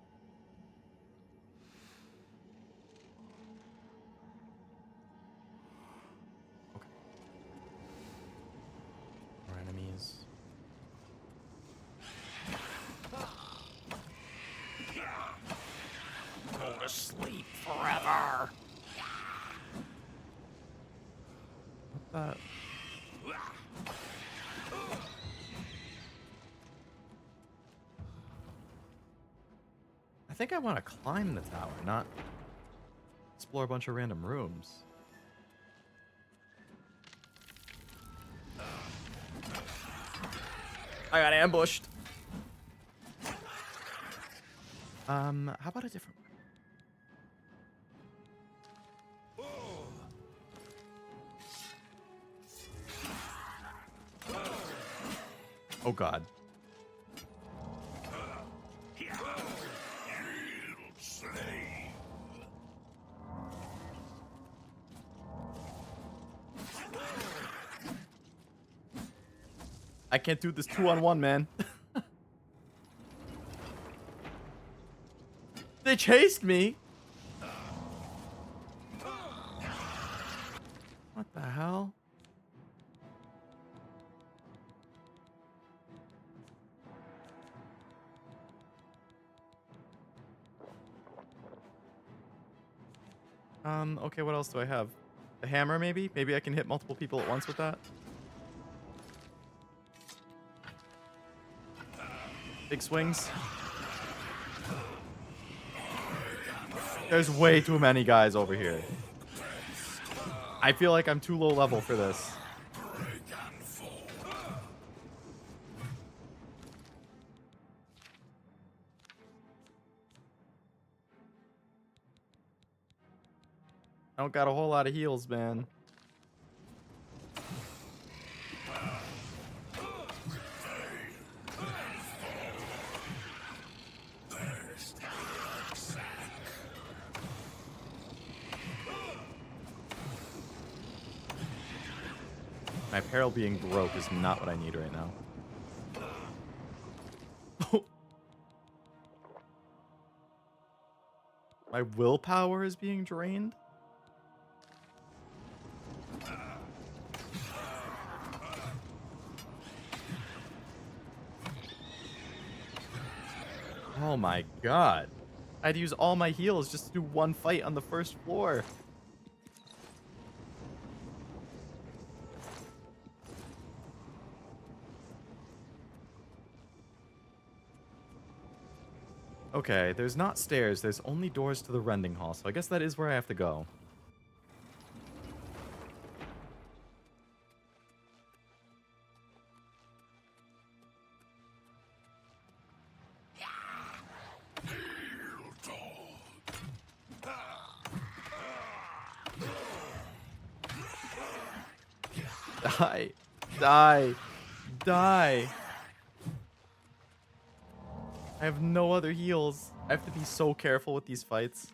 Okay. More enemies. Go to sleep forever. What the? I think I want to climb the tower, not explore a bunch of random rooms. I got ambushed. How about a different one? Oh God. I can't do this 2-on-1, man. They chased me. What the hell? Okay, what else do I have? The hammer, maybe? Maybe I can hit multiple people at once with that? Big swings. There's way too many guys over here. I feel like I'm too low level for this. I don't got a whole lot of heals, man. My peril being broke is not what I need right now. My willpower is being drained? Oh my god. I had to use all my heals just to do one fight on the first floor. Okay, there's not stairs, there's only doors to the rending hall, so I guess that is where I have to go. Die. Die. Die. I have no other heals. I have to be so careful with these fights.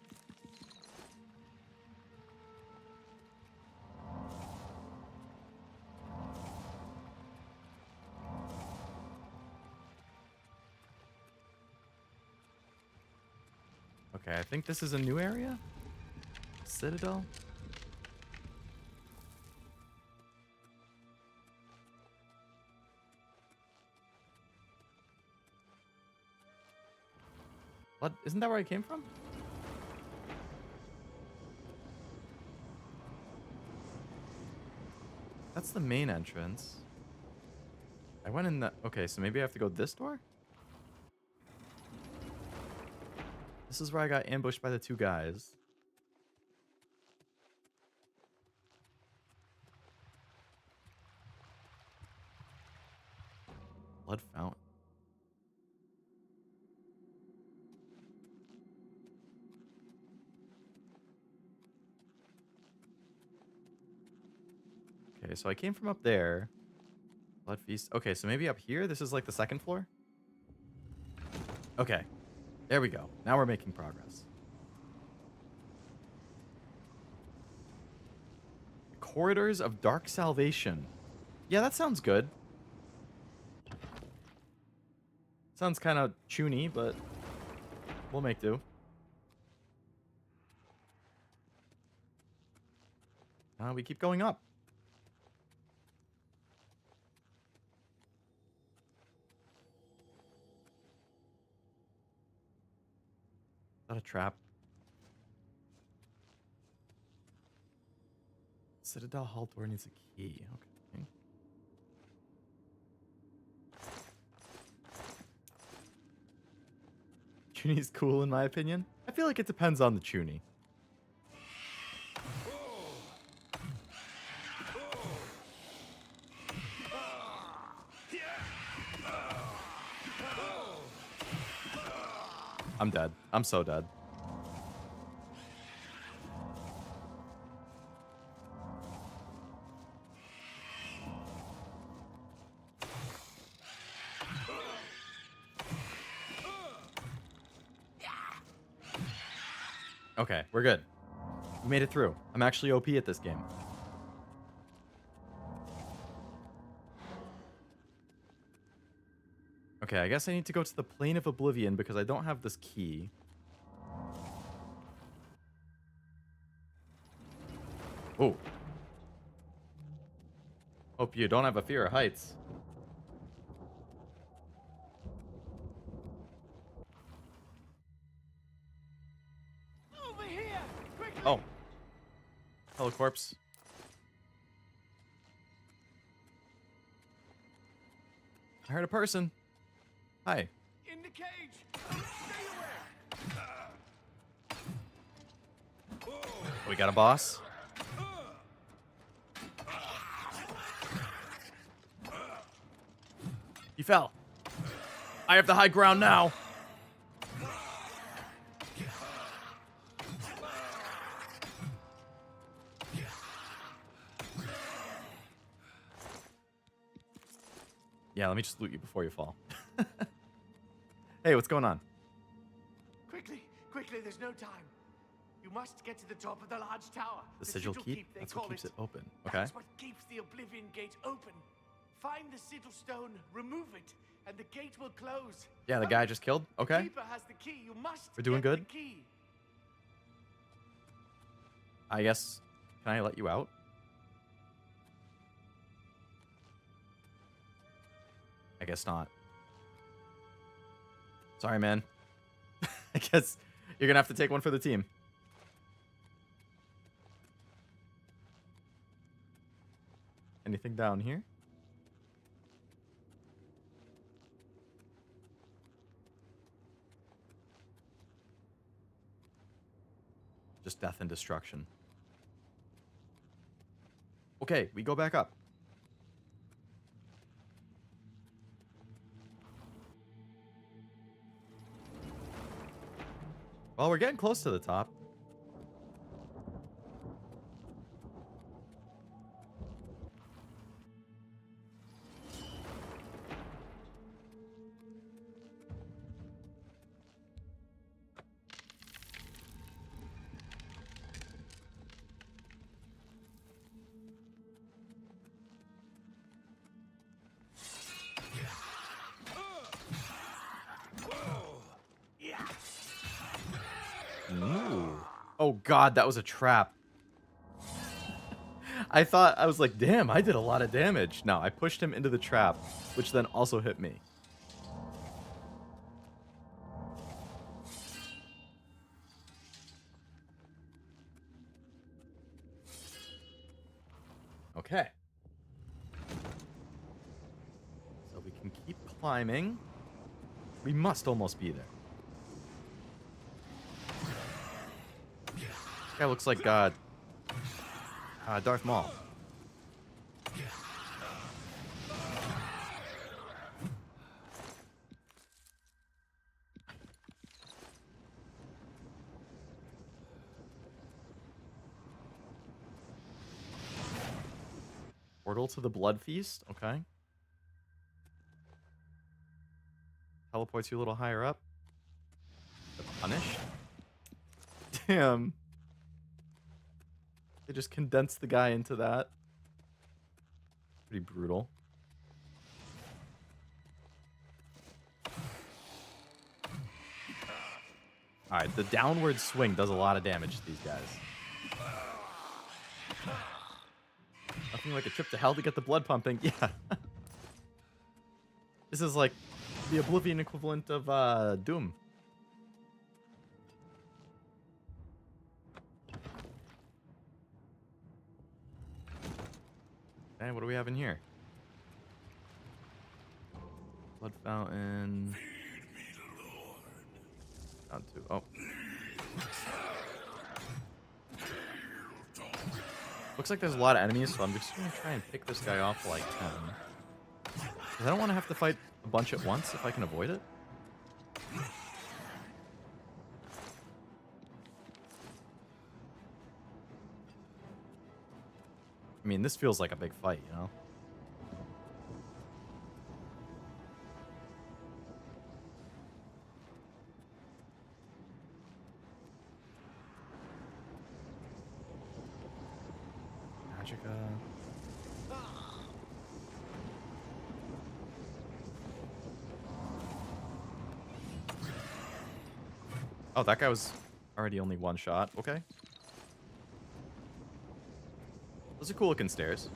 Okay, I think this is a new area? Citadel? What? Isn't that where I came from? That's the main entrance. I went in the... Okay, so maybe I have to go this door? This is where I got ambushed by the two guys. Blood fountain. Okay, so I came from up there. Blood feast. Okay, so maybe up here? This is like the second floor? Okay. There we go. Now we're making progress. Corridors of Dark Salvation. Yeah, that sounds good. Sounds kind of chuny, but we'll make do. We keep going up. Is that a trap? Citadel Hall door needs a key. Okay. Chuny's cool in my opinion. I feel like it depends on the Chuny. I'm dead. I'm so dead. Okay, we're good. We made it through. I'm actually OP at this game. Okay, I guess I need to go to the Plane of Oblivion because I don't have this key. Oh. Hope you don't have a fear of heights. Over here! Quickly! Oh. Hello, corpse. I heard a person. Hi. In the cage! Stay away! We got a boss. He fell. I have the high ground now. Yeah, let me just loot you before you fall. Hey, what's going on? Quickly, quickly, there's no time. You must get to the top of the large tower. The sigil keep? They That's call what keeps it open. Okay. That's what keeps the Oblivion Gate open. Find the sigil stone, remove it, and the gate will close. Yeah, the guy I just killed. The Okay. keeper has the key. You must We're doing get good. the key. I guess. Can I let you out? I guess not. Sorry, man. I guess you're gonna have to take one for the team. Anything down here? Just death and destruction. Okay, we go back up. Well, we're getting close to the top. Ooh. Oh god, that was a trap. I was like, damn, I did a lot of damage. No, I pushed him into the trap, which then also hit me. Okay. So we can keep climbing. We must almost be there. Guy looks like Darth Maul. Portal to the Blood Feast. Okay. Teleports you a little higher up. The Punished. Damn. They just condensed the guy into that. Pretty brutal. Alright, the downward swing does a lot of damage to these guys. Nothing like a trip to hell to get the blood pumping. Yeah. This is like the Oblivion equivalent of Doom. Okay, what do we have in here? Blood fountain. Down to oh. Looks like there's a lot of enemies, so I'm just gonna try and pick this guy off while I can. 'Cause I don't want to have to fight a bunch at once if I can avoid it. I mean, this feels like a big fight, you know? Magica. Oh, that guy was already only one shot. Okay. Those are cool looking stairs.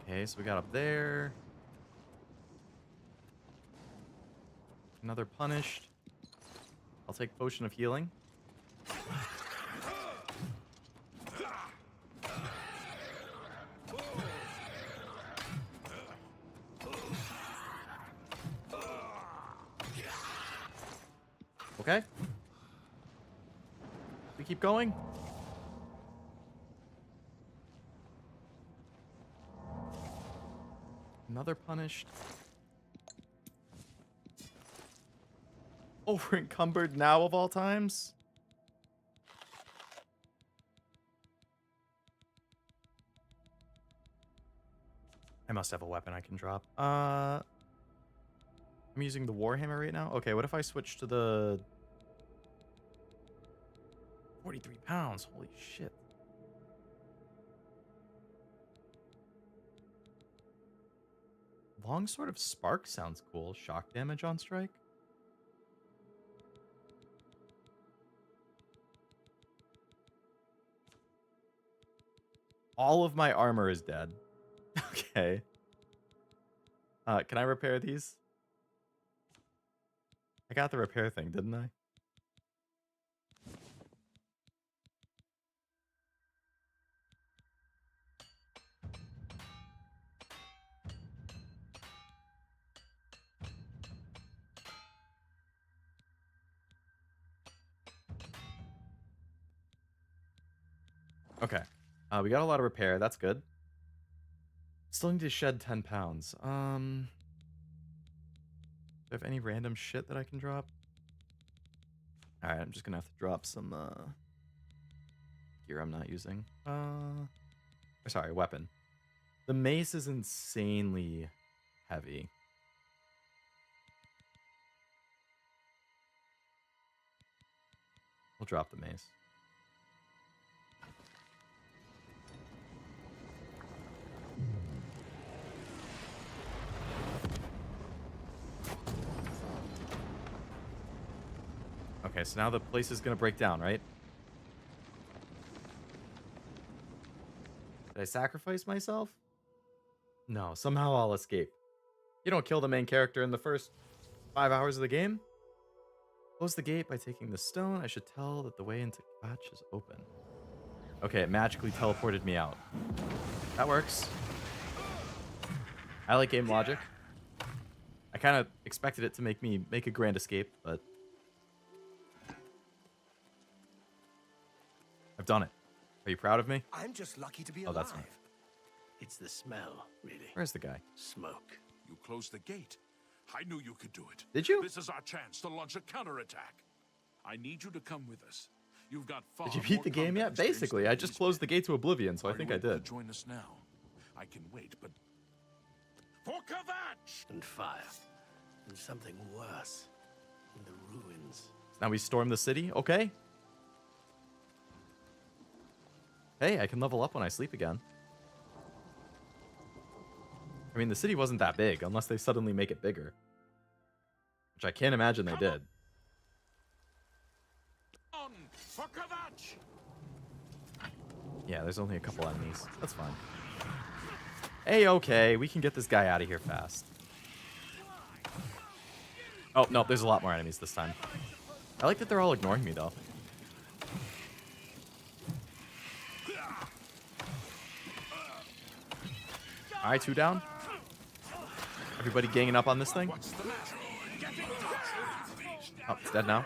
Okay, so we got up there. Another punished. I'll take potion of healing. Okay. We keep going. Another punished. Over encumbered now of all times. I must have a weapon I can drop. I'm using the Warhammer right now. Okay, what if I switch to the 43 pounds? Holy shit. Longsword of Spark sounds cool. Shock damage on strike. All of my armor is dead. Okay. Can I repair these? I got the repair thing, didn't I? Okay. We got a lot of repair. That's good. Still need to shed 10 pounds. Do I have any random shit that I can drop? Alright, I'm just gonna have to drop some gear I'm not using. Sorry, weapon. The mace is insanely heavy. We'll drop the mace. Okay, so now the place is gonna break down, right? Did I sacrifice myself? No, somehow I'll escape. You don't kill the main character in the first 5 hours of the game. Close the gate by taking the stone. I should tell that the way into Kvatch is open. Okay, it magically teleported me out. That works. I like game logic. I kind of expected it to make me make a grand escape, but I've done it. Are you proud of me? I'm just lucky to be alive. alive. That's not. It's the smell, really. Where's the guy? Smoke. You closed the gate. I knew you could do it. Did you? This is our chance to launch a counterattack. I need you to come with us. You've got far Did you beat more the game yet? confidence Basically, to I just closed the gate to Oblivion, so I think I able to did. join us now. I can wait, but for Kvatch! And fire. And something worse. In the ruins. Now we storm the city. Okay. Hey, I can level up when I sleep again. I mean, the city wasn't that big, unless they suddenly make it bigger. Which I can't imagine they did. On for Kvatch! Yeah, there's only a couple enemies. That's fine. Hey, okay, we can get this guy out of here fast. Oh, no, there's a lot more enemies this time. I like that they're all ignoring me, though. Alright, 2 down. Everybody ganging up on this thing. Oh, it's dead now.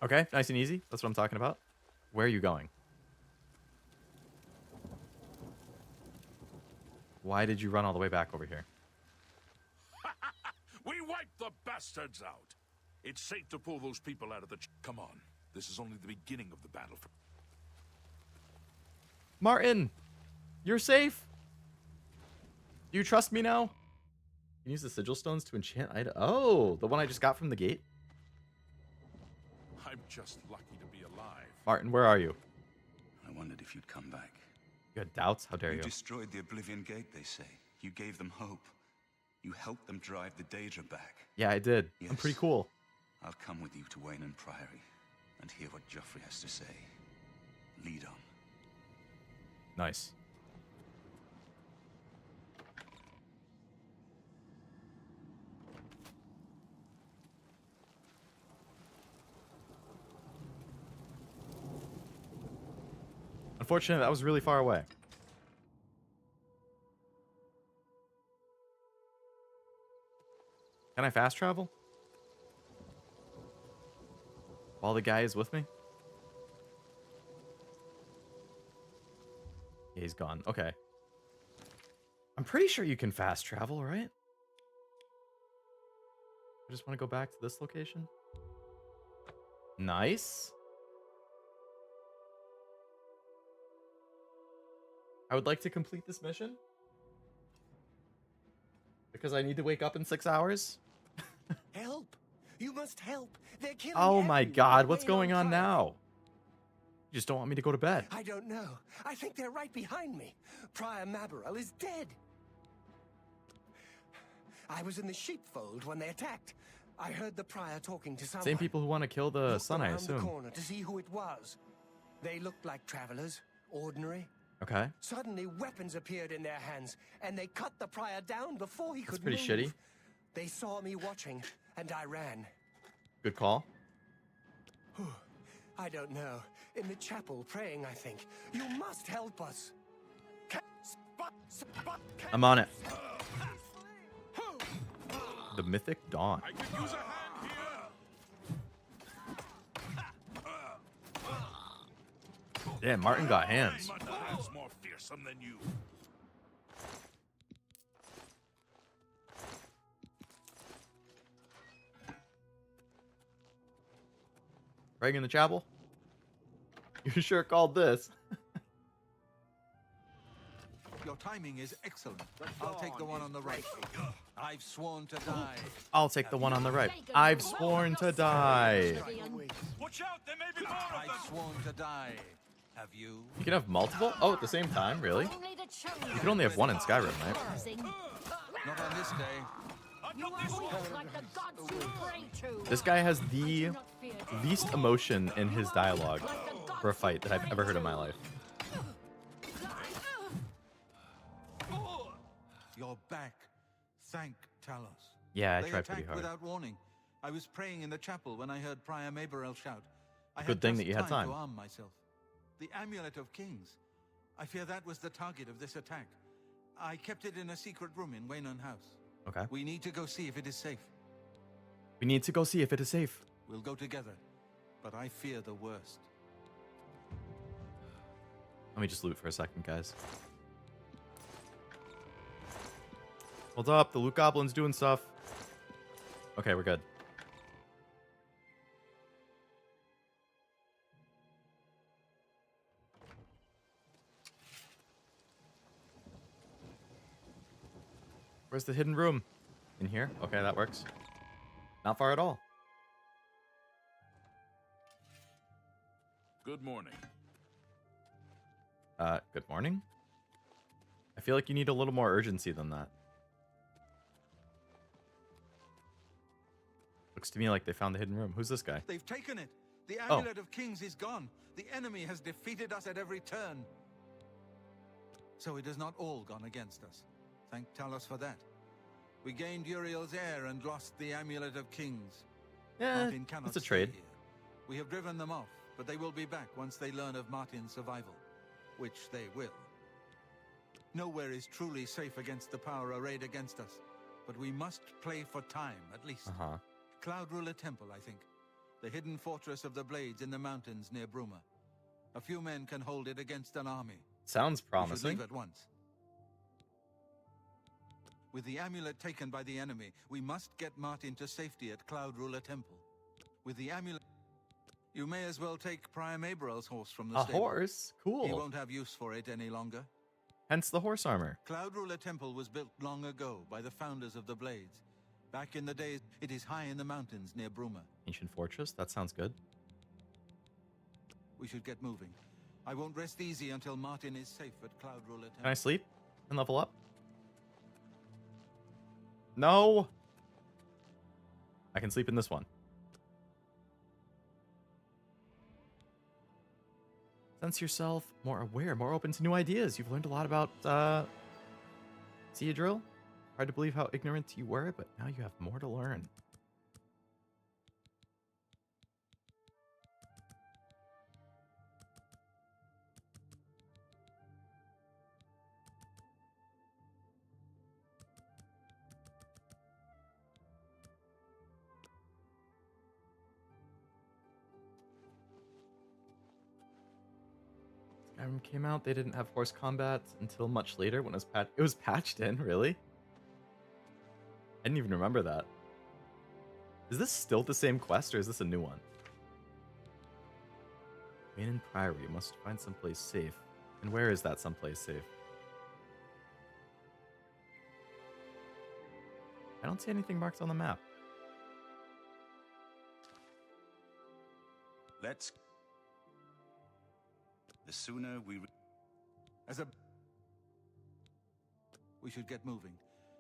Okay, nice and easy. That's what I'm talking about. Where are you going? Why did you run all the way back over here? We wiped the bastards out. It's safe to pull those people out of the... Come on. This is only the beginning of the battle. Martin! You're safe? Do you trust me now? You can use the sigil stones to enchant item. Oh, the one I just got from the gate? I'm just lucky to be alive. Martin, where are you? I wondered if you'd come back. You had doubts? How dare you? You destroyed the Oblivion Gate, they say. You gave them hope. You helped them drive the Daedra back. Yeah, I did. Yes. I'm pretty cool. I'll come with you to Wayne Priory and hear what Joffrey has to say. Lead on. Nice. Unfortunately, that was really far away. Can I fast travel? While the guy is with me? Yeah, he's gone. Okay. I'm pretty sure you can fast travel, right? I just want to go back to this location. Nice. I would like to complete this mission. Because I need to wake up in 6 hours. Help! You must help. They're killing Oh my everyone. god, what's Wayne going on Priory. now? You just don't want me to go to bed. I don't know. I think they're right behind me. Prior Mabarel is dead. I was in the sheepfold when they attacked. I heard the prior talking to someone. Same people who want to kill the Looked sun, I around the assume. corner to see who it was. They looked like travelers, ordinary. Okay. Suddenly, weapons appeared in their hands, and they cut the prior down before he could pretty move. shitty. They saw me watching, and I ran. Good call. I don't know. In the chapel, praying, I think. You must help us. I'm on it. The Mythic Dawn. I could use a hand here. Damn, Martin got hands. My hand's more fearsome than you. Praying in the chapel? You sure called this. Your timing is excellent. I'll take the one on the right. I've sworn to die. I'll take the one on the right. I've sworn to die. Watch out, there may be more of them. I've sworn to die. Have you? You can have multiple? Oh, at the same time? Really? You can only have one in Skyrim, right? Not on this day. This guy has the least emotion in his dialogue for a fight that I've ever heard in my life. You're back. Thank Talos. Yeah, I They tried pretty attacked hard. without warning. I was praying in the chapel when I heard Prior Mabarel shout. I Good had thing just that you had time. to arm myself. The Amulet of Kings. I fear that was the target of this attack. I kept it in a secret room in Waynon House. Okay. We need to go see if it is safe. We need to go see if it is safe. We'll go together, but I fear the worst. Let me just loot for a second, guys. Hold up, the loot goblin's doing stuff. Okay, we're good. Where's the hidden room? In here? Okay, that works. Not far at all. Good morning. Good morning? I feel like you need a little more urgency than that. Looks to me like they found the hidden room. Who's this guy? They've taken it. The Oh. Amulet of Kings is gone. The enemy has defeated us at every turn. So it has not all gone against us. Thank Talos for that. We gained Uriel's heir and lost the Amulet of Kings. Yeah, Martin cannot it's a stay trade. here. We have driven them off, but they will be back once they learn of Martin's survival. Which they will. Nowhere is truly safe against the power arrayed against us. But we must play for time, at least. Uh-huh. Cloud Ruler Temple, I think. The hidden fortress of the Blades in the mountains near Bruma. A few men can hold it against an army. Sounds We should promising. leave at once. With the amulet taken by the enemy, we must get Martin to safety at Cloud Ruler Temple. With the amulet... You may as well take Prior Mabarel's horse from the A stable. horse? He Cool. won't have use for it any longer. Hence the horse armor. Cloud Ruler Temple was built long ago by the founders of the Blades. Back in the days, it is high in the mountains near Bruma. Ancient fortress? That sounds good. We should get moving. I won't rest easy until Martin is safe at Cloud Ruler Temple. Can I sleep and level up? No. I can sleep in this one. Sense yourself more aware, more open to new ideas. You've learned a lot about Seadrill. Hard to believe how ignorant you were, but now you have more to learn. Skyrim came out, they didn't have horse combat until much later when it was patched in, really? I didn't even remember that. Is this still the same quest or is this a new one? Remain in Priory, you must find someplace safe. And where is that someplace safe? I don't see anything marked on the map. Let's... The sooner we... We should get moving.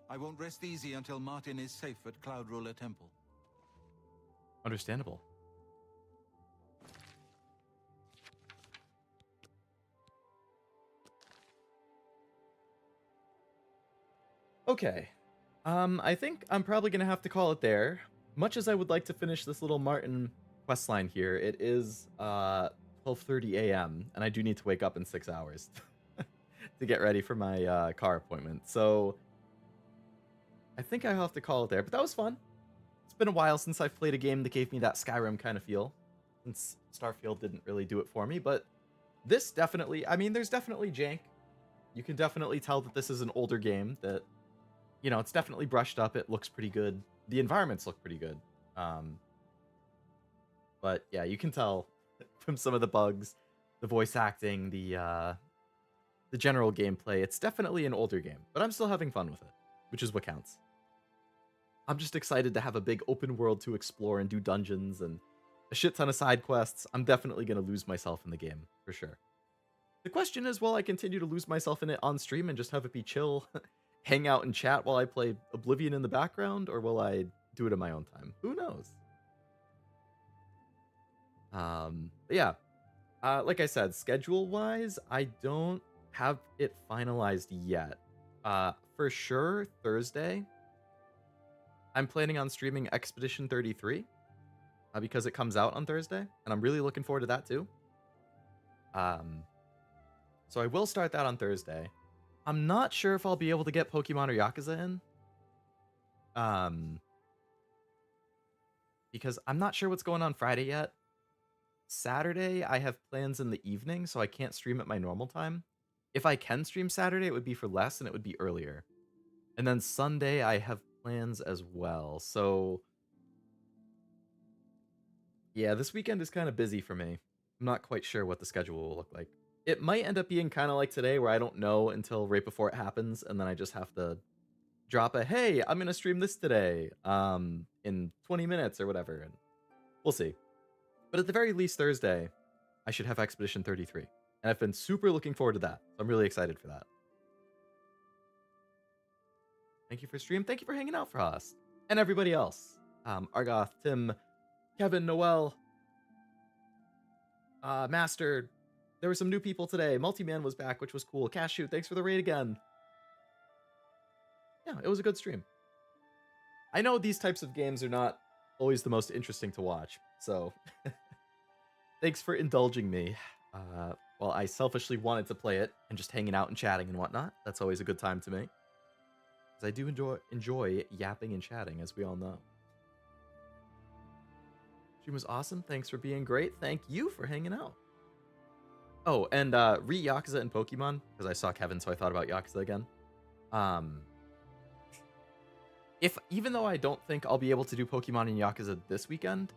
I won't rest easy until Martin is safe at Cloud Ruler Temple. Understandable. Okay. I think I'm probably going to have to call it there. Much as I would like to finish this little Martin questline here, it is 12:30 a.m. and I do need to wake up in 6 hours to get ready for my car appointment. So I think I'll have to call it there, but that was fun. It's been a while since I've played a game that gave me that Skyrim kind of feel, since Starfield didn't really do it for me, but this definitely, I mean, there's definitely jank. You can definitely tell that this is an older game, that, you know, it's definitely brushed up. It looks pretty good. The environments look pretty good. But yeah, you can tell from some of the bugs, the voice acting, the general gameplay. It's definitely an older game, but I'm still having fun with it, which is what counts. I'm just excited to have a big open world to explore and do dungeons and a shit ton of side quests. I'm definitely going to lose myself in the game, for sure. The question is, will I continue to lose myself in it on stream and just have it be chill, hang out and chat while I play Oblivion in the background, or will I do it in my own time? Who knows? But yeah, like I said, schedule-wise, I don't have it finalized yet. For sure, Thursday, I'm planning on streaming Expedition 33, because it comes out on Thursday, and I'm really looking forward to that too. So I will start that on Thursday. I'm not sure if I'll be able to get Pokemon or Yakuza in. Because I'm not sure what's going on Friday yet. Saturday, I have plans in the evening, so I can't stream at my normal time. If I can stream Saturday, it would be for less, and it would be earlier. And then Sunday, I have plans as well, so... yeah, this weekend is kind of busy for me. I'm not quite sure what the schedule will look like. It might end up being kind of like today, where I don't know until right before it happens, and then I just have to drop a, hey, I'm going to stream this today, in 20 minutes or whatever, and we'll see. But at the very least, Thursday, I should have Expedition 33. And I've been super looking forward to that. So I'm really excited for that. Thank you for stream. Thank you for hanging out for us. And everybody else. Argoth, Tim, Kevin, Noel, Master. There were some new people today. Multi-Man was back, which was cool. Cashew, thanks for the raid again. Yeah, it was a good stream. I know these types of games are not always the most interesting to watch, so thanks for indulging me. While I selfishly wanted to play it and just hanging out and chatting and whatnot. That's always a good time to me, because I do enjoy yapping and chatting, as we all know. Stream was awesome. Thanks for being great. Thank you for hanging out. Oh, and re-Yakuza and Pokemon, because I saw Kevin, so I thought about Yakuza again. Even though I don't think I'll be able to do Pokemon and Yakuza this weekend,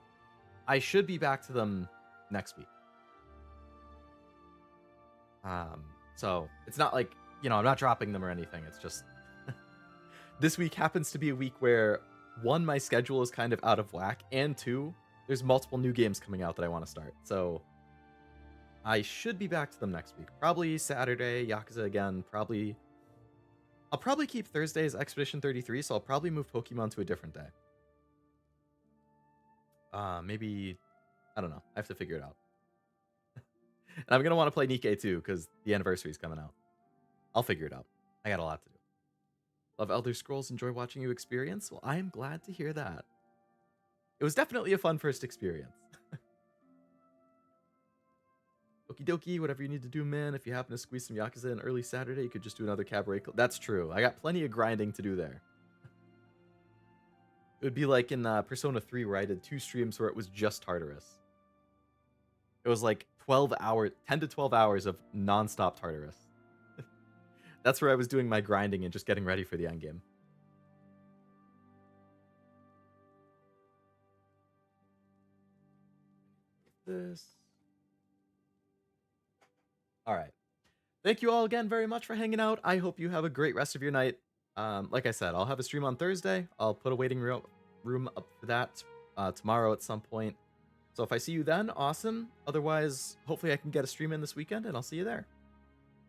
I should be back to them next week. So it's not like, you know, I'm not dropping them or anything. It's just this week happens to be a week where, one, my schedule is kind of out of whack, and two, there's multiple new games coming out that I want to start. So I should be back to them next week. Probably Saturday, Yakuza again. I'll probably keep Thursday's Expedition 33, so I'll probably move Pokemon to a different day. Maybe, I don't know. I have to figure it out. And I'm going to want to play Nikkei too, because the anniversary is coming out. I'll figure it out. I got a lot to do. Love Elder Scrolls, enjoy watching you experience? Well, I am glad to hear that. It was definitely a fun first experience. Okie dokie, whatever you need to do, man. If you happen to squeeze some Yakuza in early Saturday, you could just do another cabaret. That's true. I got plenty of grinding to do there. It would be like in Persona 3 where I did 2 streams where it was just Tartarus. It was like 10 to 12 hours of non-stop Tartarus. That's where I was doing my grinding and just getting ready for the endgame. This. All right. Thank you all again very much for hanging out. I hope you have a great rest of your night. Like I said, I'll have a stream on Thursday. I'll put a waiting room up for that tomorrow at some point. So if I see you then, awesome. Otherwise, hopefully I can get a stream in this weekend, and I'll see you there.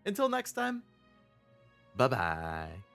Until next time, bye-bye.